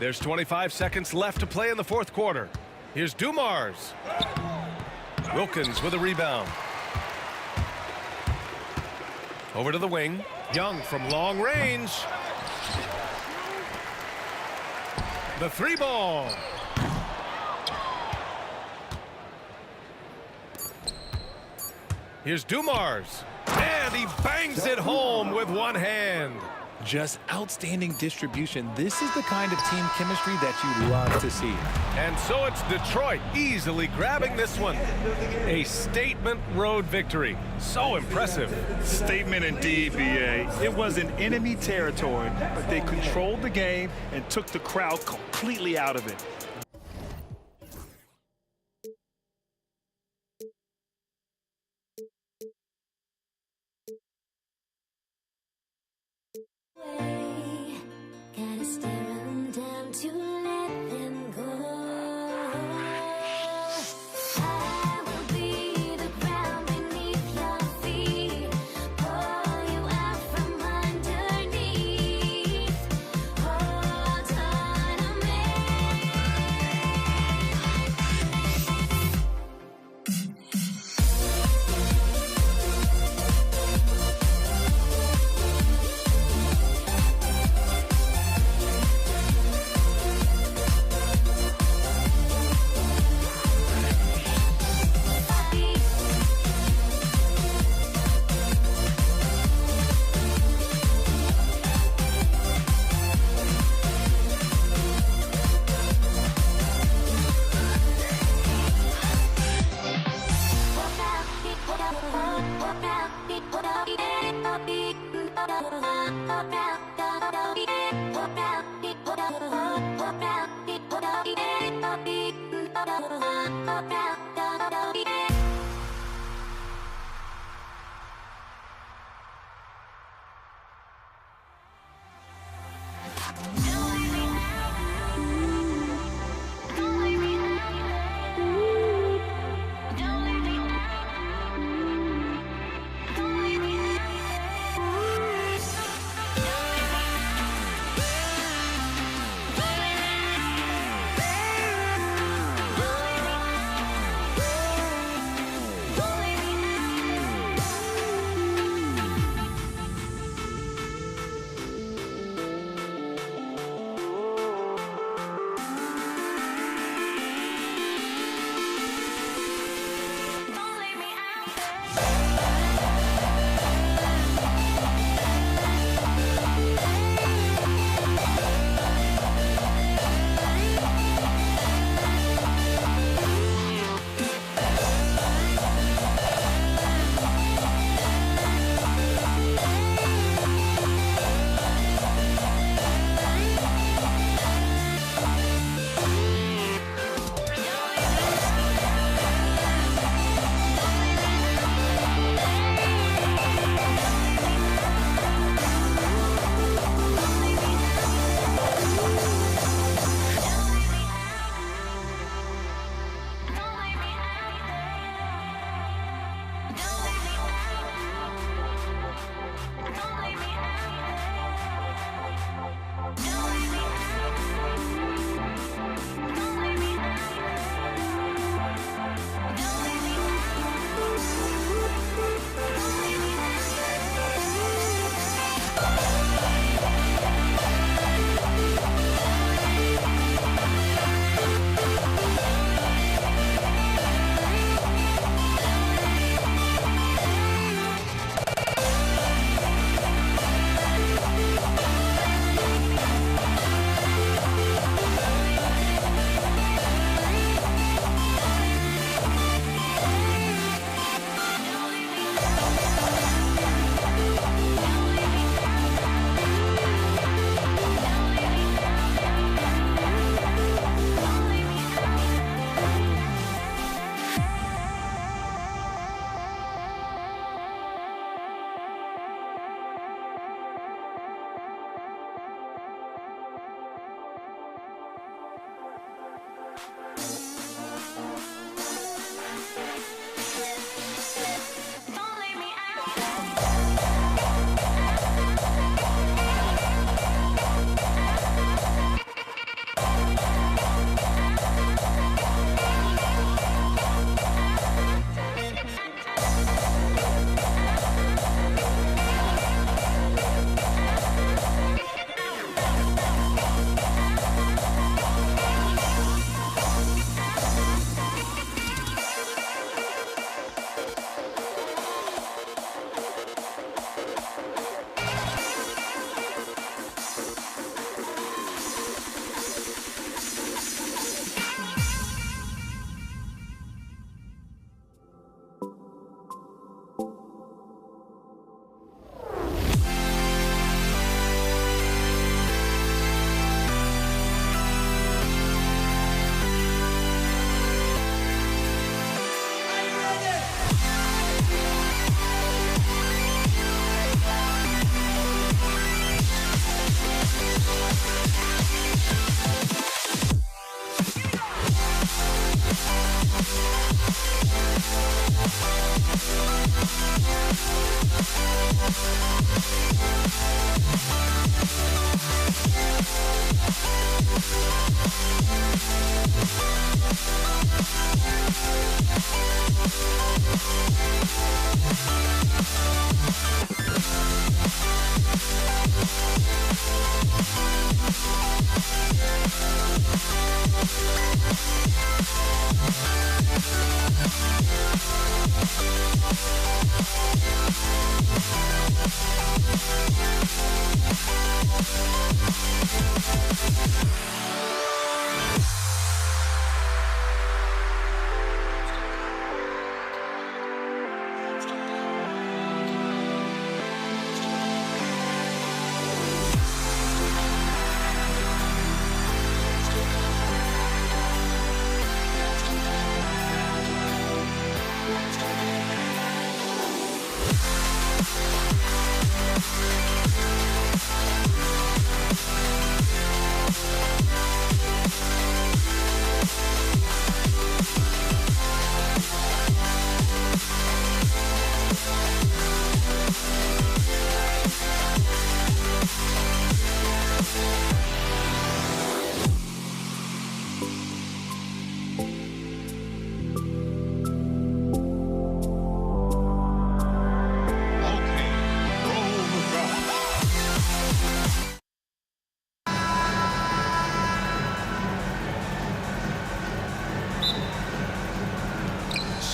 There's 25 seconds left to play in the fourth quarter. Here's Dumars. Wilkins with a rebound. Over to the wing. Young from long range. The three ball. Here's Dumars. And And he bangs it home with one hand. Just outstanding distribution. This is the kind of team chemistry that you love to see. And so it's Detroit easily grabbing this one. A statement road victory. So impressive. Statement indeed, BA. It was in enemy territory, but they controlled the game and took the crowd completely out of it. Gotta stare 'em down to let them go. I will be the ground beneath your feet, pull you out from underneath. Hold on to me.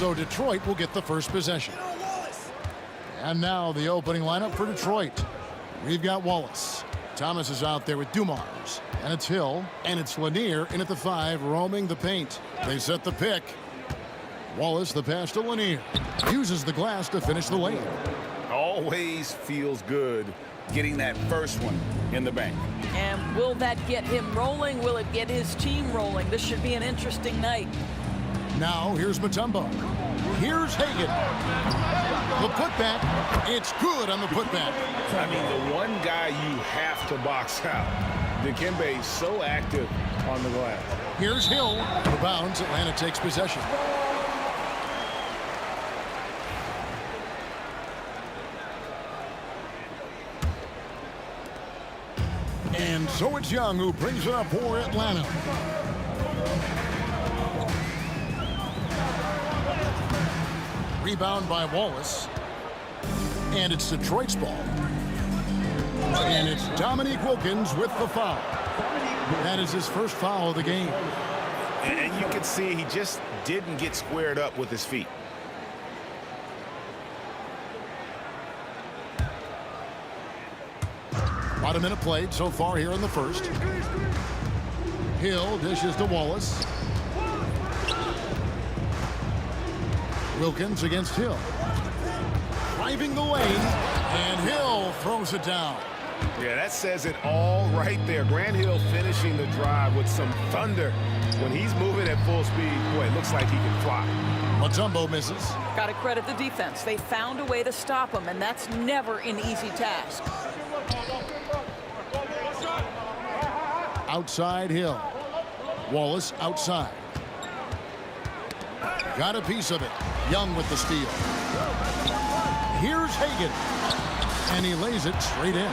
So Detroit will get the first possession. And now the opening lineup for Detroit. We've got Wallace. Thomas is out there with Dumars. And it's Hill. And it's Lanier in at the 5, roaming the paint. They set the pick. Wallace, the pass to Lanier. Uses the glass to finish the layup. Always feels good getting that first one in the bank. And will that get him rolling? Will it get his team rolling? This should be an interesting night. Now here's Mutombo. Here's Hagan. The putback. It's good on the putback. I mean, the one guy you have to box out. Dikembe so active on the glass. Here's Hill. The bounds. Atlanta takes possession. And so it's Young who brings it up for Atlanta. Rebound by Wallace. And it's Detroit's ball. And it's Dominique Wilkins with the foul. That is his first foul of the game. And you can see he just didn't get squared up with his feet. About a minute played so far here in the first. Hill dishes to Wallace. Wilkins against Hill. Driving the lane, and Hill throws it down. Yeah, that says it all right there. Grant Hill finishing the drive with some thunder. When he's moving at full speed, boy, it looks like he can fly. Mutombo misses. Got to credit the defense. They found a way to stop him, and that's never an easy task. Outside Hill. Wallace outside. Got a piece of it. Young with the steal. Here's Hagan. And he lays it straight in.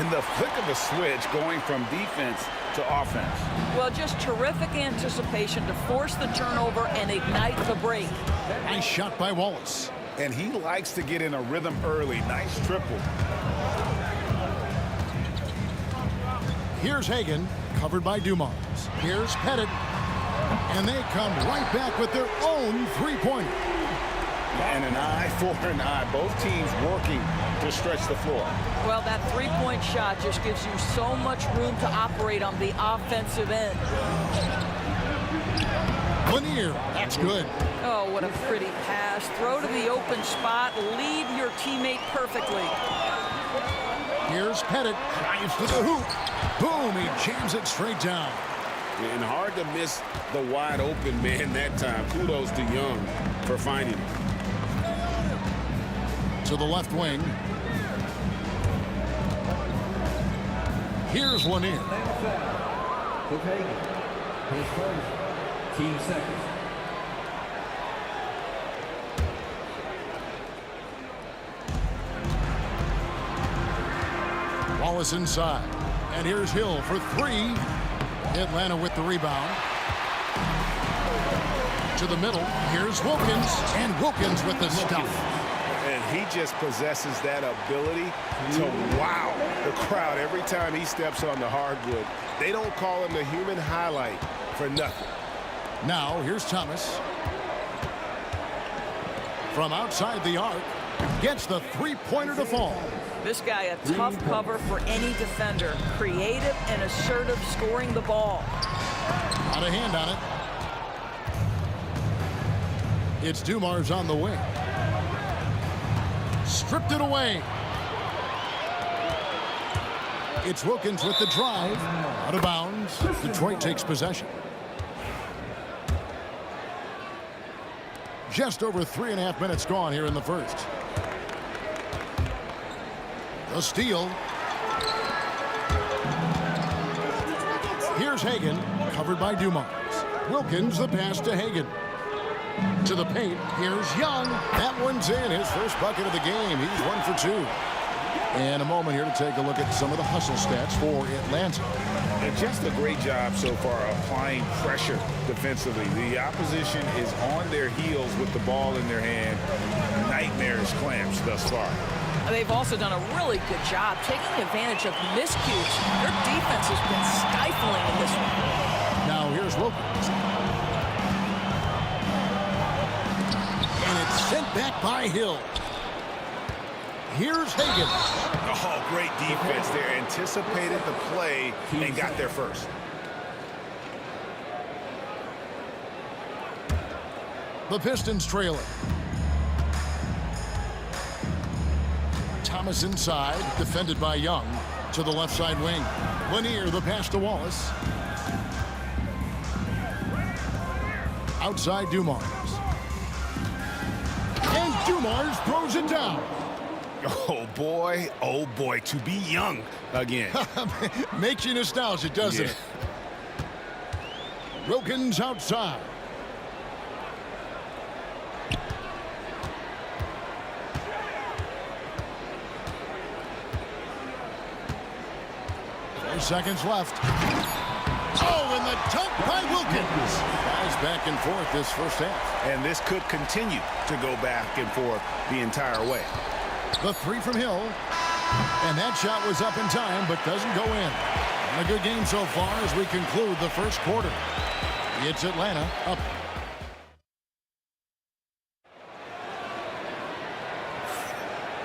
In the flick of a switch, going from defense to offense. Well, just terrific anticipation to force the turnover and ignite the break. Nice shot by Wallace. And he likes to get in a rhythm early. Nice triple. Here's Hagan, covered by Dumars. Here's Pettit. And they come right back with their own three-pointer. And an eye for an eye. Both teams working to stretch the floor. Well, that three-point shot just gives you so much room to operate on the offensive end. Lanier, that's good. Oh, what a pretty pass. Throw to the open spot. Lead your teammate perfectly. Here's Pettit. Drives to the hoop. Boom, he jams it straight down. And hard to miss the wide open man that time. Kudos to Young for finding it. To the left wing. Here's Lanier. His first, team second. Wallace inside. And here's Hill for three. Atlanta with the rebound. To the middle. Here's Wilkins. And Wilkins with the stuff. And he just possesses that ability to wow the crowd every time he steps on the hardwood. They don't call him the human highlight for nothing. Now, here's Thomas. From outside the arc. Gets the three-pointer to fall. This guy, a tough cover for any defender. Creative and assertive scoring the ball. Out of hand on it. It's Dumars on the wing. Stripped it away. It's Wilkins with the drive. Out of bounds. Detroit takes possession. Just over 3.5 minutes gone here in the first. The steal. Here's Hagan, covered by Dumars. Wilkins, the pass to Hagan. To the paint, here's Young. That one's in, his first bucket of the game. He's 1 for 2. And a moment here to take a look at some of the hustle stats for Atlanta. And just a great job so far applying pressure defensively. The opposition is on their heels with the ball in their hand. Nightmarish clamps thus far. They've also done a really good job taking advantage of miscues. Their defense has been stifling in this one. Now here's Wilkins. And it's sent back by Hill. Here's Hagan. Oh, great defense there. Anticipated the play and got there first. The Pistons trailing. Thomas inside, defended by Young. To the left side wing. Lanier, the pass to Wallace. Outside Dumars. And Dumars throws it down. Oh boy, to be Young again. Makes you nostalgic, doesn't it? Wilkins outside. Seconds left. Oh, and the dunk by Wilkins. Guys back and forth this first half. And this could continue to go back and forth the entire way. The three from Hill. And that shot was up in time, but doesn't go in. And a good game so far as we conclude the first quarter. It's Atlanta up.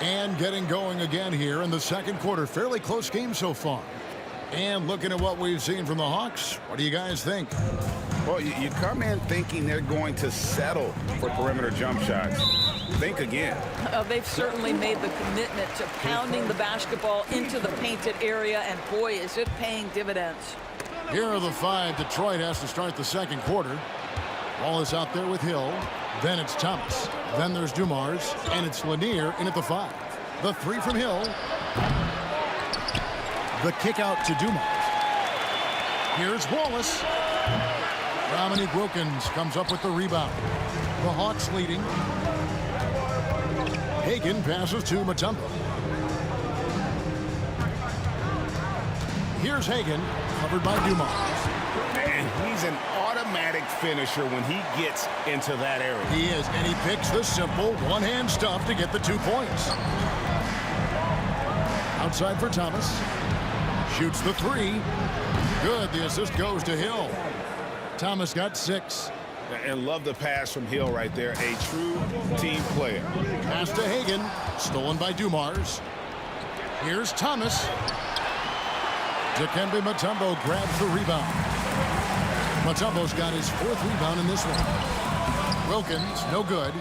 And getting going again here in the second quarter. Fairly close game so far. And looking at what we've seen from the Hawks, what do you guys think? Well, you come in thinking they're going to settle for perimeter jump shots. Think again. They've certainly made the commitment to pounding the basketball into the painted area, and boy, is it paying dividends. Here are the five. Detroit has to start the second quarter. Wallace out there with Hill. Then it's Thomas. Then there's Dumars, and it's Lanier in at the 5. The three from Hill. The kick out to Dumars. Here's Wallace. Dominique Wilkins comes up with the rebound. The Hawks leading. Hagan passes to Mutombo. Here's Hagan, covered by Dumars. And he's an automatic finisher when he gets into that area. He is, and he picks the simple one-hand stuff to get the 2 points. Outside for Thomas. Shoots the 3. Good. The assist goes to Hill. Thomas got 6. And love the pass from Hill right there. A true team player. Pass to Hagan. Stolen by Dumars. Here's Thomas. Dikembe Mutombo grabs the rebound. Mutombo's got his 4th rebound in this one. Wilkins, no good.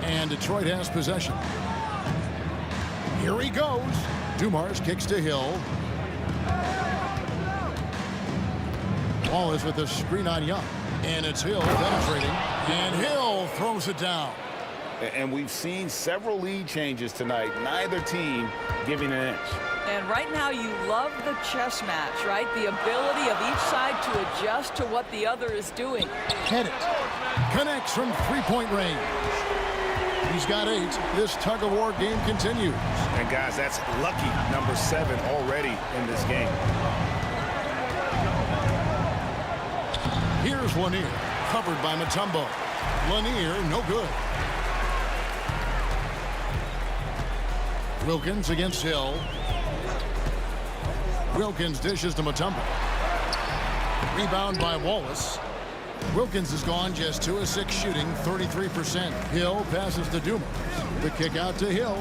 And Detroit has possession. Here he goes. Dumars kicks to Hill. Wallace with a screen on Young. And it's Hill penetrating. And Hill throws it down. And we've seen several lead changes tonight. Neither team giving an inch. And right now you love the chess match, right? The ability of each side to adjust to what the other is doing. Head it. Connects from 3-point range. He's got 8. This tug-of-war game continues. And guys, that's lucky number 7 already in this game. Here's Lanier, covered by Mutombo. Lanier, no good. Wilkins against Hill. Wilkins dishes to Mutombo. Rebound by Wallace. Wilkins has gone just 2 of 6 shooting, 33%. Hill passes to Dumas. The kick out to Hill.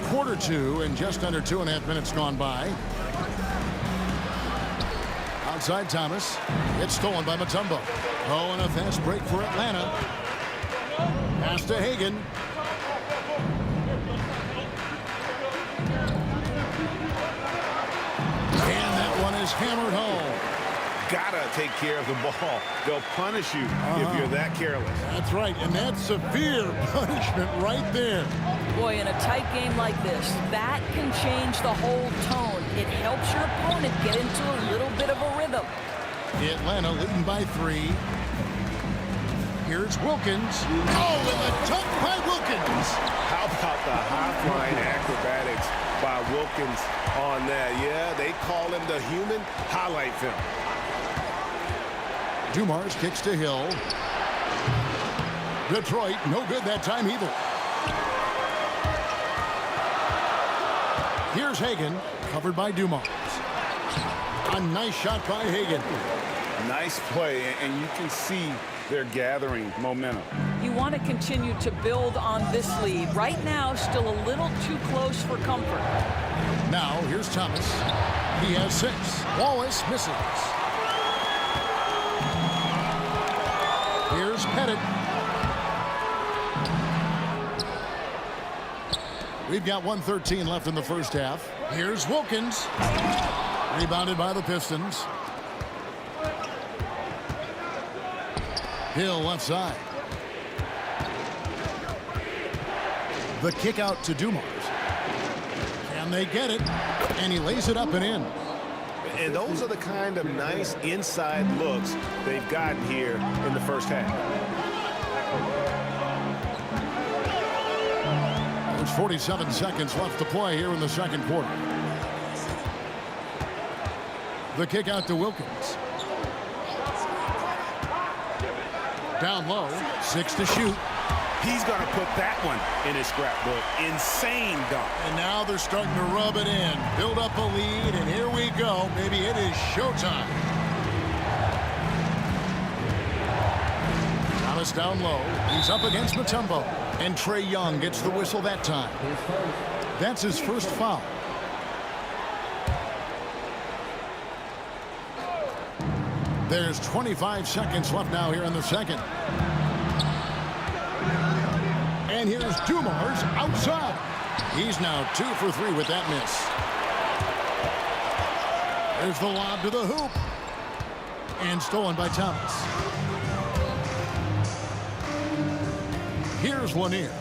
Quarter 2 and just under 2.5 minutes gone by. Outside Thomas. It's stolen by Mutombo. Oh, and a fast break for Atlanta. Pass to Hagan. And that one is hammered home. Gotta take care of the ball. They'll punish you if you're that careless. That's right, and that's severe punishment right there. Boy, in a tight game like this, that can change the whole tone. It helps your opponent get into a little bit of a rhythm. Atlanta leading by 3. Here's Wilkins. Oh, and the dunk by Wilkins. How about the high-flying acrobatics by Wilkins on that? Yeah, they call him the human highlight film. Dumars kicks to Hill. Detroit, no good that time either. Here's Hagan, covered by Dumars. A nice shot by Hagan. Nice play, and you can see they're gathering momentum. You want to continue to build on this lead. Right now, still a little too close for comfort. Now, here's Thomas. He has 6. Wallace misses. Here's Pettit. We've got 1:13 left in the first half. Here's Wilkins. Rebounded by the Pistons. Hill left side. The kick out to Dumars. Can they get it? And he lays it up and in. And those are the kind of nice inside looks they've gotten here in the first half. There's 47 seconds left to play here in the second quarter. The kick out to Wilkins. Down low, 6 to shoot. He's going to put that one in his scrapbook. Insane dunk. And now they're starting to rub it in. Build up a lead, and here we go. Maybe it is showtime. Thomas down low. He's up against Mutombo. And Trae Young gets the whistle that time. That's his first foul. There's 25 seconds left now here in the second. And here's Dumars outside. He's now 2 for 3 with that miss. There's the lob to the hoop. And stolen by Thomas. Here's Lanier.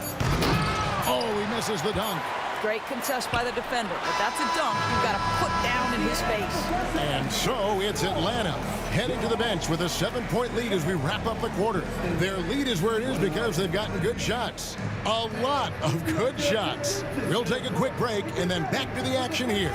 Oh, he misses the dunk. Great contest by the defender, but that's a dunk you've got to put down in his face. And so it's Atlanta heading to the bench with a 7-point lead as we wrap up the quarter. Their lead is where it is because they've gotten good shots. A lot of good shots. We'll take a quick break and then back to the action here.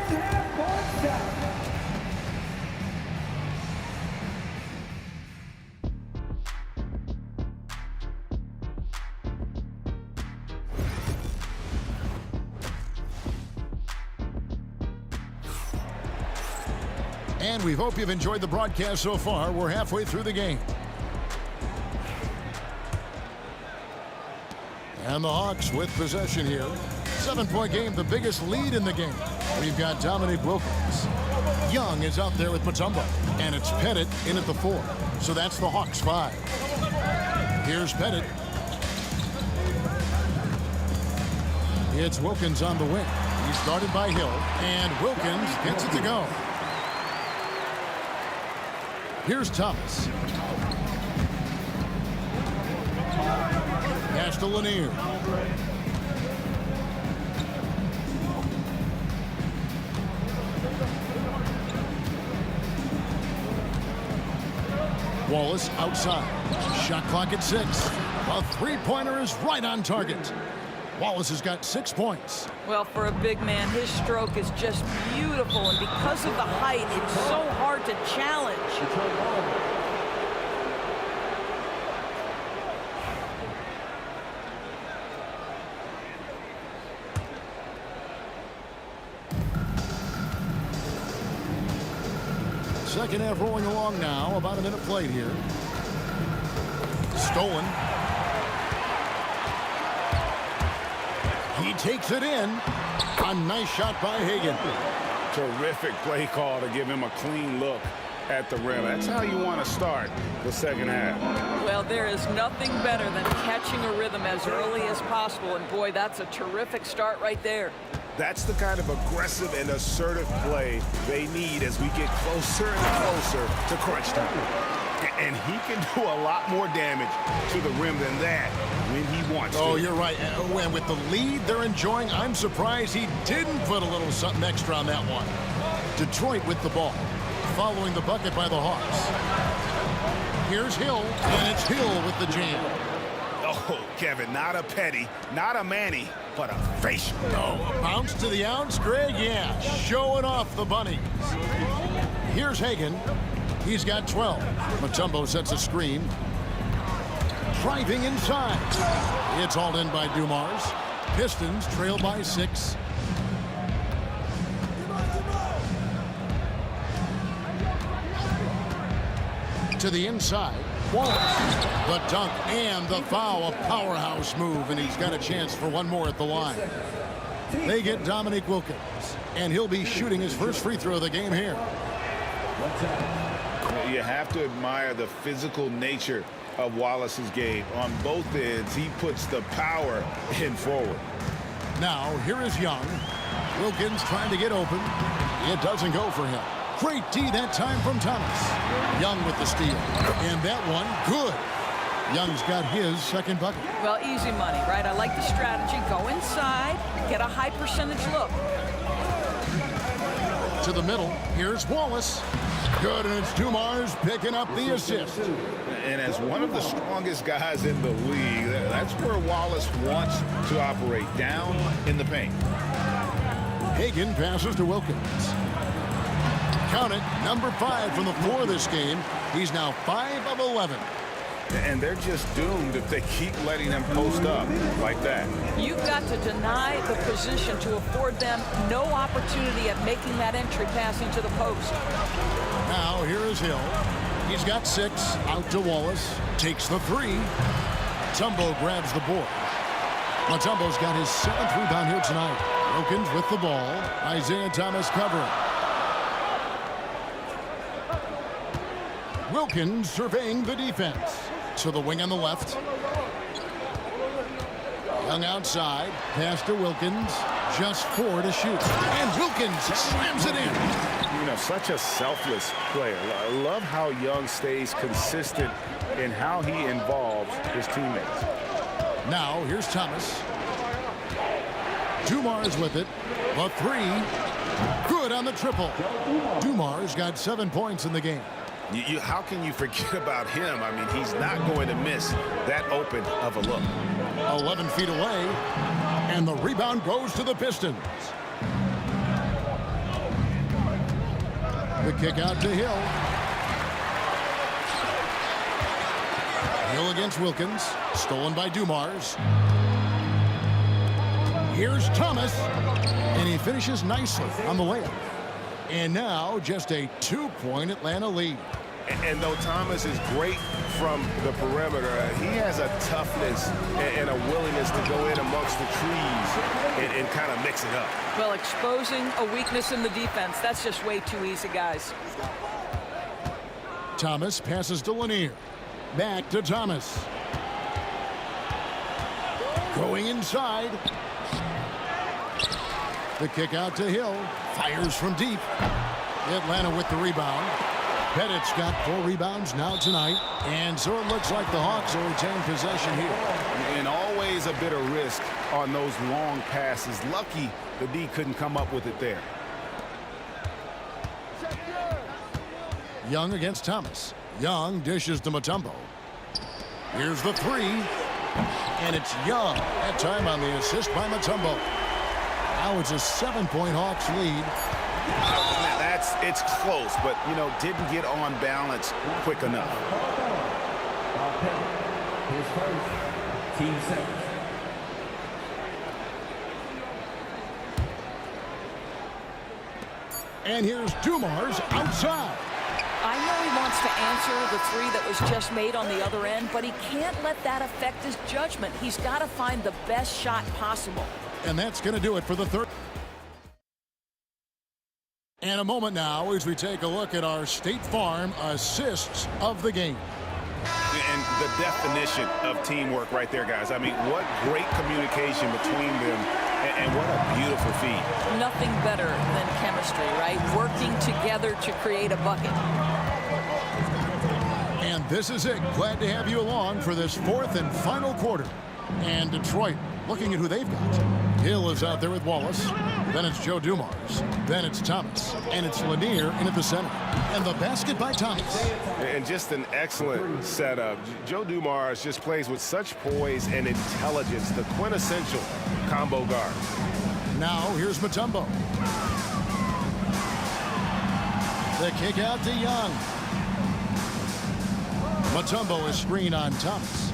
And we hope you've enjoyed the broadcast so far. We're halfway through the game. And the Hawks with possession here. 7-point game, the biggest lead in the game. We've got Dominique Wilkins. Young is out there with Mutombo. And it's Pettit in at the 4. So that's the Hawks 5. Here's Pettit. It's Wilkins on the wing. He's started by Hill. And Wilkins gets it to go. Here's Thomas. Pass to Lanier. Wallace outside. Shot clock at 6. A three-pointer is right on target. Wallace has got 6 points. Well, for a big man, his stroke is just beautiful, and because of the height, it's so hard to challenge. Second half rolling along now. About a minute played here. Stolen. He takes it in. A nice shot by Hagan. Terrific play call to give him a clean look at the rim. That's how you want to start the second half. Well, there is nothing better than catching a rhythm as early as possible, and boy, that's a terrific start right there. That's the kind of aggressive and assertive play they need as we get closer and closer to crunch time. And he can do a lot more damage to the rim than that when he wants to. Oh, you're right. And with the lead they're enjoying, I'm surprised he didn't put a little something extra on that one. Detroit with the ball, following the bucket by the Hawks. Here's Hill, and it's Hill with the jam. Oh, Kevin, not a petty, not a Manny, but a facial. Oh, a bounce to the ounce, Greg? Yeah, showing off the bunnies. Here's Hagan. He's got 12. Mutombo sets a screen. Driving inside. It's hauled in by Dumars. Pistons trail by 6. To the inside. Wallace. The dunk and the foul. A powerhouse move, and he's got a chance for one more at the line. They get Dominique Wilkins, and he'll be shooting his first free throw of the game here. You have to admire the physical nature of Wallace's game. On both ends, he puts the power in forward. Now, here is Young. Wilkins trying to get open. It doesn't go for him. Great D that time from Thomas. Young with the steal. And that one, good. Young's got his second bucket. Well, easy money, right? I like the strategy. Go inside, get a high percentage look. To the middle, here's Wallace. Good, and it's Dumars picking up the assist. And as one of the strongest guys in the league, that's where Wallace wants to operate, down in the paint. Hagan passes to Wilkins. Count it, number 5 from the floor this game. He's now 5 of 11. And they're just doomed if they keep letting them post up like that. You've got to deny the position to afford them no opportunity at making that entry pass into the post. Now here is Hill. He's got 6. Out to Wallace. Takes the 3. Mutombo grabs the board. Mutombo's got his 7th rebound here tonight. Wilkins with the ball. Isaiah Thomas covering. Wilkins surveying the defense. To the wing on the left. Young outside. Pass to Wilkins. Just 4 to shoot. And Wilkins slams it in. You know, such a selfless player. I love how Young stays consistent in how he involves his teammates. Now, here's Thomas. Dumars with it. A 3. Good on the triple. Dumars got 7 points in the game. How can you forget about him? I mean, he's not going to miss that open of a look. 11 feet away, and the rebound goes to the Pistons. The kick out to Hill. Hill against Wilkins, stolen by Dumars. Here's Thomas, and he finishes nicely on the layup. And now just a 2-point Atlanta lead. And though Thomas is great from the perimeter, he has a toughness and a willingness to go in amongst the trees and kind of mix it up. Well, exposing a weakness in the defense, that's just way too easy, guys. Thomas passes to Lanier. Back to Thomas. Going inside. The kick out to Hill. Fires from deep. Atlanta with the rebound. Pettit's got 4 rebounds now tonight. And so it looks like the Hawks will retain possession here. And always a bit of risk on those long passes. Lucky the D couldn't come up with it there. Young against Thomas. Young dishes to Mutombo. Here's the three. And it's Young. That time on the assist by Mutombo. Now it's a 7-point Hawks lead. It's close, but, you know, didn't get on balance quick enough. His first team seconds. And here's Dumars outside. I know he wants to answer the three that was just made on the other end, but he can't let that affect his judgment. He's got to find the best shot possible. And that's going to do it for the third. And a moment now as we take a look at our State Farm assists of the game. And the definition of teamwork right there, guys. I mean, what great communication between them, and what a beautiful feed. Nothing better than chemistry, right? Working together to create a bucket. And this is it. Glad to have you along for this fourth and final quarter. And Detroit looking at who they've got. Hill is out there with Wallace. Then it's Joe Dumars. Then it's Thomas. And it's Lanier in at the center. And the basket by Thomas. And just an excellent setup. Joe Dumars just plays with such poise and intelligence, the quintessential combo guard. Now here's Mutombo. The kick out to Young. Mutombo is screen on Thomas.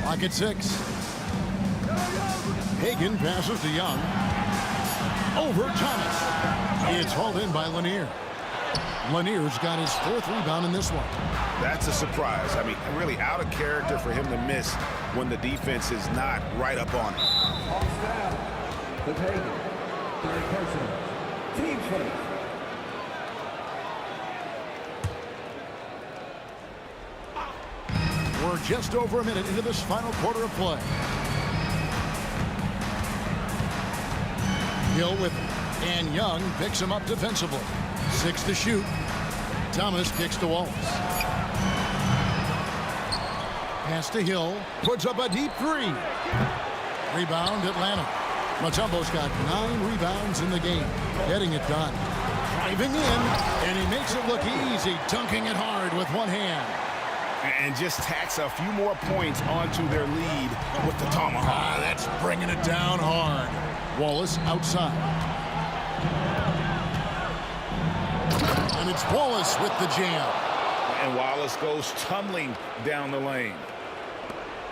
Lock at 6. Hagan passes to Young. Over Thomas. It's hauled in by Lanier. Lanier's got his 4th rebound in this one. That's a surprise. I mean, really out of character for him to miss when the defense is not right up on him. With Hagan, third personal, team first. We're just over a minute into this final quarter of play. Hill with it. And Young picks him up defensively. 6 to shoot. Thomas kicks to Wallace. Pass to Hill. Puts up a deep 3. Rebound Atlanta. Mutombo's got 9 rebounds in the game. Getting it done. Driving in. And he makes it look easy. Dunking it hard with one hand. And just tacks a few more points onto their lead with the tomahawk. That's bringing it down hard. Wallace outside. And it's Wallace with the jam. And Wallace goes tumbling down the lane.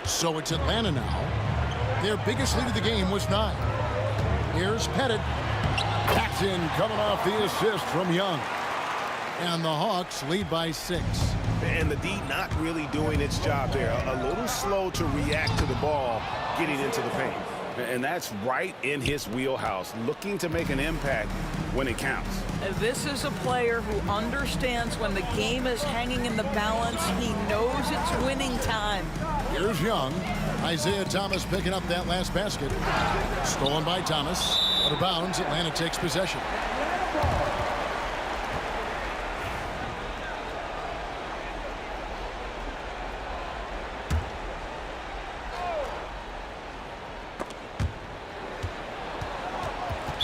So it's Atlanta now. Their biggest lead of the game was 9. Here's Pettit. Paxton coming off the assist from Young. And the Hawks lead by 6. And the D not really doing its job there. A little slow to react to the ball getting into the paint. And that's right in his wheelhouse, looking to make an impact when it counts. This is a player who understands when the game is hanging in the balance. He knows it's winning time. Here's Young. Isaiah Thomas picking up that last basket. Stolen by Thomas. Out of bounds, Atlanta takes possession.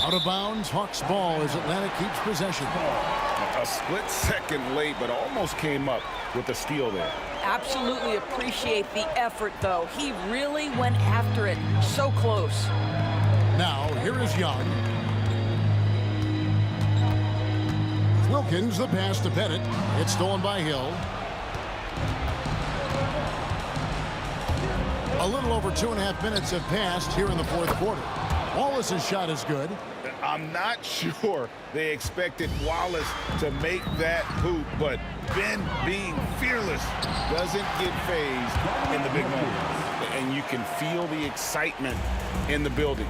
Out of bounds, Hawks ball as Atlanta keeps possession. A split second late, but almost came up with the steal there. Absolutely appreciate the effort, though. He really went after it. So close. Now, here is Young. Wilkins, the pass to Pettit. It's stolen by Hill. A little over 2.5 minutes have passed here in the fourth quarter. Wallace's shot is good. I'm not sure they expected Wallace to make that hoop, but Ben, being fearless, doesn't get phased in the big moments. And you can feel the excitement in the building.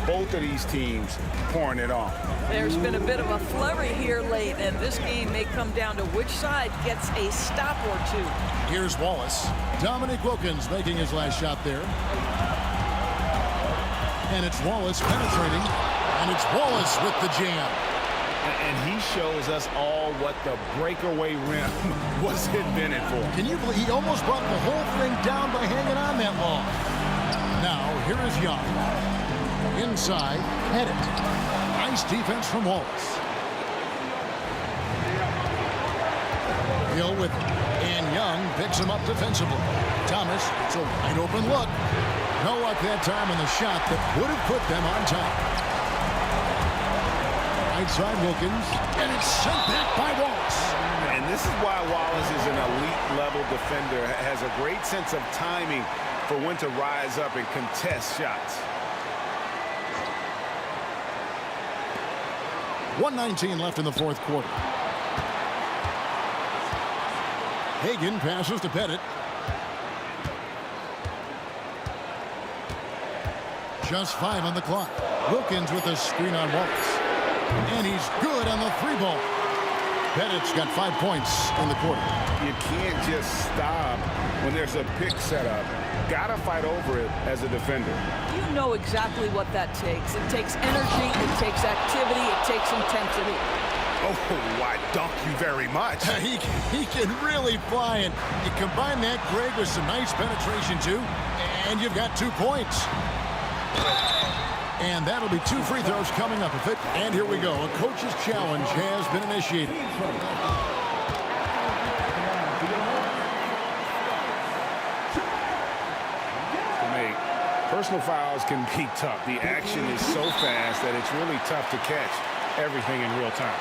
Both of these teams pouring it on. There's been a bit of a flurry here late, and this game may come down to which side gets a stop or two. Here's Wallace. Dominic Wilkins making his last shot there. And it's Wallace penetrating. And it's Wallace with the jam. And he shows us all what the breakaway rim was invented for. Can you believe he almost brought the whole thing down by hanging on that long? Now, here is Young. Inside, Pettit. Nice defense from Wallace. Hill with it. And Young picks him up defensively. Thomas, it's a wide open look. No luck that time on the shot that would have put them on top. Right side Wilkins, and it's sent back by Wallace. And this is why Wallace is an elite-level defender, has a great sense of timing for when to rise up and contest shots. 1:19 left in the fourth quarter. Hagan passes to Pettit. Just 5 on the clock. Wilkins with a screen on Wallace. And he's good on the 3-ball. Pettit's got 5 points in the quarter. You can't just stop when there's a pick set up. Gotta fight over it as a defender. You know exactly what that takes. It takes energy, it takes activity, it takes intensity. Oh, I dunk you very much. he can really fly, and you combine that, Greg, with some nice penetration, too, and you've got 2 points. And that'll be 2 free throws coming up with it. And here we go. A coach's challenge has been initiated. Personal fouls can be tough. The action is so fast that it's really tough to catch everything in real time.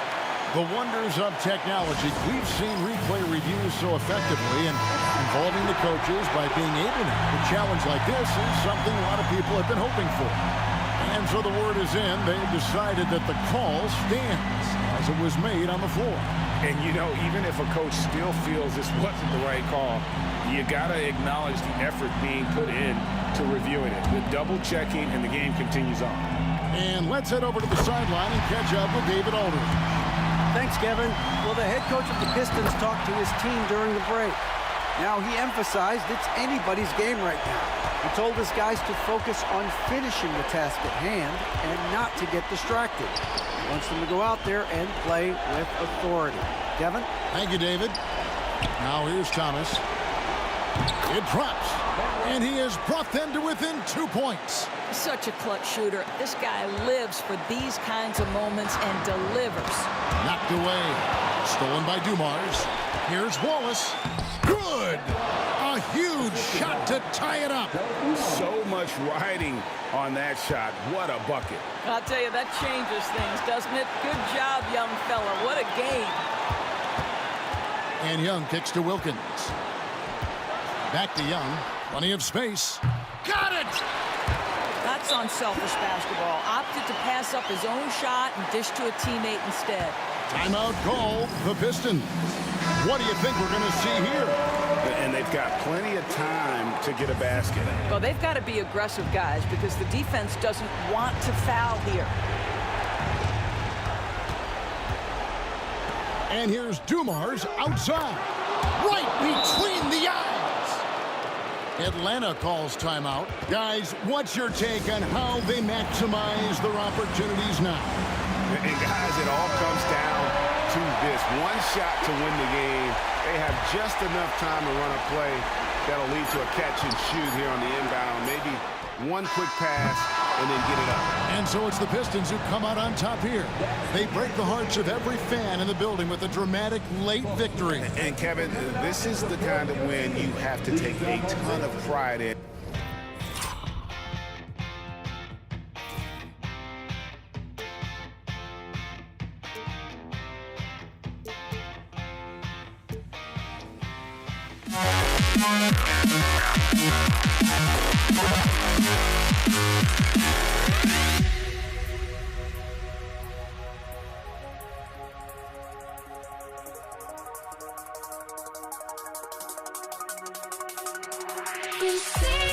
The wonders of technology. We've seen replay reviews so effectively, and involving the coaches by being able to have a challenge like this is something a lot of people have been hoping for. And so the word is in. They've decided that the call stands as it was made on the floor. And, you know, even if a coach still feels this wasn't the right call, you got to acknowledge the effort being put in to reviewing it. The double-checking, and the game continues on. And let's head over to the sideline and catch up with David Aldridge. Thanks, Kevin. Well, the head coach of the Pistons talked to his team during the break. Now, he emphasized it's anybody's game right now. He told his guys to focus on finishing the task at hand and not to get distracted. He wants them to go out there and play with authority. Kevin? Thank you, David. Now here's Thomas. It drops, and he has brought them to within 2 points. Such a clutch shooter. This guy lives for these kinds of moments and delivers. Knocked away. Stolen by Dumars. Here's Wallace. Good! A huge shot to tie it up. So much riding on that shot. What a bucket. I'll tell you, that changes things, doesn't it? Good job, young fella. What a game. And Young kicks to Wilkins. Back to Young. Plenty of space. Got it! That's unselfish basketball. Opted to pass up his own shot and dish to a teammate instead. Timeout call, the Pistons. What do you think we're going to see here? And they've got plenty of time to get a basket. Well, they've got to be aggressive, guys, because the defense doesn't want to foul here. And here's Dumars outside. Right between the eyes. Atlanta calls timeout. Guys, what's your take on how they maximize their opportunities now? And guys, it all comes down to this. One shot to win the game. They have just enough time to run a play that'll lead to a catch and shoot here on the inbound. Maybe one quick pass and then get it up. And so it's the Pistons who come out on top here. They break the hearts of every fan in the building with a dramatic late victory. And Kevin, this is the kind of win you have to take a ton of pride in. You see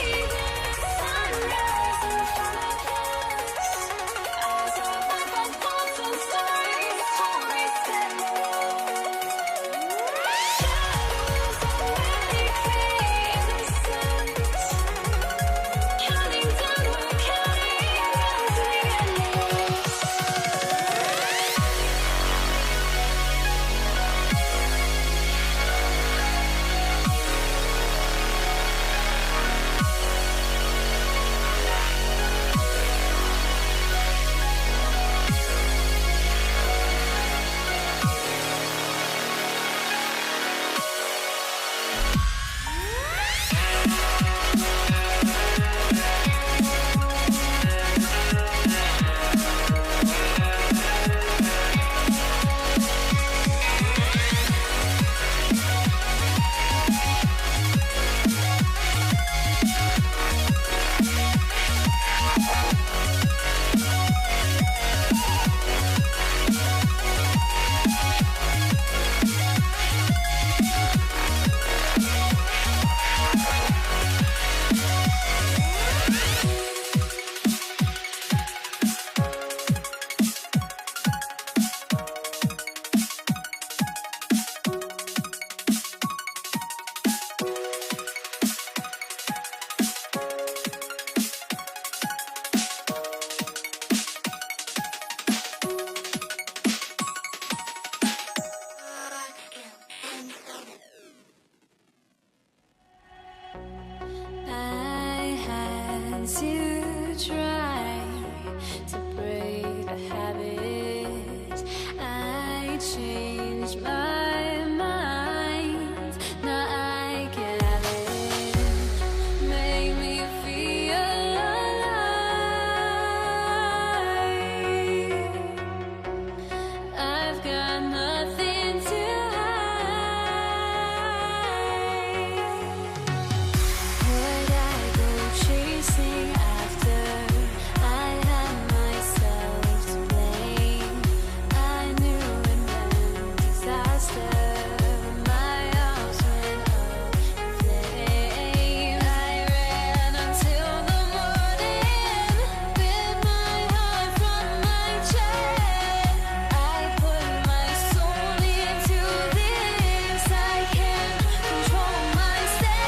to try to break the habit. I changed my mind. Now I can have it. Make me feel alive. I've got nothing to would I go chasing after? I had myself to blame. I knew it meant disaster. My arms went up in flames. I ran until the morning with my heart from my chest. I put my soul into this. I can't control myself.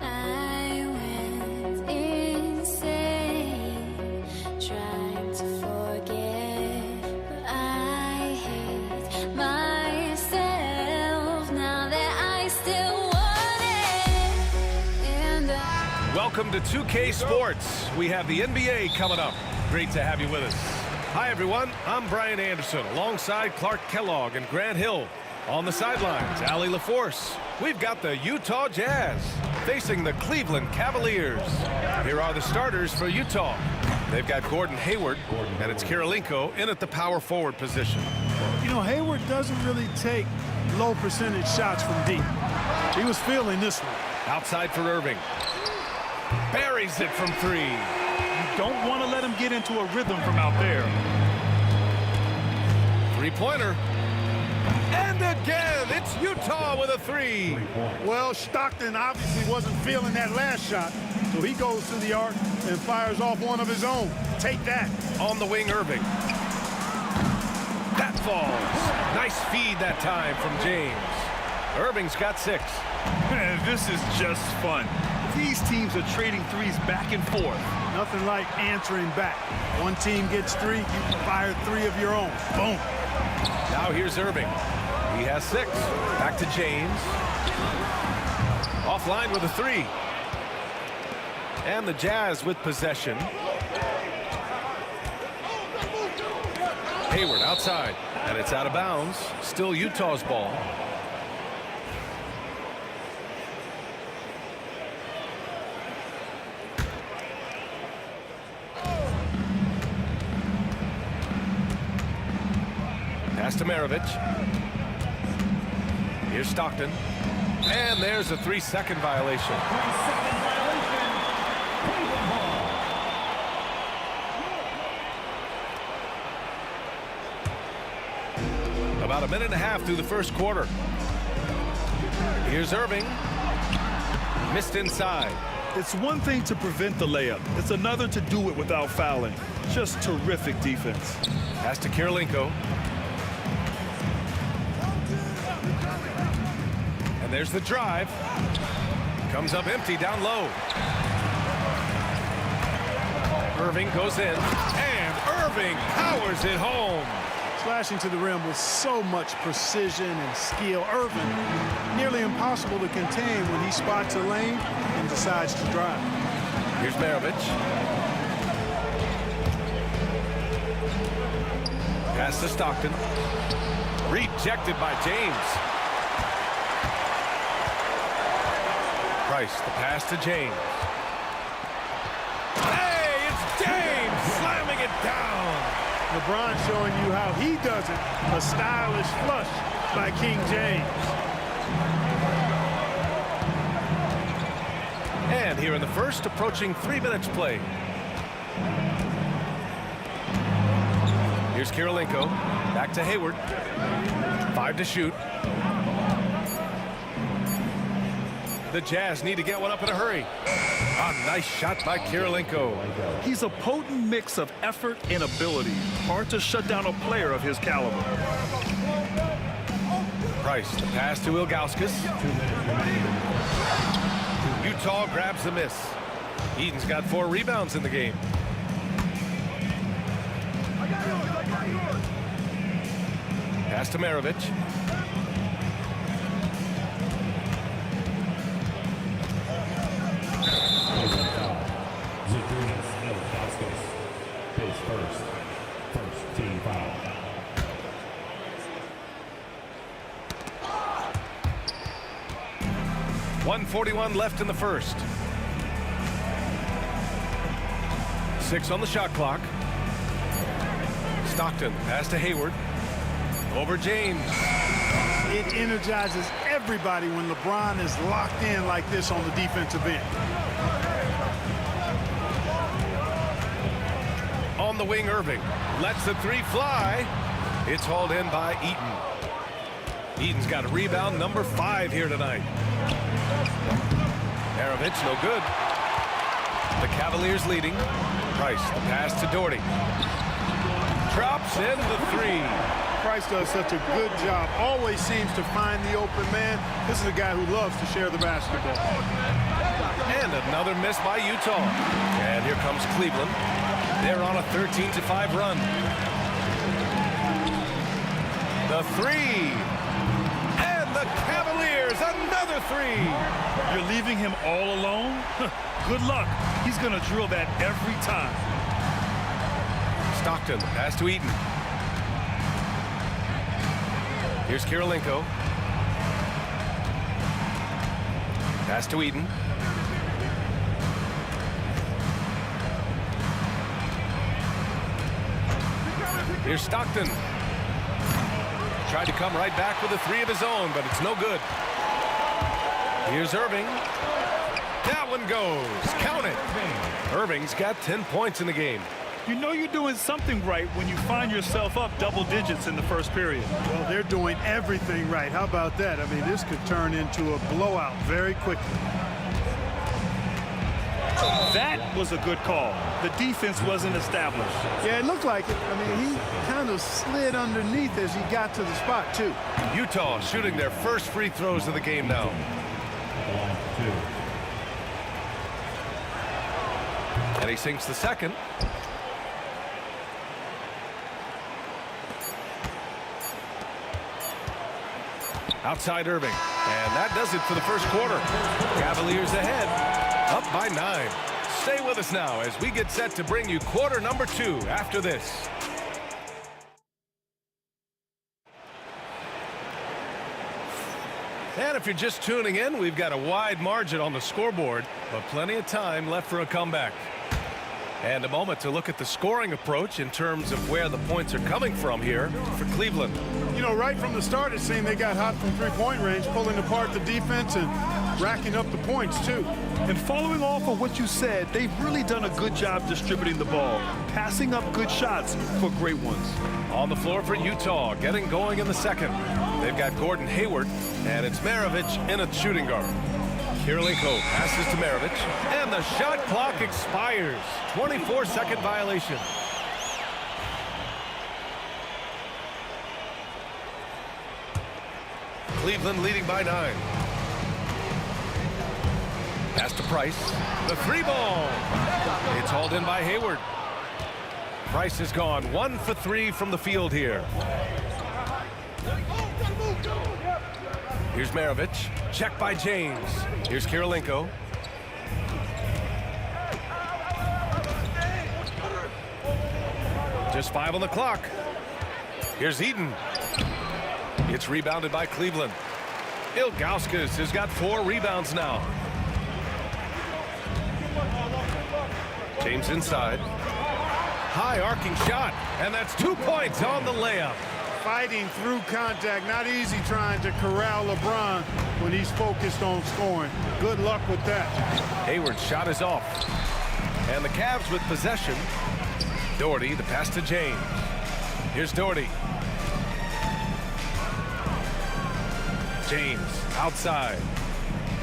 I went insane, trying to forget, but I hate myself now that I still want it. And Welcome to 2K Sports. We have the NBA coming up. Great to have you with us. Hi, everyone. I'm Brian Anderson alongside Clark Kellogg and Grant Hill. On the sidelines, Allie LaForce. We've got the Utah Jazz facing the Cleveland Cavaliers. Here are the starters for Utah. They've got Gordon Hayward, and it's Kirilenko in at the power forward position. You know, Hayward doesn't really take low percentage shots from deep. He was feeling this one. Outside for Irving. Buries it from three. You don't want to let him get into a rhythm from out there. Three-pointer. And again, it's Utah with a three. Well, Stockton obviously wasn't feeling that last shot, so he goes to the arc and fires off one of his own. Take that. On the wing, Irving. That falls. Nice feed that time from James. Irving's got 6. Man, this is just fun. These teams are trading threes back and forth. Nothing like answering back. One team gets 3, you fire 3 of your own. Boom. Now here's Irving. He has 6. Back to James. Offline with a 3. And the Jazz with possession. Hayward outside. And it's out of bounds. Still Utah's ball. Pass to Maravich. Here's Stockton. And there's a 3-second violation. About a minute and a half through the first quarter. Here's Irving. Missed inside. It's one thing to prevent the layup. It's another to do it without fouling. Just terrific defense. Pass to Kirilenko. And there's the drive. Comes up empty down low. Irving goes in. And Irving powers it home. Slashing to the rim with so much precision and skill. Irvin, nearly impossible to contain when he spots a lane and decides to drive. Here's Maravich. Pass to Stockton. Rejected by James. Price, the pass to James. Hey, it's James slamming it down. LeBron showing you how he does it. A stylish flush by King James. And here in the first, approaching 3 minutes play. Here's Kirilenko. Back to Hayward. 5 to shoot. The Jazz need to get one up in a hurry. A nice shot by Kirilenko. He's a potent mix of effort and ability. Hard to shut down a player of his caliber. Price, the pass to Ilgauskas. Utah grabs the miss. Eden's got 4 rebounds in the game. Pass to Maravich. First team foul. .141 left in the first. 6 on the shot clock. Stockton, pass to Hayward. Over James. It energizes everybody when LeBron is locked in like this on the defensive end. On the wing, Irving lets the 3 fly. It's hauled in by Eaton. Eaton's got a rebound, number 5 here tonight. Maravich, no good. The Cavaliers leading. Price, the pass to Doherty. Drops in the 3. Price does such a good job. Always seems to find the open man. This is a guy who loves to share the basketball. And another miss by Utah. And here comes Cleveland. They're on a 13-5 run. The 3. And the Cavaliers, another 3. You're leaving him all alone? Good luck. He's going to drill that every time. Stockton, pass to Eaton. Here's Kirilenko. Pass to Eaton. Here's Stockton. Tried to come right back with a 3 of his own, but it's no good. Here's Irving. That one goes. Count it. Irving's got 10 points in the game. You know you're doing something right when you find yourself up double digits in the first period. Well, they're doing everything right. How about that? I mean, this could turn into a blowout very quickly. That was a good call. The defense wasn't established. Yeah, it looked like it. I mean, he kind of slid underneath as he got to the spot, too. Utah shooting their first free throws of the game now. And he sinks the second. Outside Irving. And that does it for the first quarter. Cavaliers ahead, up by 9. Stay with us now as we get set to bring you quarter number 2 after this. And if you're just tuning in, we've got a wide margin on the scoreboard, but plenty of time left for a comeback. And a moment to look at the scoring approach in terms of where the points are coming from here for Cleveland. You know, right from the start, it seemed they got hot from three-point range, pulling apart the defense and racking up the points, too. And following off of what you said, they've really done a good job distributing the ball, passing up good shots for great ones. On the floor for Utah, getting going in the second. They've got Gordon Hayward, and it's Maravich in a shooting guard. Kirilenko passes to Maravich, and the shot clock expires. 24-second violation. Cleveland leading by 9. Pass to Price. The 3 ball. It's hauled in by Hayward. Price is gone 1 for 3 from the field here. Here's Maravich. Check by James. Here's Kirilenko. Just 5 on the clock. Here's Eden. It's rebounded by Cleveland. Ilgauskas has got 4 rebounds now. James inside. High arcing shot, and that's 2 points on the layup. Fighting through contact, not easy trying to corral LeBron when he's focused on scoring. Good luck with that. Hayward's shot is off. And the Cavs with possession. Doherty, the pass to James. Here's Doherty. James outside.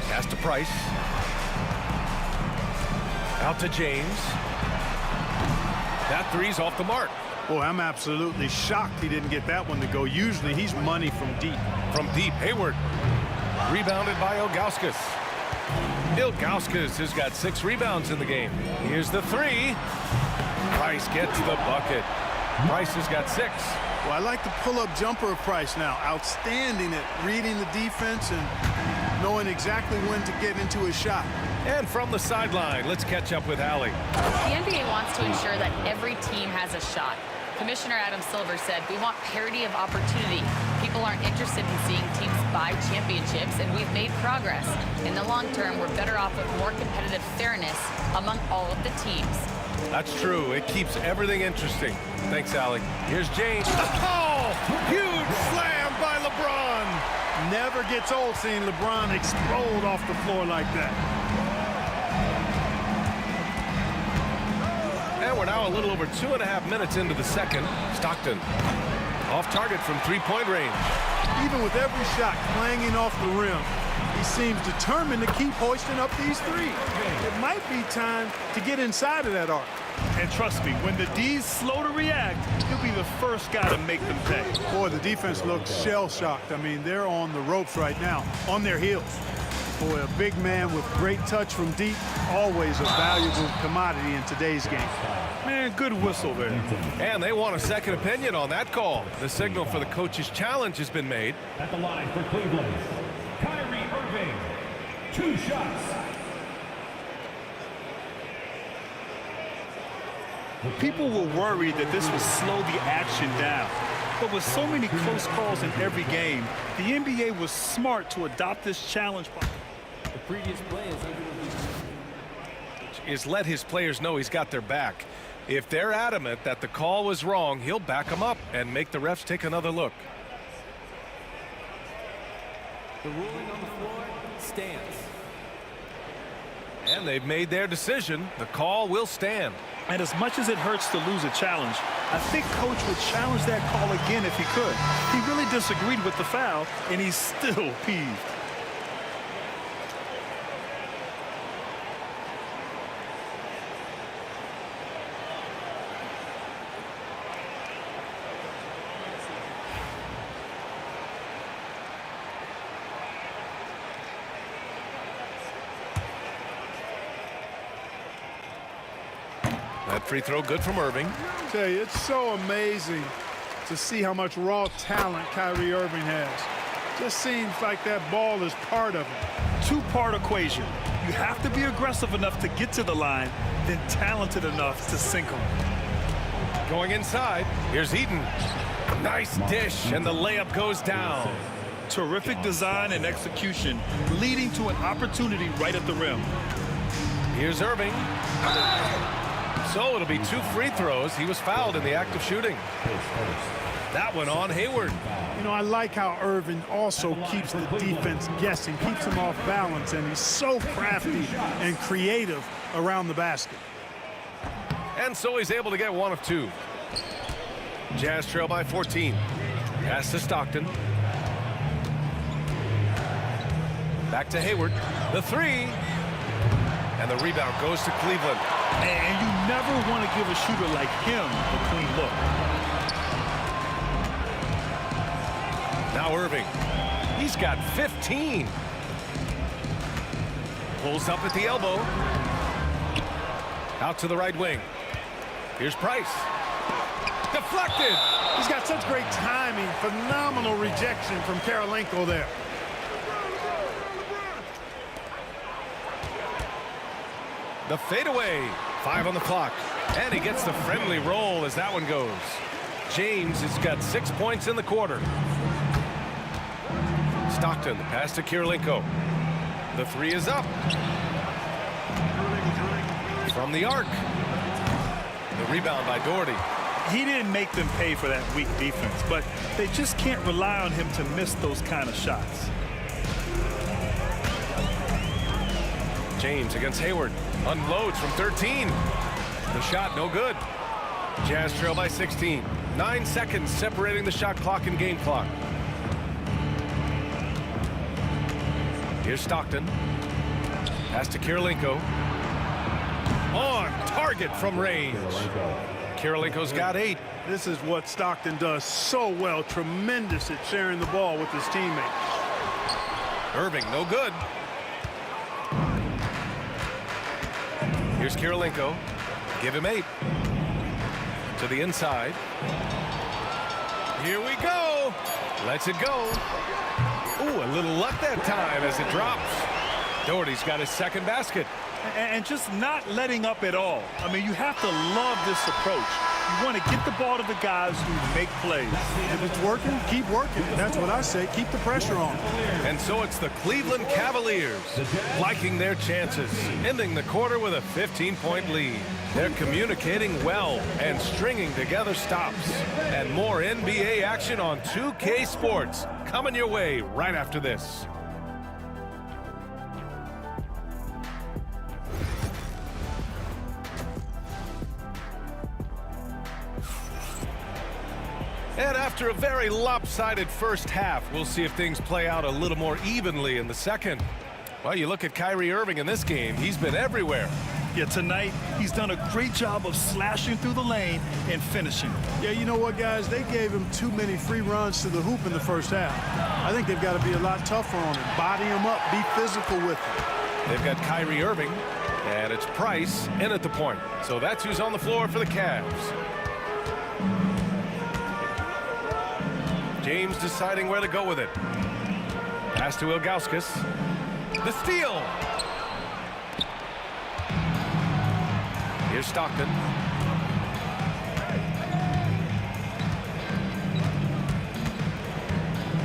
Pass to Price. Out to James. That three's off the mark. Boy, I'm absolutely shocked he didn't get that one to go. Usually he's money from deep. From deep, Hayward. Rebounded by Ilgauskas. Ilgauskas has got 6 rebounds in the game. Here's the 3. Price gets the bucket. Price has got 6. Well, I like the pull-up jumper of Price now. Outstanding at reading the defense and knowing exactly when to get into his shot. And from the sideline, let's catch up with Allie. The NBA wants to ensure that every team has a shot. Commissioner Adam Silver said, we want parity of opportunity. People aren't interested in seeing teams buy championships, and we've made progress. In the long term, we're better off with more competitive fairness among all of the teams. That's true. It keeps everything interesting. Thanks, Allie. Here's James. Oh! Huge slam by LeBron. Never gets old seeing LeBron explode off the floor like that. And we're now a little over 2.5 minutes into the second. Stockton off target from 3-point range. Even with every shot clanging off the rim, he seems determined to keep hoisting up these threes. It might be time to get inside of that arc. And trust me, when the D's slow to react, he'll be the first guy to make them pay. Boy, the defense looks shell-shocked. I mean, they're on the ropes right now, on their heels. Boy, a big man with great touch from deep, always a valuable commodity in today's game. Man, good whistle there. And they want a second opinion on that call. The signal for the coach's challenge has been made. At the line for Cleveland, Kyrie Irving, 2 shots. People were worried that this would slow the action down. But with so many close calls in every game, the NBA was smart to adopt this challenge. The previous play is let his players know he's got their back. If they're adamant that the call was wrong, he'll back them up and make the refs take another look. The ruling on the floor stands. And they've made their decision. The call will stand. And as much as it hurts to lose a challenge, I think Coach would challenge that call again if he could. He really disagreed with the foul, and he's still peeved. That free throw good from Irving. I tell you, it's so amazing to see how much raw talent Kyrie Irving has. Just seems like that ball is part of it. Two-part equation. You have to be aggressive enough to get to the line, then talented enough to sink them. Going inside, here's Eden. Nice dish, and the layup goes down. Terrific design and execution, leading to an opportunity right at the rim. Here's Irving. So it'll be 2 free throws. He was fouled in the act of shooting. That one on Hayward. You know, I like how Irving also keeps the defense guessing, keeps them off balance, and he's so crafty and creative around the basket. And so he's able to get 1 of 2. Jazz trail by 14. Pass to Stockton. Back to Hayward. The 3. And the rebound goes to Cleveland. And you never want to give a shooter like him a clean look. Now Irving. He's got 15. Pulls up at the elbow. Out to the right wing. Here's Price. Deflected. He's got such great timing. Phenomenal rejection from Karolinko there. The fadeaway. 5 on the clock. And he gets the friendly roll as that one goes. James has got 6 points in the quarter. Stockton, the pass to Karolinko. The three is up. From the arc. The rebound by Doherty. He didn't make them pay for that weak defense, but they just can't rely on him to miss those kind of shots. James against Hayward. Unloads from 13. The shot no good. Jazz trail by 16. 9 seconds separating the shot clock and game clock. Here's Stockton. Pass to Karolinko. On target from range. Karolinko's got 8. This is what Stockton does so well. Tremendous at sharing the ball with his teammates. Irving, no good. Here's Karolinko. Give him 8. To the inside. Here we go. Lets it go. Ooh, a little luck that time as it drops. Doherty's got his second basket. And just not letting up at all. I mean, you have to love this approach. You want to get the ball to the guys who make plays. If it's working, keep working. That's what I say. Keep the pressure on. And so it's the Cleveland Cavaliers liking their chances, ending the quarter with a 15-point lead. They're communicating well and stringing together stops. And more NBA action on 2K Sports coming your way right after this. And after a very lopsided first half, we'll see if things play out a little more evenly in the second. Well, you look at Kyrie Irving in this game, he's been everywhere. Yeah, tonight, he's done a great job of slashing through the lane and finishing. Yeah, you know what, guys? They gave him too many free runs to the hoop in the first half. I think they've got to be a lot tougher on him. Body him up, be physical with him. They've got Kyrie Irving, and it's Price in at the point. So that's who's on the floor for the Cavs. James deciding where to go with it. Pass to Ilgauskas. The steal. Here's Stockton.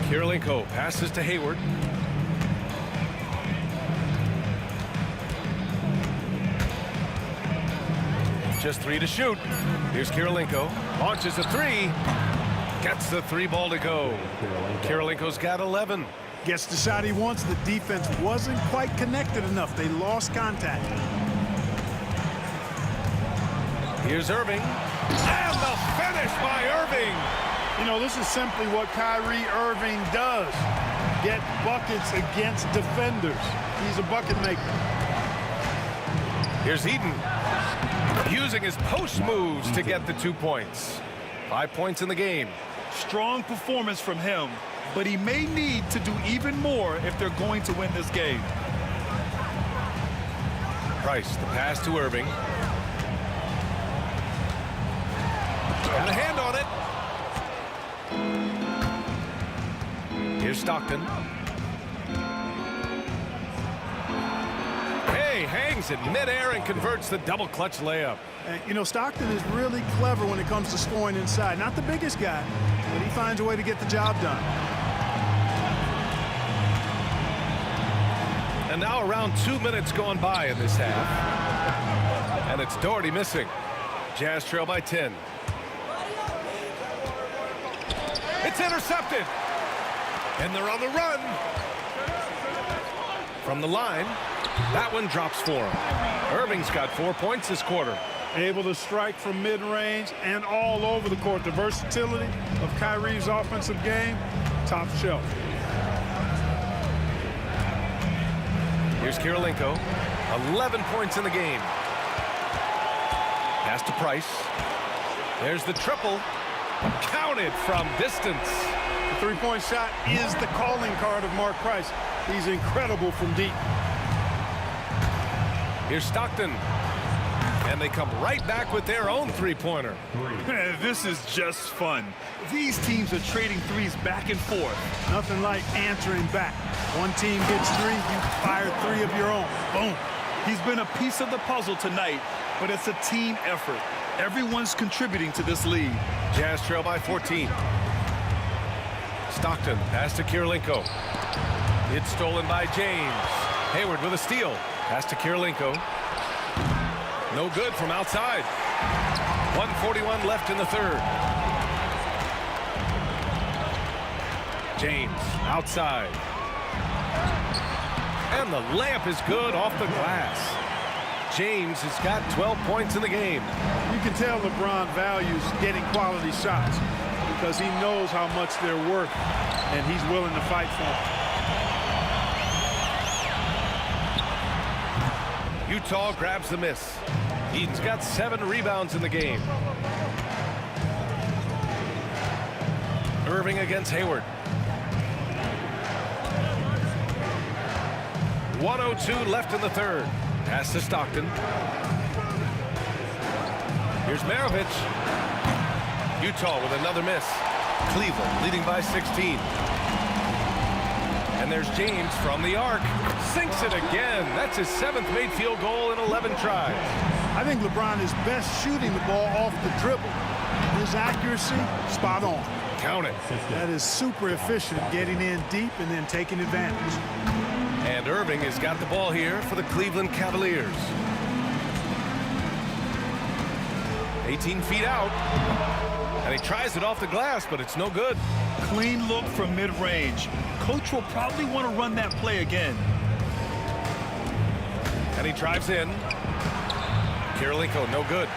Karolinko passes to Hayward. Just 3 to shoot. Here's Karolinko. Launches a 3. Gets the 3 ball to go. Karolinko's got 11. Gets the shot he wants. The defense wasn't quite connected enough. They lost contact. Here's Irving. And the finish by Irving. You know, this is simply what Kyrie Irving does. Get buckets against defenders. He's a bucket maker. Here's Eden. Using his post moves to get the 2 points. 5 points in the game. Strong performance from him, but he may need to do even more if they're going to win this game. Price, the pass to Irving. Got a hand on it. Here's Stockton. Hey, hangs in midair and converts the double clutch layup. You know, Stockton is really clever when it comes to scoring inside. Not the biggest guy, but he finds a way to get the job done. And now around 2 minutes gone by in this half. And it's Doherty missing. Jazz trail by 10. It's intercepted. And they're on the run. From the line, that one drops for him. Irving's got 4 points this quarter. Able to strike from mid-range and all over the court. The versatility of Kyrie's offensive game, top shelf. Here's Karolinko. 11 points in the game. Pass to Price. There's the triple. Counted from distance. The three-point shot is the calling card of Mark Price. He's incredible from deep. Here's Stockton. And they come right back with their own three-pointer. This is just fun. These teams are trading threes back and forth. Nothing like answering back. One team gets three, you fire three of your own. Boom. He's been a piece of the puzzle tonight, but it's a team effort. Everyone's contributing to this lead. Jazz trail by 14. Stockton, pass to Kirilenko. It's stolen by James. Hayward with a steal. Pass to Kirilenko. No good from outside. 1:41 left in the third. James outside. And the layup is good off the glass. James has got 12 points in the game. You can tell LeBron values getting quality shots because he knows how much they're worth, and he's willing to fight for them. Utah grabs the miss. Eden's got 7 rebounds in the game. Irving against Hayward. 1:02 left in the third. Pass to Stockton. Here's Maravich. Utah with another miss. Cleveland leading by 16. And there's James from the arc. Sinks it again. That's his 7th made field goal in 11 tries. I think LeBron is best shooting the ball off the dribble. His accuracy, spot on. Count it. That is super efficient, getting in deep and then taking advantage. And Irving has got the ball here for the Cleveland Cavaliers. 18 feet out. And he tries it off the glass, but it's no good. Clean look from mid-range. Coach will probably want to run that play again. And he drives in. Kirilenko, no good.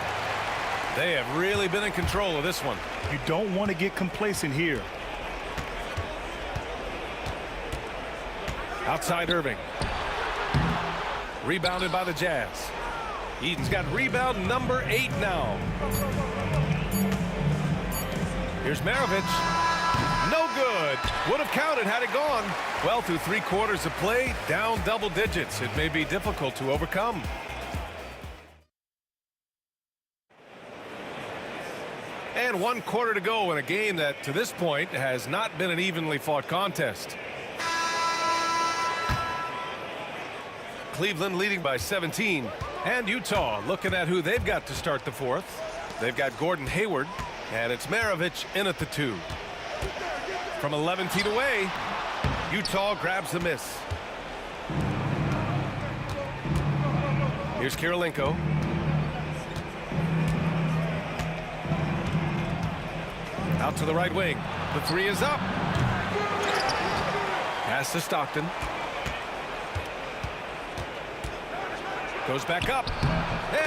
They have really been in control of this one. You don't want to get complacent here. Outside Irving. Rebounded by the Jazz. Eden's got rebound number 8 now. Here's Maravich. No good. Would have counted had it gone. Well, through 3 quarters of play, down double digits. It may be difficult to overcome. And 1 quarter to go in a game that, to this point, has not been an evenly fought contest. Cleveland leading by 17. And Utah looking at who they've got to start the fourth. They've got Gordon Hayward, and it's Maravich in at the 2. From 11 feet away, Utah grabs the miss. Here's Kirilenko. Out to the right wing. The 3 is up. Pass to Stockton. Goes back up.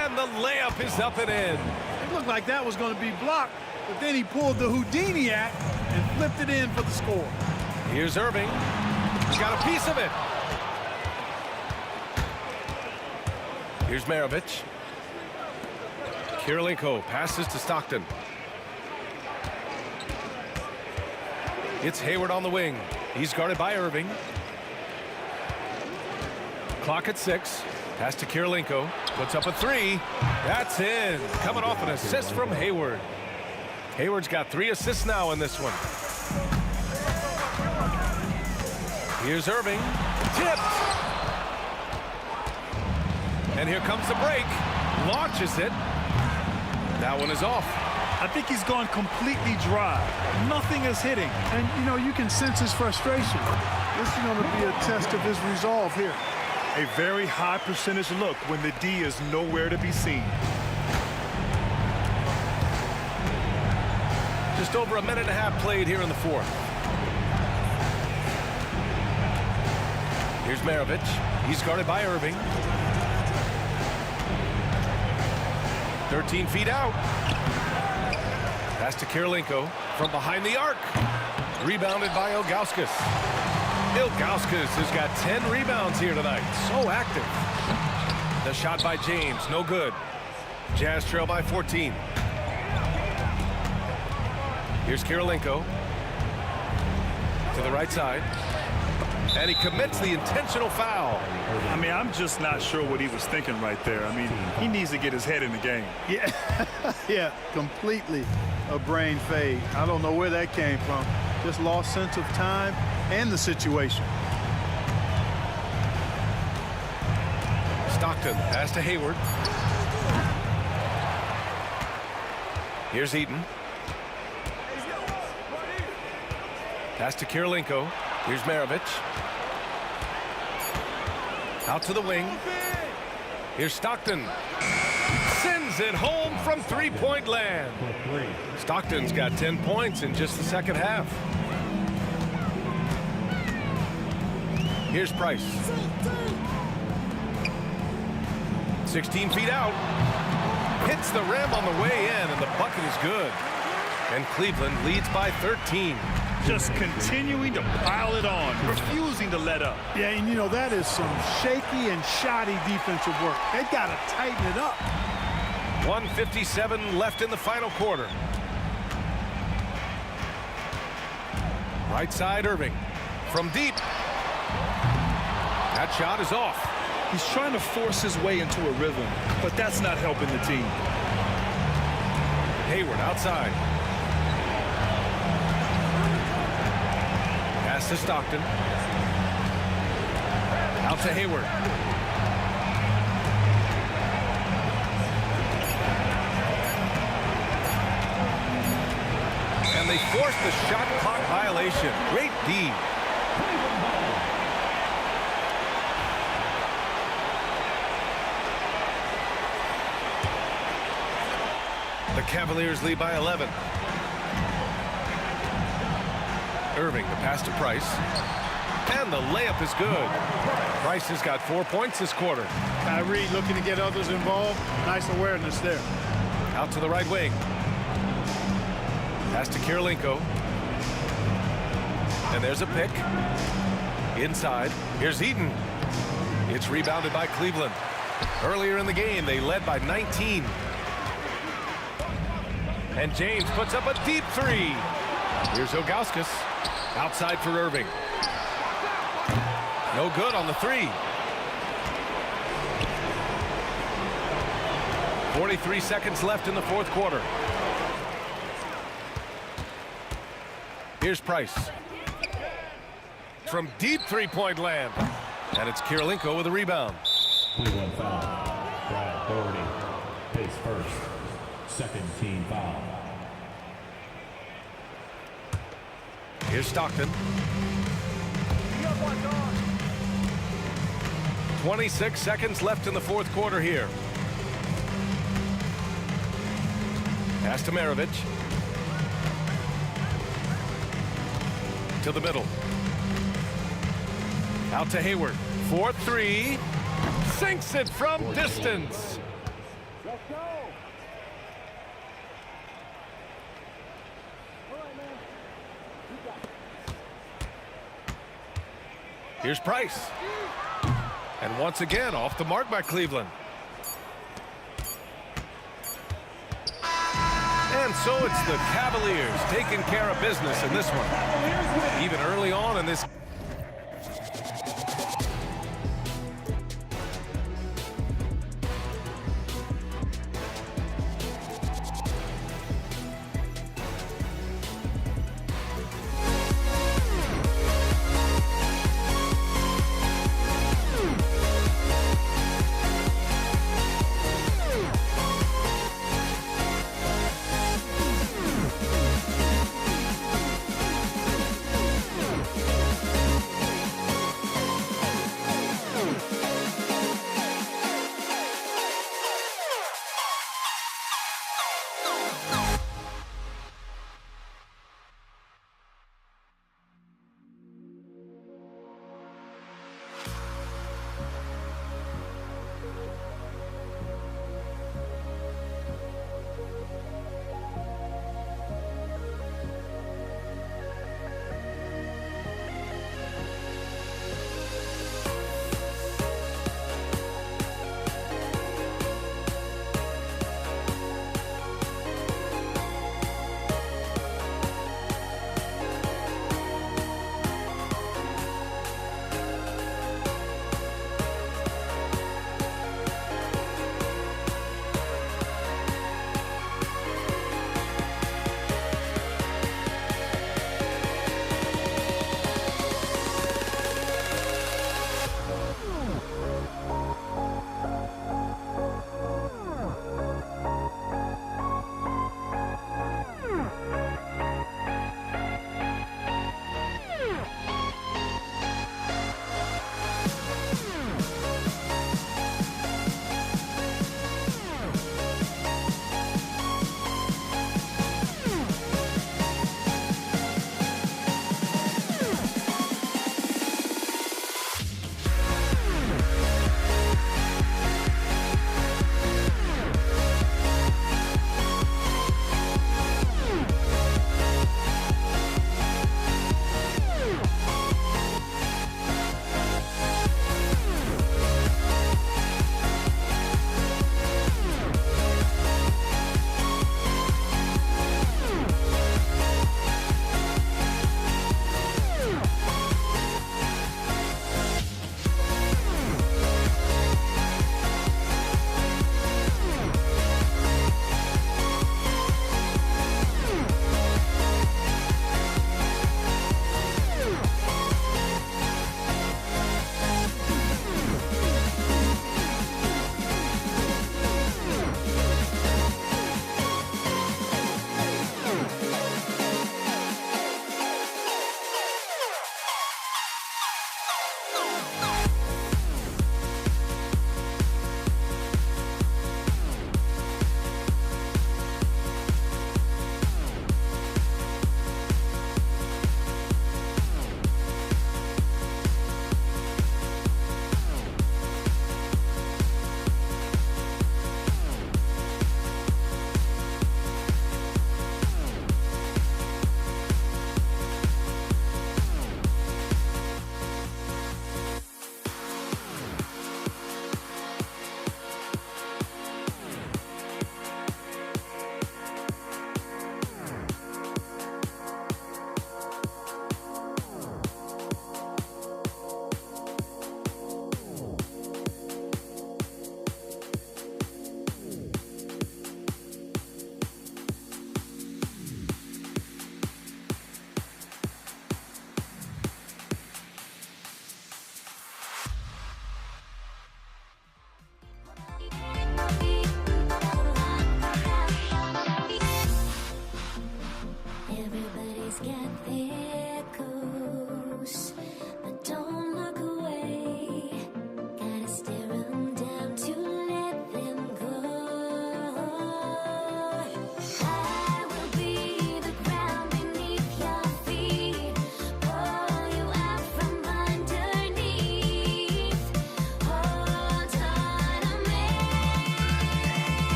And the layup is up and in. It looked like that was going to be blocked, but then he pulled the Houdini act and flipped it in for the score. Here's Irving. He's got a piece of it. Here's Maravich. Kirilenko passes to Stockton. It's Hayward on the wing. He's guarded by Irving. Clock at 6. Pass to Kirilenko. Puts up a 3. That's in. Coming off an assist from Hayward. Hayward's got 3 assists now in this one. Here's Irving. Tipped. And here comes the break. Launches it. That one is off. I think he's gone completely dry. Nothing is hitting. And, you know, you can sense his frustration. This is going to be a test of his resolve here. A very high percentage look when the D is nowhere to be seen. Just over a minute and a half played here in the fourth. Here's Maravich. He's guarded by Irving. 13 feet out. Pass to Kirilenko from behind the arc. Rebounded by Ilgauskas. Ilgauskas has got 10 rebounds here tonight. So active. The shot by James, no good. Jazz trail by 14. Here's Kirilenko. To the right side. And he commits the intentional foul. I mean, I'm just not sure what he was thinking right there. I mean, he needs to get his head in the game. Yeah, yeah, completely a brain fade. I don't know where that came from. Just lost sense of time and the situation. Stockton pass to Hayward. Here's Eaton. Pass to Kirilenko. Here's Maravich. Out to the wing. Here's Stockton. Sends it home from three-point land. Stockton's got 10 points in just the second half. Here's Price. 16 feet out. Hits the rim on the way in, and the bucket is good. And Cleveland leads by 13. Just continuing to pile it on, refusing to let up. Yeah, and you know, that is some shaky and shoddy defensive work. They've got to tighten it up. 1:57 left in the final quarter. Right side, Irving. From deep. That shot is off. He's trying to force his way into a rhythm, but that's not helping the team. Hayward outside. Pass to Stockton. Out to Hayward. And they force the shot clock violation. Great D. The Cavaliers lead by 11. Irving, the pass to Price. And the layup is good. Price has got 4 points this quarter. Kyrie looking to get others involved. Nice awareness there. Out to the right wing. Pass to Kirilenko. And there's a pick. Inside. Here's Eaton. It's rebounded by Cleveland. Earlier in the game, they led by 19. And James puts up a deep three. Here's Ilgauskas. Outside for Irving. No good on the three. 43 seconds left in the fourth quarter. Here's Price. From deep three-point land. And it's Kirilenko with a rebound. Cleveland foul. Brad Doherty. Pace first. Second team foul. Here's Stockton. 26 seconds left in the fourth quarter here. Pass to Maravich. To the middle. Out to Hayward. 4-3. Sinks it from distance. Let's go. Here's Price. And once again, off the mark by Cleveland. And so it's the Cavaliers taking care of business in this one. Even early on in this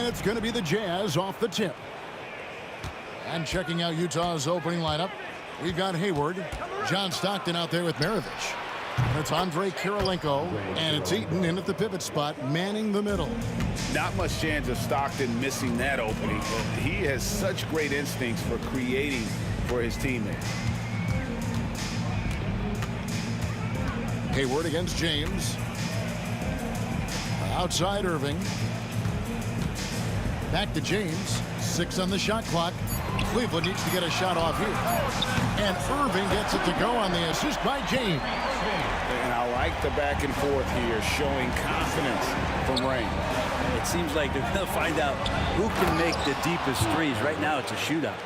And it's going to be the Jazz off the tip. And checking out Utah's opening lineup, we've got Hayward, John Stockton out there with Maravich. It's Andre Kirilenko, and it's Eaton in at the pivot spot, manning the middle. Not much chance of Stockton missing that opening. He has such great instincts for creating for his teammates. Hayward against James. Outside Irving. Back to James. 6 on the shot clock. Cleveland needs to get a shot off here. And Irving gets it to go on the assist by James. And I like the back and forth here, showing confidence from Rain. It seems like they're going to find out who can make the deepest threes. Right now, it's a shootout.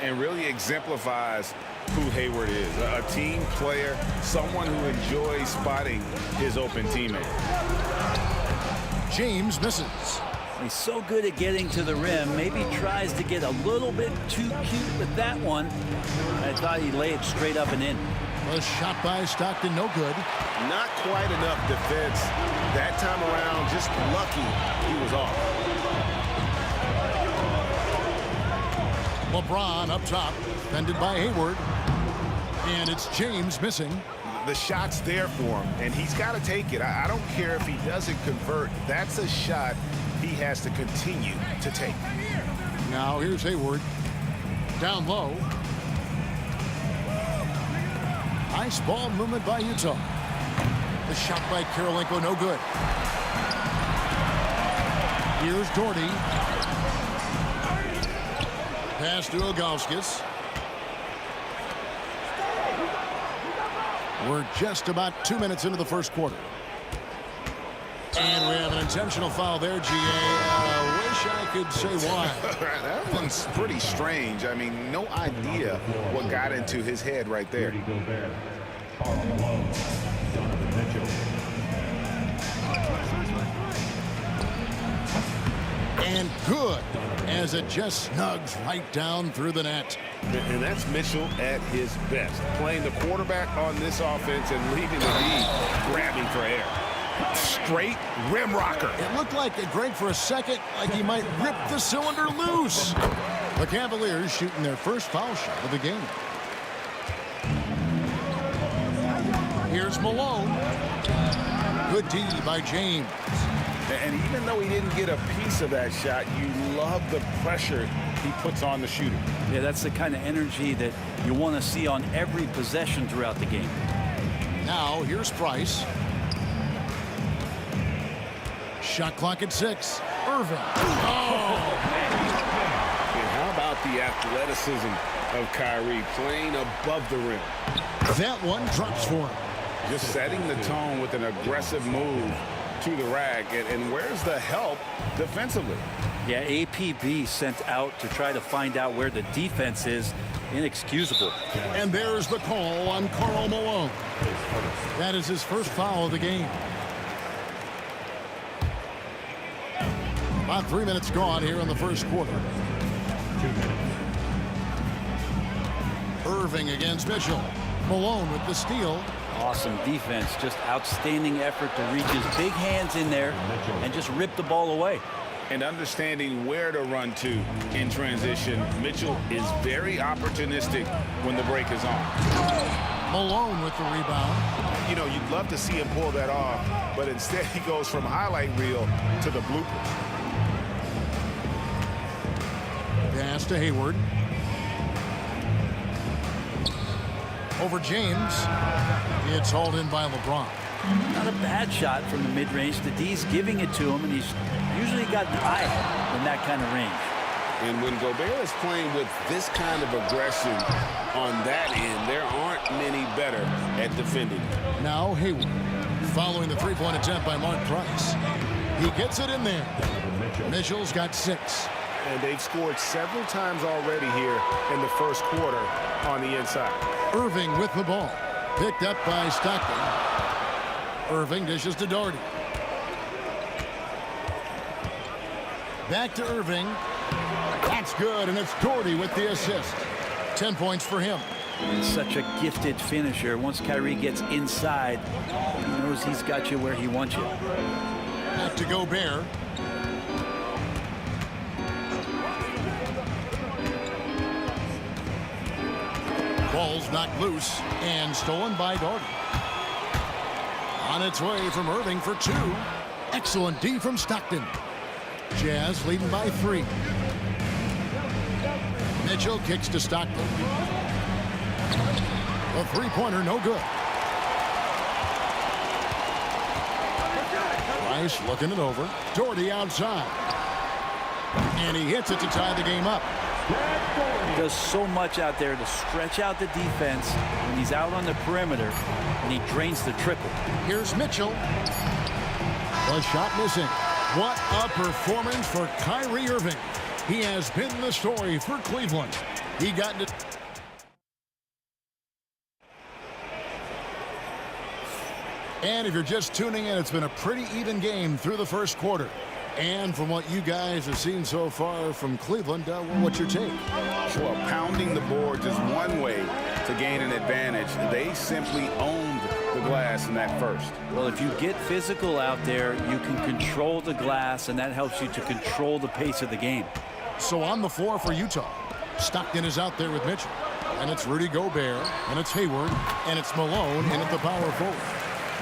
And really exemplifies who Hayward is. A team player, someone who enjoys spotting his open teammate. James misses. He's so good at getting to the rim. Maybe tries to get a little bit too cute with that one. I thought he'd lay it straight up and in. A shot by Stockton, no good. Not quite enough defense. That time around, just lucky he was off. LeBron up top, defended by Hayward. And it's James missing. The shot's there for him, and he's got to take it. I don't care if he doesn't convert. That's a shot he has to continue to take. Now here's Hayward. Down low. Nice ball movement by Utah. The shot by Kirilenko, no good. Here's Doherty. Pass to Ilgauskas. We're just about 2 minutes into the first quarter. And we have an intentional foul there, G.A. Wish I could say why. That one's pretty strange. I mean, no idea what got into his head right there. And good, as it just snugs right down through the net. And that's Mitchell at his best, playing the quarterback on this offense and leaving the lead, grabbing for air. Straight rim rocker. It looked like Greg for a second, like he might rip the cylinder loose. The Cavaliers shooting their first foul shot of the game. Here's Malone. Good D by James. And even though he didn't get a piece of that shot, you love the pressure he puts on the shooter. Yeah, that's the kind of energy that you want to see on every possession throughout the game. Now, here's Price. Shot clock at 6. Irving. Oh! And how about the athleticism of Kyrie playing above the rim? That one drops for him. Just setting the tone with an aggressive move to the rack. And where's the help defensively? Yeah, APB sent out to try to find out where the defense is. Inexcusable. And there's the call on Karl Malone. That is his first foul of the game. About 3 minutes gone here in the first quarter. Irving against Mitchell. Malone with the steal. Awesome defense. Just outstanding effort to reach his big hands in there and just rip the ball away. And understanding where to run to in transition. Mitchell is very opportunistic when the break is on. Malone with the rebound. You know, you'd love to see him pull that off, but instead he goes from highlight reel to the bloopers. Pass to Hayward. Over James. It's hauled in by LeBron. Not a bad shot from the mid-range. The D's giving it to him, and he's usually got an eye in that kind of range. And when Gobert is playing with this kind of aggression on that end, there aren't many better at defending. Now Hayward, following the three-point attempt by Mark Price. He gets it in there. Mitchell's got 6. And they've scored several times already here in the first quarter on the inside. Irving with the ball. Picked up by Stockton. Irving dishes to Doherty. Back to Irving. That's good, and it's Doherty with the assist. 10 points for him. And such a gifted finisher. Once Kyrie gets inside, he knows he's got you where he wants you. Back to Gobert. Ball's knocked loose and stolen by Doherty. On its way from Irving for 2. Excellent D from Stockton. Jazz leading by 3. Mitchell kicks to Stockton. A three-pointer, no good. Price looking it over. Doherty outside. And he hits it to tie the game up. He does so much out there to stretch out the defense when he's out on the perimeter, and he drains the triple. Here's Mitchell. The shot missing. What a performance for Kyrie Irving. He has been the story for Cleveland. He got it. And if you're just tuning in, it's been a pretty even game through the first quarter. And from what you guys have seen so far from Cleveland, what's your take? Well, pounding the boards is one way to gain an advantage. They simply owned the glass in that first. Well, if you get physical out there, you can control the glass, and that helps you to control the pace of the game. So on the floor for Utah, Stockton is out there with Mitchell. And it's Rudy Gobert, and it's Hayward, and it's Malone, and at the power forward.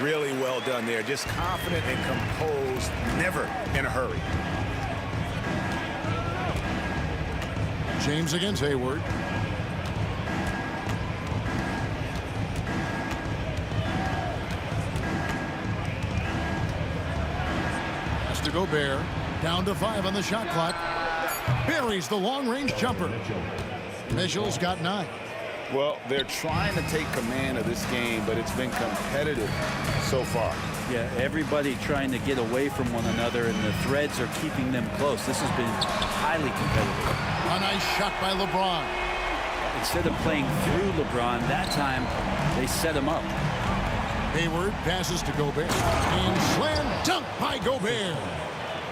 Really well done there. Just confident and composed, never in a hurry. James against Hayward. Has to Gobert. Down to 5 on the shot clock. Buries the long-range jumper. Mitchell's got 9. Well, they're trying to take command of this game, but it's been competitive so far. Yeah, everybody trying to get away from one another, and the threads are keeping them close. This has been highly competitive. A nice shot by LeBron. Instead of playing through LeBron, that time they set him up. Hayward passes to Gobert. And slam dunk by Gobert.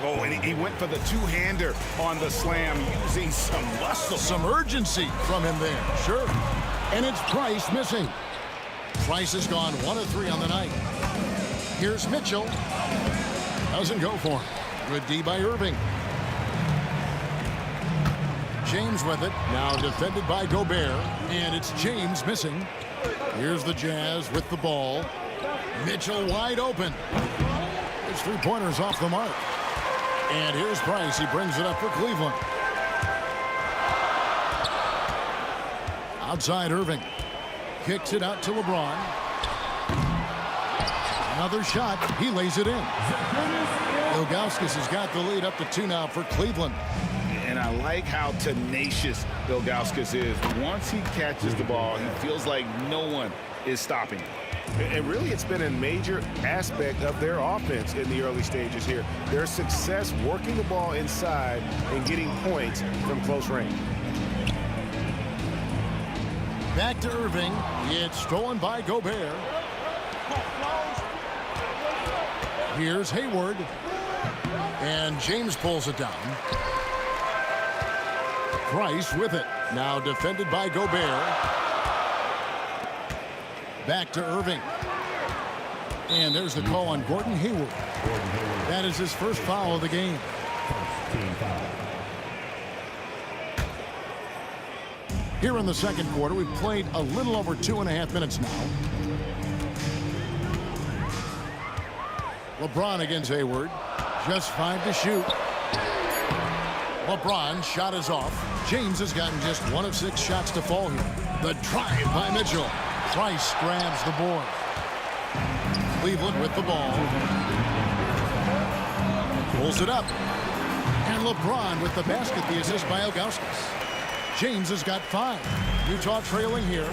Oh, and he went for the two-hander on the slam, using some muscle. Some urgency from him there, sure. And it's Price missing. Price has gone 1 of 3 on the night. Here's Mitchell. Doesn't go for him. Good D by Irving. James with it. Now defended by Gobert. And it's James missing. Here's the Jazz with the ball. Mitchell wide open. His three-pointer's off the mark. And here's Price. He brings it up for Cleveland. Outside Irving. Kicks it out to LeBron. Another shot. He lays it in. Ilgauskas has got the lead up to 2 now for Cleveland. And I like how tenacious Ilgauskas is. Once he catches the ball, he feels like no one is stopping him. And really, it's been a major aspect of their offense in the early stages here. Their success working the ball inside and getting points from close range. Back to Irving. It's stolen by Gobert. Here's Hayward. And James pulls it down. Price with it. Now defended by Gobert. Back to Irving. And there's the call on Gordon Hayward. That is his first foul of the game. Here in the second quarter, we've played a little over 2.5 minutes now. LeBron against Hayward. Just 5 to shoot. LeBron's shot is off. James has gotten just 1 of 6 shots to fall here. The drive by Mitchell. Price grabs the board. Cleveland with the ball. Pulls it up. And LeBron with the basket, the assist by Ilgauskas. James has got 5. Utah trailing here.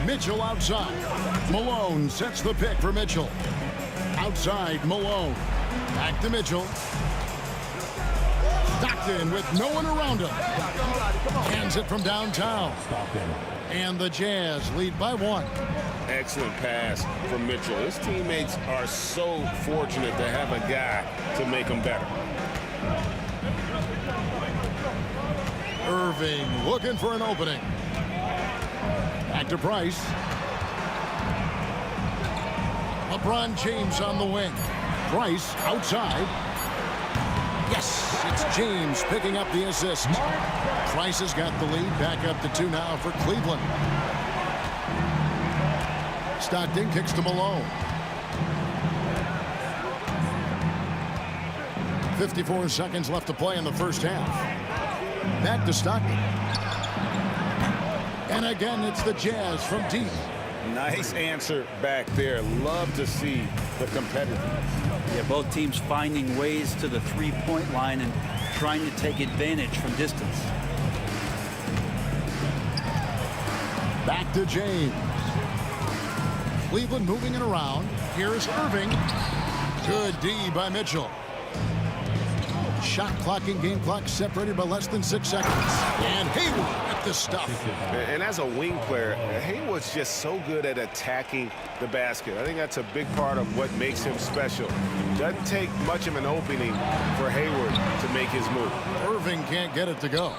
Mitchell outside. Malone sets the pick for Mitchell. Outside, Malone. Back to Mitchell. Stockton with no one around him. Hands it from downtown. And the Jazz lead by 1. Excellent pass from Mitchell. His teammates are so fortunate to have a guy to make them better. Irving looking for an opening. Back to Price. LeBron James on the wing. Price outside. Yes, it's James picking up the assist. Price has got the lead. Back up to 2 now for Cleveland. Stockton kicks to Malone. 54 seconds left to play in the first half. Back to Stockton. And again, it's the Jazz from deep. Nice answer back there. Love to see the competitiveness. Yeah, both teams finding ways to the three-point line and trying to take advantage from distance. Back to James. Cleveland moving it around. Here's Irving. Good D by Mitchell. Shot clock and game clock separated by less than 6 seconds. And Hayward at the stuff. And as a wing player, Hayward's just so good at attacking the basket. I think that's a big part of what makes him special. Doesn't take much of an opening for Hayward to make his move. Irving can't get it to go.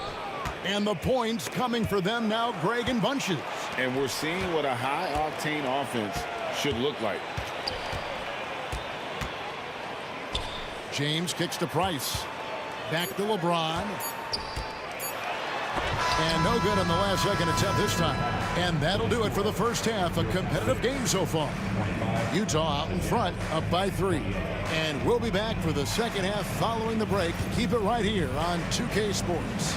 And the points coming for them now, Greg, in bunches. And we're seeing what a high-octane offense should look like. James kicks to Price. Back to LeBron. And no good on the last second attempt this time. And that'll do it for the first half. A competitive game so far. Utah out in front, up by 3. And we'll be back for the second half following the break. Keep it right here on 2K Sports.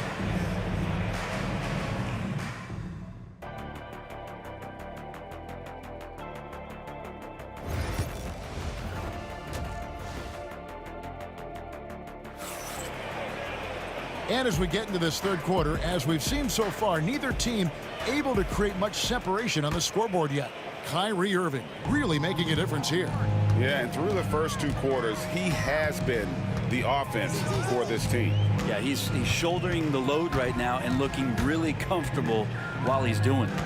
And as we get into this third quarter, as we've seen so far, neither team able to create much separation on the scoreboard yet. Kyrie Irving really making a difference here. Yeah, and through the first 2 quarters, he has been the offense for this team. Yeah, he's shouldering the load right now and looking really comfortable while he's doing it.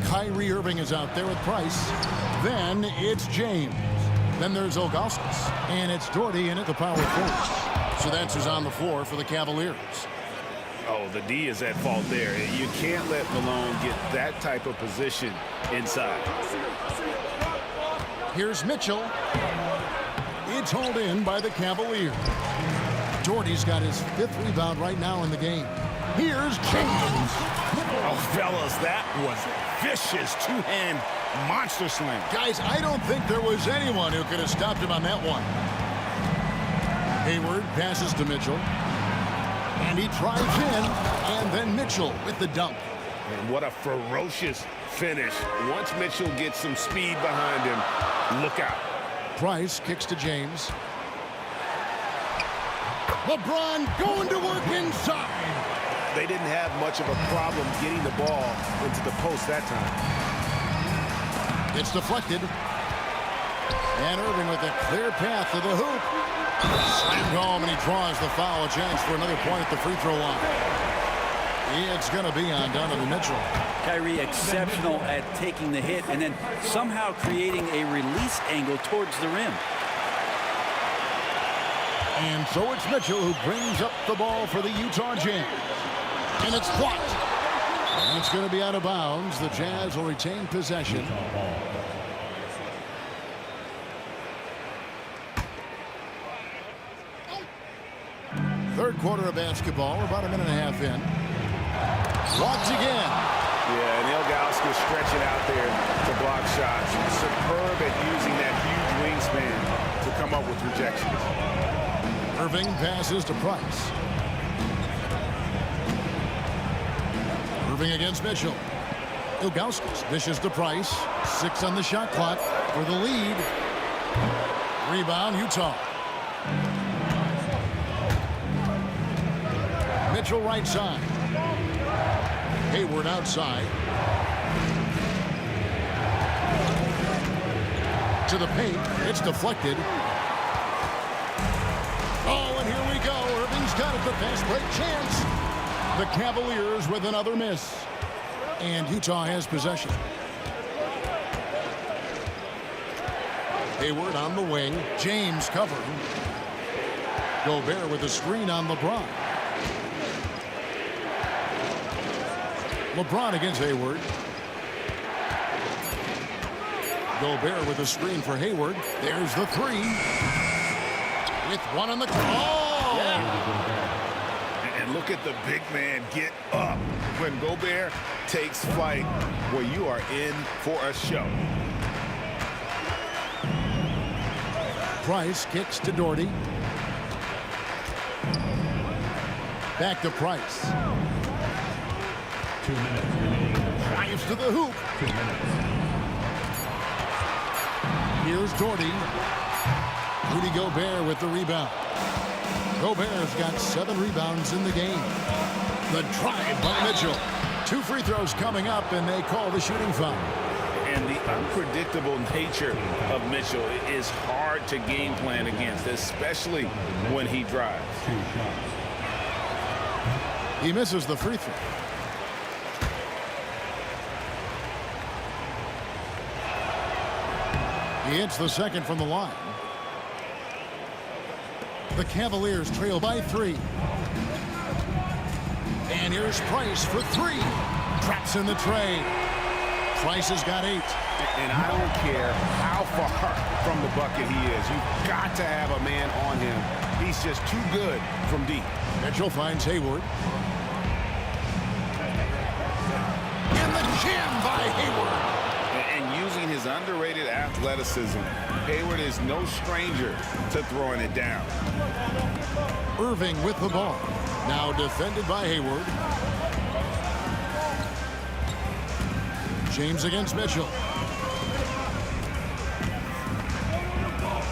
Kyrie Irving is out there with Price. Then it's James. Then there's Ilgauskas. And it's Doherty in at the power forward. So that's who's on the floor for the Cavaliers. Oh, the D is at fault there. You can't let Malone get that type of position inside. Here's Mitchell. It's hauled in by the Cavaliers. Doherty's got his 5th rebound right now in the game. Here's James. Oh, fellas, that was a vicious 2-hand monster slam. Guys, I don't think there was anyone who could have stopped him on that one. Hayward passes to Mitchell. And he drives in. And then Mitchell with the dunk. And what a ferocious finish. Once Mitchell gets some speed behind him, look out. Price kicks to James. LeBron going to work inside. They didn't have much of a problem getting the ball into the post that time. It's deflected. And Irving with a clear path to the hoop. Slammed home, and he draws the foul. A chance for another point at the free throw line. It's going to be on Donovan Mitchell. Kyrie exceptional at taking the hit and then somehow creating a release angle towards the rim. And so it's Mitchell who brings up the ball for the Utah Jazz. And it's blocked. And it's going to be out of bounds. The Jazz will retain possession. Third quarter of basketball. We're about a minute and a half in. Blocked again. Yeah, and Ilgauskas stretching out there to block shots. Superb at using that huge wingspan to come up with rejections. Irving passes to Price. Irving against Mitchell. Ilgauskas dishes to Price. 6 on the shot clock for the lead. Rebound, Utah. Mitchell right side. Hayward outside. To the paint. It's deflected. Oh, and here we go. Irving's got it. The fast break chance. The Cavaliers with another miss. And Utah has possession. Hayward on the wing. James covering. Gobert with a screen on LeBron. LeBron against Hayward. Gobert with a screen for Hayward. There's the 3. With one on the... Oh! Yeah. And look at the big man get up. When Gobert takes flight, well, you are in for a show. Price kicks to Doherty. Back to Price. 2 minutes remaining. Drives to the hoop. 2 minutes. Here's Doherty. Rudy Gobert with the rebound. Gobert's got 7 rebounds in the game. The drive by Mitchell. 2 free throws coming up, and they call the shooting foul. And the unpredictable nature of Mitchell is hard to game plan against, especially when he drives. He misses the free throw. He hits the second from the line. The Cavaliers trail by 3. And here's Price for 3. Traps in the tray. Price has got 8. And I don't care how far from the bucket he is. You've got to have a man on him. He's just too good from deep. Mitchell finds Hayward. In the jam by Hayward. And using his underrated athleticism, Hayward is no stranger to throwing it down. Irving with the ball. Now defended by Hayward. James against Mitchell.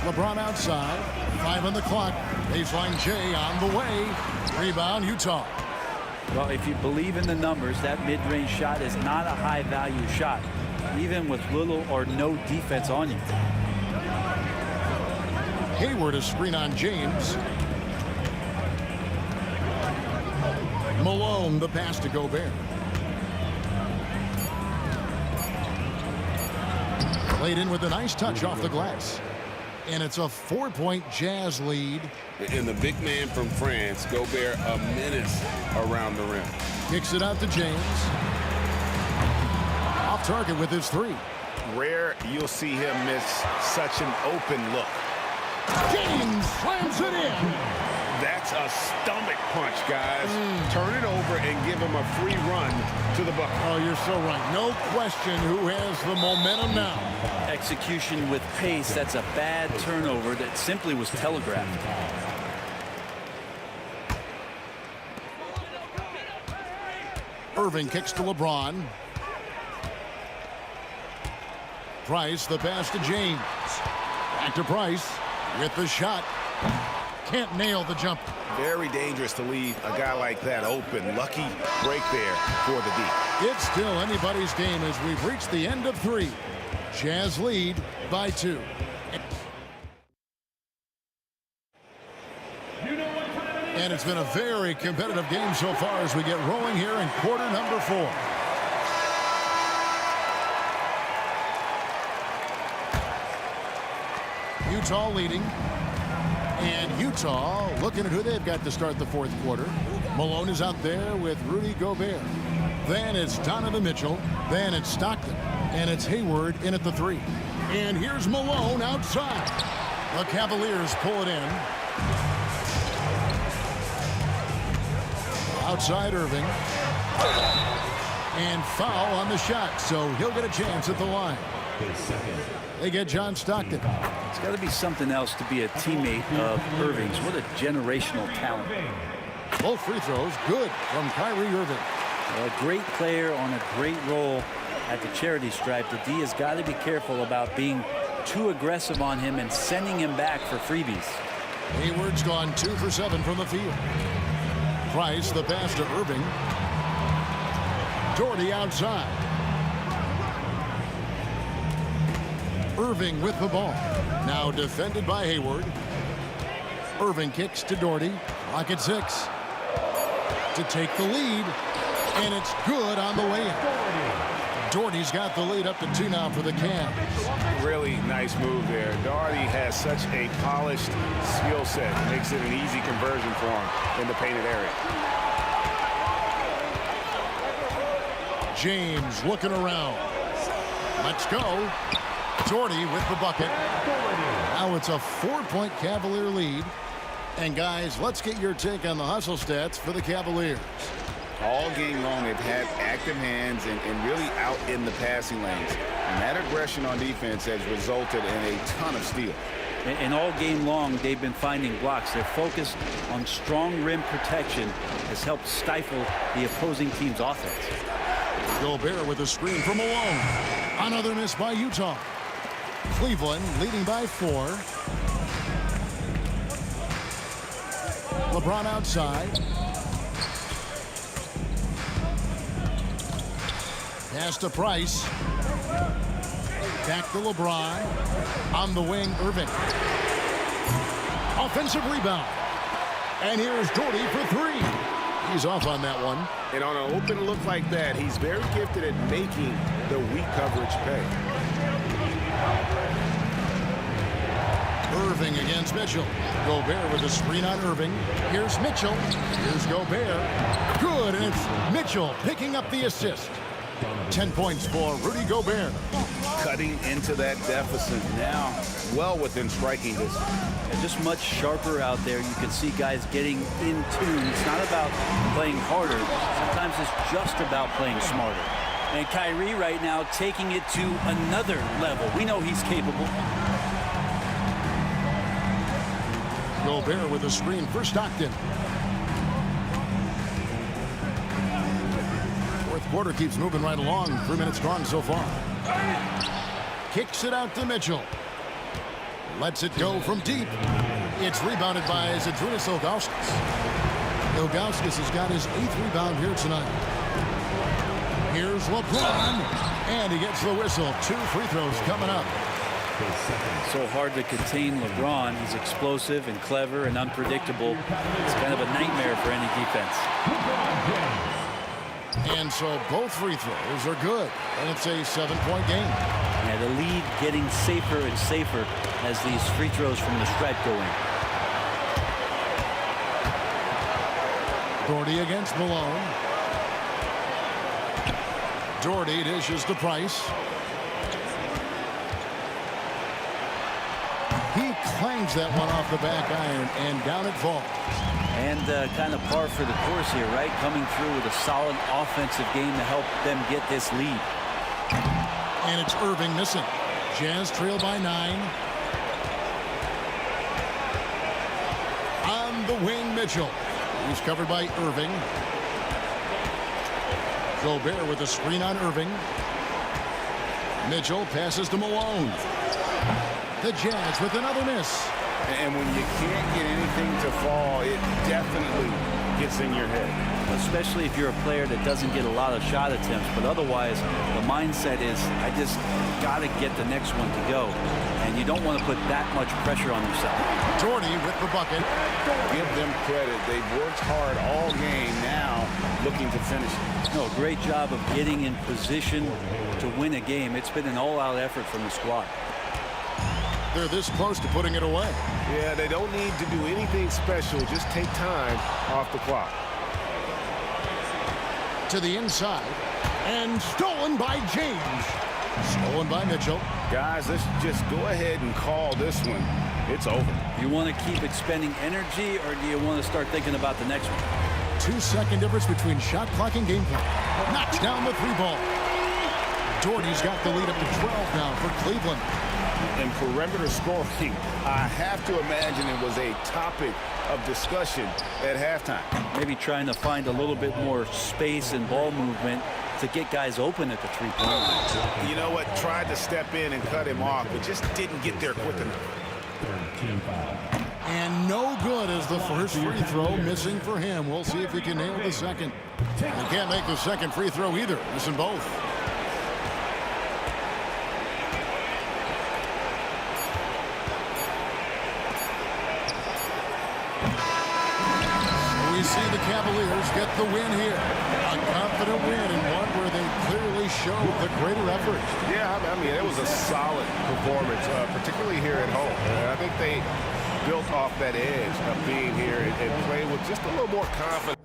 LeBron outside. 5 on the clock. Baseline J on the way. Rebound Utah. Well, if you believe in the numbers, that mid-range shot is not a high-value shot, even with little or no defense on you. Hayward a screen on James. Malone the pass to Gobert. Played in with a nice touch off the glass. And it's a 4-point Jazz lead. And the big man from France, Gobert, a menace around the rim. Kicks it out to James. Off target with his 3. Rare you'll see him miss such an open look. James slams it in. That's a stomach punch, guys. Turn it over and give him a free run to the bucket. Oh, you're so right. No question who has the momentum now. Execution with pace, that's a bad turnover that simply was telegraphed. Irving kicks to LeBron. Price, the pass to James. Back to Price with the shot. Can't nail the jump. Very dangerous to leave a guy like that open. Lucky break there for the D. It's still anybody's game as we've reached the end of 3. Jazz lead by 2. And it's been a very competitive game so far as we get rolling here in quarter number 4. Utah leading. And Utah looking at who they've got to start the 4th quarter. Malone is out there with Rudy Gobert. Then it's Donovan Mitchell. Then it's Stockton. And it's Hayward in at the 3. And here's Malone outside. The Cavaliers pull it in. Outside Irving. And foul on the shot, so he'll get a chance at the line. They get John Stockton. It's got to be something else to be a teammate of Irving's. What a generational talent. Both free throws good from Kyrie Irving. A great player on a great role at the charity stripe. The D has got to be careful about being too aggressive on him and sending him back for freebies. Hayward's gone 2 for 7 from the field. Price, the pass to Irving. Doherty outside. Irving with the ball. Now defended by Hayward. Irving kicks to Doherty. Clock at 6. To take the lead. And it's good on the way in. Doherty's got the lead up to 2 now for the Cavs. Really nice move there. Doherty has such a polished skill set. Makes it an easy conversion for him in the painted area. James looking around. Let's go. Doherty with the bucket. Now it's a 4-point Cavalier lead. And guys, let's get your take on the hustle stats for the Cavaliers. All game long, they've had active hands and really out in the passing lanes. And that aggression on defense has resulted in a ton of steals. And all game long, they've been finding blocks. Their focus on strong rim protection has helped stifle the opposing team's offense. Gobert with a screen from Malone. Another miss by Utah. Cleveland leading by 4. LeBron outside. Pass to Price. Back to LeBron. On the wing, Irving. Offensive rebound. And here's Doherty for 3. He's off on that one. And on an open look like that, he's very gifted at making the weak coverage pay. Irving against Mitchell. Gobert with a screen on Irving. Here's Mitchell. Here's Gobert. Good, and it's Mitchell picking up the assist. 10 points for Rudy Gobert. Cutting into that deficit now, well within striking distance. And just much sharper out there. You can see guys getting in tune. It's not about playing harder. Sometimes it's just about playing smarter. And Kyrie right now taking it to another level. We know he's capable. Gobert with a screen for Stockton. Fourth quarter keeps moving right along. 3 minutes gone so far. Kicks it out to Mitchell. Lets it go from deep. It's rebounded by Zydrunas Ilgauskas. Ilgauskas has got his 8th rebound here tonight. Here's LeBron. And he gets the whistle. 2 free throws coming up. So hard to contain LeBron. He's explosive and clever and unpredictable. It's kind of a nightmare for any defense. And so both free throws are good. And it's a 7-point game. Yeah, the lead getting safer and safer as these free throws from the stretch go in. Doherty against Malone. Doherty dishes to Price. He clangs that one off the back iron, and down it falls. And kind of par for the course here, right? Coming through with a solid offensive game to help them get this lead. And it's Irving missing. Jazz trail by 9. On the wing, Mitchell. He's covered by Irving. Gobert with a screen on Irving. Mitchell passes to Malone. The Jazz with another miss. And when you can't get anything to fall, it definitely gets in your head. Especially if you're a player that doesn't get a lot of shot attempts. But otherwise, the mindset is, I just got to get the next one to go. And you don't want to put that much pressure on yourself. Doherty with the bucket. Give them credit. They've worked hard all game, now looking to finish it. No, great job of getting in position to win a game. It's been an all-out effort from the squad. They're this close to putting it away. Yeah, they don't need to do anything special. Just take time off the clock. To the inside. And stolen by James. Stolen by Mitchell. Guys, let's just go ahead and call this one. It's over. Do you want to keep expending energy, or do you want to start thinking about the next one? 2-second difference between shot clock and game clock. Knocks down the 3-ball. Doherty's got the lead up to 12 now for Cleveland. And perimeter scoring, I have to imagine it was a topic of discussion at halftime. Maybe trying to find a little bit more space and ball movement to get guys open at the 3-point line. You know what? Tried to step in and cut him off, but just didn't get there quick enough. And no good as the first free throw missing for him. We'll see if he can nail the second. He can't make the second free throw either. Missing both. We see the Cavaliers get the win here. A confident win, and one where they clearly show the greater effort. Yeah, I mean, it was a solid performance, particularly here at home. I think they built off that edge of being here and played with just a little more confidence.